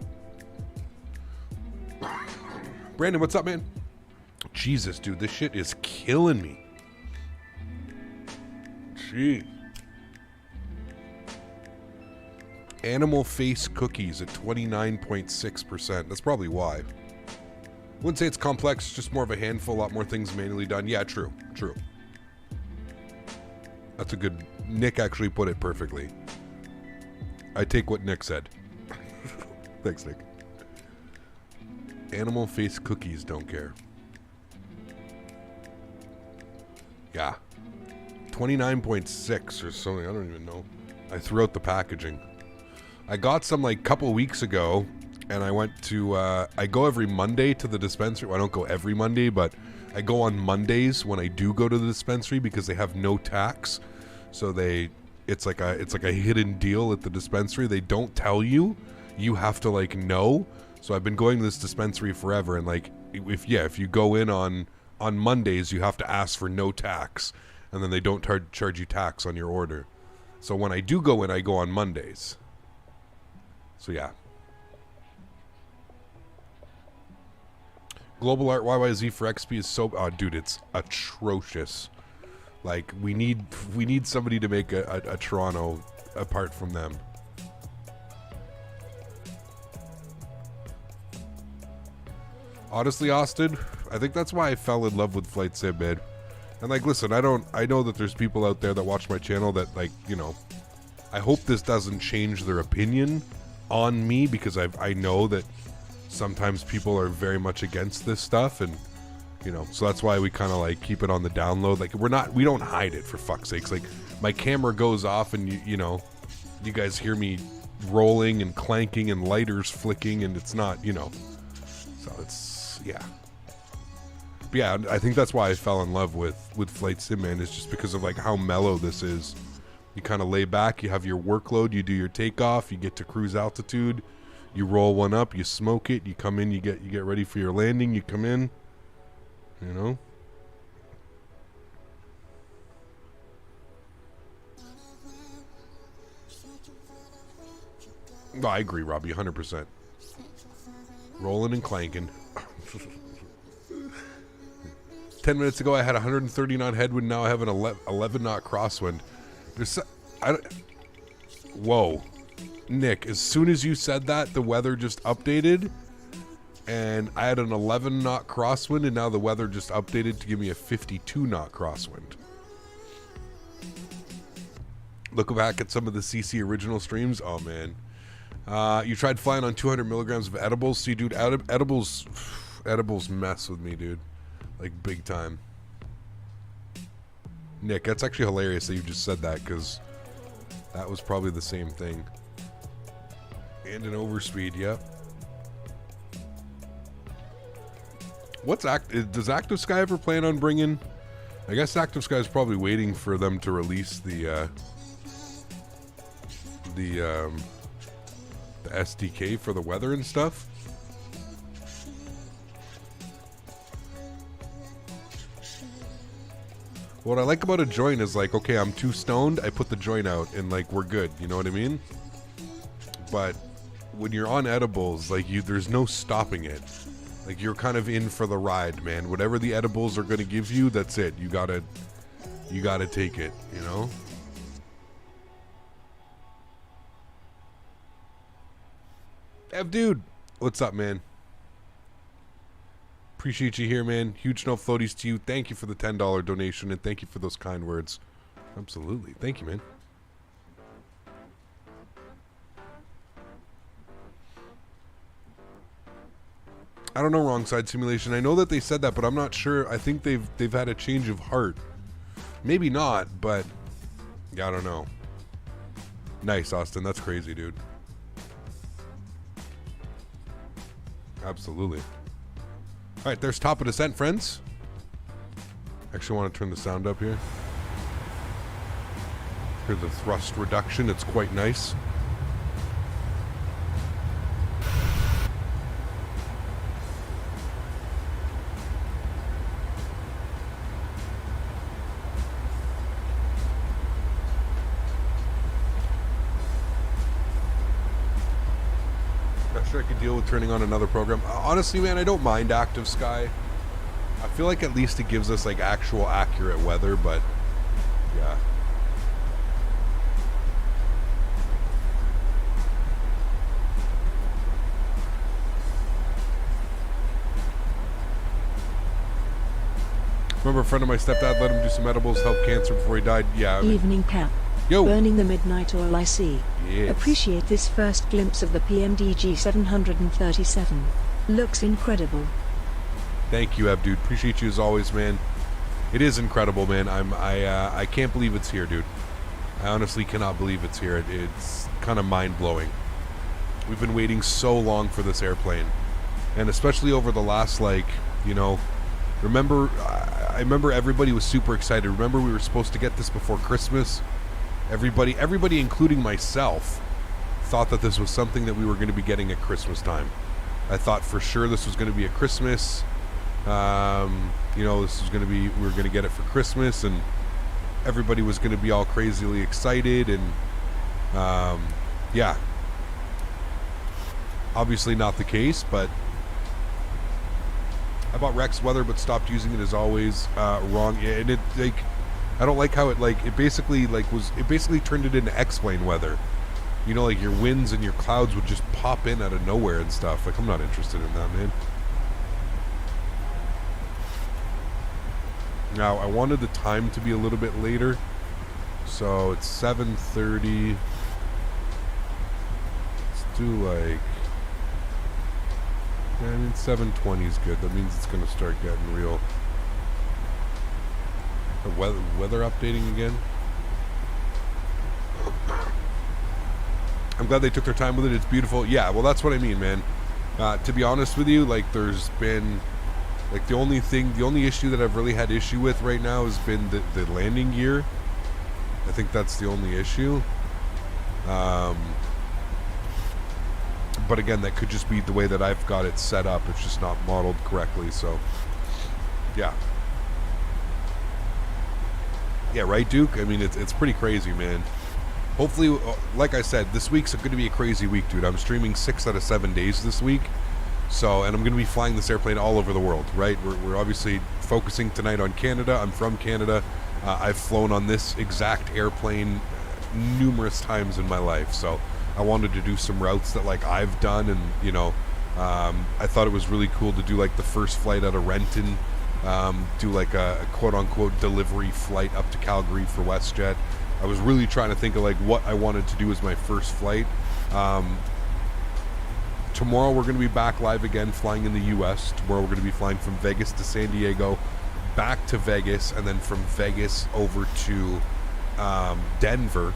Brandon, what's up, man? Jesus, dude, this shit is killing me. Gee. Animal face cookies at 29.6%. That's probably why. Wouldn't say it's complex, just more of a handful, a lot more things manually done. Yeah, true. That's a good... Nick actually put it perfectly. I take what Nick said. Thanks, Nick. Animal face cookies, don't care. Yeah. 29.6 or something. I don't even know. I threw out the packaging. I got some like a couple weeks ago, and I went to, I go every Monday to the dispensary. Well, I don't go every Monday, but I go on Mondays when I do go to the dispensary because they have no tax. So it's like a hidden deal at the dispensary. They don't tell you. You have to like know. So I've been going to this dispensary forever, and like if you go in on Mondays, you have to ask for no tax, and then they don't charge you tax on your order. So when I do go in, I go on Mondays. So yeah. Global Art YYZ for XP is so... Oh, dude, it's atrocious. Like, we need somebody to make a Toronto apart from them. Honestly, Austin, I think that's why I fell in love with Flight Sim, man. And like, listen, I know that there's people out there that watch my channel that, like, you know, I hope this doesn't change their opinion on me, because I know that sometimes people are very much against this stuff, and you know, so that's why we kind of like keep it on the download. Like, we don't hide it, for fuck's sakes. Like, my camera goes off, and you know, you guys hear me rolling and clanking and lighters flicking, and it's not, you know, so it's, yeah. But yeah, I think that's why I fell in love with Flight Sim, man, is just because of like how mellow this is. You kind of lay back, you have your workload, you do your takeoff, you get to cruise altitude, you roll one up, you smoke it, you come in, you get ready for your landing, you come in, you know. Oh, I agree, Robbie, 100%. Rolling and clanking. 10 minutes ago, I had 130 knot headwind. Now I have an 11 knot crosswind. Whoa. Nick, as soon as you said that, the weather just updated. And I had an 11 knot crosswind, and now the weather just updated to give me a 52 knot crosswind. Look back at some of the CC original streams. Oh, man. You tried flying on 200 milligrams of edibles. See, dude, edibles mess with me, dude. Like, big time. Nick, that's actually hilarious that you just said that, because that was probably the same thing. And an overspeed, yep. Does Active Sky ever plan on bringing... I guess Active Sky is probably waiting for them to release the SDK for the weather and stuff. What I like about a joint is like, okay, I'm too stoned, I put the joint out and like we're good, you know what I mean? But when you're on edibles, like there's no stopping it. Like, you're kind of in for the ride, man. Whatever the edibles are going to give you, that's it. You gotta take it, you know? Ev, dude, what's up, man? Appreciate you here, man. Huge no floaties to you. Thank you for the $10 donation, and thank you for those kind words. Absolutely. Thank you, man. I don't know, wrong side simulation. I know that they said that, but I'm not sure. I think they've had a change of heart. Maybe not, but yeah, I don't know. Nice, Austin. That's crazy, dude. Absolutely. All right, there's top of descent, friends. Actually, want to turn the sound up here. Hear the thrust reduction. It's quite nice. I could deal with turning on another program. Honestly, man, I don't mind Active Sky. I feel like at least it gives us like actual accurate weather, but yeah. Remember a friend of my stepdad let him do some edibles, help cancer before he died? Yeah. Evening Cap. Yo. Burning the midnight oil I see. Yes. Appreciate this first glimpse of the PMDG 737. Looks incredible. Thank you, Ev, dude. Appreciate you as always, man. It is incredible, man. I can't believe it's here, dude. I honestly cannot believe it's here. It's kind of mind-blowing. We've been waiting so long for this airplane. And especially over the last, like, you know, I remember everybody was super excited. Remember we were supposed to get this before Christmas? Everybody, including myself, thought that this was something that we were going to be getting at Christmas time. I thought for sure this was going to be at Christmas. You know, this was going to be, we were going to get it for Christmas, and everybody was going to be all crazily excited, and yeah. Obviously not the case, but I bought Rex Weather but stopped using it as always. Wrong. Yeah, and it, like, I don't like how it, like, it basically turned it into X-Plane weather. You know, like your winds and your clouds would just pop in out of nowhere and stuff. Like, I'm not interested in that, man. Now, I wanted the time to be a little bit later, so it's 7:30. Let's do like, yeah, I mean 7:20 is good. That means it's going to start getting real. The weather updating again. I'm glad they took their time with it. It's beautiful. Yeah, well, that's what I mean, man. To be honest with you, like, there's been, like, the only issue that I've really had issue with right now has been the landing gear. I think that's the only issue. But again, that could just be the way that I've got it set up. It's just not modeled correctly, so yeah. Yeah, right, Duke? I mean, it's pretty crazy, man. Hopefully, like I said, this week's going to be a crazy week, dude. I'm streaming 6 out of 7 days this week. So, and I'm going to be flying this airplane all over the world, right? We're obviously focusing tonight on Canada. I'm from Canada. I've flown on this exact airplane numerous times in my life. So I wanted to do some routes that, like, I've done. And, you know, I thought it was really cool to do, like, the first flight out of Renton. Do, like, a quote-unquote delivery flight up to Calgary for WestJet. I was really trying to think of, like, what I wanted to do as my first flight. Tomorrow we're going to be back live again, flying in the U.S. Tomorrow we're going to be flying from Vegas to San Diego, back to Vegas, and then from Vegas over to Denver.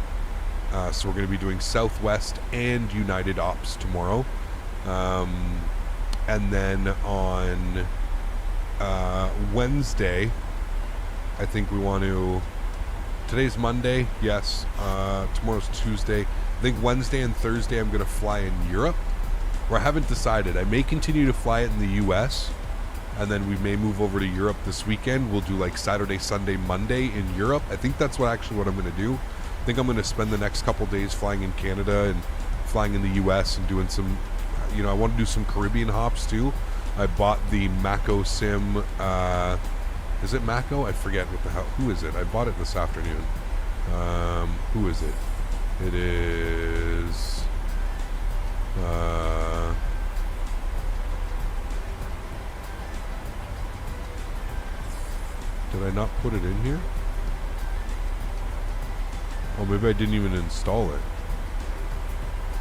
So we're going to be doing Southwest and United Ops tomorrow. And then on Wednesday, I think we want to... Today's Monday, yes. Tomorrow's Tuesday. I think Wednesday and Thursday I'm going to fly in Europe. Or I haven't decided. I may continue to fly it in the U.S. and then we may move over to Europe this weekend. We'll do like Saturday, Sunday, Monday in Europe. I think that's what I'm going to do. I think I'm going to spend the next couple days flying in Canada and flying in the U.S. and doing some, you know, I want to do some Caribbean hops too. I bought the Mako Sim, is it Mako? I forget what the hell, who is it? I bought it this afternoon. Who is it? It is... did I not put it in here? Oh, maybe I didn't even install it.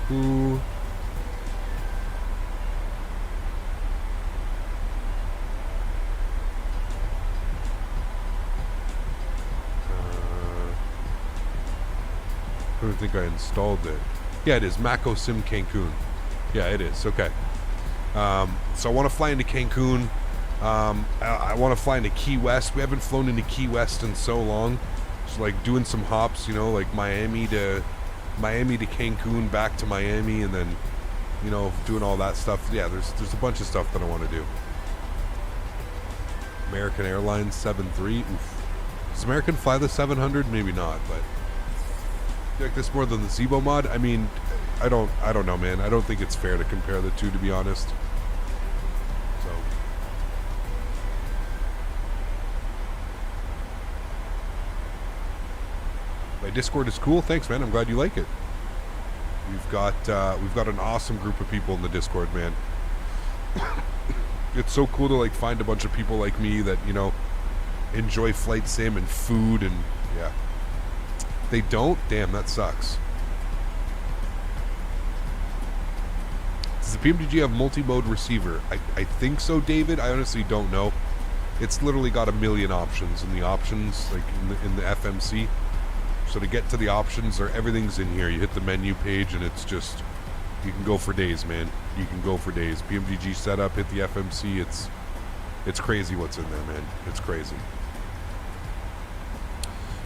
Who? I don't think I installed it. Yeah, it is. Mako Sim Cancun. Yeah, it is. Okay. So I want to fly into Cancun. I want to fly into Key West. We haven't flown into Key West in so long. Just like doing some hops, you know, like Miami to Cancun, back to Miami, and then, you know, doing all that stuff. Yeah, there's a bunch of stuff that I want to do. American Airlines 737. Oof. Does American fly the 700? Maybe not, but you like this more than the Zibo mod? I mean, I don't know, man. I don't think it's fair to compare the two, to be honest. So my Discord is cool. Thanks, man. I'm glad you like it. We've got an awesome group of people in the Discord, man. It's so cool to like find a bunch of people like me that, you know, enjoy flight sim and food, and yeah. They don't? Damn, that sucks. Does the PMDG have multi-mode receiver? I think so, David. I honestly don't know. It's literally got a million options in the options, like in the FMC. So to get to the options, everything's in here. You hit the menu page and it's just You can go for days, man. You can go for days. PMDG setup, hit the FMC. It's crazy what's in there, man. It's crazy.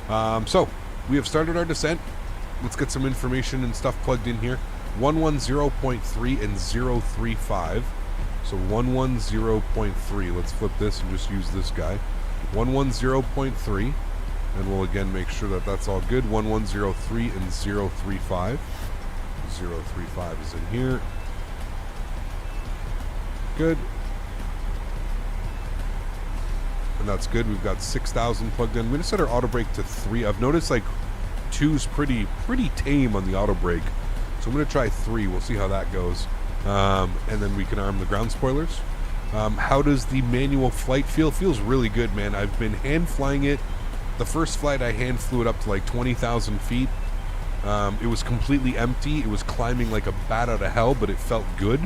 So we have started our descent. Let's get some information and stuff plugged in here. 110.3 and 035. So 110.3. Let's flip this and just use this guy. 110.3. And we'll again make sure that that's all good. 1103 and 035. 035 is in here. Good. And that's good. We've got 6,000 plugged in. I'm going to set our auto brake to 3. I've noticed like 2's pretty tame on the auto brake. So I'm going to try 3. We'll see how that goes. And then we can arm the ground spoilers. How does the manual flight feel? Feels really good, man. I've been hand flying it. The first flight I hand flew it up to like 20,000 feet. It was completely empty. It was climbing like a bat out of hell, but it felt good.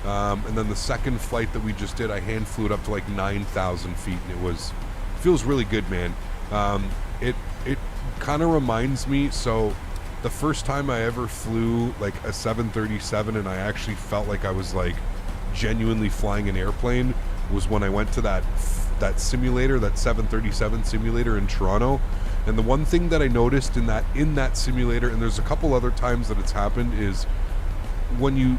And then the second flight that we just did, I hand flew it up to like 9,000 feet, and it feels really good, man. It kind of reminds me, so the first time I ever flew like a 737 and I actually felt like I was like genuinely flying an airplane was when I went to that simulator, that 737 simulator in Toronto. And the one thing that I noticed in that simulator, and there's a couple other times that it's happened, is when you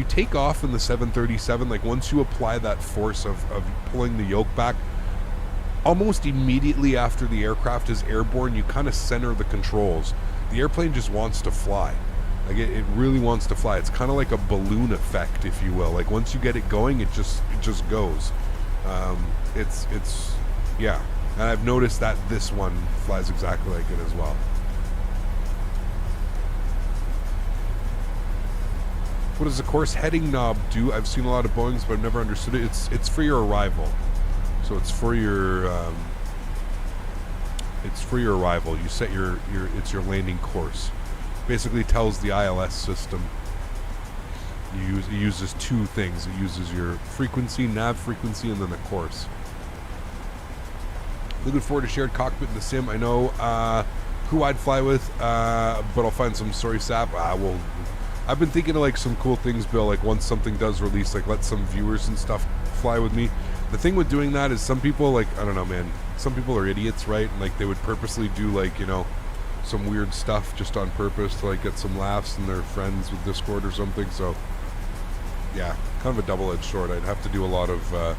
take off in the 737, like once you apply that force of pulling the yoke back, almost immediately after the aircraft is airborne, you kind of center the controls. The airplane just wants to fly. Like it really wants to fly. It's kind of like a balloon effect, if you will. Like once you get it going, it just goes. Yeah. And I've noticed that this one flies exactly like it as well. What does the course heading knob do? I've seen a lot of Boeings, but I've never understood it. It's for your arrival. So it's for your arrival. You set it's your landing course. Basically tells the ILS system. It uses two things. It uses your frequency, nav frequency, and then the course. Looking forward to shared cockpit in the sim. I know who I'd fly with, but I'll find some sorry sap. I've been thinking of like some cool things, Bill. Like once something does release, like let some viewers and stuff fly with me. The thing with doing that is some people, like, I don't know, man. Some people are idiots, right? And like they would purposely do like, you know, some weird stuff just on purpose to like get some laughs and their friends with Discord or something. So yeah, kind of a double-edged sword. I'd have to do a lot of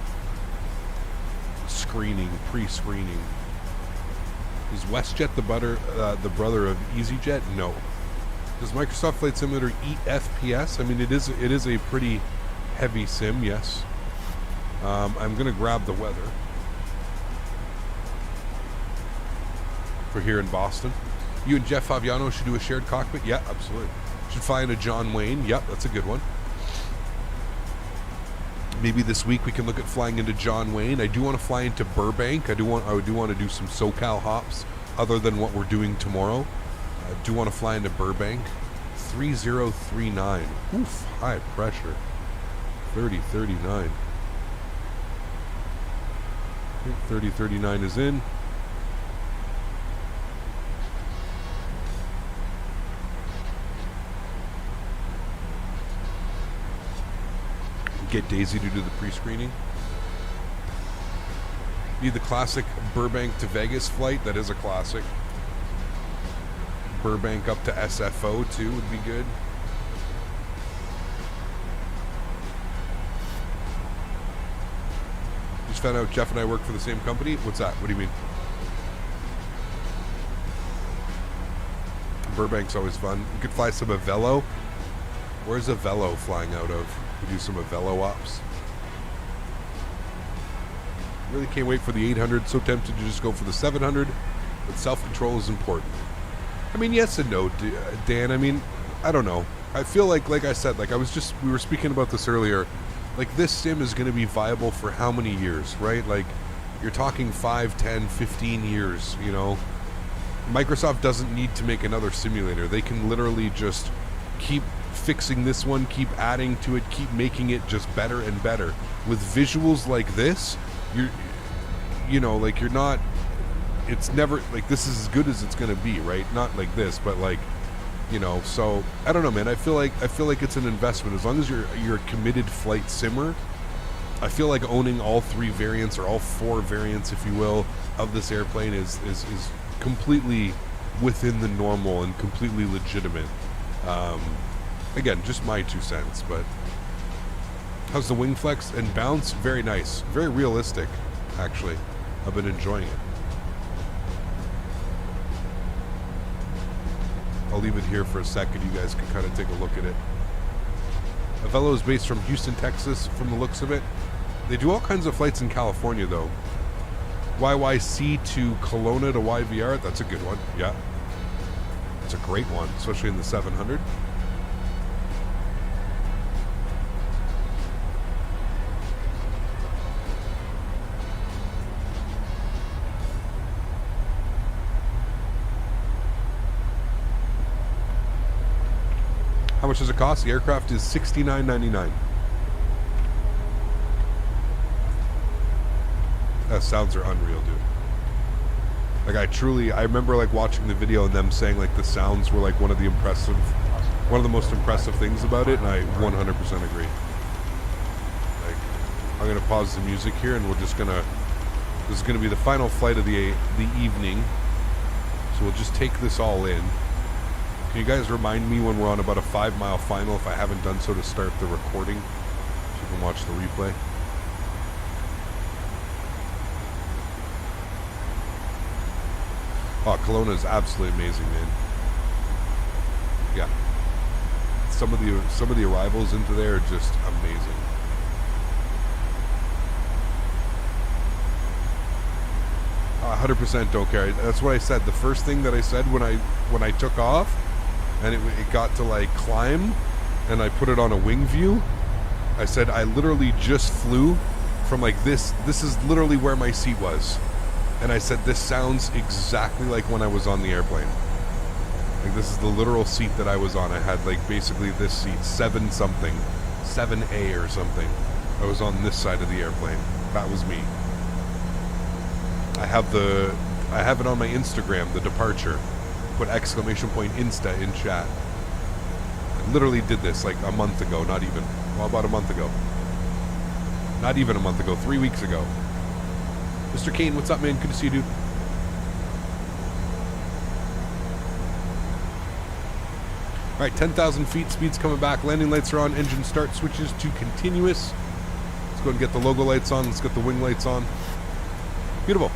screening, pre-screening. Is WestJet the brother of EasyJet? No. Does Microsoft Flight Simulator eat FPS? I mean, it is a pretty heavy sim, yes. I'm gonna grab the weather for here in Boston. You and Jeff Faviano should do a shared cockpit. Yeah, absolutely. Should fly into John Wayne. Yep, that's a good one. Maybe this week we can look at flying into John Wayne. I do want to fly into Burbank. I do want to do some SoCal hops other than what we're doing tomorrow. I do want to fly into Burbank. 3039. Oof, high pressure. 3039. I think 3039 is in. Get Daisy to do the pre-screening. Need the classic Burbank to Vegas flight. That is a classic. Burbank up to SFO too would be good. Just found out Jeff and I work for the same company. What's that? What do you mean? Burbank's always fun. You could fly some Avello. Where's Avello flying out of? We do some Avello ops. Really can't wait for the 800. So tempted to just go for the 700, but self-control is important. I mean, yes and no, Dan. I mean, I don't know. I feel like I said, like we were speaking about this earlier. Like this sim is going to be viable for how many years, right? Like you're talking 5, 10, 15 years, you know. Microsoft doesn't need to make another simulator. They can literally just keep fixing this one, keep adding to it, keep making it just better and better. With visuals like this, you're not, it's never, like this is as good as it's going to be, right? Not like this, but like You know, so I don't know, man. I feel like it's an investment. As long as you're a committed flight simmer, I feel like owning all 3 variants, or all 4 variants, if you will, of this airplane is completely within the normal and completely legitimate. Again, just my 2 cents. But how's the wing flex and bounce? Very nice, very realistic. Actually, I've been enjoying it. I'll leave it here for a second. You guys can kind of take a look at it. Avello is based from Houston, Texas, from the looks of it. They do all kinds of flights in California, though. YYC to Kelowna to YVR, that's a good one. Yeah. It's a great one, especially in the 700. How much does it cost? The aircraft is $69.99. Sounds are unreal, dude. Like, I remember like watching the video and them saying like the sounds were like one of the most impressive things about it, and I 100% agree. Like, I'm gonna pause the music here, and this is gonna be the final flight of the evening. So we'll just take this all in. Can you guys remind me when we're on about a 5-mile final, if I haven't done so, to start the recording, so you can watch the replay? Oh, Kelowna is absolutely amazing, man. Yeah. Some of the arrivals into there are just amazing. I 100% don't care. That's what I said. The first thing that I said when I took off, and it got to like climb, and I put it on a wing view, I said I literally just flew from like this. This is literally where my seat was. And I said, this sounds exactly like when I was on the airplane. Like, this is the literal seat that I was on. I had like basically this seat, 7-something, 7A or something. I was on this side of the airplane. That was me. I have it on my Instagram, the departure. Put ! Insta in chat. I literally did this like a month ago, not even. Well, about a month ago. Not even a month ago, 3 weeks ago. Mr. Kane, what's up, man? Good to see you, dude. All right, 10,000 feet, speed's coming back. Landing lights are on. Engine start switches to continuous. Let's go and get the logo lights on. Let's get the wing lights on. Beautiful.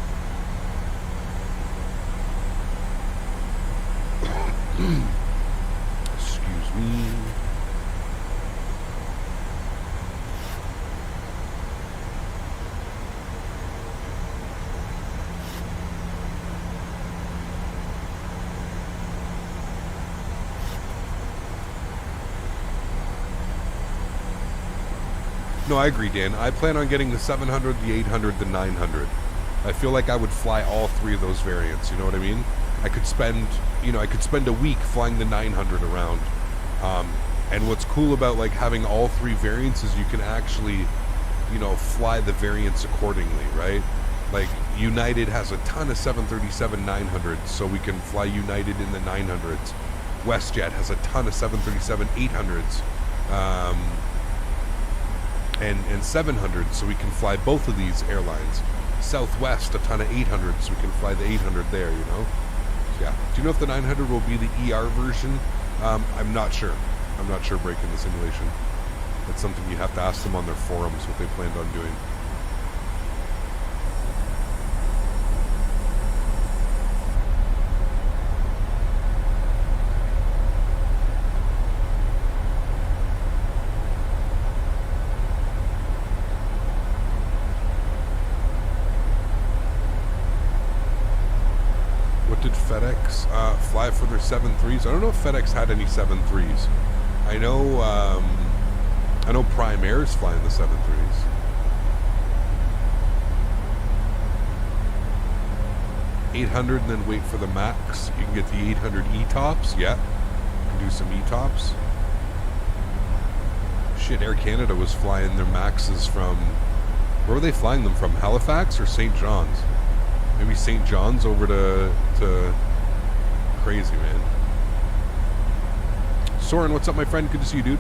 Excuse me. No, I agree, Dan. I plan on getting the 700, the 800, the 900. I feel like I would fly all 3 of those variants, you know what I mean? I could spend a week flying the 900 around. And what's cool about like having all 3 variants is you can actually, fly the variants accordingly, right? Like United has a ton of 737-900s, so we can fly United in the 900s. WestJet has a ton of 737-800s. And 700s, so we can fly both of these airlines. Southwest, a ton of 800s, so we can fly the 800 there, So yeah. Do you know if the 900 will be the ER version? I'm not sure. I'm not sure breaking the simulation. That's something you have to ask them on their forums what they planned on doing. Did FedEx fly for their 7.3s? I don't know if FedEx had any 7.3s. I know Prime Air is flying the 7.3s. $800 and then wait for the max. You can get the 800 E-tops. Yeah, you can do some E-tops. Shit, Air Canada was flying their maxes from... Where were they flying them from? Halifax or St. John's? Maybe St. John's over to crazy, man. Soren, what's up, my friend? Good to see you, dude.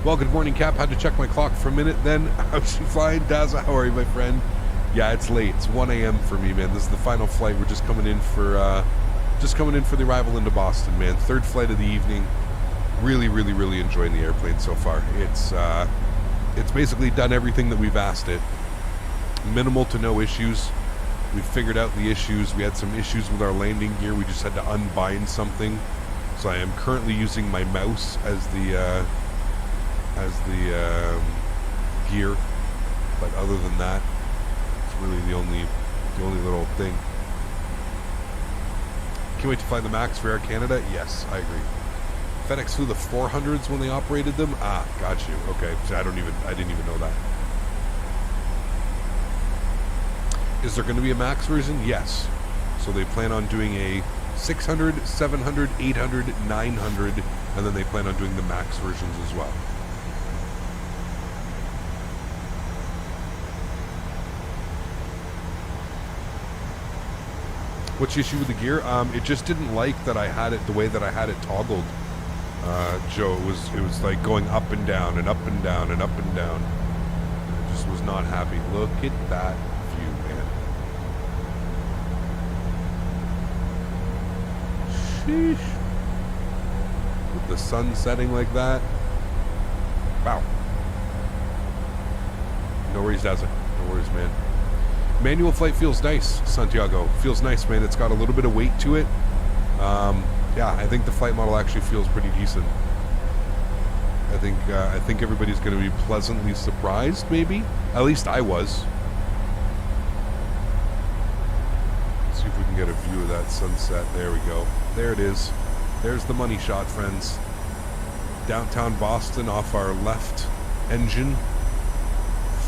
Well, good morning, Cap. Had to check my clock for a minute then. How's she flying? Daza, how are you, my friend? Yeah, it's late. It's 1 a.m. for me, man. This is the final flight. We're just coming in for the arrival into Boston, man. Third flight of the evening. Really, really, really enjoying the airplane so far. It's basically done everything that we've asked it. Minimal to no issues. We figured out the issues. We had some issues with our landing gear. We just had to unbind something. So I am currently using my mouse as the gear. But other than that, it's really the only little thing. Can't wait to fly the MAX for Air Canada. Yes, I agree. FedEx flew the 400s when they operated them. Ah, got you. Okay, so I didn't even know that. Is there going to be a MAX version? Yes. So they plan on doing a 600, 700, 800, 900, and then they plan on doing the MAX versions as well. What's the issue with the gear? It just didn't like that I had it the way that I had it toggled. Joe, it was like going up and down and up and down and up and down. I just was not happy. Look at that view, man. Sheesh. With the sun setting like that. Wow. No worries, Daza. No worries, man. Manual flight feels nice, Santiago. Feels nice, man. It's got a little bit of weight to it. Yeah, I think the flight model actually feels pretty decent. I think everybody's going to be pleasantly surprised, maybe. At least I was. Let's see if we can get a view of that sunset. There we go. There it is. There's the money shot, friends. Downtown Boston off our left engine.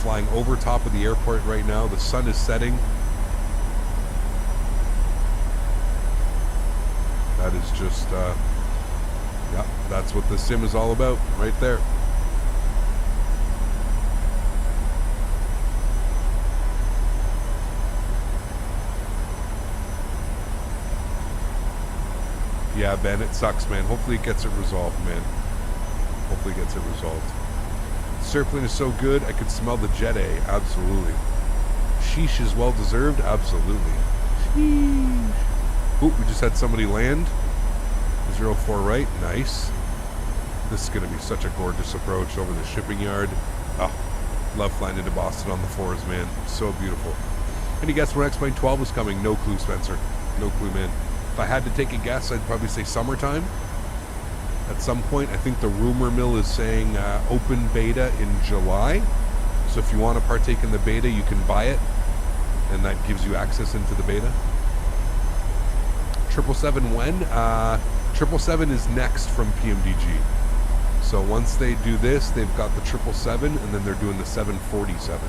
Flying over top of the airport right now. The sun is setting. That is just, yeah, that's what the sim is all about, right there. Yeah, Ben, it sucks, man. Hopefully it gets it resolved, man. Hopefully it gets it resolved. This airplane is so good, I could smell the Jet A. Absolutely. Sheesh is well deserved. Absolutely. Sheesh. Oop, we just had somebody land. 04 right. Nice. This is going to be such a gorgeous approach over the shipping yard. Oh, love flying into Boston on the 4s, man. So beautiful. Any guess when X-Plane 12 is coming? No clue, Spencer. No clue, man. If I had to take a guess, I'd probably say summertime. At some point, I think the rumor mill is saying open beta in July. So if you want to partake in the beta, you can buy it. And that gives you access into the beta. 777 when? 777 is next from PMDG. So once they do this, they've got the 777, and then they're doing the 747.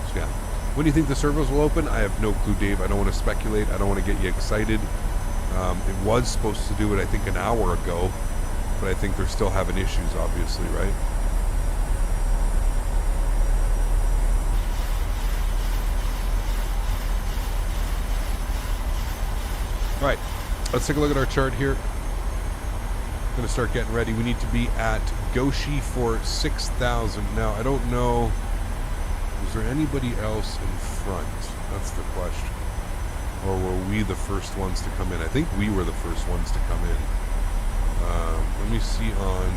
So yeah. When do you think the servers will open? I have no clue, Dave. I don't want to speculate. I don't want to get you excited. It was supposed to do it, I think, an hour ago. But I think they're still having issues, obviously, right? All right, let's take a look at our chart here. I'm going to start getting ready. We need to be at Goshi for 6,000. Now, I don't know, is there anybody else in front? That's the question. Or were we the first ones to come in? I think we were the first ones to come in. Let me see on...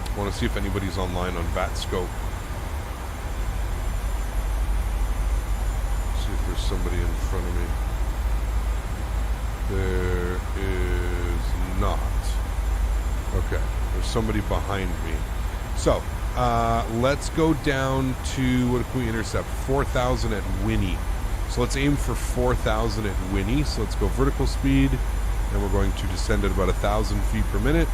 I want to see if anybody's online on VATScope. See if there's somebody in front of me. There is not. Okay, there's somebody behind me. So, let's go down to, what can we intercept? 4,000 at Winnie. So let's aim for 4,000 at Winnie. So let's go vertical speed, and we're going to descend at about 1,000 feet per minute.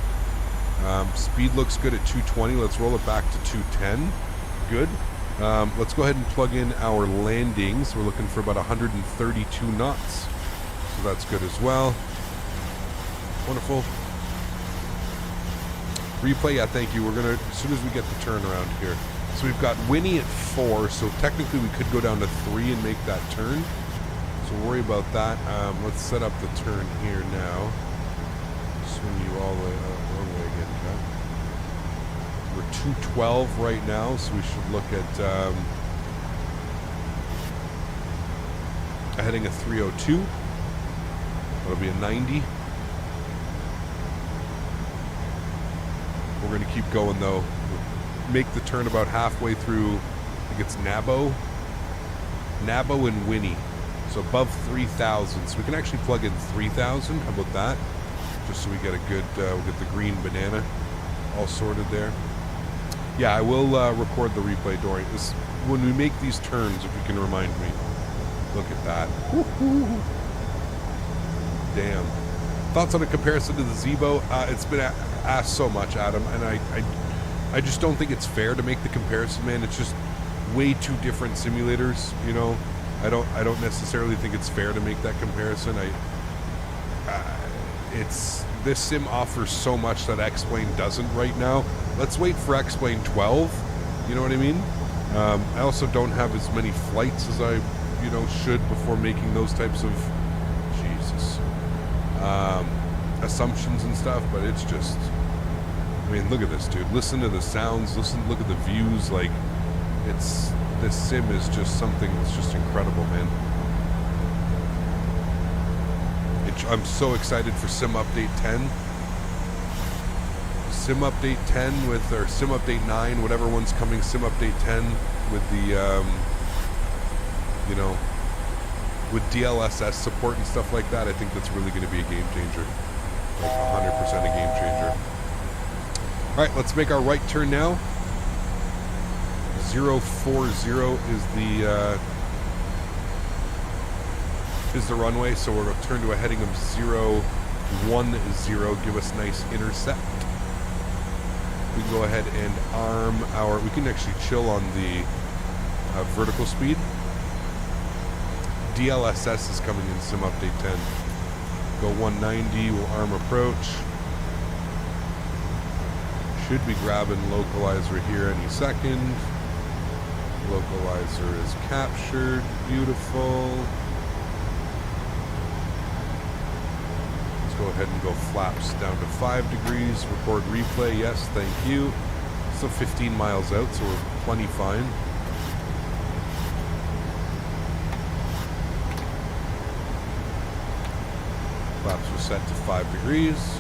Speed looks good at 220. Let's roll it back to 210. Good. Let's go ahead and plug in our landings. We're looking for about 132 knots. So that's good as well. Wonderful. Replay, yeah, thank you. We're going to, as soon as we get the turn around here. So we've got Winnie at 4, so technically we could go down to 3 and make that turn. So worry about that. Let's set up the turn here now. Swing you all the wrong way again, okay? We're 212 right now, so we should look at heading a 302. That'll be a 90. We're going to keep going though. Make the turn about halfway through. I think it's Nabo and Winnie. So above 3,000. So we can actually plug in 3,000. How about that? Just so we get a good, we'll get the green banana all sorted there. Yeah, I will record the replay, Dory. When we make these turns, if you can remind me. Look at that. Woo-hoo. Damn. Thoughts on a comparison to the Zeebo? It's been asked so much, Adam, and I just don't think it's fair to make the comparison, man. It's just way two different simulators, you know. I don't necessarily think it's fair to make that comparison. This sim offers so much that X-Plane doesn't right now. Let's wait for X-Plane 12. You know what I mean? I also don't have as many flights as I, should before making those types of assumptions and stuff. But it's just, I mean, look at this, dude. Listen to the sounds. Look at the views. Like, this sim is just something that's just incredible, man. I'm so excited for Sim Update 10. Sim Update 10 or Sim Update 9, whatever one's coming, Sim Update 10 with the, with DLSS support and stuff like that. I think that's really going to be a game changer. Like 100% a game changer. Alright, let's make our right turn now. 040 is the runway, so we're going to turn to a heading of 010, give us nice intercept. We can go ahead and arm we can actually chill on the vertical speed. DLSS is coming in Sim Update 10. Go 190, we'll arm approach. Should be grabbing localizer here any second. Localizer is captured, beautiful. Go ahead and go flaps down to 5 degrees. Record replay. Yes, thank you. Still 15 miles out, so we're plenty fine. Flaps are set to 5 degrees.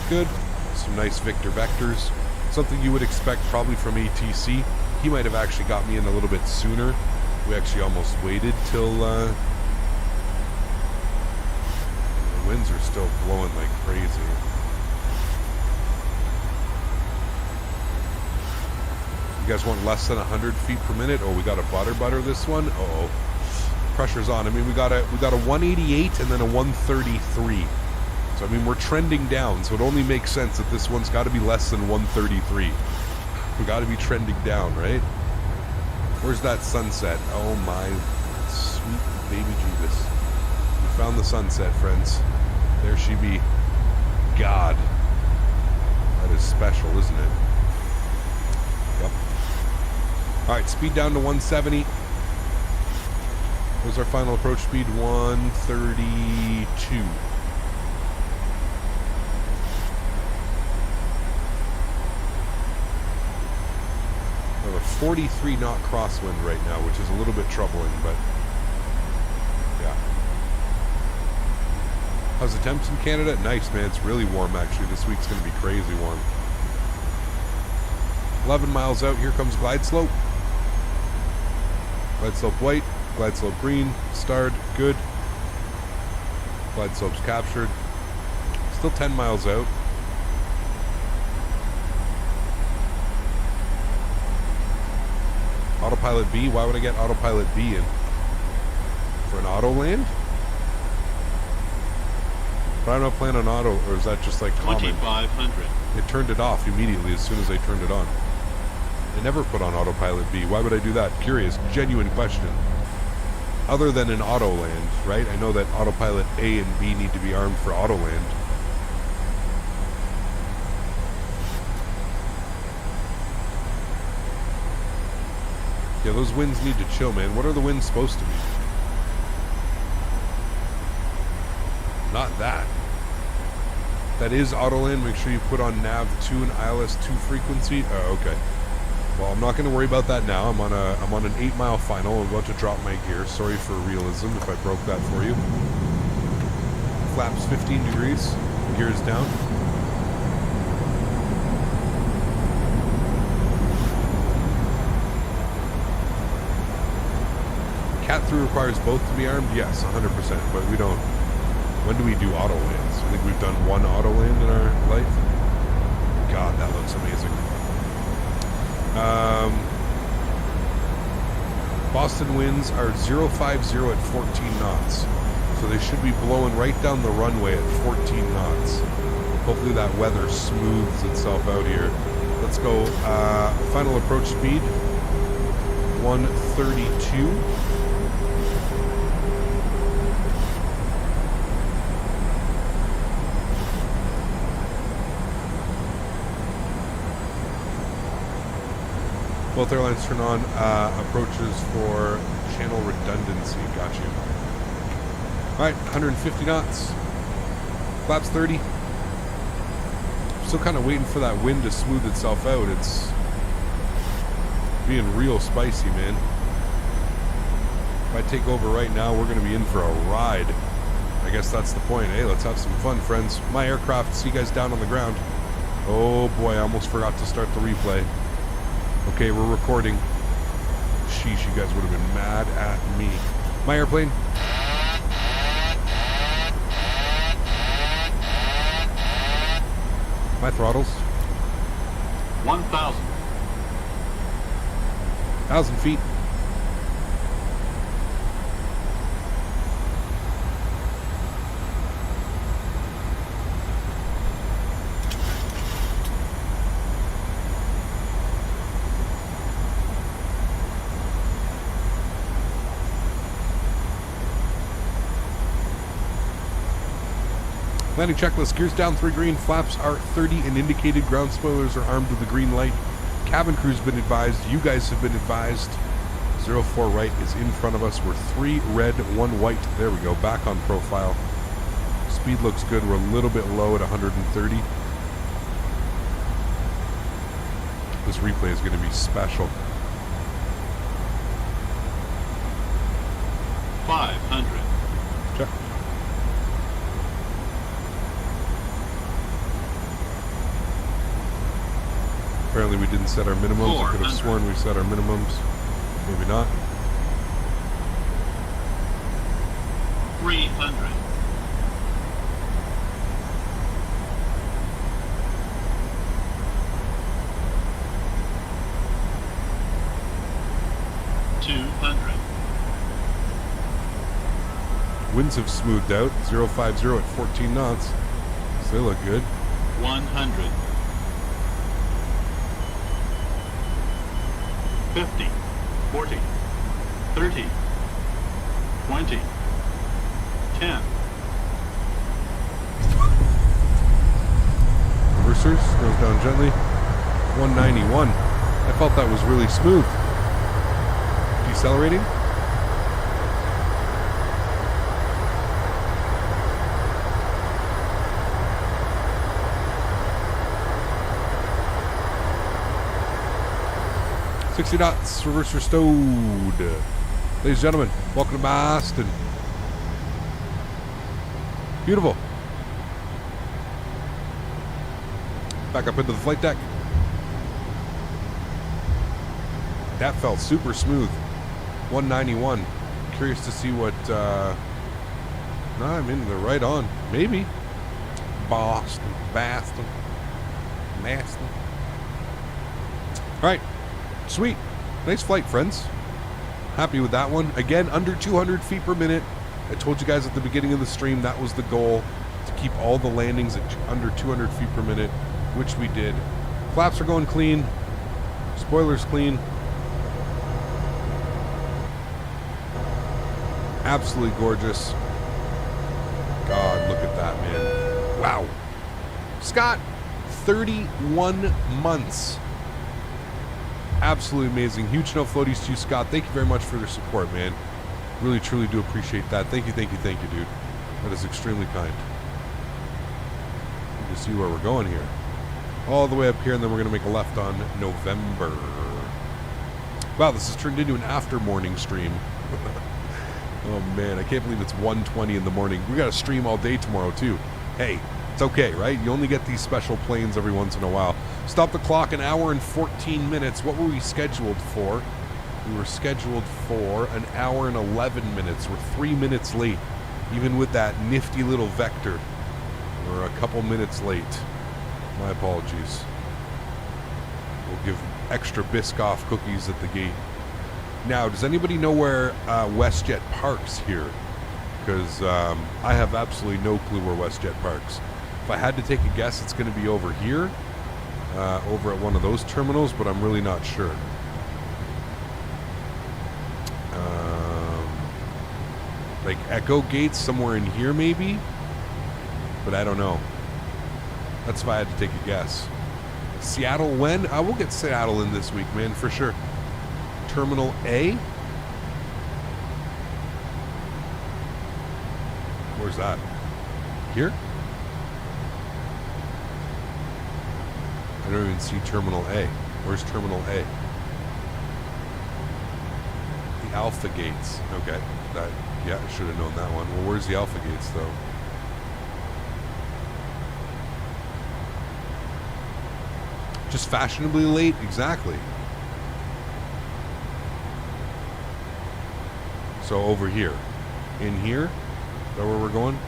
Good. Some nice Victor vectors. Something you would expect probably from ATC. He might have actually got me in a little bit sooner. We actually almost waited till winds are still blowing like crazy. You guys want less than 100 feet per minute? Oh, we got a butter this one. Uh-oh. Pressure's on. I mean, we got a 188 and then a 133. So I mean, we're trending down. So it only makes sense that this one's got to be less than 133. We got to be trending down, right? Where's that sunset? Oh my sweet baby Jesus. We found the sunset, friends. There she be. God. That is special, isn't it? Yep. Alright, speed down to 170. What was our final approach speed? 132. We have a 43 knot crosswind right now, which is a little bit troubling, but yeah. How's the temps in Canada? Nice, man. It's really warm, actually. This week's going to be crazy warm. 11 miles out. Here comes glide slope. Glide slope white. Glide slope green. Starred. Good. Glide slope's captured. Still 10 miles out. Autopilot B. Why would I get Autopilot B in? For an auto land? But I'm not playing on auto, or is that just like common? 2,500. It turned it off immediately as soon as I turned it on. I never put on autopilot B. Why would I do that? Curious, genuine question. Other than an auto land, right? I know that autopilot A and B need to be armed for auto land. Yeah, those winds need to chill, man. What are the winds supposed to be? Not that. That is auto land. Make sure you put on nav 2 and ILS 2 frequency. Oh, okay. Well, I'm not going to worry about that now. I'm on an 8-mile final. I'm about to drop my gear. Sorry for realism if I broke that for you. Flaps 15 degrees. Gears down. Cat 3 requires both to be armed? Yes, 100%. But we don't. When do we do auto lands? I think we've done one auto land in our life. God, that looks amazing. Boston winds are 050 at 14 knots. So they should be blowing right down the runway at 14 knots. Hopefully that weather smooths itself out here. Let's go. Final approach speed 132. Both airlines turn on approaches for channel redundancy. Got you. All right, 150 knots. Flaps 30. Still kind of waiting for that wind to smooth itself out. It's being real spicy, man. If I take over right now, we're going to be in for a ride. I guess that's the point. Hey, let's have some fun, friends. My aircraft, see you guys down on the ground. Oh boy, I almost forgot to start the replay. Okay, we're recording. Sheesh, you guys would have been mad at me. My airplane. My throttles. 1,000. 1,000 feet. Landing checklist, gears down 3 green, flaps are 30 and indicated, ground spoilers are armed with the green light. Cabin crew's been advised, you guys have been advised. 04 right is in front of us. We're 3 red, 1 white. There we go, back on profile. Speed looks good, we're a little bit low at 130. This replay is going to be special. 500. Check. Apparently we didn't set our minimums. I could have sworn we set our minimums. Maybe not. 300. 200. Winds have smoothed out. 050 at 14 knots. So they look good. 100. 50, 40, 30, 20, 10. Reversers, goes down gently. 191. I felt that was really smooth. Decelerating. $60 knots, reverser stowed. Ladies and gentlemen, welcome to Boston. Beautiful. Back up into the flight deck. That felt super smooth. 191. Curious to see what, I'm in the right on. Maybe. Boston. All right. Sweet. Nice flight, friends. Happy with that one. Again, under 200 feet per minute. I told you guys at the beginning of the stream that was the goal, to keep all the landings at under 200 feet per minute, which we did. Flaps are going clean. Spoilers clean. Absolutely gorgeous. God, look at that, man. Wow. Scott, 31 months. Absolutely amazing. Huge no floaties to you, Scott. Thank you very much for your support, man. Really, truly do appreciate that. Thank you, dude. That is extremely kind. You can see where we're going here. All the way up here, and then we're going to make a left on November. Wow, this has turned into an after morning stream. Oh, man, I can't believe it's 1:20 in the morning. We got to stream all day tomorrow, too. Hey, it's okay, right? You only get these special planes every once in a while. Stop the clock, an hour and 14 minutes. What were we scheduled for? We were scheduled for an hour and 11 minutes. We're 3 minutes late. Even with that nifty little vector, we're a couple minutes late. My apologies. We'll give extra Biscoff cookies at the gate. Now, does anybody know where WestJet parks here? Because I have absolutely no clue where WestJet parks. If I had to take a guess, it's going to be over here, over at one of those terminals, but I'm really not sure. Like Echo Gates somewhere in here, maybe? But I don't know. That's if I had to take a guess. Seattle when? I will get Seattle in this week, man, for sure. Terminal A? Where's that? Here? I don't even see Terminal A. Where's Terminal A? The Alpha Gates. Okay. That, yeah, I should have known that one. Well, where's the Alpha Gates, though? Just fashionably late? Exactly. So over here. In here? Is that where we're going?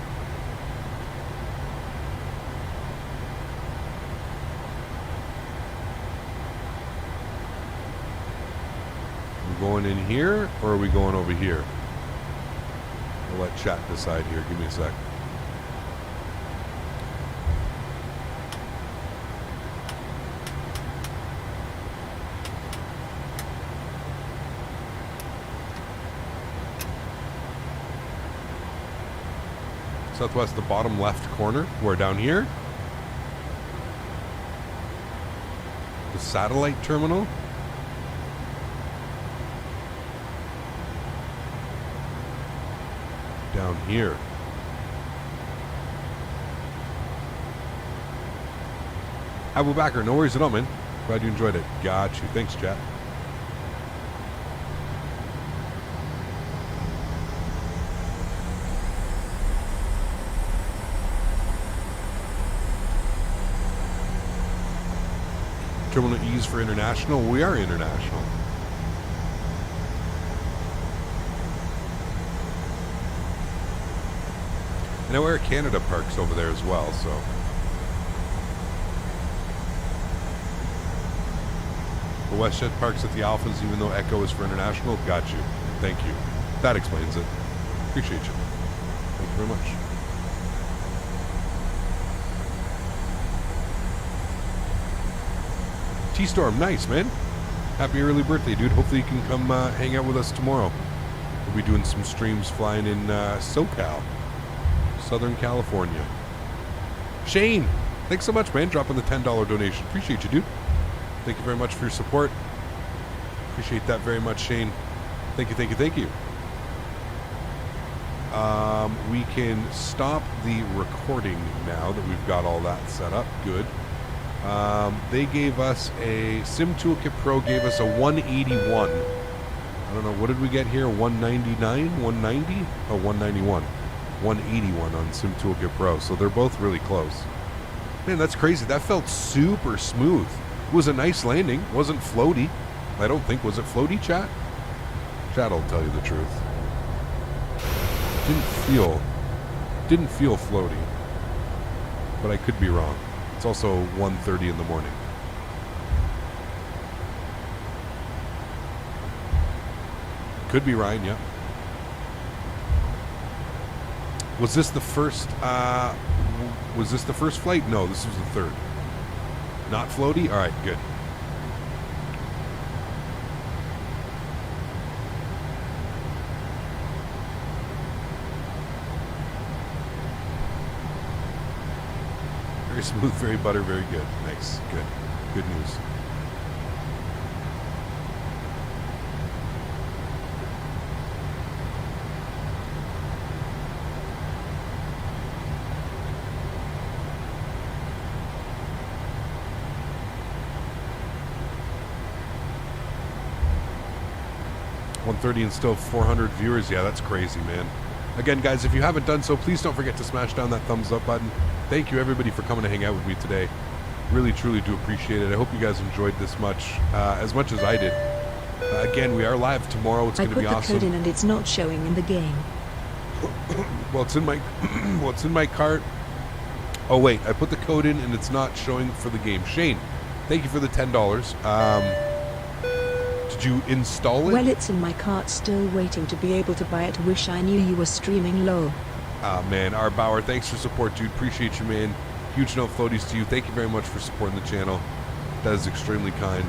We're going in here, or are we going over here? I'll let chat decide here. Give me a sec. Southwest, the bottom left corner. We're down here. The satellite terminal. Down here. Abu Bakr, no worries at all, man. Glad you enjoyed it. Got you. Thanks, chat. Terminal E's for international. We are international. I know Air Canada parks over there as well, so. The WestJet parks at the Alphas, even though Echo is for international. Got you. Thank you. That explains it. Appreciate you. Thank you very much. T-Storm, nice, man. Happy early birthday, dude. Hopefully you can come hang out with us tomorrow. We'll be doing some streams flying in SoCal, Southern California. Shane, thanks so much, man. Dropping the $10 donation. Appreciate you, dude. Thank you very much for your support. Appreciate that very much, Shane. Thank you, thank you, thank you. We can stop the recording now that we've got all that set up. Good. They gave us a Sim Toolkit Pro gave us a 181. I don't know, what did we get here? 199? 190? Oh, 191. 181 on Sim Toolkit Pro. So they're both really close. Man, that's crazy. That felt super smooth. It was a nice landing. Wasn't floaty. I don't think. Was it floaty, chat? Chat will tell you the truth. Didn't feel floaty. But I could be wrong. It's also 1:30 in the morning. Could be Ryan, yeah. Was this the first flight? No, this was the third. Not floaty? Alright, good. Very smooth, very butter, very good. Nice. Good. Good news. $130 and still 400 viewers. Yeah, that's crazy, man. Again, guys, if you haven't done so, please don't forget to smash down that thumbs up button. Thank you, everybody, for coming to hang out with me today. Really, truly do appreciate it. I hope you guys enjoyed this as much as I did. Again, we are live tomorrow. It's going to be awesome. I put the code in and it's not showing in the game. Well, it's in my it's in my cart. Oh wait, I put the code in and it's not showing for the game. Shane, thank you for the $10. Did you install it? Well, it's in my cart, still waiting to be able to buy it. Wish I knew you were streaming low. Ah, man. R. Bauer, thanks for support, dude. Appreciate you, man. Huge no floaties to you. Thank you very much for supporting the channel. That is extremely kind.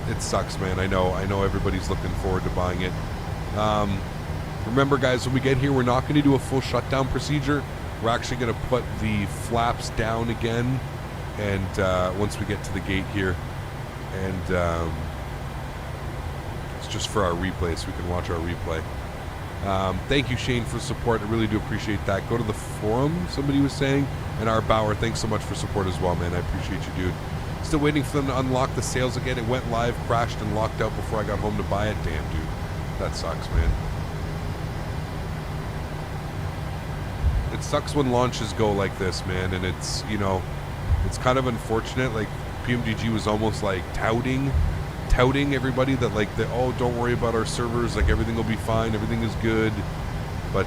It sucks, man. I know everybody's looking forward to buying it. Remember, guys, when we get here, we're not going to do a full shutdown procedure. We're actually going to put the flaps down again, and once we get to the gate here, and it's just for our replay, so we can watch our replay. Thank you, Shane, for support. I really do appreciate that. Go to the forum, somebody was saying. And our Bauer, thanks so much for support as well, man. I appreciate you, dude. Still waiting for them to unlock the sales again. It went live, crashed, and locked out before I got home to buy it. Damn, dude. That sucks, man. It sucks when launches go like this, man. And it's, you know, it's kind of unfortunate. Like, PMDG was almost like touting everybody that, like, oh, don't worry about our servers, like, everything will be fine, everything is good. But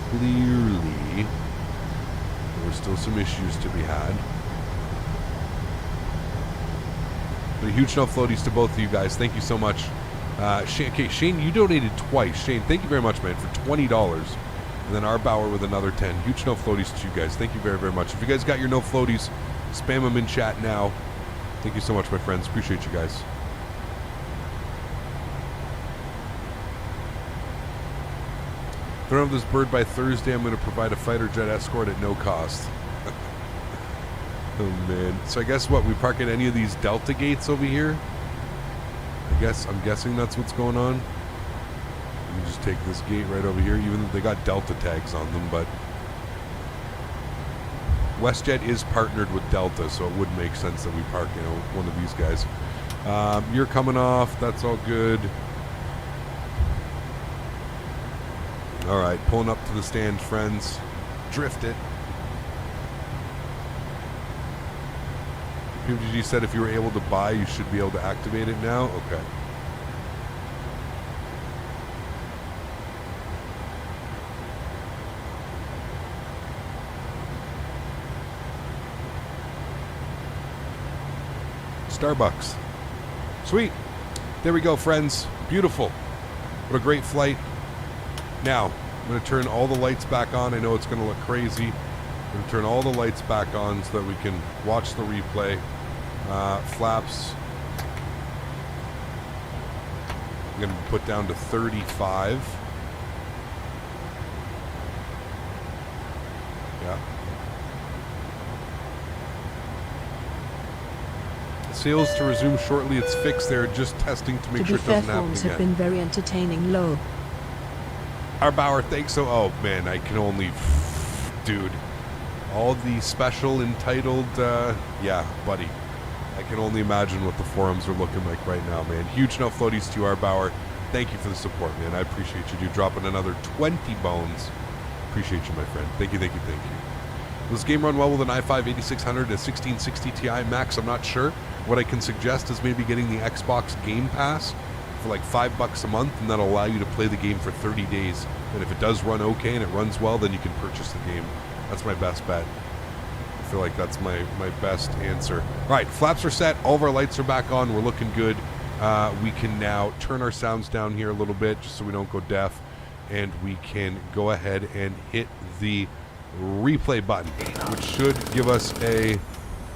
clearly there were still some issues to be had. But a huge no floaties to both of you guys. Thank you so much. Shane, you donated twice. Shane, thank you very much, man, for $20. And then R. Bauer with another 10. Huge no floaties to you guys. Thank you very, very much. If you guys got your no floaties, spam them in chat now. Thank you so much, my friends. Appreciate you guys. If I don't have this bird by Thursday, I'm going to provide a fighter jet escort at no cost. Oh, man. So I guess what? We park at any of these Delta gates over here? I'm guessing that's what's going on. Let me just take this gate right over here, even though they got Delta tags on them, but WestJet is partnered with Delta, so it would make sense that we park, you know, one of these guys. You're coming off. That's all good. All right, pulling up to the stand, friends. Drift it. PMDG said if you were able to buy, you should be able to activate it now. Okay. Starbucks. Sweet. There we go, friends. Beautiful. What a great flight. Now, I'm going to turn all the lights back on. I know it's going to look crazy. I'm going to turn all the lights back on so that we can watch the replay. Flaps. I'm going to put down to 35. Yeah. Sales to resume shortly. It's fixed. They're just testing to make sure it doesn't happen forms again. have been very entertaining. Low. Our Bauer, thanks. So, oh man, I can only, dude, all the special entitled, yeah, buddy. I can only imagine what the forums are looking like right now, man. Huge no floaties to you, our Bauer. Thank you for the support, man. I appreciate you, dude. Dropping another 20 bones. Appreciate you, my friend. Thank you, thank you, thank you. Will this game run well with an i5 8600 and a 1660 Ti Max? I'm not sure. What I can suggest is maybe getting the Xbox Game Pass for like $5 a month, and that'll allow you to play the game for 30 days. And if it does run okay and it runs well, then you can purchase the game. That's my best bet. I feel like that's my best answer. All right, flaps are set. All of our lights are back on. We're looking good. We can now turn our sounds down here a little bit just so we don't go deaf. And we can go ahead and hit the replay button, which should give us a...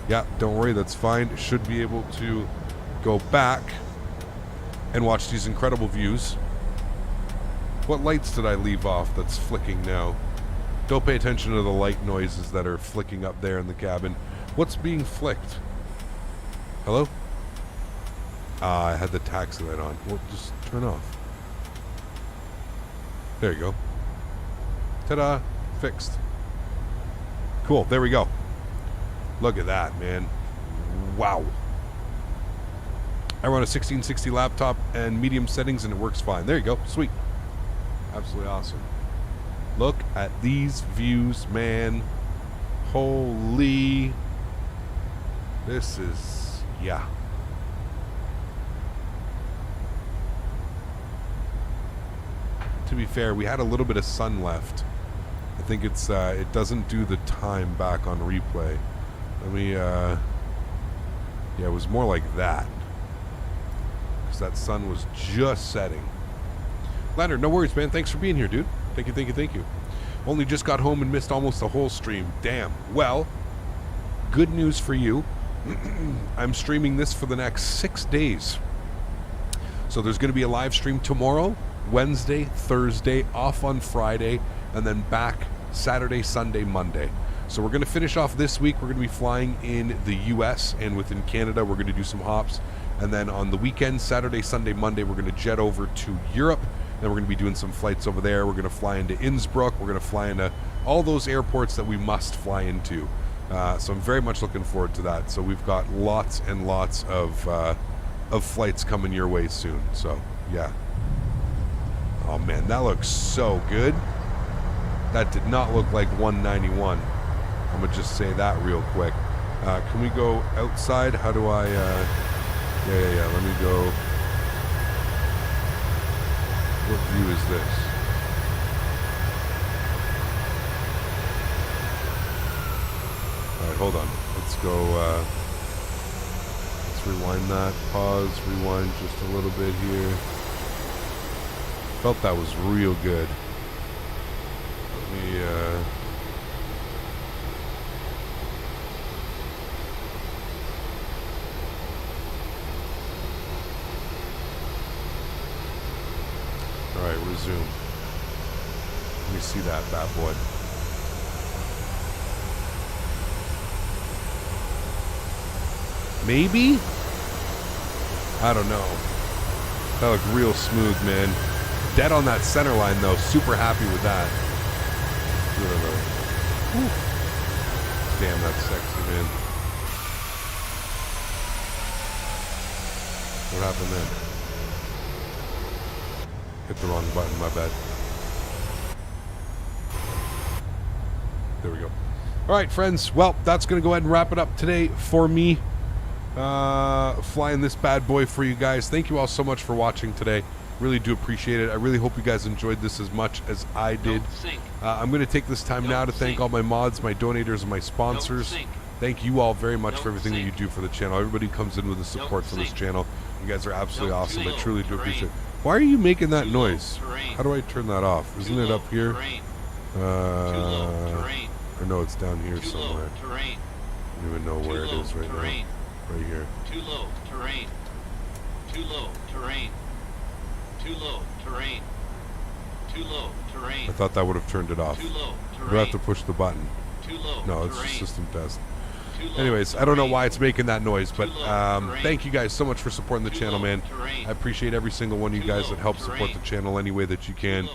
Yeah, don't worry, that's fine. Should be able to go back and watch these incredible views. What lights did I leave off that's flicking now? Don't pay attention to the light noises that are flicking up there in the cabin. What's being flicked? Hello? I had the taxi light on. Well, just turn off. There you go. Ta-da. Fixed. Cool. There we go. Look at that, man. Wow. I run a 1660 laptop and medium settings and it works fine. There you go. Sweet. Absolutely awesome. Look at these views, man. Holy. This is, yeah. To be fair, we had a little bit of sun left. I think it's it doesn't do the time back on replay. Let me yeah, it was more like that. Because that sun was just setting. Leonard, no worries, man. Thanks for being here, dude. Thank you, thank you, thank you. Only just got home and missed almost the whole stream. Damn. Well, good news for you. I'm streaming this for the next 6 days. So there's going to be a live stream tomorrow, Wednesday, Thursday, off on Friday, and then back Saturday, Sunday, Monday. So we're going to finish off this week. We're going to be flying in the US and within Canada. We're going to do some hops. And then on the weekend, Saturday, Sunday, Monday, we're going to jet over to Europe. Then we're going to be doing some flights over there. We're going to fly into Innsbruck. We're going to fly into all those airports that we must fly into. So I'm very much looking forward to that. So we've got lots and lots of flights coming your way soon. So, yeah. Oh, man, that looks so good. That did not look like 191. I'm going to just say that real quick. Can we go outside? How do I... Yeah. Let me go... What view is this? Alright, hold on. Let's go, let's rewind that. Pause, rewind just a little bit here. Felt that was real good. Let me, Alright, resume. Let me see that bad boy. Maybe? I don't know. That looked real smooth, man. Dead on that center line, though. Super happy with that. Damn, that's sexy, man. What happened then? Hit the wrong button, my bad. There we go. All right, friends. Well, that's going to go ahead and wrap it up today for me. Flying this bad boy for you guys. Thank you all so much for watching today. Really do appreciate it. I really hope you guys enjoyed this as much as I did. I'm going to take this time now to thank all my mods, my donators, and my sponsors. Thank you all very much for everything that you do for the channel. Everybody who comes in with the support for this channel. You guys are absolutely awesome. I truly do appreciate it. Why are you making that noise? How do I turn that off? Isn't it up here? Or no, it's down here somewhere. I don't even know where it is right now. Right here. Too low terrain. Too low terrain. Too low terrain. Too low terrain. I thought that would have turned it off. Too low terrain. Do I have to push the button? Too low no, it's terrain. a system test. Anyways, I don't know why it's making that noise, but thank you guys so much for supporting the channel, man. I appreciate every single one of you guys that help support the channel any way that you can.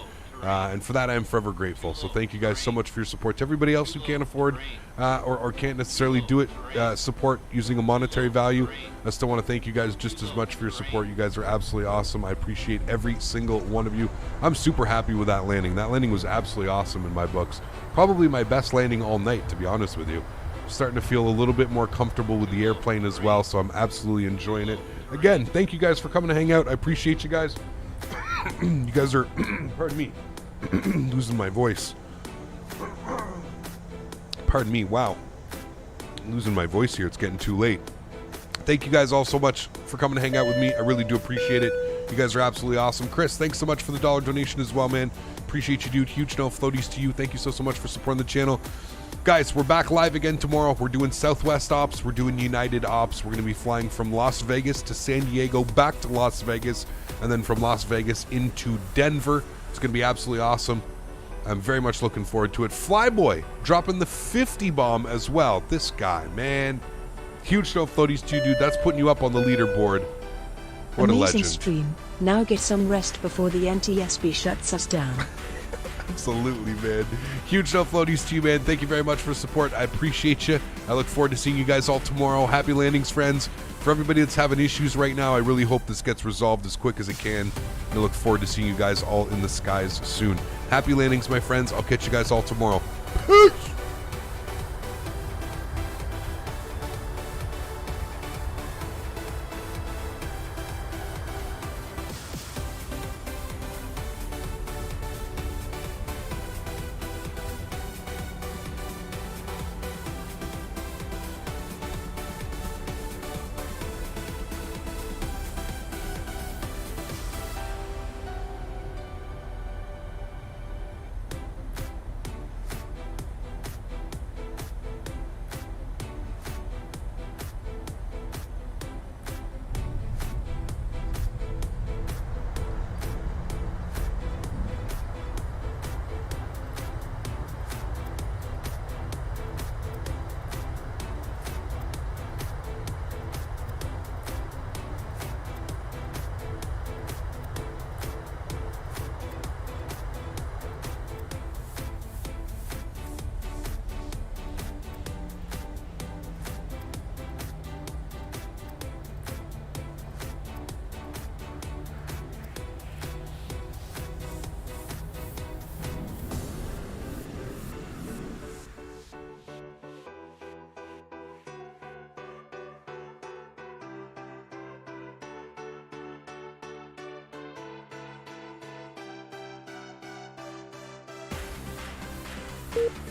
And for that, I am forever grateful. So thank you guys so much for your support. To everybody else who can't afford or can't necessarily do it, support using a monetary value, I still want to thank you guys just as much for your support. You guys are absolutely awesome. I appreciate every single one of you. I'm super happy with that landing. That landing was absolutely awesome in my books. Probably my best landing all night, to be honest with you. Starting to feel a little bit more comfortable with the airplane as well, so I'm absolutely enjoying it. Again, thank you guys for coming to hang out. I appreciate you guys. You guys are, pardon me, losing my voice. Pardon me, wow. I'm losing my voice here. It's getting too late. Thank you guys all so much for coming to hang out with me. I really do appreciate it. You guys are absolutely awesome. Chris, thanks so much for the $1 donation as well, man. Appreciate you, dude. Huge no floaties to you. Thank you so much for supporting the channel. Guys, we're back live again tomorrow. We're doing Southwest ops. We're doing United ops. We're going to be flying from Las Vegas to San Diego, back to Las Vegas, and then from Las Vegas into Denver. It's going to be absolutely awesome. I'm very much looking forward to it. Flyboy dropping the 50 bomb as well. This guy, man. Huge no floaties to you, dude. That's putting you up on the leaderboard. What Amazing a legend. stream. Now get some rest before the NTSB shuts us down. Absolutely, man. Huge no floaties to you, man. Thank you very much for the support. I appreciate you. I look forward to seeing you guys all tomorrow. Happy landings, friends. For everybody that's having issues right now, I really hope this gets resolved as quick as it can. I look forward to seeing you guys all in the skies soon. Happy landings, my friends. I'll catch you guys all tomorrow. Peace! Beep.